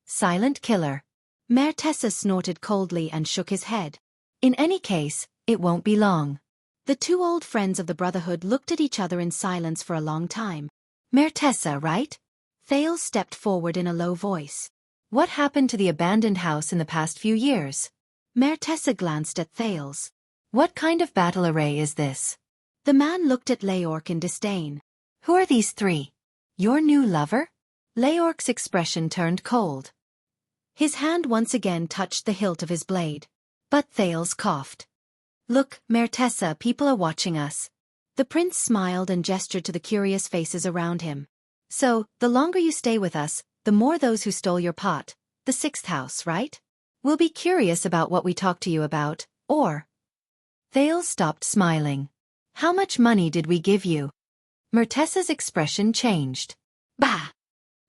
Silent killer. Murtisa snorted coldly and shook his head. In any case, it won't be long. The two old friends of the Brotherhood looked at each other in silence for a long time. Murtisa, right? Thales stepped forward in a low voice. What happened to the abandoned house in the past few years? Murtisa glanced at Thales. What kind of battle array is this? The man looked at Leorc in disdain. Who are these three? Your new lover? Leorc's expression turned cold. His hand once again touched the hilt of his blade. But Thales coughed. Look, Murtisa, people are watching us. The prince smiled and gestured to the curious faces around him. So, the longer you stay with us, the more those who stole your pot, the sixth house, right? Will be curious about what we talked to you about, or... Thales stopped smiling. How much money did we give you? Murtisa's expression changed. Bah!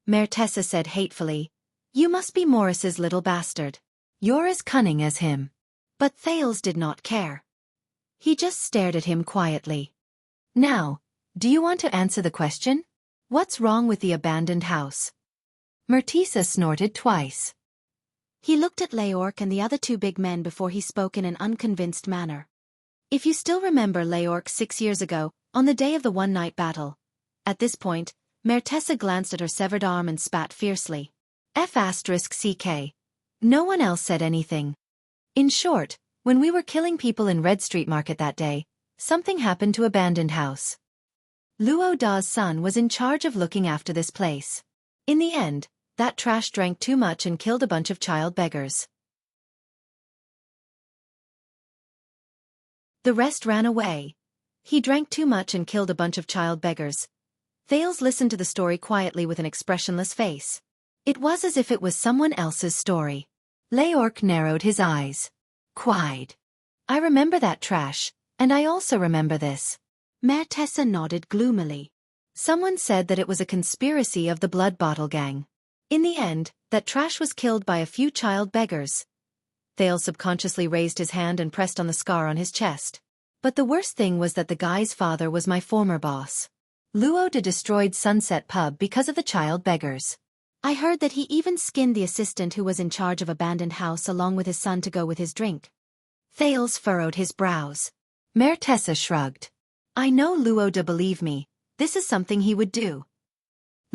Murtisa said hatefully. You must be Morris's little bastard. You're as cunning as him. But Thales did not care. He just stared at him quietly. Now, do you want to answer the question? What's wrong with the abandoned house? Murtisa snorted twice. He looked at Leorc and the other two big men before he spoke in an unconvinced manner. If you still remember Leorc 6 years ago, on the day of the one-night battle. At this point, Murtisa glanced at her severed arm and spat fiercely. F***CK. No one else said anything. In short, when we were killing people in Red Street Market that day, something happened to abandoned house. Luo Da's son was in charge of looking after this place. In the end, that trash drank too much and killed a bunch of child beggars. The rest ran away. He drank too much and killed a bunch of child beggars. Thales listened to the story quietly with an expressionless face. It was as if it was someone else's story. Leorc narrowed his eyes. Quiet. I remember that trash, and I also remember this. Murtisa nodded gloomily. Someone said that it was a conspiracy of the Blood Bottle Gang. In the end, that trash was killed by a few child beggars. Thales subconsciously raised his hand and pressed on the scar on his chest. But the worst thing was that the guy's father was my former boss. Luo Da destroyed Sunset Pub because of the child beggars. I heard that he even skinned the assistant who was in charge of abandoned house along with his son to go with his drink. Thales furrowed his brows. Murtisa shrugged. I know Luo Da, believe me, this is something he would do.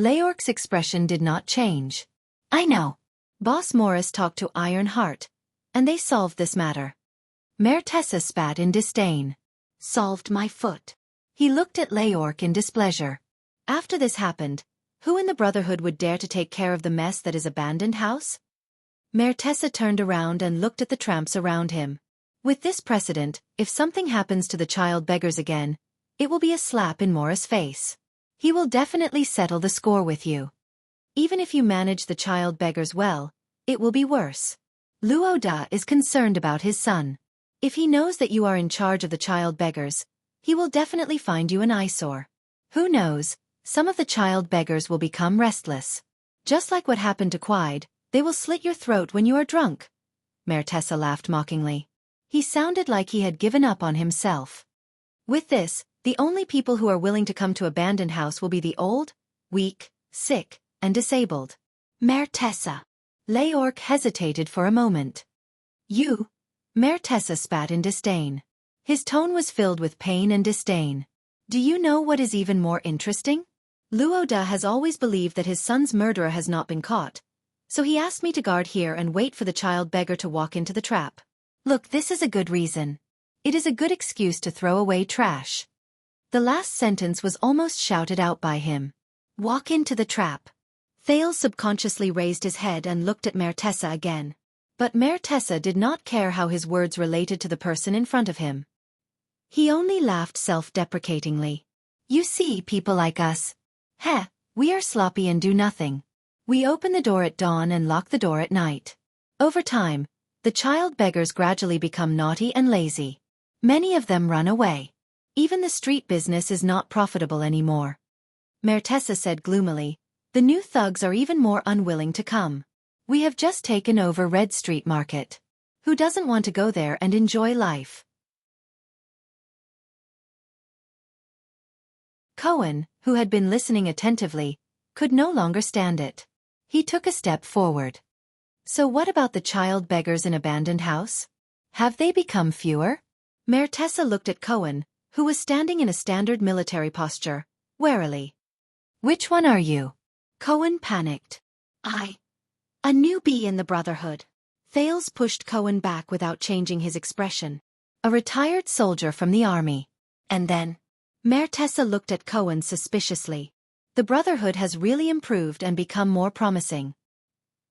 Leorc's expression did not change. I know. Boss Morris talked to Ironheart, and they solved this matter. Murtisa spat in disdain. Solved my foot. He looked at Leorc in displeasure. After this happened, who in the Brotherhood would dare to take care of the mess that is abandoned house? Murtisa turned around and looked at the tramps around him. With this precedent, if something happens to the child beggars again, it will be a slap in Morris' face. He will definitely settle the score with you. Even if you manage the child beggars well, it will be worse. Luo Da is concerned about his son. If he knows that you are in charge of the child beggars, he will definitely find you an eyesore. Who knows, some of the child beggars will become restless. Just like what happened to Quide, they will slit your throat when you are drunk. Murtisa laughed mockingly. He sounded like he had given up on himself. With this, The only people who are willing to come to abandoned house will be the old, weak, sick, and disabled. Mère Tessa. Leorc hesitated for a moment. You? Mère Tessa spat in disdain. His tone was filled with pain and disdain. Do you know what is even more interesting? Luoda has always believed that his son's murderer has not been caught, so he asked me to guard here and wait for the child beggar to walk into the trap. Look, this is a good reason. It is a good excuse to throw away trash. The last sentence was almost shouted out by him. Walk into the trap. Thales subconsciously raised his head and looked at Mère Tessa again. But Mère Tessa did not care how his words related to the person in front of him. He only laughed self-deprecatingly. You see, people like us. Heh, we are sloppy and do nothing. We open the door at dawn and lock the door at night. Over time, the child beggars gradually become naughty and lazy. Many of them run away. Even the street business is not profitable anymore. Mère Tessa said gloomily, the new thugs are even more unwilling to come. We have just taken over Red Street Market. Who doesn't want to go there and enjoy life? Cohen, who had been listening attentively, could no longer stand it. He took a step forward. So what about the child beggars in abandoned house? Have they become fewer? Mère Tessa looked at Cohen, who was standing in a standard military posture, warily. Which one are you? Cohen panicked. A newbie in the Brotherhood. Thales pushed Cohen back without changing his expression. A retired soldier from the army. And then? Mère Tessa looked at Cohen suspiciously. The Brotherhood has really improved and become more promising.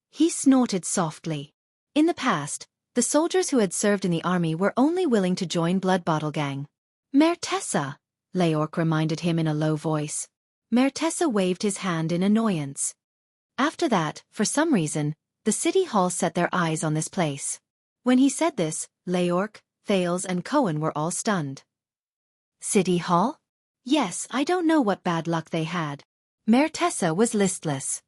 He snorted softly. In the past, the soldiers who had served in the army were only willing to join Blood Bottle Gang. Mère Tessa, Leorc reminded him in a low voice. Mère Tessa waved his hand in annoyance. After that, for some reason, the city hall set their eyes on this place. When he said this, Leorc, Thales and Cohen were all stunned. City hall? Yes, I don't know what bad luck they had. Mère Tessa was listless.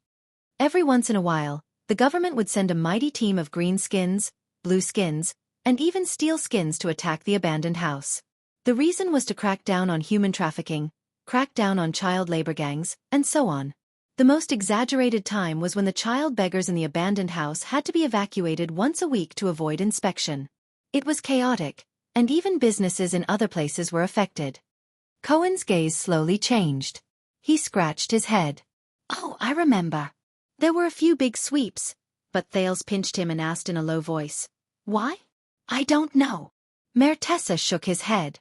Every once in a while, the government would send a mighty team of green skins, blue skins, and even steel skins to attack the abandoned house. The reason was to crack down on human trafficking, crack down on child labor gangs, and so on. The most exaggerated time was when the child beggars in the abandoned house had to be evacuated once a week to avoid inspection. It was chaotic, and even businesses in other places were affected. Cohen's gaze slowly changed. He scratched his head. Oh, I remember. There were a few big sweeps, but Thales pinched him and asked in a low voice. Why? I don't know. Mère Tessa shook his head.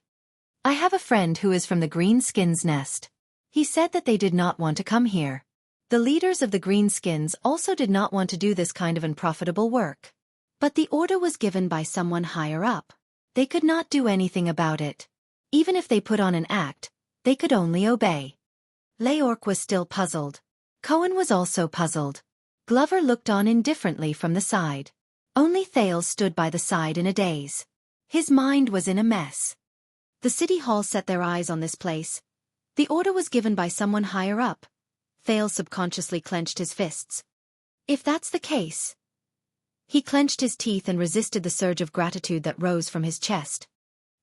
I have a friend who is from the Green Skins nest. He said that they did not want to come here. The leaders of the Green Skins also did not want to do this kind of unprofitable work. But the order was given by someone higher up. They could not do anything about it. Even if they put on an act, they could only obey. Leorc was still puzzled. Cohen was also puzzled. Glover looked on indifferently from the side. Only Thales stood by the side in a daze. His mind was in a mess. The city hall set their eyes on this place. The order was given by someone higher up. Thales subconsciously clenched his fists. If that's the case... He clenched his teeth and resisted the surge of gratitude that rose from his chest.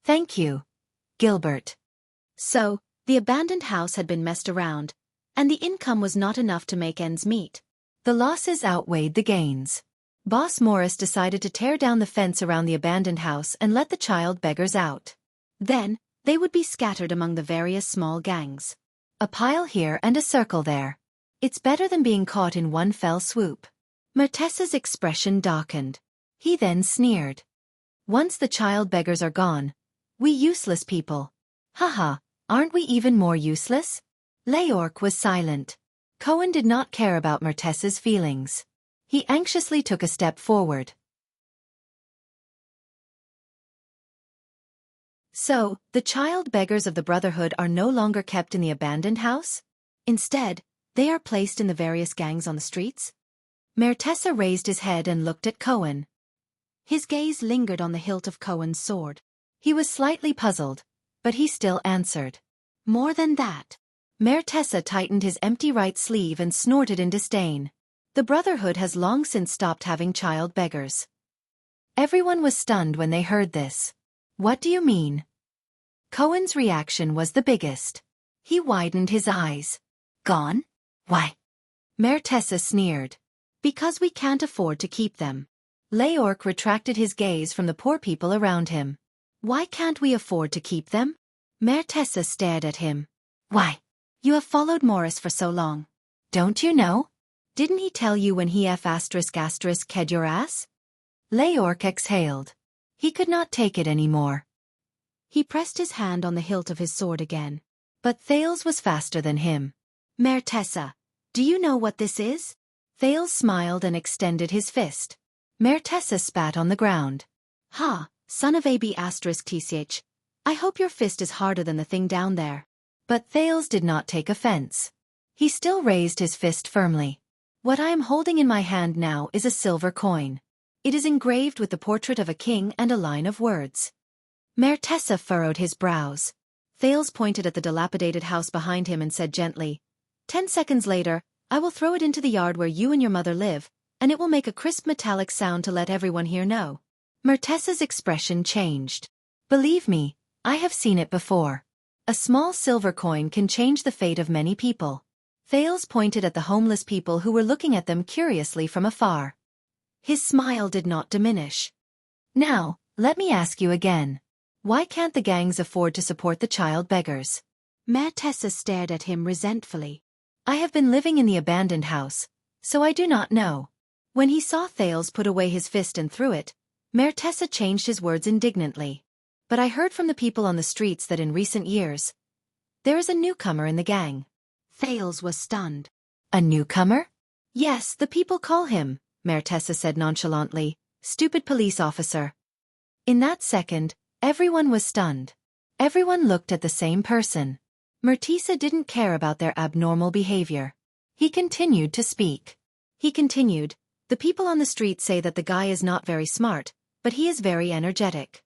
Thank you, Gilbert. So, the abandoned house had been messed around, and the income was not enough to make ends meet. The losses outweighed the gains. Boss Morris decided to tear down the fence around the abandoned house and let the child beggars out. Then, they would be scattered among the various small gangs. A pile here and a circle there. It's better than being caught in one fell swoop. Mère Tessa's expression darkened. He then sneered. Once the child beggars are gone, we useless people. Haha, aren't we even more useless? Leorc was silent. Cohen did not care about Mère Tessa's feelings. He anxiously took a step forward. So, the child beggars of the Brotherhood are no longer kept in the abandoned house? Instead, they are placed in the various gangs on the streets? Mère Tessa raised his head and looked at Cohen. His gaze lingered on the hilt of Cohen's sword. He was slightly puzzled, but he still answered. More than that. Mère Tessa tightened his empty right sleeve and snorted in disdain. The Brotherhood has long since stopped having child beggars. Everyone was stunned when they heard this. What do you mean? Cohen's reaction was the biggest. He widened his eyes. Gone? Why? Mayor Tessa sneered. Because we can't afford to keep them. Leorc retracted his gaze from the poor people around him. Why can't we afford to keep them? Mayor Tessa stared at him. Why? You have followed Morris for so long. Don't you know? Didn't he tell you when he ked your ass? Leorc exhaled. He could not take it anymore. He pressed his hand on the hilt of his sword again. But Thales was faster than him. Mayor Tessa, do you know what this is? Thales smiled and extended his fist. Mayor Tessa spat on the ground. Ha, son of AB*TCH. I hope your fist is harder than the thing down there. But Thales did not take offense. He still raised his fist firmly. What I am holding in my hand now is a silver coin. It is engraved with the portrait of a king and a line of words. Mayor Tessa furrowed his brows. Thales pointed at the dilapidated house behind him and said gently, 10 seconds later, I will throw it into the yard where you and your mother live, and it will make a crisp metallic sound to let everyone here know. Mayor Tessa's expression changed. Believe me, I have seen it before. A small silver coin can change the fate of many people. Thales pointed at the homeless people who were looking at them curiously from afar. His smile did not diminish. Now, let me ask you again. Why can't the gangs afford to support the child beggars? Mayor Tessa stared at him resentfully. I have been living in the abandoned house, so I do not know. When he saw Thales put away his fist and threw it, Mayor Tessa changed his words indignantly. But I heard from the people on the streets that in recent years, there is a newcomer in the gang. Thales was stunned. A newcomer? Yes, the people call him, Mayor Tessa said nonchalantly, stupid police officer. In that second, everyone was stunned. Everyone looked at the same person. Mayor Tessa didn't care about their abnormal behavior. He continued to speak. He continued, the people on the street say that the guy is not very smart, but he is very energetic.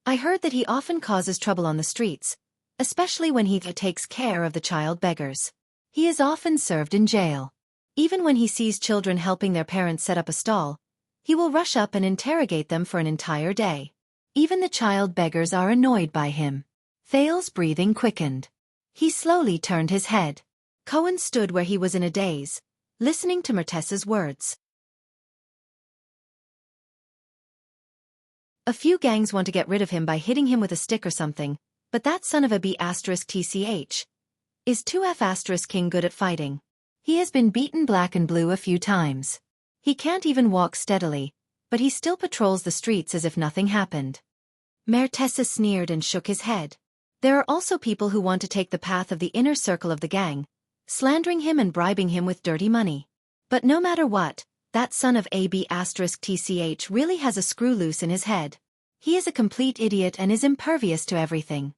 I heard that he often causes trouble on the streets, especially when he takes care of the child beggars. He is often served in jail. Even when he sees children helping their parents set up a stall, he will rush up and interrogate them for an entire day. Even the child beggars are annoyed by him. Thales' breathing quickened. He slowly turned his head. Cohen stood where he was in a daze, listening to Mayor Tessa's words. A few gangs want to get rid of him by hitting him with a stick or something, but that son of a B*TCH is 2F* king good at fighting. He has been beaten black and blue a few times. He can't even walk steadily, but he still patrols the streets as if nothing happened. Mayor Tessa sneered and shook his head. There are also people who want to take the path of the inner circle of the gang, slandering him and bribing him with dirty money. But no matter what, that son of AB*TCH really has a screw loose in his head. He is a complete idiot and is impervious to everything.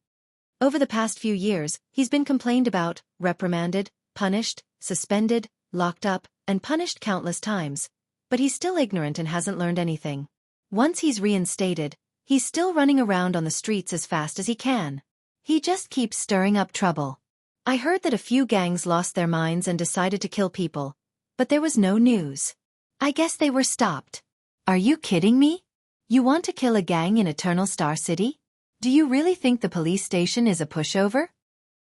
Over the past few years, he's been complained about, reprimanded, punished, suspended, locked up, and punished countless times, but he's still ignorant and hasn't learned anything. Once he's reinstated, he's still running around on the streets as fast as he can. He just keeps stirring up trouble. I heard that a few gangs lost their minds and decided to kill people, but there was no news. I guess they were stopped. Are you kidding me? You want to kill a gang in Eternal Star City? Do you really think the police station is a pushover?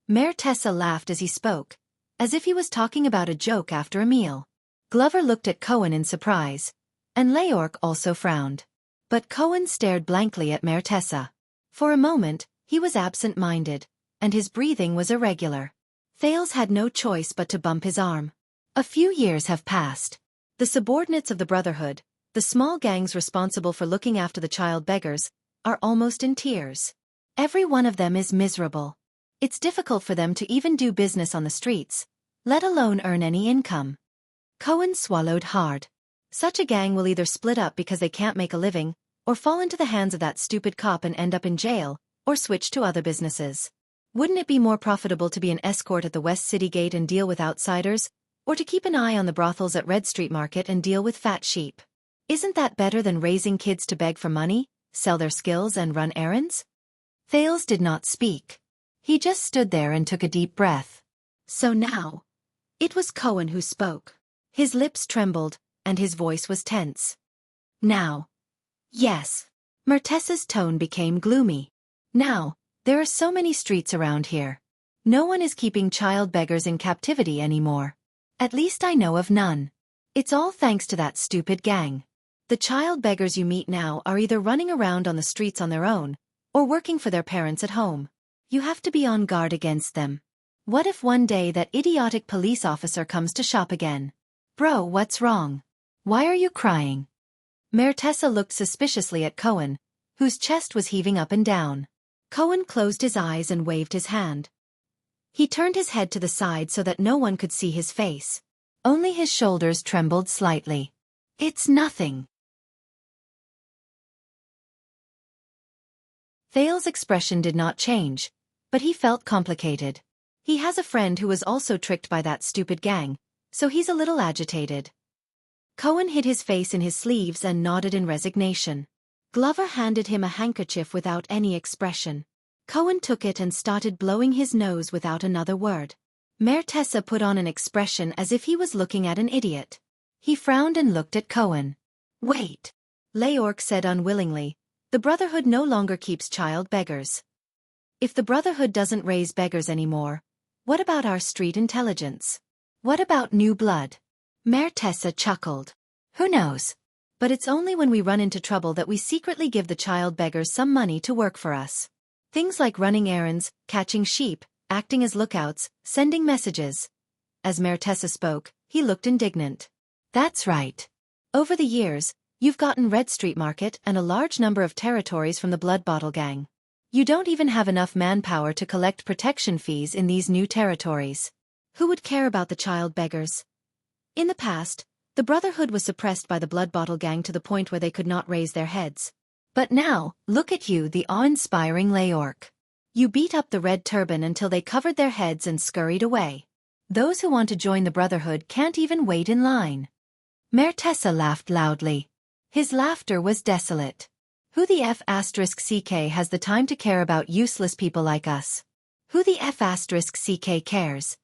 Mayor Tessa laughed as he spoke, as if he was talking about a joke after a meal. Glover looked at Cohen in surprise, and Leorc also frowned. But Cohen stared blankly at Mayor Tessa. For a moment, he was absent-minded, and his breathing was irregular. Thales had no choice but to bump his arm. A few years have passed. The subordinates of the Brotherhood, the small gangs responsible for looking after the child beggars, are almost in tears. Every one of them is miserable. It's difficult for them to even do business on the streets, let alone earn any income. Cohen swallowed hard. Such a gang will either split up because they can't make a living, or fall into the hands of that stupid cop and end up in jail, or switch to other businesses. Wouldn't it be more profitable to be an escort at the West City Gate and deal with outsiders, or to keep an eye on the brothels at Red Street Market and deal with fat sheep? Isn't that better than raising kids to beg for money, sell their skills and run errands? Thales did not speak. He just stood there and took a deep breath. So now, it was Cohen who spoke. His lips trembled, and his voice was tense. Now. Yes. Mayor Tessa's tone became gloomy. Now, There are so many streets around here. No one is keeping child beggars in captivity anymore. At least I know of none. It's all thanks to that stupid gang. The child beggars you meet now are either running around on the streets on their own, or working for their parents at home. You have to be on guard against them. What if one day that idiotic police officer comes to shop again? Bro, what's wrong? Why are you crying? Mayor Tessa looked suspiciously at Cohen, whose chest was heaving up and down. Cohen closed his eyes and waved his hand. He turned his head to the side so that no one could see his face. Only his shoulders trembled slightly. It's nothing. Thale's expression did not change, but he felt complicated. He has a friend who was also tricked by that stupid gang, so he's a little agitated. Cohen hid his face in his sleeves and nodded in resignation. Glover handed him a handkerchief without any expression. Cohen took it and started blowing his nose without another word. Mayor Tessa put on an expression as if he was looking at an idiot. He frowned and looked at Cohen. Wait, Leorc said unwillingly. The Brotherhood no longer keeps child beggars. If the Brotherhood doesn't raise beggars anymore, what about our street intelligence? What about new blood? Mayor Tessa chuckled. Who knows? But it's only when we run into trouble that we secretly give the child beggars some money to work for us. Things like running errands, catching sheep, acting as lookouts, sending messages. As Mayor Tessa spoke, he looked indignant. That's right. Over the years, you've gotten Red Street Market and a large number of territories from the Blood Bottle Gang. You don't even have enough manpower to collect protection fees in these new territories. Who would care about the child beggars? In the past, the Brotherhood was suppressed by the Blood Bottle Gang to the point where they could not raise their heads. But now, look at you, the awe-inspiring Leorc. You beat up the Red Turban until they covered their heads and scurried away. Those who want to join the Brotherhood can't even wait in line. Mayor Tessa laughed loudly. His laughter was desolate. Who the F***ck has the time to care about useless people like us? Who the F***ck cares?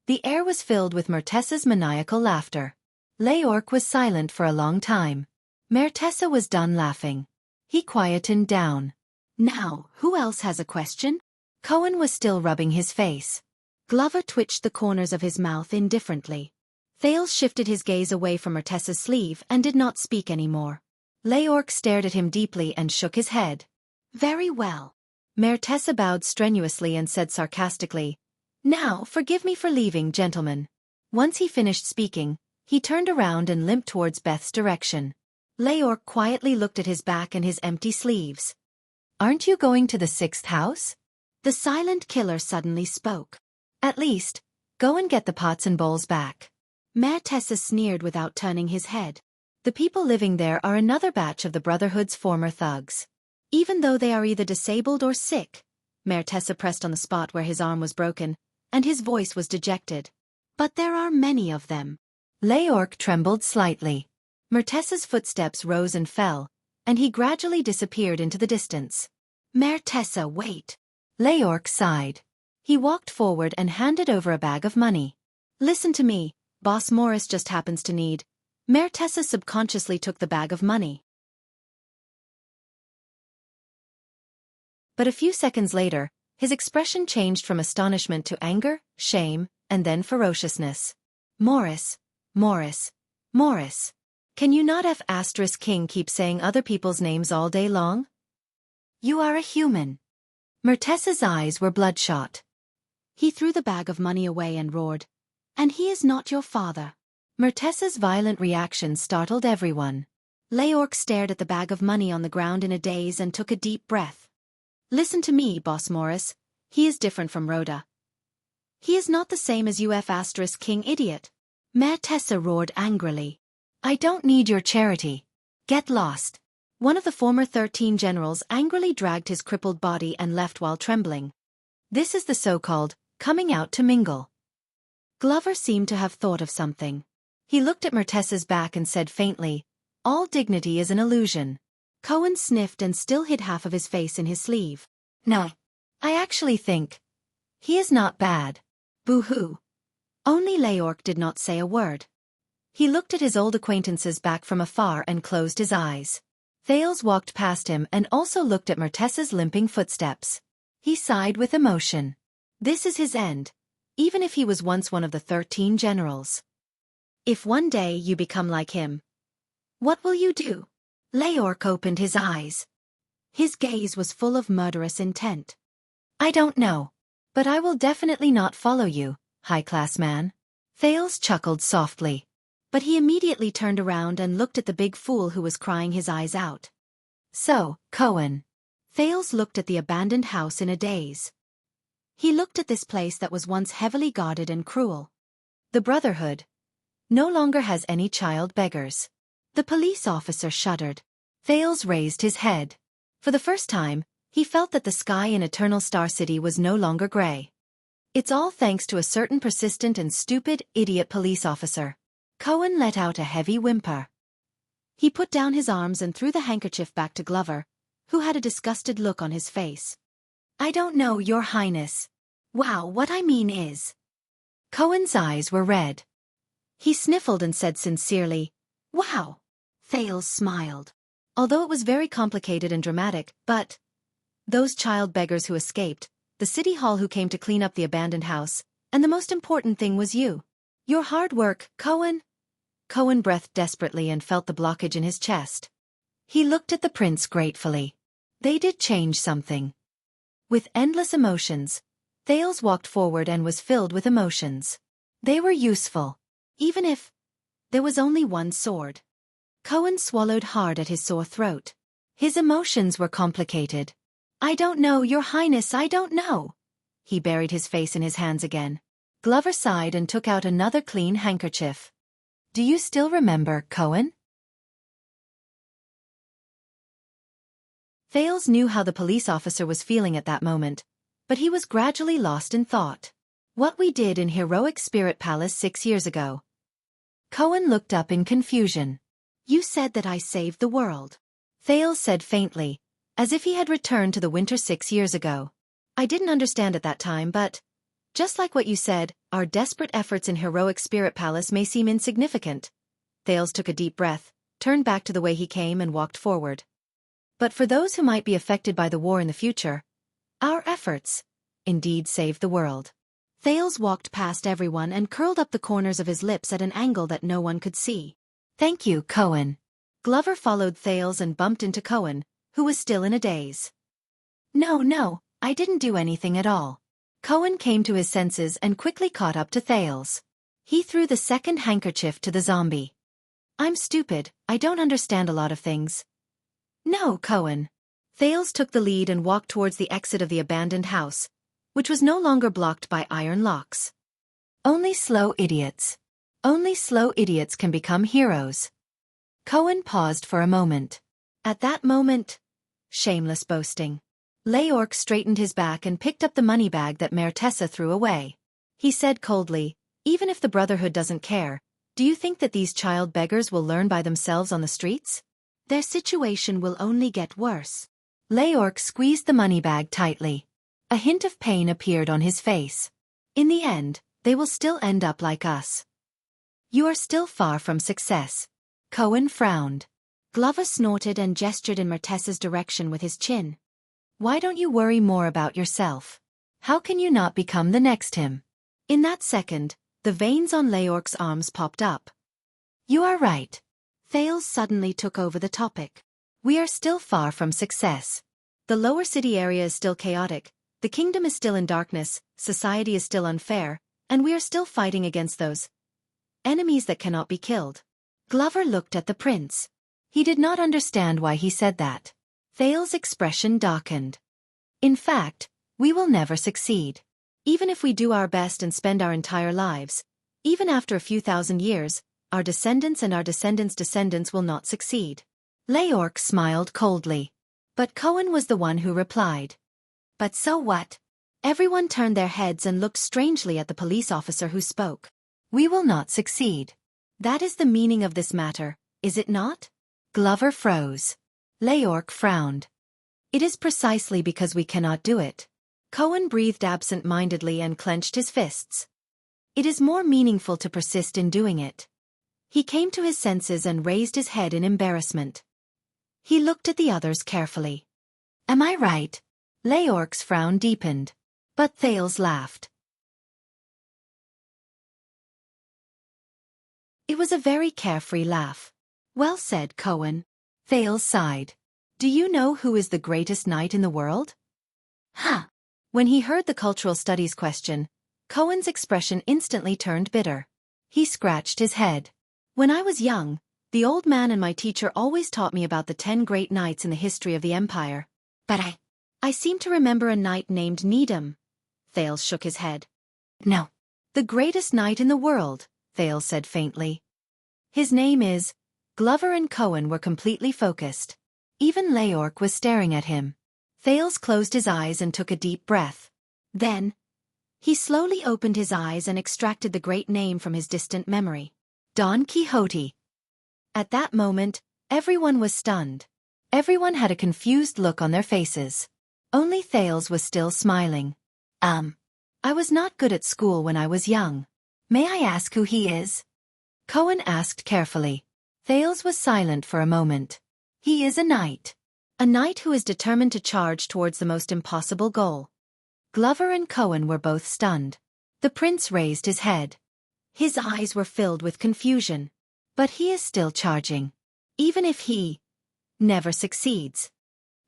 The air was filled with Mayor Tessa's maniacal laughter. Leorc was silent for a long time. Mayor Tessa was done laughing. He quietened down. Now, who else has a question? Cohen was still rubbing his face. Glover twitched the corners of his mouth indifferently. Thales shifted his gaze away from Mayor Tessa's sleeve and did not speak anymore. Leorc stared at him deeply and shook his head. Very well. Mayor Tessa bowed strenuously and said sarcastically, Now, forgive me for leaving, gentlemen. Once he finished speaking, he turned around and limped towards Beth's direction. Leorc quietly looked at his back and his empty sleeves. Aren't you going to the 6th house? The silent killer suddenly spoke. At least, go and get the pots and bowls back. Mayor Tessa sneered without turning his head. The people living there are another batch of the Brotherhood's former thugs. Even though they are either disabled or sick, Mayor Tessa pressed on the spot where his arm was broken, and his voice was dejected. But there are many of them. Leorc trembled slightly. Mayor Tessa's footsteps rose and fell, and he gradually disappeared into the distance. Mayor Tessa, wait. Leorc sighed. He walked forward and handed over a bag of money. Listen to me, Boss Morris just happens to need. Mayor Tessa subconsciously took the bag of money. But a few seconds later, his expression changed from astonishment to anger, shame, and then ferociousness. Morris, Morris, Morris. Can you not F***king keep saying other people's names all day long? You are a human. Mayor Tessa's eyes were bloodshot. He threw the bag of money away and roared, And he is not your father. Mayor Tessa's violent reaction startled everyone. Leorc stared at the bag of money on the ground in a daze and took a deep breath. Listen to me, Boss Morris. He is different from Rhoda. He is not the same as you F***king idiot. Mayor Tessa roared angrily. I don't need your charity. Get lost. One of the former 13 generals angrily dragged his crippled body and left while trembling. This is the so-called coming out to mingle. Glover seemed to have thought of something. He looked at Mayor Tessa's back and said faintly, All dignity is an illusion. Cohen sniffed and still hid half of his face in his sleeve. No. I actually think he is not bad. Boo-hoo. Only Leorc did not say a word. He looked at his old acquaintances back from afar and closed his eyes. Thales walked past him and also looked at Mayor Tessa's limping footsteps. He sighed with emotion. This is his end, even if he was once one of the 13 generals. If one day you become like him, what will you do? Leorc opened his eyes. His gaze was full of murderous intent. I don't know, but I will definitely not follow you, high-class man. Thales chuckled softly, but he immediately turned around and looked at the big fool who was crying his eyes out. So, Cohen. Thales looked at the abandoned house in a daze. He looked at this place that was once heavily guarded and cruel. The Brotherhood no longer has any child beggars. The police officer shuddered. Thales raised his head. For the first time, he felt that the sky in Eternal Star City was no longer gray. It's all thanks to a certain persistent and stupid, idiot police officer. Cohen let out a heavy whimper. He put down his arms and threw the handkerchief back to Glover, who had a disgusted look on his face. I don't know, Your Highness. Wow, what I mean is... Cohen's eyes were red. He sniffled and said sincerely, Wow. Thales smiled. Although it was very complicated and dramatic, but... Those child beggars who escaped, the city hall who came to clean up the abandoned house, and the most important thing was you. Your hard work, Cohen. Cohen breathed desperately and felt the blockage in his chest. He looked at the prince gratefully. They did change something. With endless emotions, Thales walked forward and was filled with emotions. They were useful, even if there was only one sword. Cohen swallowed hard at his sore throat. His emotions were complicated. I don't know, Your Highness, I don't know. He buried his face in his hands again. Glover sighed and took out another clean handkerchief. Do you still remember, Cohen? Thales knew how the police officer was feeling at that moment, but he was gradually lost in thought. What we did in Heroic Spirit Palace 6 years ago. Cohen looked up in confusion. You said that I saved the world. Thales said faintly, as if he had returned to the winter 6 years ago. I didn't understand at that time, but, just like what you said, our desperate efforts in Heroic Spirit Palace may seem insignificant. Thales took a deep breath, turned back to the way he came and walked forward. But for those who might be affected by the war in the future, our efforts, indeed, saved the world. Thales walked past everyone and curled up the corners of his lips at an angle that no one could see. Thank you, Cohen. Glover followed Thales and bumped into Cohen, who was still in a daze. No, I didn't do anything at all. Cohen came to his senses and quickly caught up to Thales. He threw the second handkerchief to the zombie. I'm stupid, I don't understand a lot of things. No, Cohen. Thales took the lead and walked towards the exit of the abandoned house, which was no longer blocked by iron locks. Only slow idiots can become heroes. Cohen paused for a moment. At that moment, shameless boasting. Leorc straightened his back and picked up the money bag that Mère Tessa threw away. He said coldly, even if the Brotherhood doesn't care, do you think that these child beggars will learn by themselves on the streets? Their situation will only get worse. Leorc squeezed the money bag tightly. A hint of pain appeared on his face. In the end, they will still end up like us. You are still far from success. Cohen frowned. Glover snorted and gestured in Mère Tessa's direction with his chin. Why don't you worry more about yourself? How can you not become the next him? In that second, the veins on Leorc's arms popped up. You are right. Thales suddenly took over the topic. We are still far from success. The lower city area is still chaotic, the kingdom is still in darkness, society is still unfair, and we are still fighting against those enemies that cannot be killed. Glover looked at the prince. He did not understand why he said that. Thales' expression darkened. In fact, we will never succeed. Even if we do our best and spend our entire lives, even after a few thousand years, our descendants and our descendants' descendants will not succeed. Leorc smiled coldly. But Cohen was the one who replied. But so what? Everyone turned their heads and looked strangely at the police officer who spoke. We will not succeed. That is the meaning of this matter, is it not? Glover froze. Leorc frowned. It is precisely because we cannot do it. Cohen breathed absent-mindedly and clenched his fists. It is more meaningful to persist in doing it. He came to his senses and raised his head in embarrassment. He looked at the others carefully. Am I right? Leork's frown deepened. But Thales laughed. It was a very carefree laugh. Well said, Cohen. Thales sighed. Do you know who is the greatest knight in the world? Huh. When he heard the cultural studies question, Cohen's expression instantly turned bitter. He scratched his head. When I was young, the old man and my teacher always taught me about the 10 great knights in the history of the empire. But I seem to remember a knight named Needham. Thales shook his head. No. The greatest knight in the world, Thales said faintly. His name is... Glover and Cohen were completely focused. Even Leork was staring at him. Thales closed his eyes and took a deep breath. Then, he slowly opened his eyes and extracted the great name from his distant memory. Don Quixote. At that moment, everyone was stunned. Everyone had a confused look on their faces. Only Thales was still smiling. I was not good at school when I was young. May I ask who he is? Cohen asked carefully. Thales was silent for a moment. He is a knight. A knight who is determined to charge towards the most impossible goal. Glover and Cohen were both stunned. The prince raised his head. His eyes were filled with confusion. But he is still charging. Even if he never succeeds.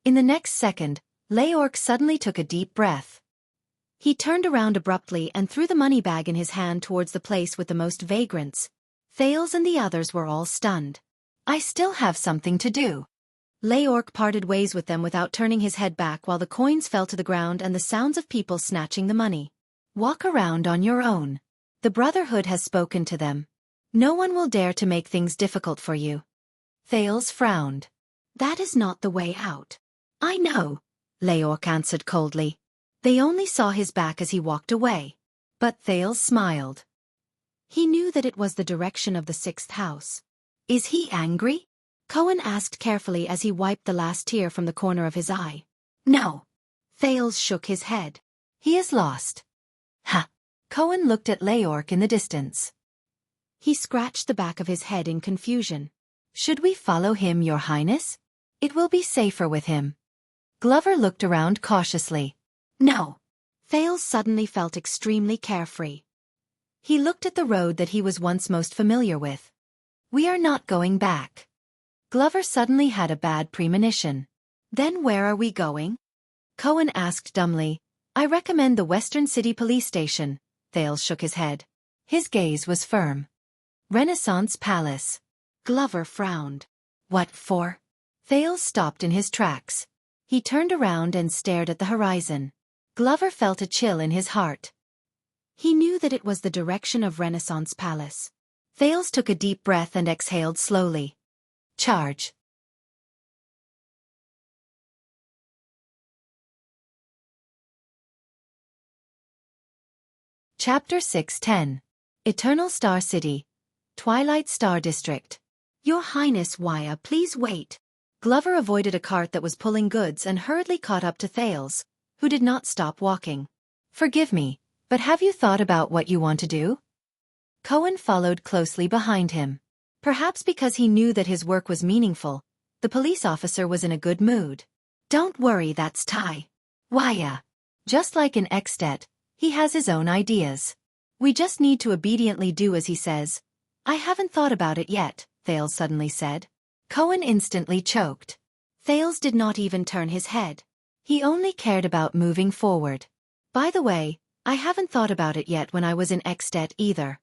In the next second, Leork suddenly took a deep breath. He turned around abruptly and threw the money bag in his hand towards the place with the most vagrants. Thales and the others were all stunned. I still have something to do. Leork parted ways with them without turning his head back while the coins fell to the ground and the sounds of people snatching the money. Walk around on your own. The Brotherhood has spoken to them. No one will dare to make things difficult for you. Thales frowned. That is not the way out. I know, Leork answered coldly. They only saw his back as he walked away. But Thales smiled. He knew that it was the direction of the 6th house. Is he angry? Cohen asked carefully as he wiped the last tear from the corner of his eye. No. Thales shook his head. He is lost. Ha! Cohen looked at Leork in the distance. He scratched the back of his head in confusion. Should we follow him, Your Highness? It will be safer with him. Glover looked around cautiously. No. Thales suddenly felt extremely carefree. He looked at the road that he was once most familiar with. We are not going back. Glover suddenly had a bad premonition. Then where are we going? Cohen asked dumbly. I recommend the Western City Police Station. Thales shook his head. His gaze was firm. Renaissance Palace. Glover frowned. What for? Thales stopped in his tracks. He turned around and stared at the horizon. Glover felt a chill in his heart. He knew that it was the direction of Renaissance Palace. Thales took a deep breath and exhaled slowly. Charge. Chapter 610. Eternal Star City. Twilight Star District. Your Highness Wuxia, please wait. Glover avoided a cart that was pulling goods and hurriedly caught up to Thales, who did not stop walking. Forgive me, but have you thought about what you want to do? Cohen followed closely behind him. Perhaps because he knew that his work was meaningful, the police officer was in a good mood. Don't worry, that's Tai. Wuxia. Just like in At, he has his own ideas. We just need to obediently do as he says. I haven't thought about it yet, Thales suddenly said. Cohen instantly choked. Thales did not even turn his head. He only cared about moving forward. By the way, I haven't thought about it yet when I was in At either.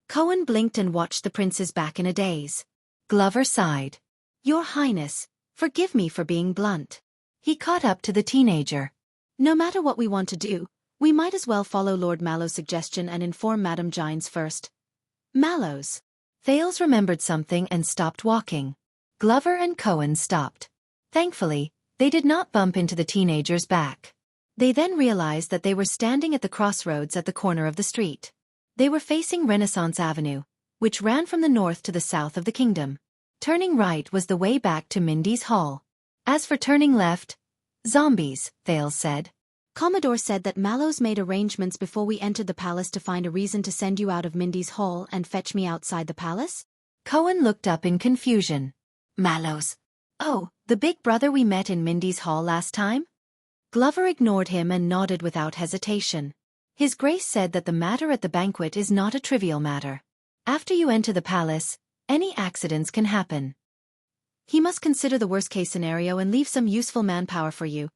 Cohen blinked and watched the prince's back in a daze. Glover sighed. Your Highness, forgive me for being blunt. He caught up to the teenager. No matter what we want to do, we might as well follow Lord Mallow's suggestion and inform Madame Gines first. Mallows. Thales remembered something and stopped walking. Glover and Cohen stopped. Thankfully, they did not bump into the teenager's back. They then realized that they were standing at the crossroads at the corner of the street. They were facing Renaissance Avenue, which ran from the north to the south of the kingdom. Turning right was the way back to Mindy's Hall. As for turning left, zombies, Thales said. Commodore said that Mallows made arrangements before we entered the palace to find a reason to send you out of Mindy's Hall and fetch me outside the palace? Cohen looked up in confusion. Mallows. Oh, the big brother we met in Mindy's Hall last time? Glover ignored him and nodded without hesitation. His Grace said that the matter at the banquet is not a trivial matter. After you enter the palace, any accidents can happen. He must consider the worst-case scenario and leave some useful manpower for you,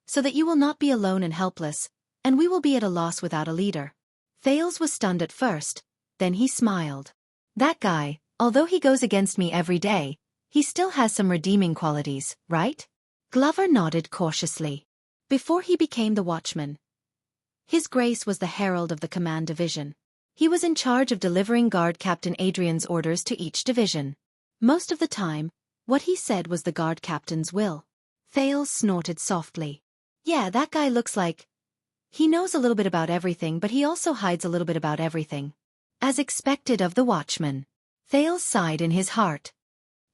so that you will not be alone and helpless, and we will be at a loss without a leader. Thales was stunned at first, then he smiled. That guy, although he goes against me every day, he still has some redeeming qualities, right? Glover nodded cautiously. Before he became the watchman, His Grace was the herald of the command division. He was in charge of delivering Guard Captain Adrian's orders to each division. Most of the time, what he said was the guard captain's will. Thales snorted softly. Yeah, that guy looks like... He knows a little bit about everything, but he also hides a little bit about everything. As expected of the watchman. Thales sighed in his heart.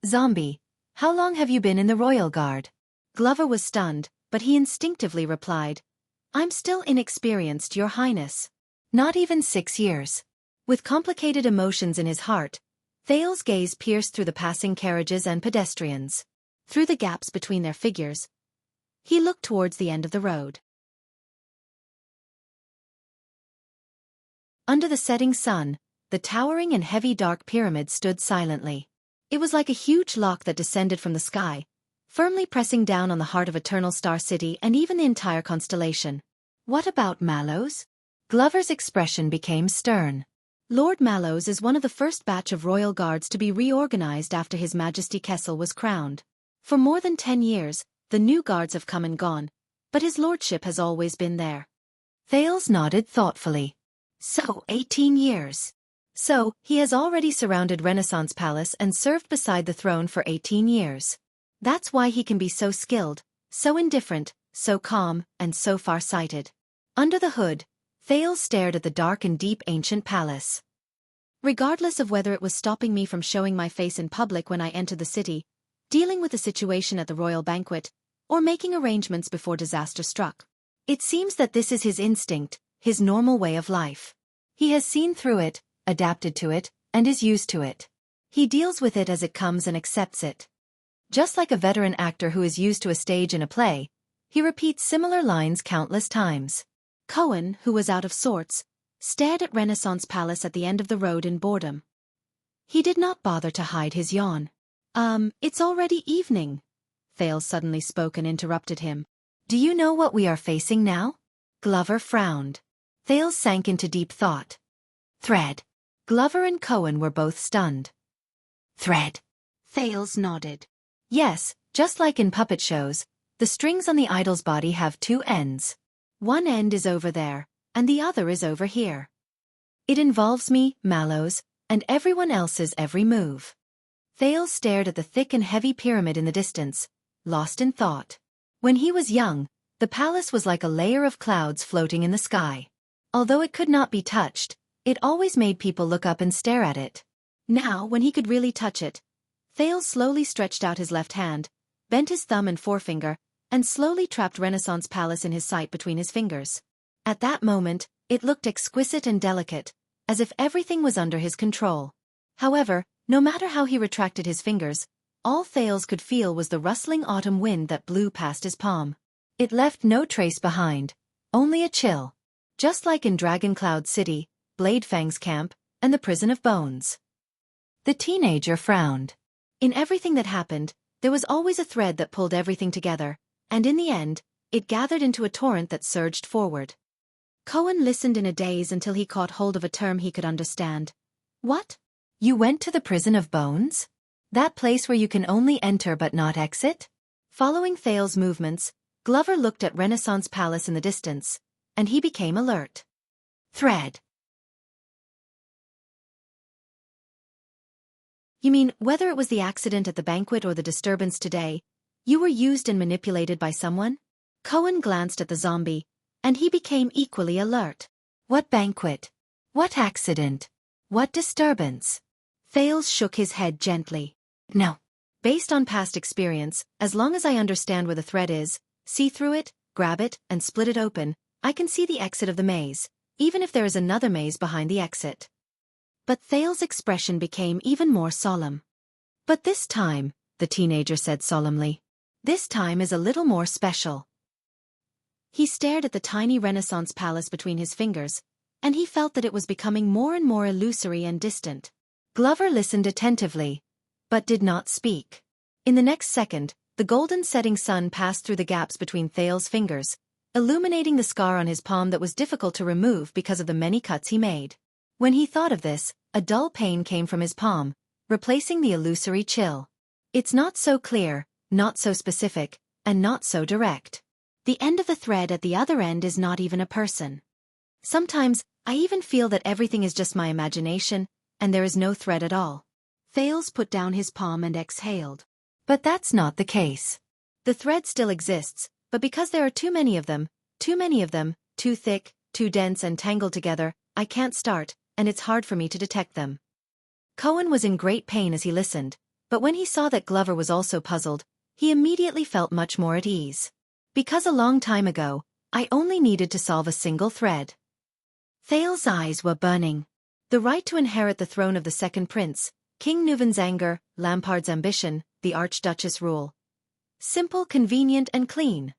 Zombie, how long have you been in the Royal Guard? Glover was stunned, but he instinctively replied, I'm still inexperienced, Your Highness. Not even 6 years. With complicated emotions in his heart, Thales' gaze pierced through the passing carriages and pedestrians. Through the gaps between their figures, he looked towards the end of the road. Under the setting sun, the towering and heavy dark pyramid stood silently. It was like a huge lock that descended from the sky, firmly pressing down on the heart of Eternal Star City and even the entire constellation. What about Mallows? Glover's expression became stern. Lord Mallows is one of the first batch of royal guards to be reorganized after His Majesty Kessel was crowned. For more than 10 years, the new guards have come and gone, but his lordship has always been there. Thales nodded thoughtfully. So, 18 years. So, he has already surrounded Renaissance Palace and served beside the throne for 18 years. That's why he can be so skilled, so indifferent, so calm, and so far-sighted. Under the hood, Thales stared at the dark and deep ancient palace. Regardless of whether it was stopping me from showing my face in public when I entered the city, dealing with the situation at the royal banquet, or making arrangements before disaster struck. It seems that this is his instinct, his normal way of life. He has seen through it, adapted to it, and is used to it. He deals with it as it comes and accepts it. Just like a veteran actor who is used to a stage in a play, he repeats similar lines countless times. Cohen, who was out of sorts, stared at Renaissance Palace at the end of the road in boredom. He did not bother to hide his yawn. It's already evening. Thales suddenly spoke and interrupted him. Do you know what we are facing now? Glover frowned. Thales sank into deep thought. Thread. Glover and Cohen were both stunned. Thread. Thales nodded. Yes, just like in puppet shows, the strings on the idol's body have 2 ends. One end is over there, and the other is over here. It involves me, Mallows, and everyone else's every move. Thales stared at the thick and heavy pyramid in the distance, lost in thought. When he was young, the palace was like a layer of clouds floating in the sky. Although it could not be touched, it always made people look up and stare at it. Now, when he could really touch it, Thales slowly stretched out his left hand, bent his thumb and forefinger, and slowly trapped Renaissance Palace in his sight between his fingers. At that moment, it looked exquisite and delicate, as if everything was under his control. However, no matter how he retracted his fingers, all Thales could feel was the rustling autumn wind that blew past his palm. It left no trace behind, only a chill. Just like in Dragon Cloud City, Bladefang's camp, and the Prison of Bones. The teenager frowned. In everything that happened, there was always a thread that pulled everything together, and in the end, it gathered into a torrent that surged forward. Cohen listened in a daze until he caught hold of a term he could understand. What? You went to the Prison of Bones? That place where you can only enter but not exit? Following Thales' movements, Glover looked at Renaissance Palace in the distance, and he became alert. Thread. You mean, whether it was the accident at the banquet or the disturbance today, you were used and manipulated by someone? Cohen glanced at the zombie, and he became equally alert. What banquet? What accident? What disturbance? Thales shook his head gently. No. Based on past experience, as long as I understand where the thread is, see through it, grab it, and split it open, I can see the exit of the maze, even if there is another maze behind the exit. But Thales' expression became even more solemn. But this time, the teenager said solemnly, this time is a little more special. He stared at the tiny Renaissance palace between his fingers, and he felt that it was becoming more and more illusory and distant. Glover listened attentively, but did not speak. In the next second, the golden setting sun passed through the gaps between Thales's fingers, illuminating the scar on his palm that was difficult to remove because of the many cuts he made. When he thought of this, a dull pain came from his palm, replacing the illusory chill. It's not so clear, not so specific, and not so direct. The end of the thread at the other end is not even a person. Sometimes, I even feel that everything is just my imagination, and there is no thread at all. Thales put down his palm and exhaled. But that's not the case. The thread still exists, but because there are too many of them, too thick, too dense and tangled together, I can't start, and it's hard for me to detect them. Cohen was in great pain as he listened, but when he saw that Glover was also puzzled, he immediately felt much more at ease. Because a long time ago, I only needed to solve a single thread. Thales's eyes were burning. The right to inherit the throne of the second prince, King Neuvin's anger, Lampard's ambition, the Archduchess' rule. Simple, convenient, and clean.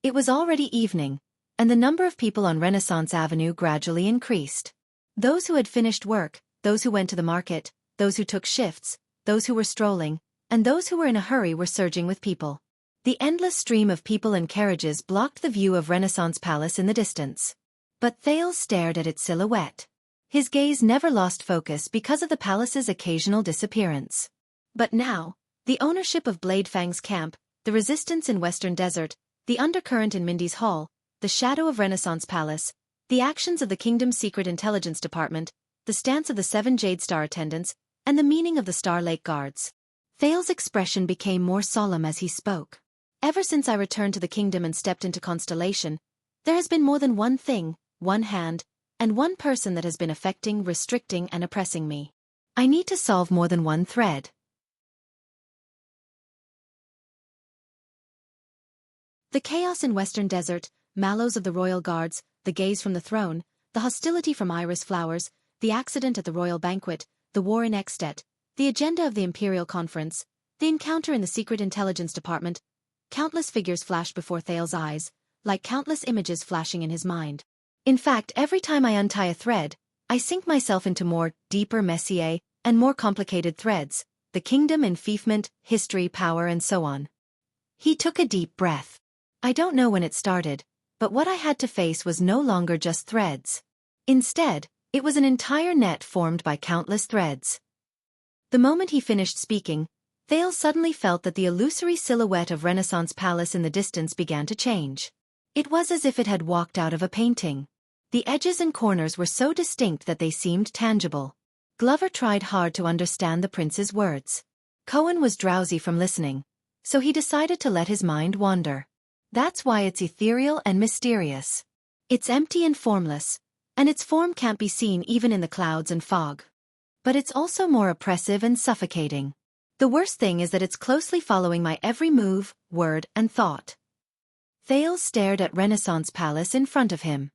It was already evening, and the number of people on Renaissance Avenue gradually increased. Those who had finished work, those who went to the market, those who took shifts, those who were strolling, and those who were in a hurry were surging with people. The endless stream of people and carriages blocked the view of Renaissance Palace in the distance. But Thales stared at its silhouette. His gaze never lost focus because of the palace's occasional disappearance. But now, the ownership of Bladefang's camp, the resistance in Western Desert, the undercurrent in Mindy's Hall, the shadow of Renaissance Palace, the actions of the kingdom's secret intelligence department, the stance of the 7 Jade Star attendants, and the meaning of the Star Lake Guards. Thales's expression became more solemn as he spoke. Ever since I returned to the kingdom and stepped into Constellation, there has been more than one thing, one hand, and one person that has been affecting, restricting, and oppressing me. I need to solve more than one thread. The chaos in Western Desert, mallows of the royal guards, the gaze from the throne, the hostility from iris flowers, the accident at the royal banquet, the war in At, the agenda of the imperial conference, the encounter in the secret intelligence department, countless figures flashed before Thales's eyes, like countless images flashing in his mind. In fact, every time I untie a thread, I sink myself into more, deeper, messier, and more complicated threads, the kingdom, enfeoffment, history, power, and so on. He took a deep breath. I don't know when it started, but what I had to face was no longer just threads. Instead, it was an entire net formed by countless threads. The moment he finished speaking, Thales suddenly felt that the illusory silhouette of Renaissance Palace in the distance began to change. It was as if it had walked out of a painting. The edges and corners were so distinct that they seemed tangible. Glover tried hard to understand the prince's words. Cohen was drowsy from listening, so he decided to let his mind wander. That's why it's ethereal and mysterious. It's empty and formless, and its form can't be seen even in the clouds and fog. But it's also more oppressive and suffocating. The worst thing is that it's closely following my every move, word, and thought. Thales stared at Renaissance Palace in front of him.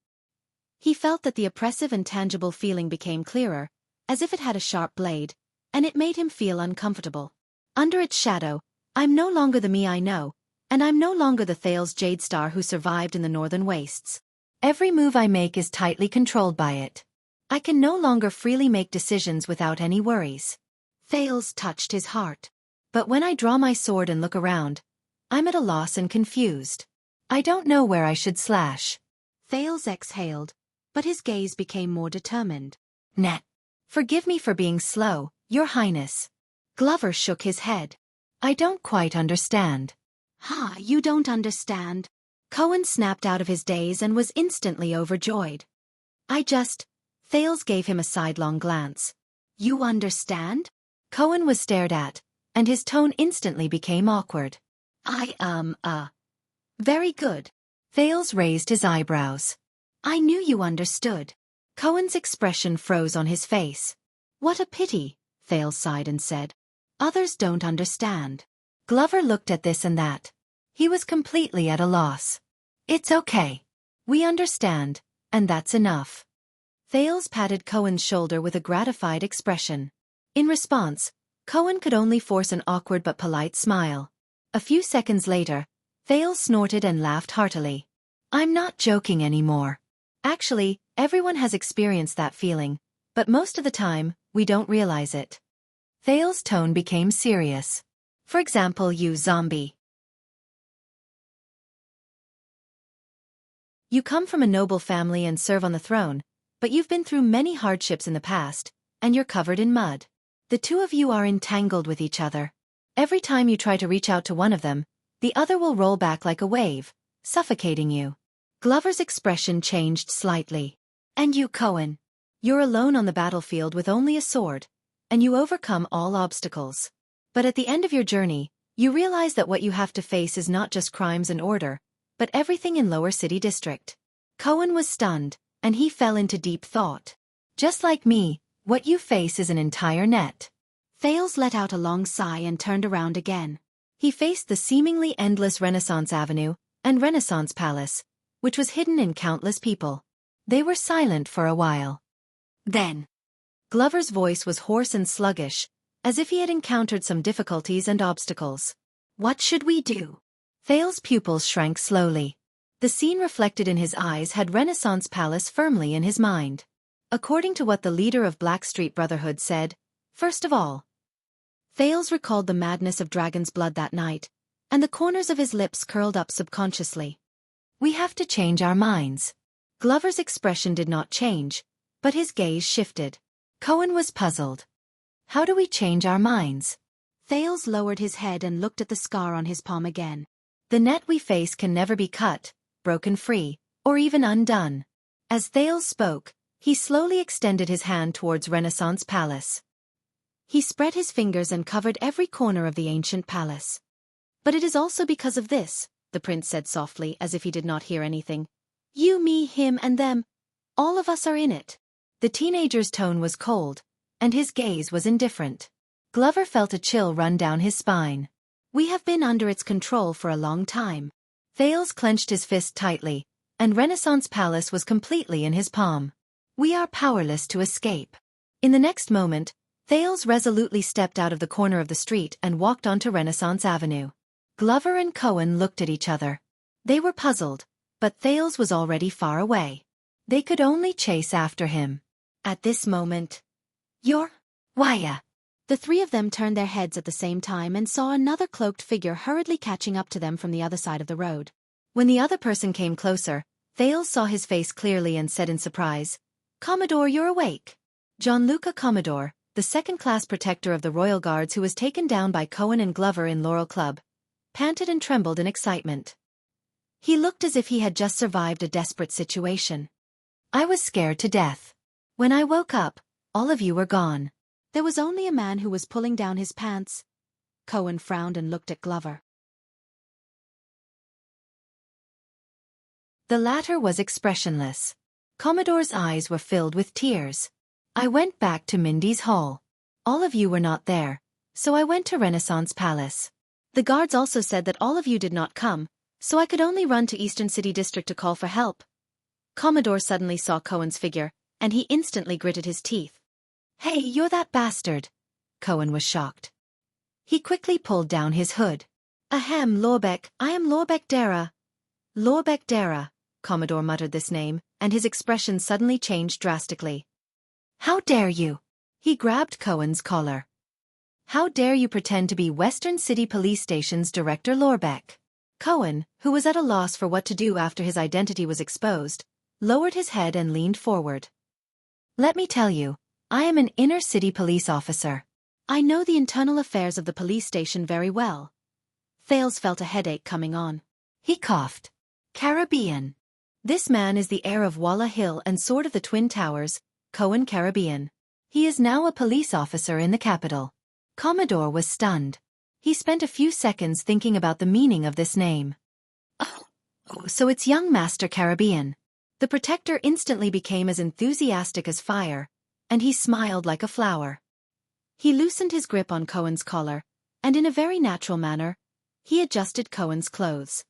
He felt that the oppressive and tangible feeling became clearer, as if it had a sharp blade, and it made him feel uncomfortable. Under its shadow, I'm no longer the me I know, and I'm no longer the Thales Jade Star who survived in the northern wastes. Every move I make is tightly controlled by it. I can no longer freely make decisions without any worries. Thales touched his heart. But when I draw my sword and look around, I'm at a loss and confused. I don't know where I should slash. Thales exhaled, but his gaze became more determined. Nah. Forgive me for being slow, Your Highness. Glover shook his head. I don't quite understand. You don't understand? Cohen snapped out of his daze and was instantly overjoyed. Thales gave him a sidelong glance. You understand? Cohen was stared at, and his tone instantly became awkward. Very good. Thales raised his eyebrows. I knew you understood. Cohen's expression froze on his face. What a pity, Thales sighed and said. Others don't understand. Glover looked at this and that. He was completely at a loss. It's okay. We understand, and that's enough. Thales patted Cohen's shoulder with a gratified expression. In response, Cohen could only force an awkward but polite smile. A few seconds later, Thales snorted and laughed heartily. I'm not joking anymore. Actually, everyone has experienced that feeling, but most of the time, we don't realize it. Thail's tone became serious. For example, you zombie. You come from a noble family and serve on the throne, but you've been through many hardships in the past, and you're covered in mud. The two of you are entangled with each other. Every time you try to reach out to one of them, the other will roll back like a wave, suffocating you. Glover's expression changed slightly. And you, Cohen. You're alone on the battlefield with only a sword, and you overcome all obstacles. But at the end of your journey, you realize that what you have to face is not just crimes and order, but everything in Lower City District. Cohen was stunned, and he fell into deep thought. Just like me, what you face is an entire net. Thales let out a long sigh and turned around again. He faced the seemingly endless Renaissance Avenue and Renaissance Palace, which was hidden in countless people. They were silent for a while. Then, Glover's voice was hoarse and sluggish, as if he had encountered some difficulties and obstacles. What should we do? Thales' pupils shrank slowly. The scene reflected in his eyes had Renaissance Palace firmly in his mind. According to what the leader of Blackstreet Brotherhood said, first of all, Thales recalled the madness of Dragon's blood that night, and the corners of his lips curled up subconsciously. We have to change our minds. Glover's expression did not change, but his gaze shifted. Cohen was puzzled. How do we change our minds? Thales lowered his head and looked at the scar on his palm again. The net we face can never be cut, broken free, or even undone. As Thales spoke, he slowly extended his hand towards Renaissance Palace. He spread his fingers and covered every corner of the ancient palace. But it is also because of this, the prince said softly as if he did not hear anything. You, me, him, and them. All of us are in it. The teenager's tone was cold, and his gaze was indifferent. Glover felt a chill run down his spine. We have been under its control for a long time. Thales clenched his fist tightly, and Renaissance Palace was completely in his palm. We are powerless to escape. In the next moment, Thales resolutely stepped out of the corner of the street and walked onto Renaissance Avenue. Glover and Cohen looked at each other. They were puzzled, but Thales was already far away. They could only chase after him. At this moment, You're Wuxia. The three of them turned their heads at the same time and saw another cloaked figure hurriedly catching up to them from the other side of the road. When the other person came closer, Thales saw his face clearly and said in surprise, Commodore, you're awake. Gianluca Commodore, the second-class protector of the Royal Guards who was taken down by Cohen and Glover in Laurel Club, panted and trembled in excitement. He looked as if he had just survived a desperate situation. I was scared to death. When I woke up, all of you were gone. There was only a man who was pulling down his pants. Cohen frowned and looked at Glover. The latter was expressionless. Commodore's eyes were filled with tears. I went back to Mindy's hall. All of you were not there, so I went to Renaissance Palace. The guards also said that all of you did not come, so I could only run to Eastern City District to call for help. Commodore suddenly saw Cohen's figure, and he instantly gritted his teeth. Hey, you're that bastard. Cohen was shocked. He quickly pulled down his hood. Ahem, Lorbeck, I am Lorbeck Dara. Lorbeck Dara, Commodore muttered this name, and his expression suddenly changed drastically. How dare you? He grabbed Cohen's collar. How dare you pretend to be Western City Police Station's Director Lorbeck? Cohen, who was at a loss for what to do after his identity was exposed, lowered his head and leaned forward. Let me tell you, I am an inner-city police officer. I know the internal affairs of the police station very well. Thales felt a headache coming on. He coughed. Caribbean. This man is the heir of Walla Hill and Sword of the Twin Towers, Cohen Caribbean. He is now a police officer in the capital. Commodore was stunned. He spent a few seconds thinking about the meaning of this name. Oh, so it's young Master Caribbean. The protector instantly became as enthusiastic as fire, and he smiled like a flower. He loosened his grip on Cohen's collar, and in a very natural manner, he adjusted Cohen's clothes.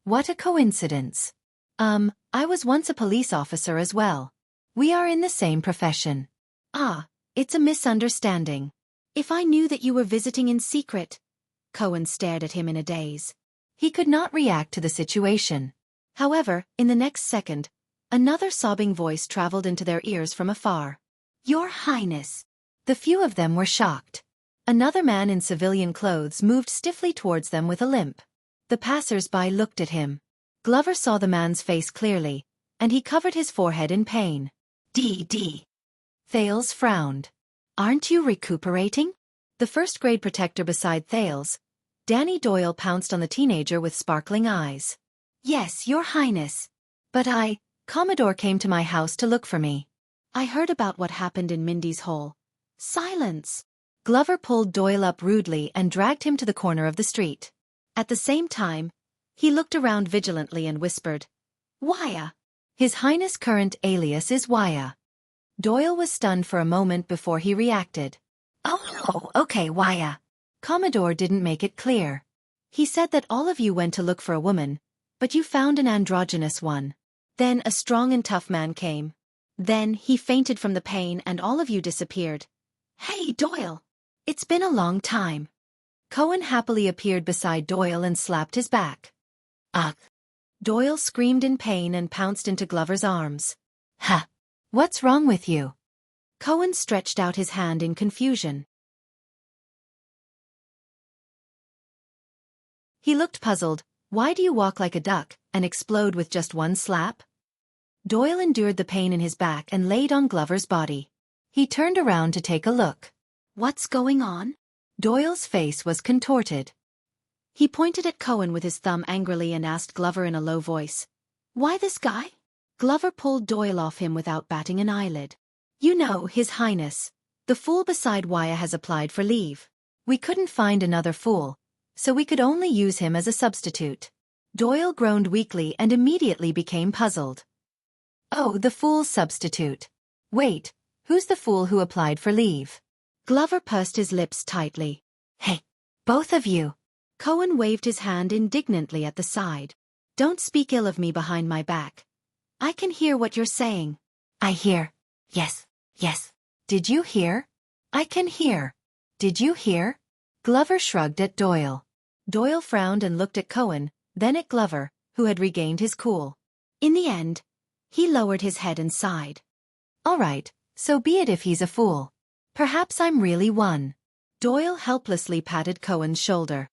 What a coincidence. I was once a police officer as well. We are in the same profession. Ah, it's a misunderstanding. If I knew that you were visiting in secret. Cohen stared at him in a daze. He could not react to the situation. However, in the next second, another sobbing voice traveled into their ears from afar. "Your Highness!" The few of them were shocked. Another man in civilian clothes moved stiffly towards them with a limp. The passers-by looked at him. Glover saw the man's face clearly, and he covered his forehead in pain. "D.D." Thales frowned. "Aren't you recuperating?" The first-grade protector beside Thales, Danny Doyle, pounced on the teenager with sparkling eyes. "Yes, Your Highness. But Commodore came to my house to look for me. I heard about what happened in Mindy's hole." "Silence!" Glover pulled Doyle up rudely and dragged him to the corner of the street. At the same time, he looked around vigilantly and whispered, "Wuxia. His Highness' current alias is Wuxia." Doyle was stunned for a moment before he reacted. "Oh, okay, Wuxia." Commodore didn't make it clear. "He said that all of you went to look for a woman, but you found an androgynous one. Then a strong and tough man came. Then he fainted from the pain and all of you disappeared." "Hey, Doyle! It's been a long time." Cohen happily appeared beside Doyle and slapped his back. "Ugh!" Doyle screamed in pain and pounced into Glover's arms. "Ha! What's wrong with you?" Cohen stretched out his hand in confusion. He looked puzzled. "Why do you walk like a duck and explode with just one slap?" Doyle endured the pain in his back and laid on Glover's body. He turned around to take a look. "What's going on?" Doyle's face was contorted. He pointed at Cohen with his thumb angrily and asked Glover in a low voice, "Why this guy?" Glover pulled Doyle off him without batting an eyelid. "You know, His Highness, the fool beside Wuxia has applied for leave. We couldn't find another fool, so we could only use him as a substitute." Doyle groaned weakly and immediately became puzzled. "Oh, the fool's substitute. Wait, who's the fool who applied for leave?" Glover pursed his lips tightly. "Hey, both of you." Cohen waved his hand indignantly at the side. "Don't speak ill of me behind my back. I can hear what you're saying." "I hear. Yes, yes. Did you hear?" "I can hear. Did you hear?" Glover shrugged at Doyle. Doyle frowned and looked at Cohen, then at Glover, who had regained his cool. In the end, he lowered his head and sighed. "All right, so be it if he's a fool. Perhaps I'm really one." Doyle helplessly patted Cohen's shoulder.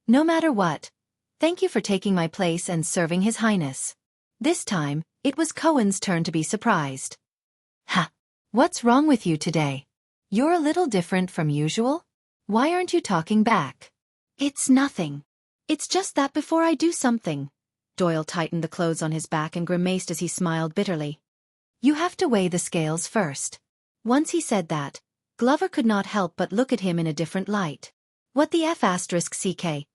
"No matter what, thank you for taking my place and serving His Highness." This time, it was Cohen's turn to be surprised. "Ha! What's wrong with you today? You're a little different from usual? Why aren't you talking back?" "It's nothing. It's just that before I do something." Doyle tightened the clothes on his back and grimaced as he smiled bitterly. "You have to weigh the scales first." Once he said that, Glover could not help but look at him in a different light. "What the F***ck?"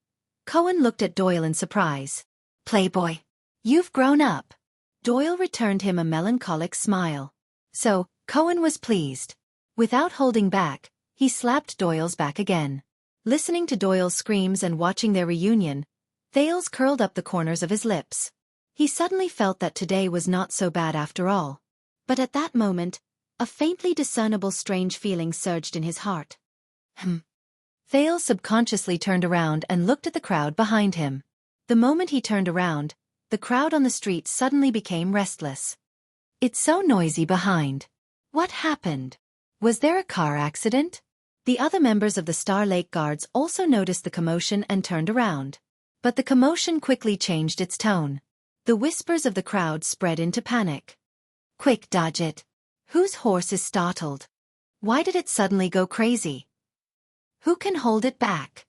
Cohen looked at Doyle in surprise. "Playboy. You've grown up." Doyle returned him a melancholic smile. So, Cohen was pleased. Without holding back, he slapped Doyle's back again. Listening to Doyle's screams and watching their reunion, Thales curled up the corners of his lips. He suddenly felt that today was not so bad after all. But at that moment, a faintly discernible strange feeling surged in his heart. Thales subconsciously turned around and looked at the crowd behind him. The moment he turned around, the crowd on the street suddenly became restless. "It's so noisy behind. What happened? Was there a car accident?" The other members of the Star Lake Guards also noticed the commotion and turned around. But the commotion quickly changed its tone. The whispers of the crowd spread into panic. "Quick, dodge it. Whose horse is startled? Why did it suddenly go crazy? Who can hold it back?"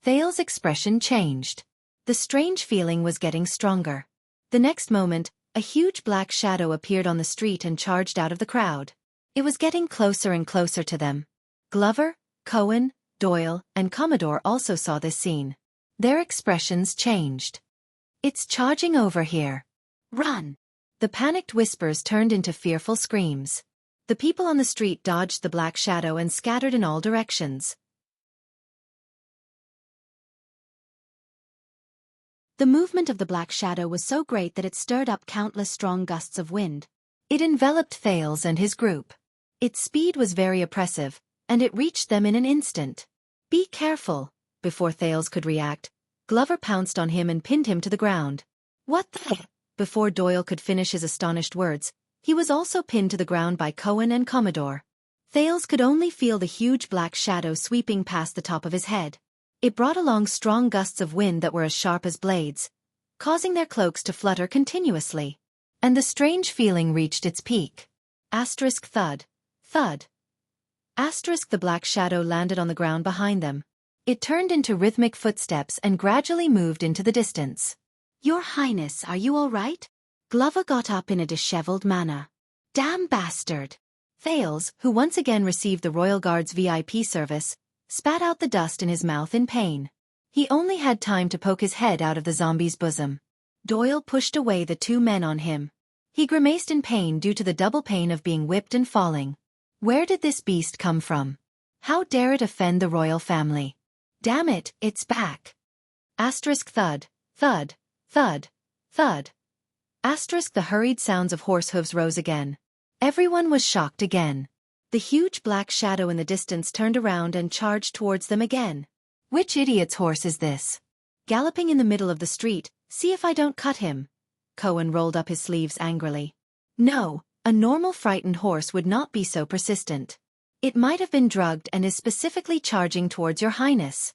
Thales' expression changed. The strange feeling was getting stronger. The next moment, a huge black shadow appeared on the street and charged out of the crowd. It was getting closer and closer to them. Glover, Cohen, Doyle, and Commodore also saw this scene. Their expressions changed. "It's charging over here. Run!" The panicked whispers turned into fearful screams. The people on the street dodged the black shadow and scattered in all directions. The movement of the black shadow was so great that it stirred up countless strong gusts of wind. It enveloped Thales and his group. Its speed was very oppressive, and it reached them in an instant. "Be careful!" Before Thales could react, Glover pounced on him and pinned him to the ground. "What the?" Before Doyle could finish his astonished words, he was also pinned to the ground by Cohen and Commodore. Thales could only feel the huge black shadow sweeping past the top of his head. It brought along strong gusts of wind that were as sharp as blades, causing their cloaks to flutter continuously. And the strange feeling reached its peak. Asterisk thud. Thud. Asterisk the black shadow landed on the ground behind them. It turned into rhythmic footsteps and gradually moved into the distance. Your Highness, are you all right? Glover got up in a disheveled manner. Damn bastard. Thales, who once again received the Royal Guard's VIP service, spat out the dust in his mouth in pain. He only had time to poke his head out of the zombie's bosom. Doyle pushed away the two men on him. He grimaced in pain due to the double pain of being whipped and falling. Where did this beast come from? How dare it offend the royal family? Damn it, it's back. Asterisk thud, thud, thud, thud. Asterisk the hurried sounds of horse hooves rose again. Everyone was shocked again. The huge black shadow in the distance turned around and charged towards them again. Which idiot's horse is this? Galloping in the middle of the street, see if I don't cut him. Cohen rolled up his sleeves angrily. No, a normal frightened horse would not be so persistent. It might have been drugged and is specifically charging towards your highness.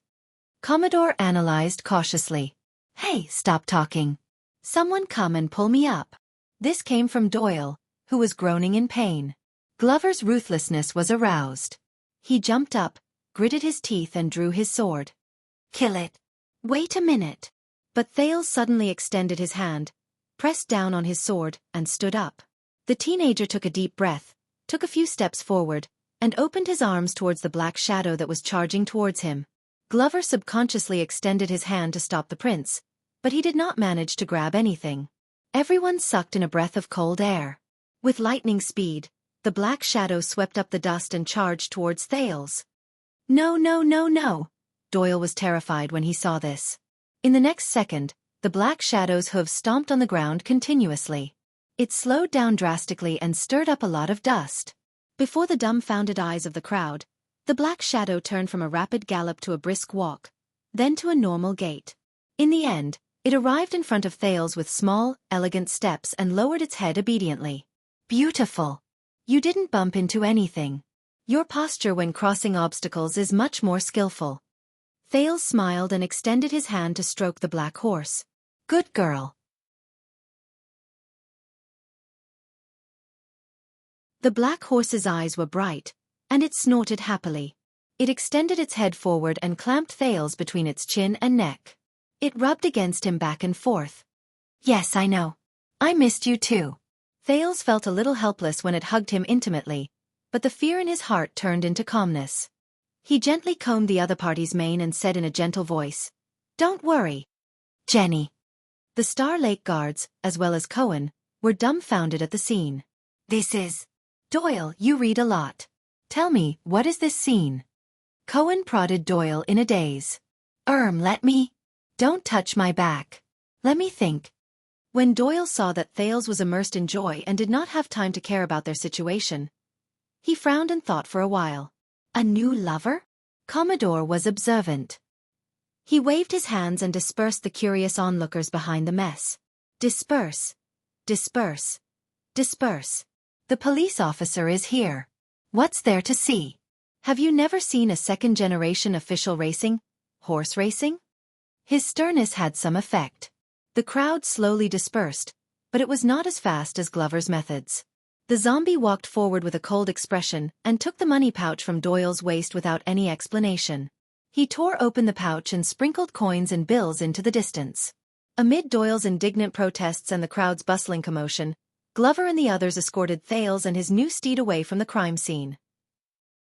Commodore analyzed cautiously. Hey, stop talking. Someone come and pull me up. This came from Doyle, who was groaning in pain. Glover's ruthlessness was aroused. He jumped up, gritted his teeth and drew his sword. Kill it. Wait a minute. But Thales suddenly extended his hand, pressed down on his sword, and stood up. The teenager took a deep breath, took a few steps forward, and opened his arms towards the black shadow that was charging towards him. Glover subconsciously extended his hand to stop the prince, but he did not manage to grab anything. Everyone sucked in a breath of cold air. With lightning speed, the black shadow swept up the dust and charged towards Thales. No, no, no, no! Doyle was terrified when he saw this. In the next second, the black shadow's hooves stomped on the ground continuously. It slowed down drastically and stirred up a lot of dust. Before the dumbfounded eyes of the crowd, the black shadow turned from a rapid gallop to a brisk walk, then to a normal gait. In the end, it arrived in front of Thales with small, elegant steps and lowered its head obediently. Beautiful. You didn't bump into anything. Your posture when crossing obstacles is much more skillful. Thales smiled and extended his hand to stroke the black horse. Good girl. The black horse's eyes were bright, and it snorted happily. It extended its head forward and clamped Thales between its chin and neck. It rubbed against him back and forth. Yes, I know. I missed you too. Thales felt a little helpless when it hugged him intimately, but the fear in his heart turned into calmness. He gently combed the other party's mane and said in a gentle voice, Don't worry, Jenny. The Star Lake guards, as well as Cohen, were dumbfounded at the scene. This is... Doyle, you read a lot. Tell me, what is this scene? Cohen prodded Doyle in a daze. Let me... Don't touch my back. Let me think. When Doyle saw that Thales was immersed in joy and did not have time to care about their situation, he frowned and thought for a while. A new lover? Commodore was observant. He waved his hands and dispersed the curious onlookers behind the mess. Disperse. Disperse. Disperse. The police officer is here. What's there to see? Have you never seen a second-generation official racing? Horse racing? His sternness had some effect. The crowd slowly dispersed, but it was not as fast as Glover's methods. The zombie walked forward with a cold expression and took the money pouch from Doyle's waist without any explanation. He tore open the pouch and sprinkled coins and bills into the distance. Amid Doyle's indignant protests and the crowd's bustling commotion, Glover and the others escorted Thales and his new steed away from the crime scene.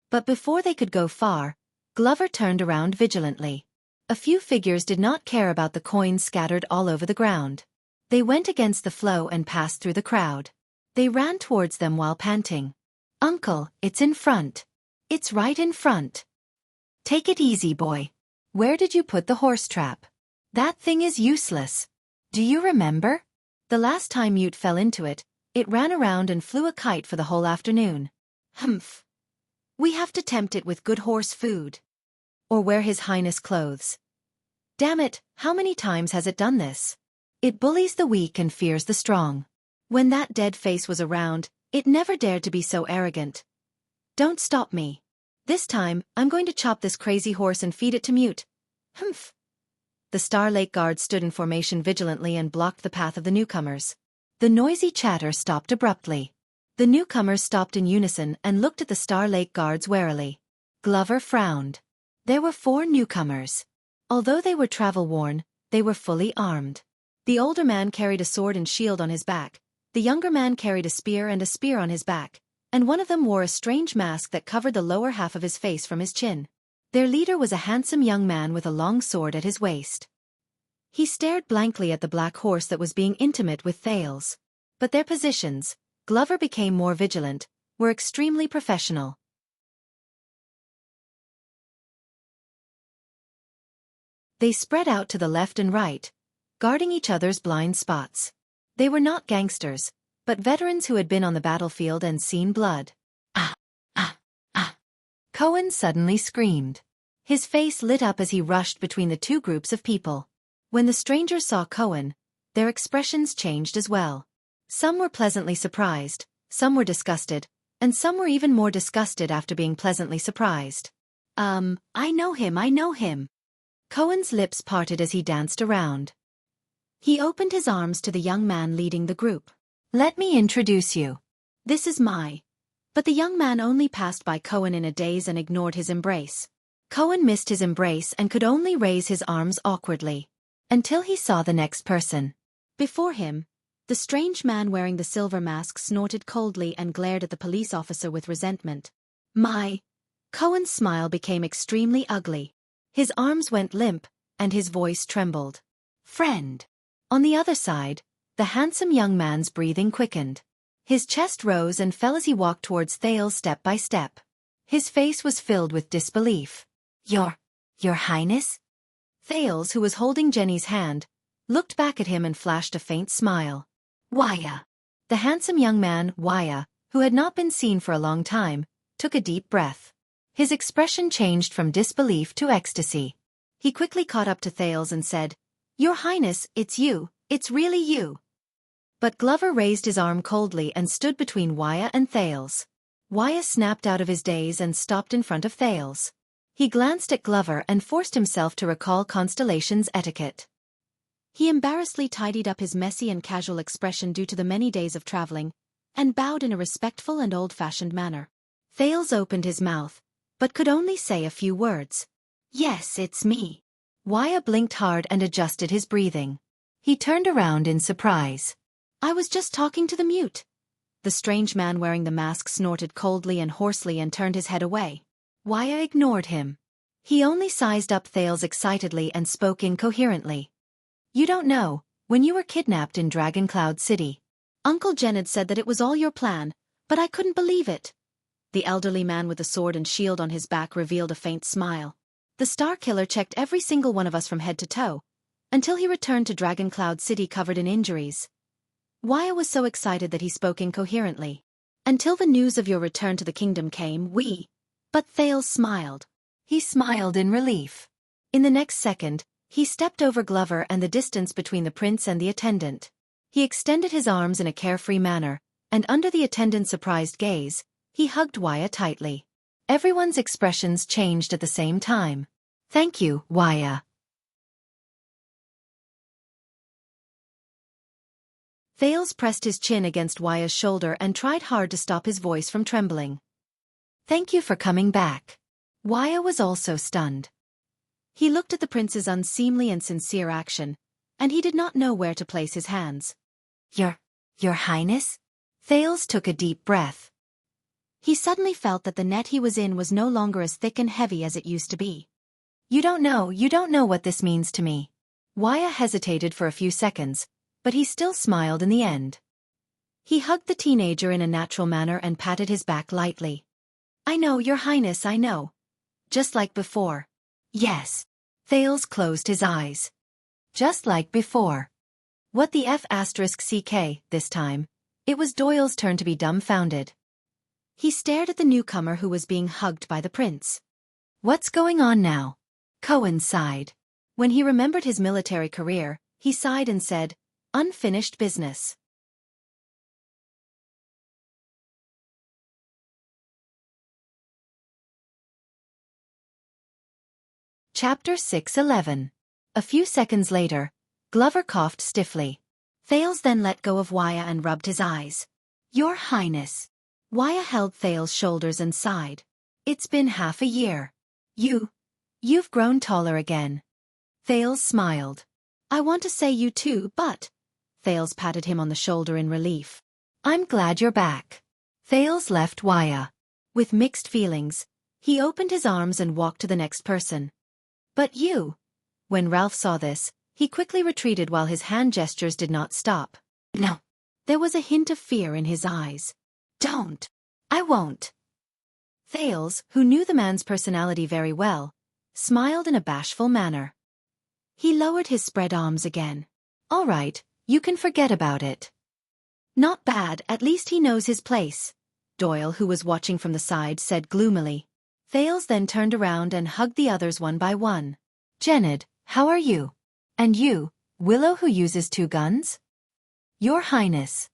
But before they could go far, Glover turned around vigilantly. A few figures did not care about the coins scattered all over the ground. They went against the flow and passed through the crowd. They ran towards them while panting. Uncle, it's in front. It's right in front. Take it easy, boy. Where did you put the horse trap? That thing is useless. Do you remember? The last time Mute fell into it, it ran around and flew a kite for the whole afternoon. Humph. We have to tempt it with good horse food. Or wear His Highness clothes. Damn it, how many times has it done this? It bullies the weak and fears the strong. When that dead face was around, it never dared to be so arrogant. Don't stop me. This time, I'm going to chop this crazy horse and feed it to Mute. Humph. The Star Lake Guards stood in formation vigilantly and blocked the path of the newcomers. The noisy chatter stopped abruptly. The newcomers stopped in unison and looked at the Star Lake Guards warily. Glover frowned. There were 4 newcomers. Although they were travel-worn, they were fully armed. The older man carried a sword and shield on his back, the younger man carried a spear on his back, and one of them wore a strange mask that covered the lower half of his face from his chin. Their leader was a handsome young man with a long sword at his waist. He stared blankly at the black horse that was being intimate with Thales. But their positions, Glover became more vigilant, were extremely professional. They spread out to the left and right, guarding each other's blind spots. They were not gangsters, but veterans who had been on the battlefield and seen blood. Ah! Ah! Ah! Cohen suddenly screamed. His face lit up as he rushed between the 2 groups of people. When the strangers saw Cohen, their expressions changed as well. Some were pleasantly surprised, some were disgusted, and some were even more disgusted after being pleasantly surprised. I know him. Cohen's lips parted as he danced around. He opened his arms to the young man leading the group. Let me introduce you. This is Mai. But the young man only passed by Cohen in a daze and ignored his embrace. Cohen missed his embrace and could only raise his arms awkwardly. Until he saw the next person. Before him, the strange man wearing the silver mask snorted coldly and glared at the police officer with resentment. Mai. Cohen's smile became extremely ugly. His arms went limp, and his voice trembled. Friend. On the other side, the handsome young man's breathing quickened. His chest rose and fell as he walked towards Thales step by step. His face was filled with disbelief. Your Highness? Thales, who was holding Jenny's hand, looked back at him and flashed a faint smile. Wuxia. The handsome young man, Wuxia, who had not been seen for a long time, took a deep breath. His expression changed from disbelief to ecstasy. He quickly caught up to Thales and said, Your Highness, it's you, it's really you. But Glover raised his arm coldly and stood between Wuxia and Thales. Wuxia snapped out of his daze and stopped in front of Thales. He glanced at Glover and forced himself to recall Constellation's etiquette. He embarrassedly tidied up his messy and casual expression due to the many days of traveling, and bowed in a respectful and old-fashioned manner. Thales opened his mouth, but could only say a few words. Yes, it's me. Wuxia blinked hard and adjusted his breathing. He turned around in surprise. I was just talking to the Mute. The strange man wearing the mask snorted coldly and hoarsely and turned his head away. Wuxia ignored him. He only sized up Thales excitedly and spoke incoherently. You don't know, when you were kidnapped in Dragon Cloud City. Uncle Jennad said that it was all your plan, but I couldn't believe it. The elderly man with the sword and shield on his back revealed a faint smile. The Star Killer checked every single one of us from head to toe, until he returned to Dragon Cloud City covered in injuries. Wuxia was so excited that he spoke incoherently. Until the news of your return to the kingdom came, But Thales smiled. He smiled in relief. In the next second, he stepped over Glover and the distance between the prince and the attendant. He extended his arms in a carefree manner, and under the attendant's surprised gaze, he hugged Wuxia tightly. Everyone's expressions changed at the same time. Thank you, Wuxia. Thales pressed his chin against Wuxia's shoulder and tried hard to stop his voice from trembling. Thank you for coming back. Wuxia was also stunned. He looked at the prince's unseemly and sincere action, and he did not know where to place his hands. Your Highness? Thales took a deep breath. He suddenly felt that the net he was in was no longer as thick and heavy as it used to be. You don't know what this means to me. Wuxia hesitated for a few seconds, but he still smiled in the end. He hugged the teenager in a natural manner and patted his back lightly. I know, Your Highness, I know. Just like before. Yes. Thales closed his eyes. Just like before. What the F***ck, this time? It was Doyle's turn to be dumbfounded. He stared at the newcomer who was being hugged by the prince. What's going on now? Cohen sighed. When he remembered his military career, he sighed and said, Unfinished business. Chapter 6:11. A few seconds later, Glover coughed stiffly. Thales then let go of Wuxia and rubbed his eyes. Your Highness. Wuxia held Thales' shoulders and sighed. It's been half a year. You've grown taller again. Thales smiled. I want to say you too, but... Thales patted him on the shoulder in relief. I'm glad you're back. Thales left Wuxia. With mixed feelings, he opened his arms and walked to the next person. But you... When Ralph saw this, he quickly retreated while his hand gestures did not stop. No. There was a hint of fear in his eyes. Don't. I won't. Thales, who knew the man's personality very well, smiled in a bashful manner. He lowered his spread arms again. All right, you can forget about it. Not bad, at least he knows his place, Doyle, who was watching from the side, said gloomily. Thales then turned around and hugged the others one by one. Jenid, how are you? And you, Willow who uses 2 guns? Your Highness.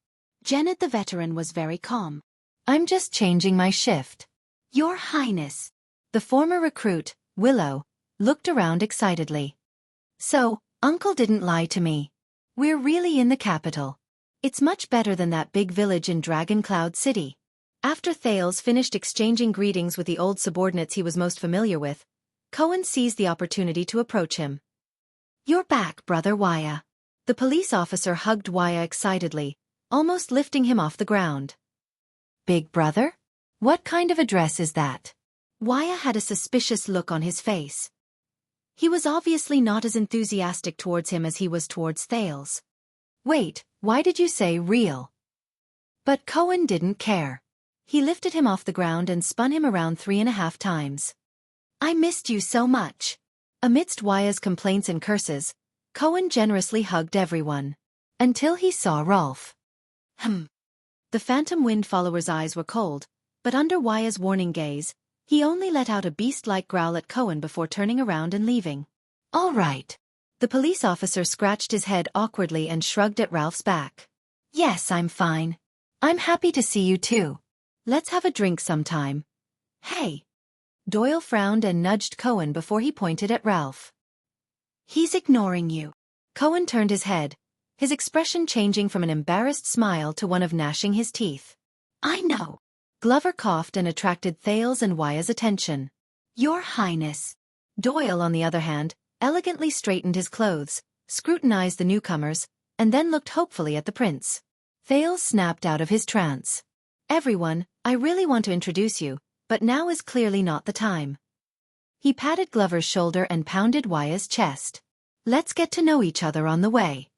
Jenid the veteran was very calm. I'm just changing my shift. Your Highness. The former recruit, Willow, looked around excitedly. So, Uncle didn't lie to me. We're really in the capital. It's much better than that big village in Dragon Cloud City. After Thales finished exchanging greetings with the old subordinates he was most familiar with, Cohen seized the opportunity to approach him. You're back, Brother Wuxia. The police officer hugged Wuxia excitedly, almost lifting him off the ground. Big brother? What kind of address is that? Wuxia had a suspicious look on his face. He was obviously not as enthusiastic towards him as he was towards Thales. Wait, why did you say real? But Cohen didn't care. He lifted him off the ground and spun him around 3.5 times. I missed you so much. Amidst Wuxia's complaints and curses, Cohen generously hugged everyone. Until he saw Rolf. The Phantom Wind follower's eyes were cold, but under Wuxia's warning gaze, he only let out a beast-like growl at Cohen before turning around and leaving. All right. The police officer scratched his head awkwardly and shrugged at Ralph's back. Yes, I'm fine. I'm happy to see you too. Let's have a drink sometime. Hey. Doyle frowned and nudged Cohen before he pointed at Ralph. He's ignoring you. Cohen turned his head, his expression changing from an embarrassed smile to one of gnashing his teeth. I know. Glover coughed and attracted Thales and Wuxia's attention. Your Highness. Doyle, on the other hand, elegantly straightened his clothes, scrutinized the newcomers, and then looked hopefully at the prince. Thales snapped out of his trance. Everyone, I really want to introduce you, but now is clearly not the time. He patted Glover's shoulder and pounded Wuxia's chest. Let's get to know each other on the way.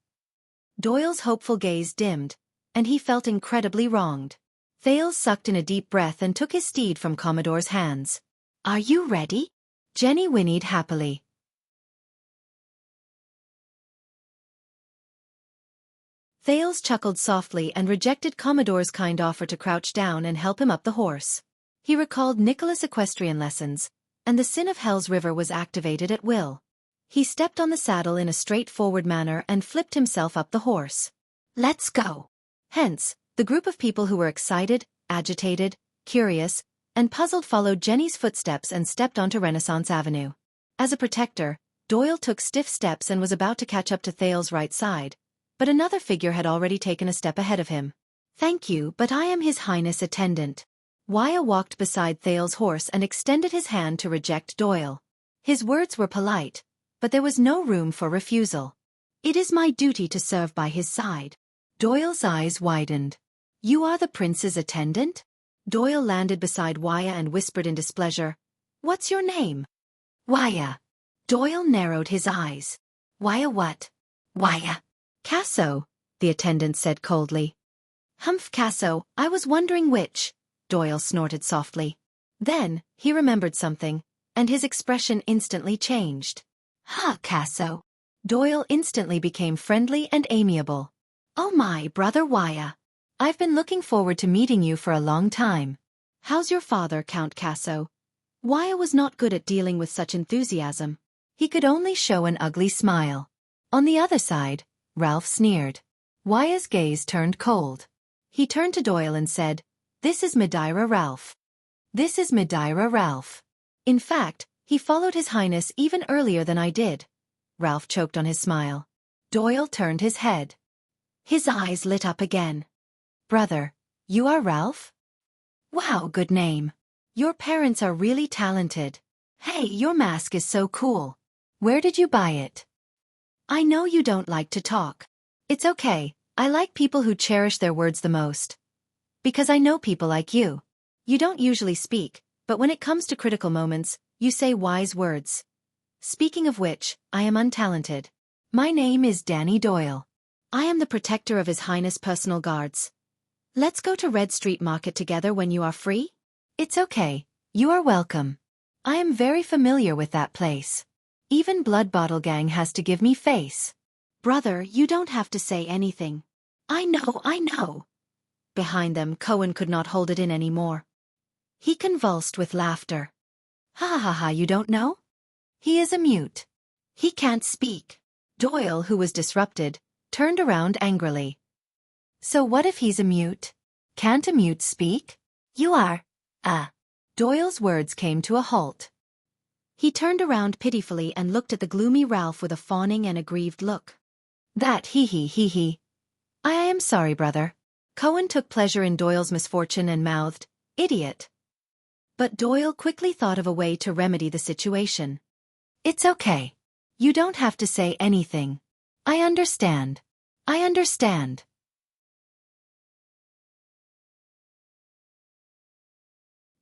Doyle's hopeful gaze dimmed, and he felt incredibly wronged. Thales sucked in a deep breath and took his steed from Commodore's hands. Are you ready? Jenny whinnied happily. Thales chuckled softly and rejected Commodore's kind offer to crouch down and help him up the horse. He recalled Nicholas' equestrian lessons, and the Sin of Hell's River was activated at will. He stepped on the saddle in a straightforward manner and flipped himself up the horse. Let's go. Hence, the group of people who were excited, agitated, curious, and puzzled followed Jenny's footsteps and stepped onto Renaissance Avenue. As a protector, Doyle took stiff steps and was about to catch up to Thales' right side, but another figure had already taken a step ahead of him. Thank you, but I am His Highness' attendant. Wuxia walked beside Thales' horse and extended his hand to reject Doyle. His words were polite, but there was no room for refusal. It is my duty to serve by his side. Doyle's eyes widened. You are the prince's attendant? Doyle landed beside Wuxia and whispered in displeasure. What's your name? Wuxia. Doyle narrowed his eyes. Wuxia what? Wuxia. Casso, the attendant said coldly. Humph, Casso, I was wondering which. Doyle snorted softly. Then, he remembered something, and his expression instantly changed. Ha, Casso. Doyle instantly became friendly and amiable. Oh my, Brother Wuxia. I've been looking forward to meeting you for a long time. How's your father, Count Casso? Wuxia was not good at dealing with such enthusiasm. He could only show an ugly smile. On the other side, Ralph sneered. Wya's gaze turned cold. He turned to Doyle and said, "This is Madeira Ralph. This is Madeira Ralph." In fact, he followed His Highness even earlier than I did. Ralph choked on his smile. Doyle turned his head. His eyes lit up again. "Brother, you are Ralph? Wow, good name. Your parents are really talented. Hey, your mask is so cool. Where did you buy it?" "I know you don't like to talk. It's okay, I like people who cherish their words the most. Because I know people like you. You don't usually speak, but when it comes to critical moments, you say wise words. Speaking of which, I am untalented. My name is Danny Doyle. I am the protector of His Highness' personal guards. Let's go to Red Street Market together when you are free?" "It's okay, you are welcome. I am very familiar with that place. Even Blood Bottle Gang has to give me face." "Brother, you don't have to say anything." I know. Behind them, Cohen could not hold it in anymore. He convulsed with laughter. "Ha ha ha, you don't know? He is a mute. He can't speak." Doyle, who was disrupted, turned around angrily. "So what if he's a mute? Can't a mute speak? You are, Doyle's words came to a halt. He turned around pitifully and looked at the gloomy Ralph with a fawning and aggrieved look. "That he. I am sorry, brother." Cohen took pleasure in Doyle's misfortune and mouthed, "Idiot." But Doyle quickly thought of a way to remedy the situation. "It's okay. You don't have to say anything. I understand.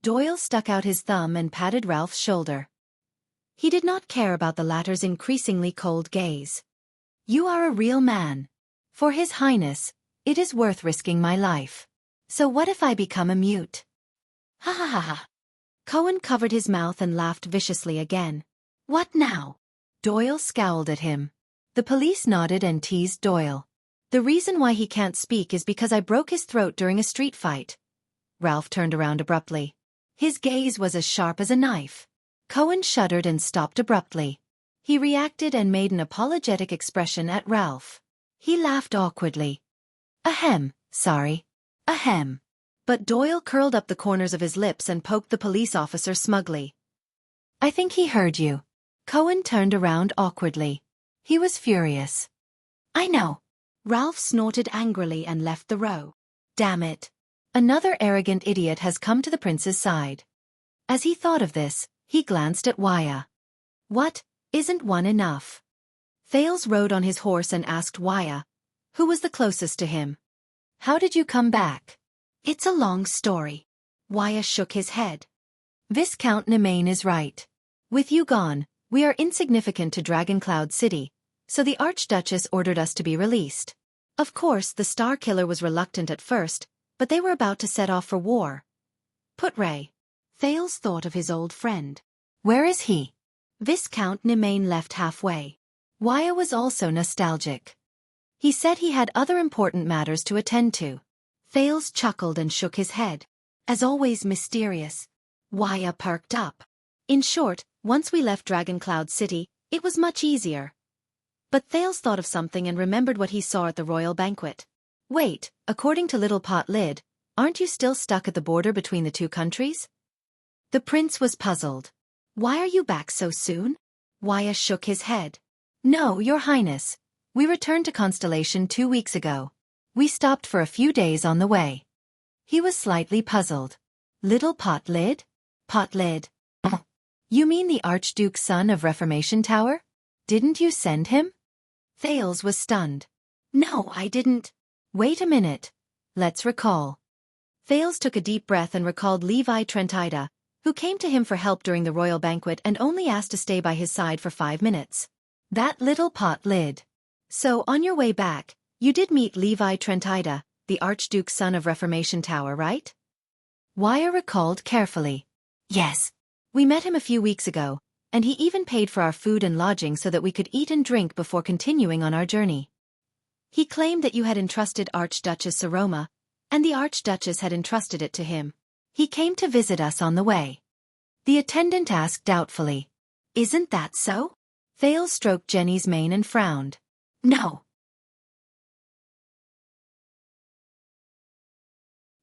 Doyle stuck out his thumb and patted Ralph's shoulder. He did not care about the latter's increasingly cold gaze. "You are a real man. For His Highness, it is worth risking my life. So what if I become a mute?" "Ha ha ha ha." Cohen covered his mouth and laughed viciously again. "What now?" Doyle scowled at him. The police nodded and teased Doyle. "The reason why he can't speak is because I broke his throat during a street fight." Ralph turned around abruptly. His gaze was as sharp as a knife. Cohen shuddered and stopped abruptly. He reacted and made an apologetic expression at Ralph. He laughed awkwardly. "Ahem, sorry. Ahem." But Doyle curled up the corners of his lips and poked the police officer smugly. "I think he heard you." Cohen turned around awkwardly. He was furious. "I know." Ralph snorted angrily and left the row. "Damn it. Another arrogant idiot has come to the prince's side." As he thought of this, he glanced at Wya. "What, isn't one enough?" Thales rode on his horse and asked Wya, who was the closest to him, "How did you come back?" "It's a long story." Wya shook his head. "Viscount Nemain is right. With you gone, we are insignificant to Dragoncloud City, so the Archduchess ordered us to be released. Of course, the Star Killer was reluctant at first, but they were about to set off for war. Put Ray." Thales thought of his old friend. "Where is he?" Viscount Nemain left halfway. Wya was also nostalgic. He said he had other important matters to attend to. Thales chuckled and shook his head. As always mysterious. Wya perked up. In short, once we left Dragoncloud City, it was much easier. But Thales thought of something and remembered what he saw at the royal banquet. "Wait, according to Little Pot Lid, aren't you still stuck at the border between the two countries?" The prince was puzzled. "Why are you back so soon?" Wya shook his head. "No, Your Highness. We returned to Constellation 2 weeks ago. We stopped for a few days on the way." He was slightly puzzled. "Little Pot Lid? Pot Lid? You mean the Archduke's son of Reformation Tower? Didn't you send him?" Thales was stunned. "No, I didn't." "Wait a minute. Let's recall." Thales took a deep breath and recalled Levi Trentida, who came to him for help during the royal banquet and only asked to stay by his side for 5 minutes. That Little Pot Lid. So, on your way back, you did meet Levi Trentida, the Archduke's son of Reformation Tower, right? Wya recalled carefully. "Yes. We met him a few weeks ago, and he even paid for our food and lodging so that we could eat and drink before continuing on our journey. He claimed that you had entrusted Archduchess Saroma, and the Archduchess had entrusted it to him. He came to visit us on the way." The attendant asked doubtfully. "Isn't that so?" Thales stroked Jenny's mane and frowned. "No.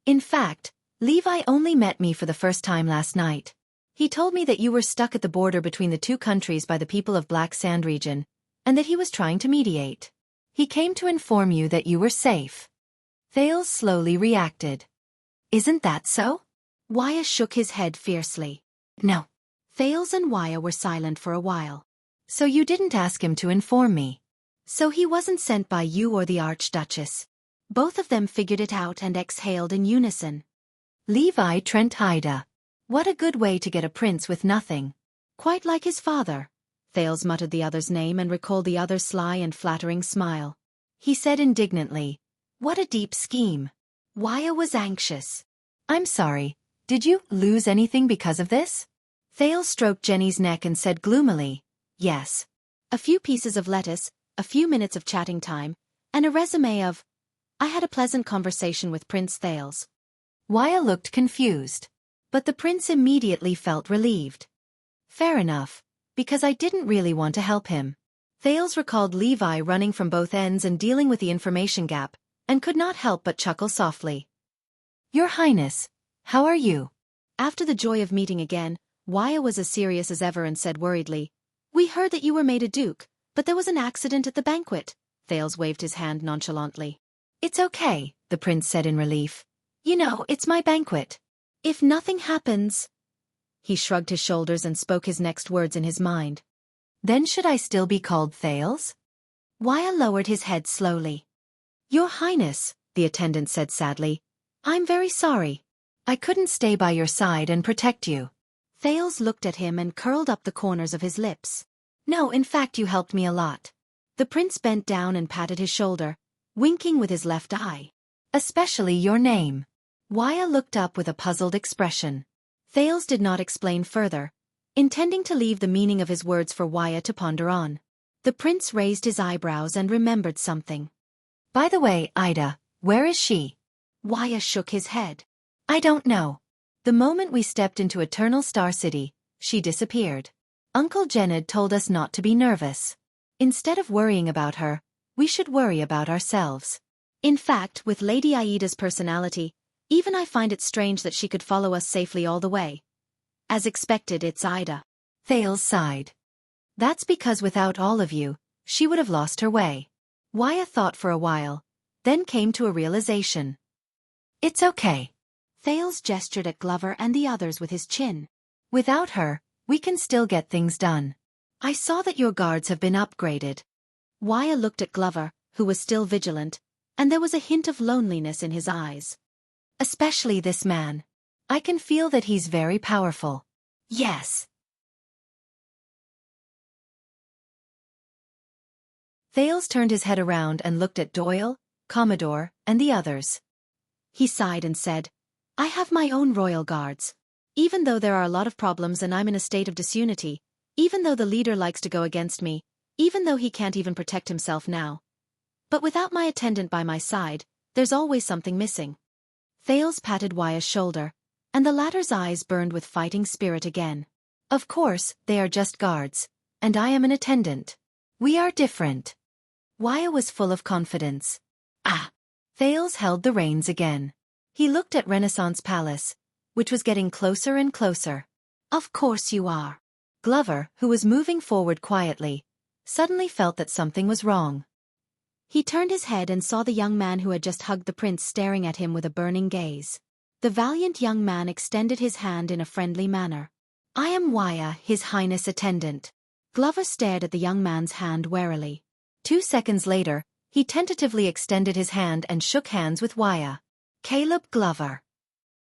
In fact, Levi only met me for the first time last night. He told me that you were stuck at the border between the two countries by the people of Black Sand region, and that he was trying to mediate. He came to inform you that you were safe. Thales slowly reacted. Isn't that so? Wuxia shook his head fiercely. No. Thales and Wuxia were silent for a while. So you didn't ask him to inform me? So he wasn't sent by you or the Archduchess? Both of them figured it out and exhaled in unison. Levi Trent Ida. What a good way to get a prince with nothing. Quite like his father. Thales muttered the other's name and recalled the other's sly and flattering smile. He said indignantly, what a deep scheme. Wuxia was anxious. I'm sorry, did you lose anything because of this? Thales stroked Jenny's neck and said gloomily, yes. A few pieces of lettuce, a few minutes of chatting time, and a resume of, I had a pleasant conversation with Prince Thales. Wuxia looked confused. But the prince immediately felt relieved. Fair enough, because I didn't really want to help him. Thales recalled Levi running from both ends and dealing with the information gap, and could not help but chuckle softly. Your Highness, how are you? After the joy of meeting again, Wuxia was as serious as ever and said worriedly, We heard that you were made a duke, but there was an accident at the banquet. Thales waved his hand nonchalantly. It's okay, the prince said in relief. You know, it's my banquet. If nothing happens... He shrugged his shoulders and spoke his next words in his mind. Then should I still be called Thales? Wuxia lowered his head slowly. Your Highness, the attendant said sadly, I'm very sorry. I couldn't stay by your side and protect you. Thales looked at him and curled up the corners of his lips. No, in fact you helped me a lot. The prince bent down and patted his shoulder, winking with his left eye. Especially your name. Wuxia looked up with a puzzled expression. Thales did not explain further, intending to leave the meaning of his words for Wuxia to ponder on. The prince raised his eyebrows and remembered something. By the way, Ida, where is she? Wuxia shook his head. I don't know. The moment we stepped into Eternal Star City, she disappeared. Uncle Gened told us not to be nervous. Instead of worrying about her, we should worry about ourselves. In fact, with Lady Aida's personality, even I find it strange that she could follow us safely all the way. As expected, it's Ida. Thales sighed. That's because without all of you, she would have lost her way. Wuxia thought for a while, then came to a realization. It's okay. Thales gestured at Glover and the others with his chin. Without her, we can still get things done. I saw that your guards have been upgraded. Wuxia looked at Glover, who was still vigilant, and there was a hint of loneliness in his eyes. Especially this man. I can feel that he's very powerful. Yes. Thales turned his head around and looked at Doyle, Commodore, and the others. He sighed and said, I have my own royal guards. Even though there are a lot of problems and I'm in a state of disunity, even though the leader likes to go against me, even though he can't even protect himself now. But without my attendant by my side, there's always something missing. Thales patted Wuxia's shoulder, and the latter's eyes burned with fighting spirit again. Of course, they are just guards, and I am an attendant. We are different. Wuxia was full of confidence. Ah! Thales held the reins again. He looked at Renaissance Palace, which was getting closer and closer. Of course you are. Glover, who was moving forward quietly, suddenly felt that something was wrong. He turned his head and saw the young man who had just hugged the prince staring at him with a burning gaze. The valiant young man extended his hand in a friendly manner. I am Wuxia, His Highness Attendant. Glover stared at the young man's hand warily. 2 seconds later, he tentatively extended his hand and shook hands with Wuxia. Caleb Glover.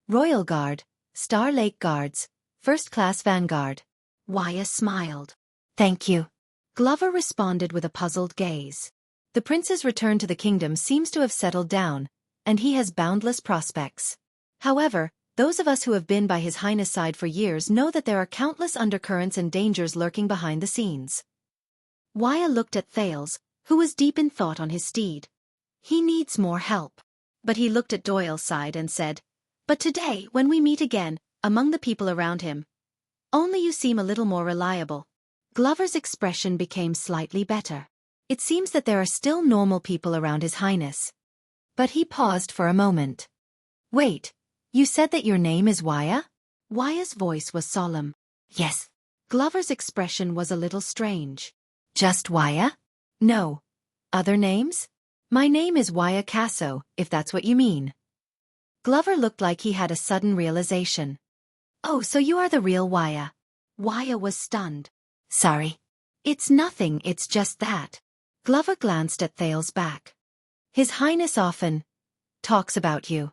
Royal Guard, Star Lake Guards, First Class Vanguard. Wuxia smiled. Thank you. Glover responded with a puzzled gaze. The prince's return to the kingdom seems to have settled down, and he has boundless prospects. However, those of us who have been by His Highness' side for years know that there are countless undercurrents and dangers lurking behind the scenes. Wuxia looked at Thales, who was deep in thought on his steed. He needs more help. But he looked at Doyle's side and said, But today, when we meet again, among the people around him, only you seem a little more reliable. Glover's expression became slightly better. It seems that there are still normal people around His Highness. But he paused for a moment. Wait, you said that your name is Wuxia? Wuxia's voice was solemn. Yes. Glover's expression was a little strange. Just Wuxia? No. Other names? My name is Wuxia Casso, if that's what you mean. Glover looked like he had a sudden realization. Oh, so you are the real Wuxia. Wuxia was stunned. Sorry. It's nothing, it's just that. Glover glanced at Thales' back. His Highness often talks about you.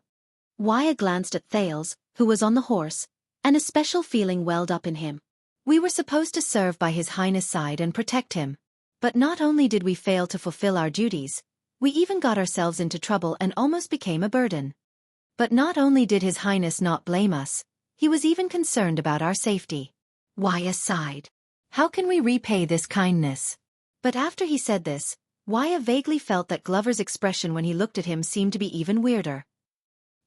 Wuxia glanced at Thales, who was on the horse, and a special feeling welled up in him. We were supposed to serve by His Highness' side and protect him. But not only did we fail to fulfill our duties, we even got ourselves into trouble and almost became a burden. But not only did His Highness not blame us, he was even concerned about our safety. Wuxia sighed. How can we repay this kindness? But after he said this, Wuxia vaguely felt that Glover's expression when he looked at him seemed to be even weirder.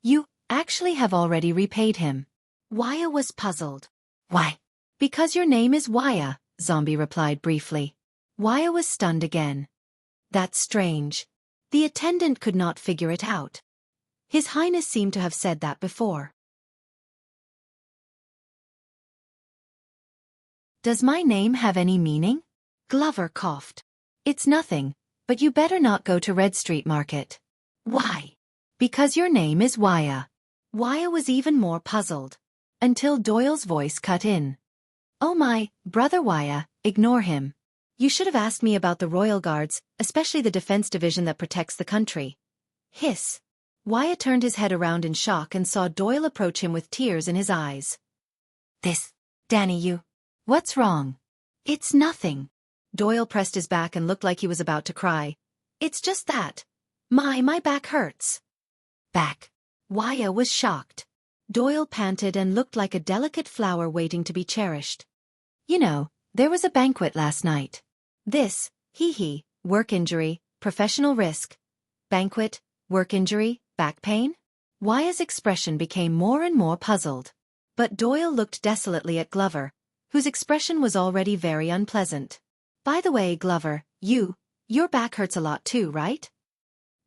You actually have already repaid him. Wuxia was puzzled. Why? Because your name is Wuxia, Zombie replied briefly. Wuxia was stunned again. That's strange. The attendant could not figure it out. His Highness seemed to have said that before. Does my name have any meaning? Glover coughed. It's nothing, but you better not go to Red Street Market. Why? Because your name is Wuxia. Wuxia was even more puzzled. Until Doyle's voice cut in. Oh my, brother Wuxia, ignore him. You should have asked me about the Royal Guards, especially the defense division that protects the country. Hiss. Wuxia turned his head around in shock and saw Doyle approach him with tears in his eyes. Danny, you. What's wrong? It's nothing. Doyle pressed his back and looked like he was about to cry. It's just that. My back hurts. Back. Wuxia was shocked. Doyle panted and looked like a delicate flower waiting to be cherished. You know, there was a banquet last night. This, work injury, professional risk. Banquet, work injury, back pain? Wuxia's expression became more and more puzzled. But Doyle looked desolately at Glover, whose expression was already very unpleasant. By the way, Glover, your back hurts a lot too, right?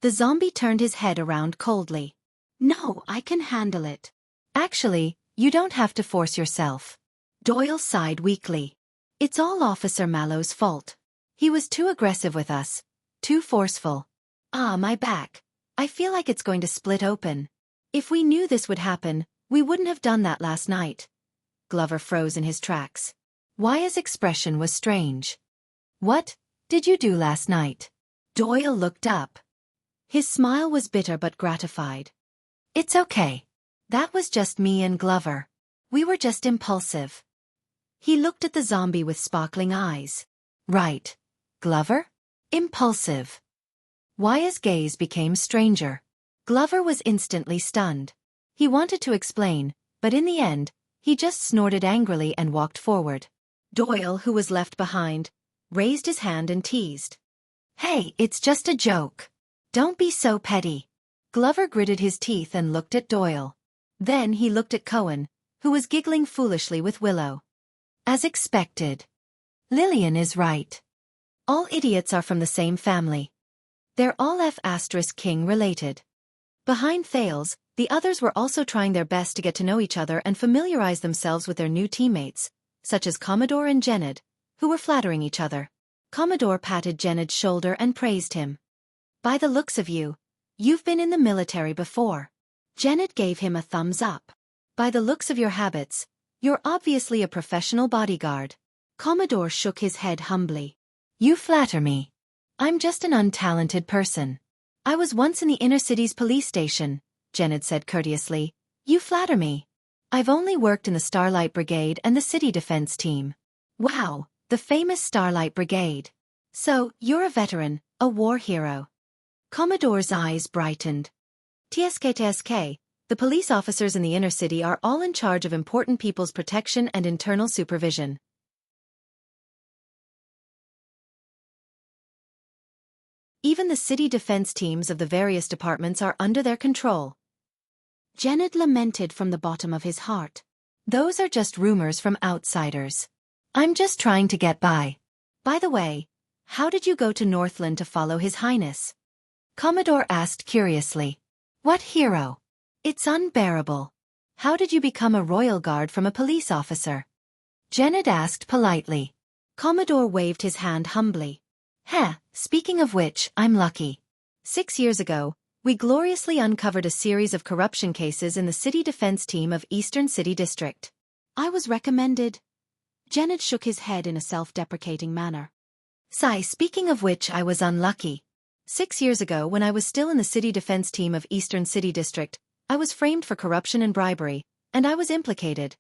The zombie turned his head around coldly. No, I can handle it. Actually, you don't have to force yourself. Doyle sighed weakly. It's all Officer Mallow's fault. He was too aggressive with us. Too forceful. My back. I feel like it's going to split open. If we knew this would happen, we wouldn't have done that last night. Glover froze in his tracks. Wuxia's expression was strange. What did you do last night? Doyle looked up. His smile was bitter but gratified. It's okay. That was just me and Glover. We were just impulsive. He looked at the zombie with sparkling eyes. Right. Glover? Impulsive. Wuxia's gaze became stranger. Glover was instantly stunned. He wanted to explain, but in the end, he just snorted angrily and walked forward. Doyle, who was left behind, raised his hand and teased. Hey, it's just a joke. Don't be so petty. Glover gritted his teeth and looked at Doyle. Then he looked at Cohen, who was giggling foolishly with Willow. As expected. Lillian is right. All idiots are from the same family. They're all F*King related. Behind Thales, the others were also trying their best to get to know each other and familiarize themselves with their new teammates, such as Commodore and Jened, who were flattering each other. Commodore patted Jened's shoulder and praised him. By the looks of you, you've been in the military before. Jened gave him a thumbs up. By the looks of your habits, you're obviously a professional bodyguard. Commodore shook his head humbly. You flatter me. I'm just an untalented person. I was once in the inner city's police station, Jened said courteously. You flatter me. I've only worked in the Starlight Brigade and the city defense team. Wow, the famous Starlight Brigade. So, you're a veteran, a war hero. Commodore's eyes brightened. TSK, the police officers in the inner city are all in charge of important people's protection and internal supervision. Even the city defense teams of the various departments are under their control. Jened lamented from the bottom of his heart. Those are just rumors from outsiders. I'm just trying to get by. By the way, how did you go to Northland to follow His Highness? Commodore asked curiously. What hero? It's unbearable. How did you become a royal guard from a police officer? Janet asked politely. Commodore waved his hand humbly. Speaking of which, I'm lucky. 6 years ago, we gloriously uncovered a series of corruption cases in the city defense team of Eastern City District. I was recommended. Janet shook his head in a self-deprecating manner. Speaking of which, I was unlucky. 6 years ago, when I was still in the city defense team of Eastern City District, I was framed for corruption and bribery, and I was implicated.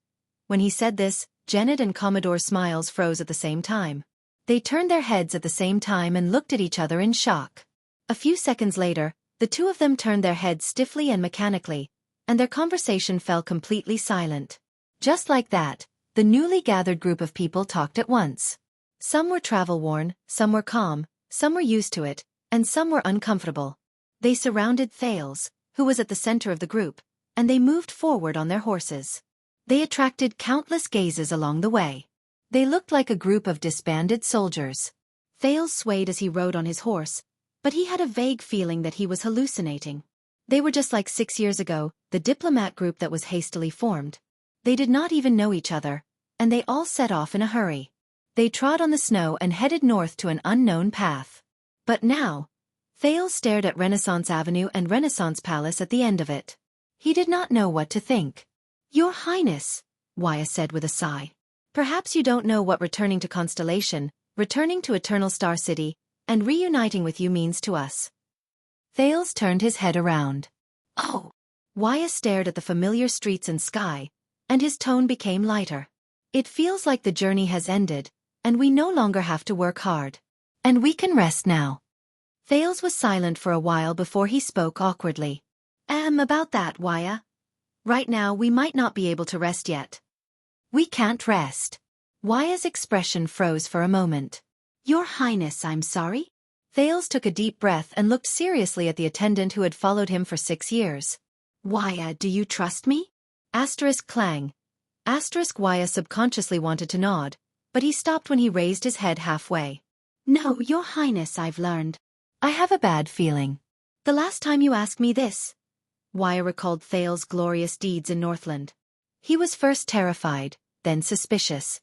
When he said this, Janet and Commodore's smiles froze at the same time. They turned their heads at the same time and looked at each other in shock. A few seconds later, the two of them turned their heads stiffly and mechanically, and their conversation fell completely silent. Just like that, the newly gathered group of people talked at once. Some were travel-worn, some were calm, some were used to it, and some were uncomfortable. They surrounded Thales, who was at the center of the group, and they moved forward on their horses. They attracted countless gazes along the way. They looked like a group of disbanded soldiers. Thales swayed as he rode on his horse, but he had a vague feeling that he was hallucinating. They were just like 6 years ago, the diplomat group that was hastily formed. They did not even know each other, and they all set off in a hurry. They trod on the snow and headed north to an unknown path. But now, Thales stared at Renaissance Avenue and Renaissance Palace at the end of it. He did not know what to think. Your Highness, Wuxia said with a sigh. Perhaps you don't know what returning to Constellation, returning to Eternal Star City, and reuniting with you means to us. Thales turned his head around. Oh! Wuxia stared at the familiar streets and sky, and his tone became lighter. It feels like the journey has ended, and we no longer have to work hard. And we can rest now. Thales was silent for a while before he spoke awkwardly. About that, Wuxia. Right now we might not be able to rest yet. We can't rest. Wuxia's expression froze for a moment. Your Highness, I'm sorry? Thales took a deep breath and looked seriously at the attendant who had followed him for 6 years. Wuxia, do you trust me? Clang. Wuxia subconsciously wanted to nod, but he stopped when he raised his head halfway. No, Your Highness, I've learned. I have a bad feeling. The last time you asked me this. Wuxia recalled Thales' glorious deeds in Northland. He was first terrified, then suspicious.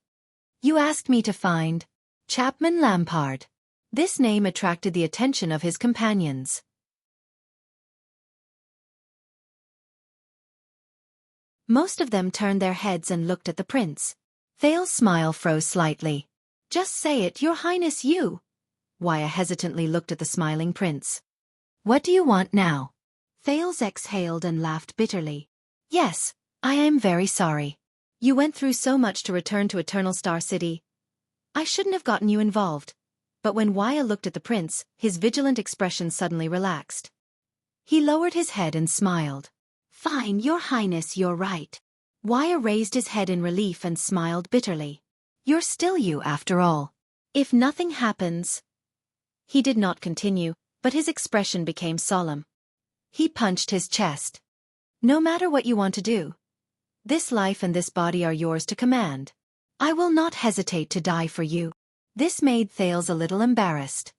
You asked me to find Chapman Lampard. This name attracted the attention of his companions. Most of them turned their heads and looked at the prince. Thales' smile froze slightly. Just say it, Your Highness, you. Wuxia hesitantly looked at the smiling prince. What do you want now? Thales exhaled and laughed bitterly. Yes, I am very sorry. You went through so much to return to Eternal Star City. I shouldn't have gotten you involved. But when Wuxia looked at the prince, his vigilant expression suddenly relaxed. He lowered his head and smiled. Fine, Your Highness, you're right. Wuxia raised his head in relief and smiled bitterly. You're still you after all. If nothing happens... He did not continue, but his expression became solemn. He punched his chest. No matter what you want to do. This life and this body are yours to command. I will not hesitate to die for you. This made Thales a little embarrassed.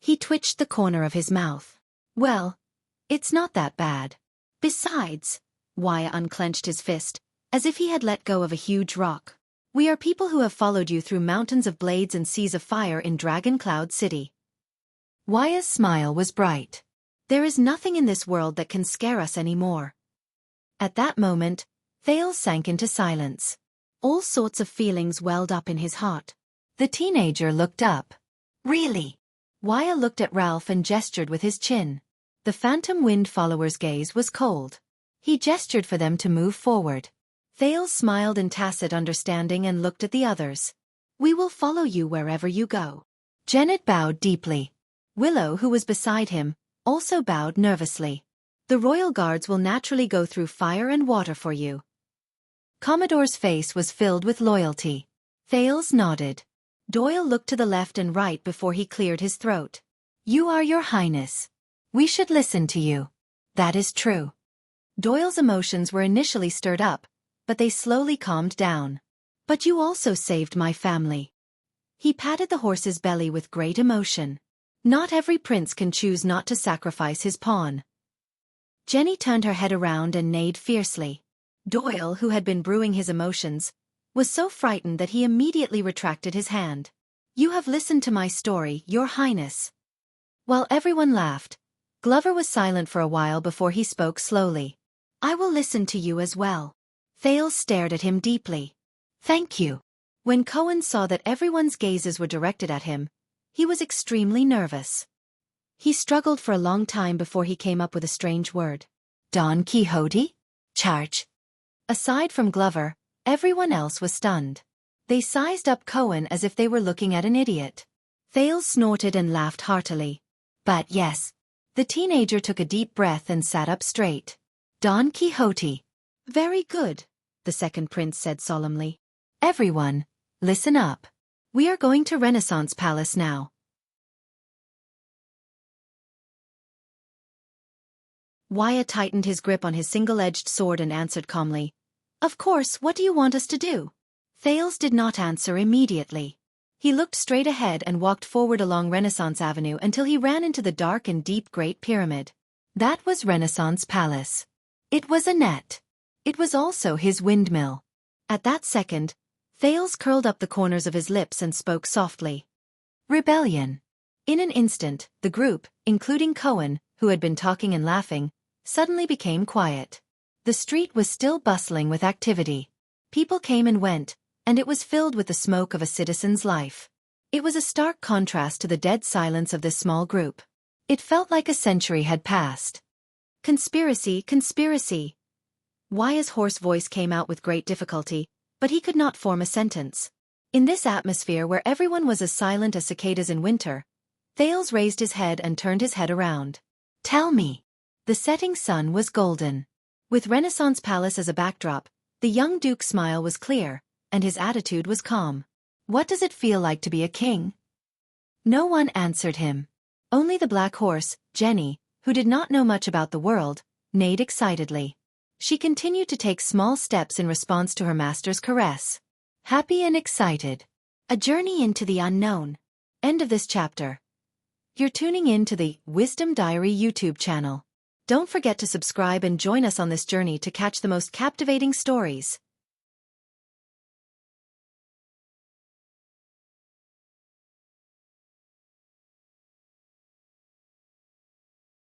He twitched the corner of his mouth. Well, it's not that bad. Besides, Wuxia unclenched his fist, as if he had let go of a huge rock. We are people who have followed you through mountains of blades and seas of fire in Dragon Cloud City. Wuxia's smile was bright. There is nothing in this world that can scare us anymore. At that moment, Thales sank into silence. All sorts of feelings welled up in his heart. The teenager looked up. Really? Wuxia looked at Ralph and gestured with his chin. The Phantom Wind follower's gaze was cold. He gestured for them to move forward. Thales smiled in tacit understanding and looked at the others. We will follow you wherever you go. Janet bowed deeply. Willow, who was beside him, also bowed nervously. The royal guards will naturally go through fire and water for you. Commodore's face was filled with loyalty. Thales nodded. Doyle looked to the left and right before he cleared his throat. You are Your Highness. We should listen to you. That is true. Doyle's emotions were initially stirred up, but they slowly calmed down. But you also saved my family. He patted the horse's belly with great emotion. Not every prince can choose not to sacrifice his pawn. Jenny turned her head around and neighed fiercely. Doyle, who had been brewing his emotions, was so frightened that he immediately retracted his hand. "You have listened to my story, Your Highness." While everyone laughed, Glover was silent for a while before he spoke slowly. "I will listen to you as well." Thales stared at him deeply. "Thank you." When Cohen saw that everyone's gazes were directed at him, he was extremely nervous. He struggled for a long time before he came up with a strange word. "Don Quixote? Charge." Aside from Glover, everyone else was stunned. They sized up Cohen as if they were looking at an idiot. Thales snorted and laughed heartily. "But yes." The teenager took a deep breath and sat up straight. "Don Quixote." "Very good," the second prince said solemnly. "Everyone, listen up. We are going to Renaissance Palace now." Wyatt tightened his grip on his single-edged sword and answered calmly, "Of course, what do you want us to do?" Thales did not answer immediately. He looked straight ahead and walked forward along Renaissance Avenue until he ran into the dark and deep Great Pyramid. That was Renaissance Palace. It was a net. It was also his windmill. At that second, Thales curled up the corners of his lips and spoke softly. "Rebellion." In an instant, the group, including Cohen, who had been talking and laughing, suddenly became quiet. The street was still bustling with activity. People came and went, and it was filled with the smoke of a citizen's life. It was a stark contrast to the dead silence of this small group. It felt like a century had passed. "Conspiracy, conspiracy." Wyatt's hoarse voice came out with great difficulty, but he could not form a sentence. In this atmosphere where everyone was as silent as cicadas in winter, Thales raised his head and turned his head around. "Tell me." The setting sun was golden. With Renaissance Palace as a backdrop, the young duke's smile was clear, and his attitude was calm. "What does it feel like to be a king?" No one answered him. Only the black horse, Jenny, who did not know much about the world, neighed excitedly. She continued to take small steps in response to her master's caress. Happy and excited. A journey into the unknown. End of this chapter. You're tuning in to the Wisdom Diary YouTube channel. Don't forget to subscribe and join us on this journey to catch the most captivating stories.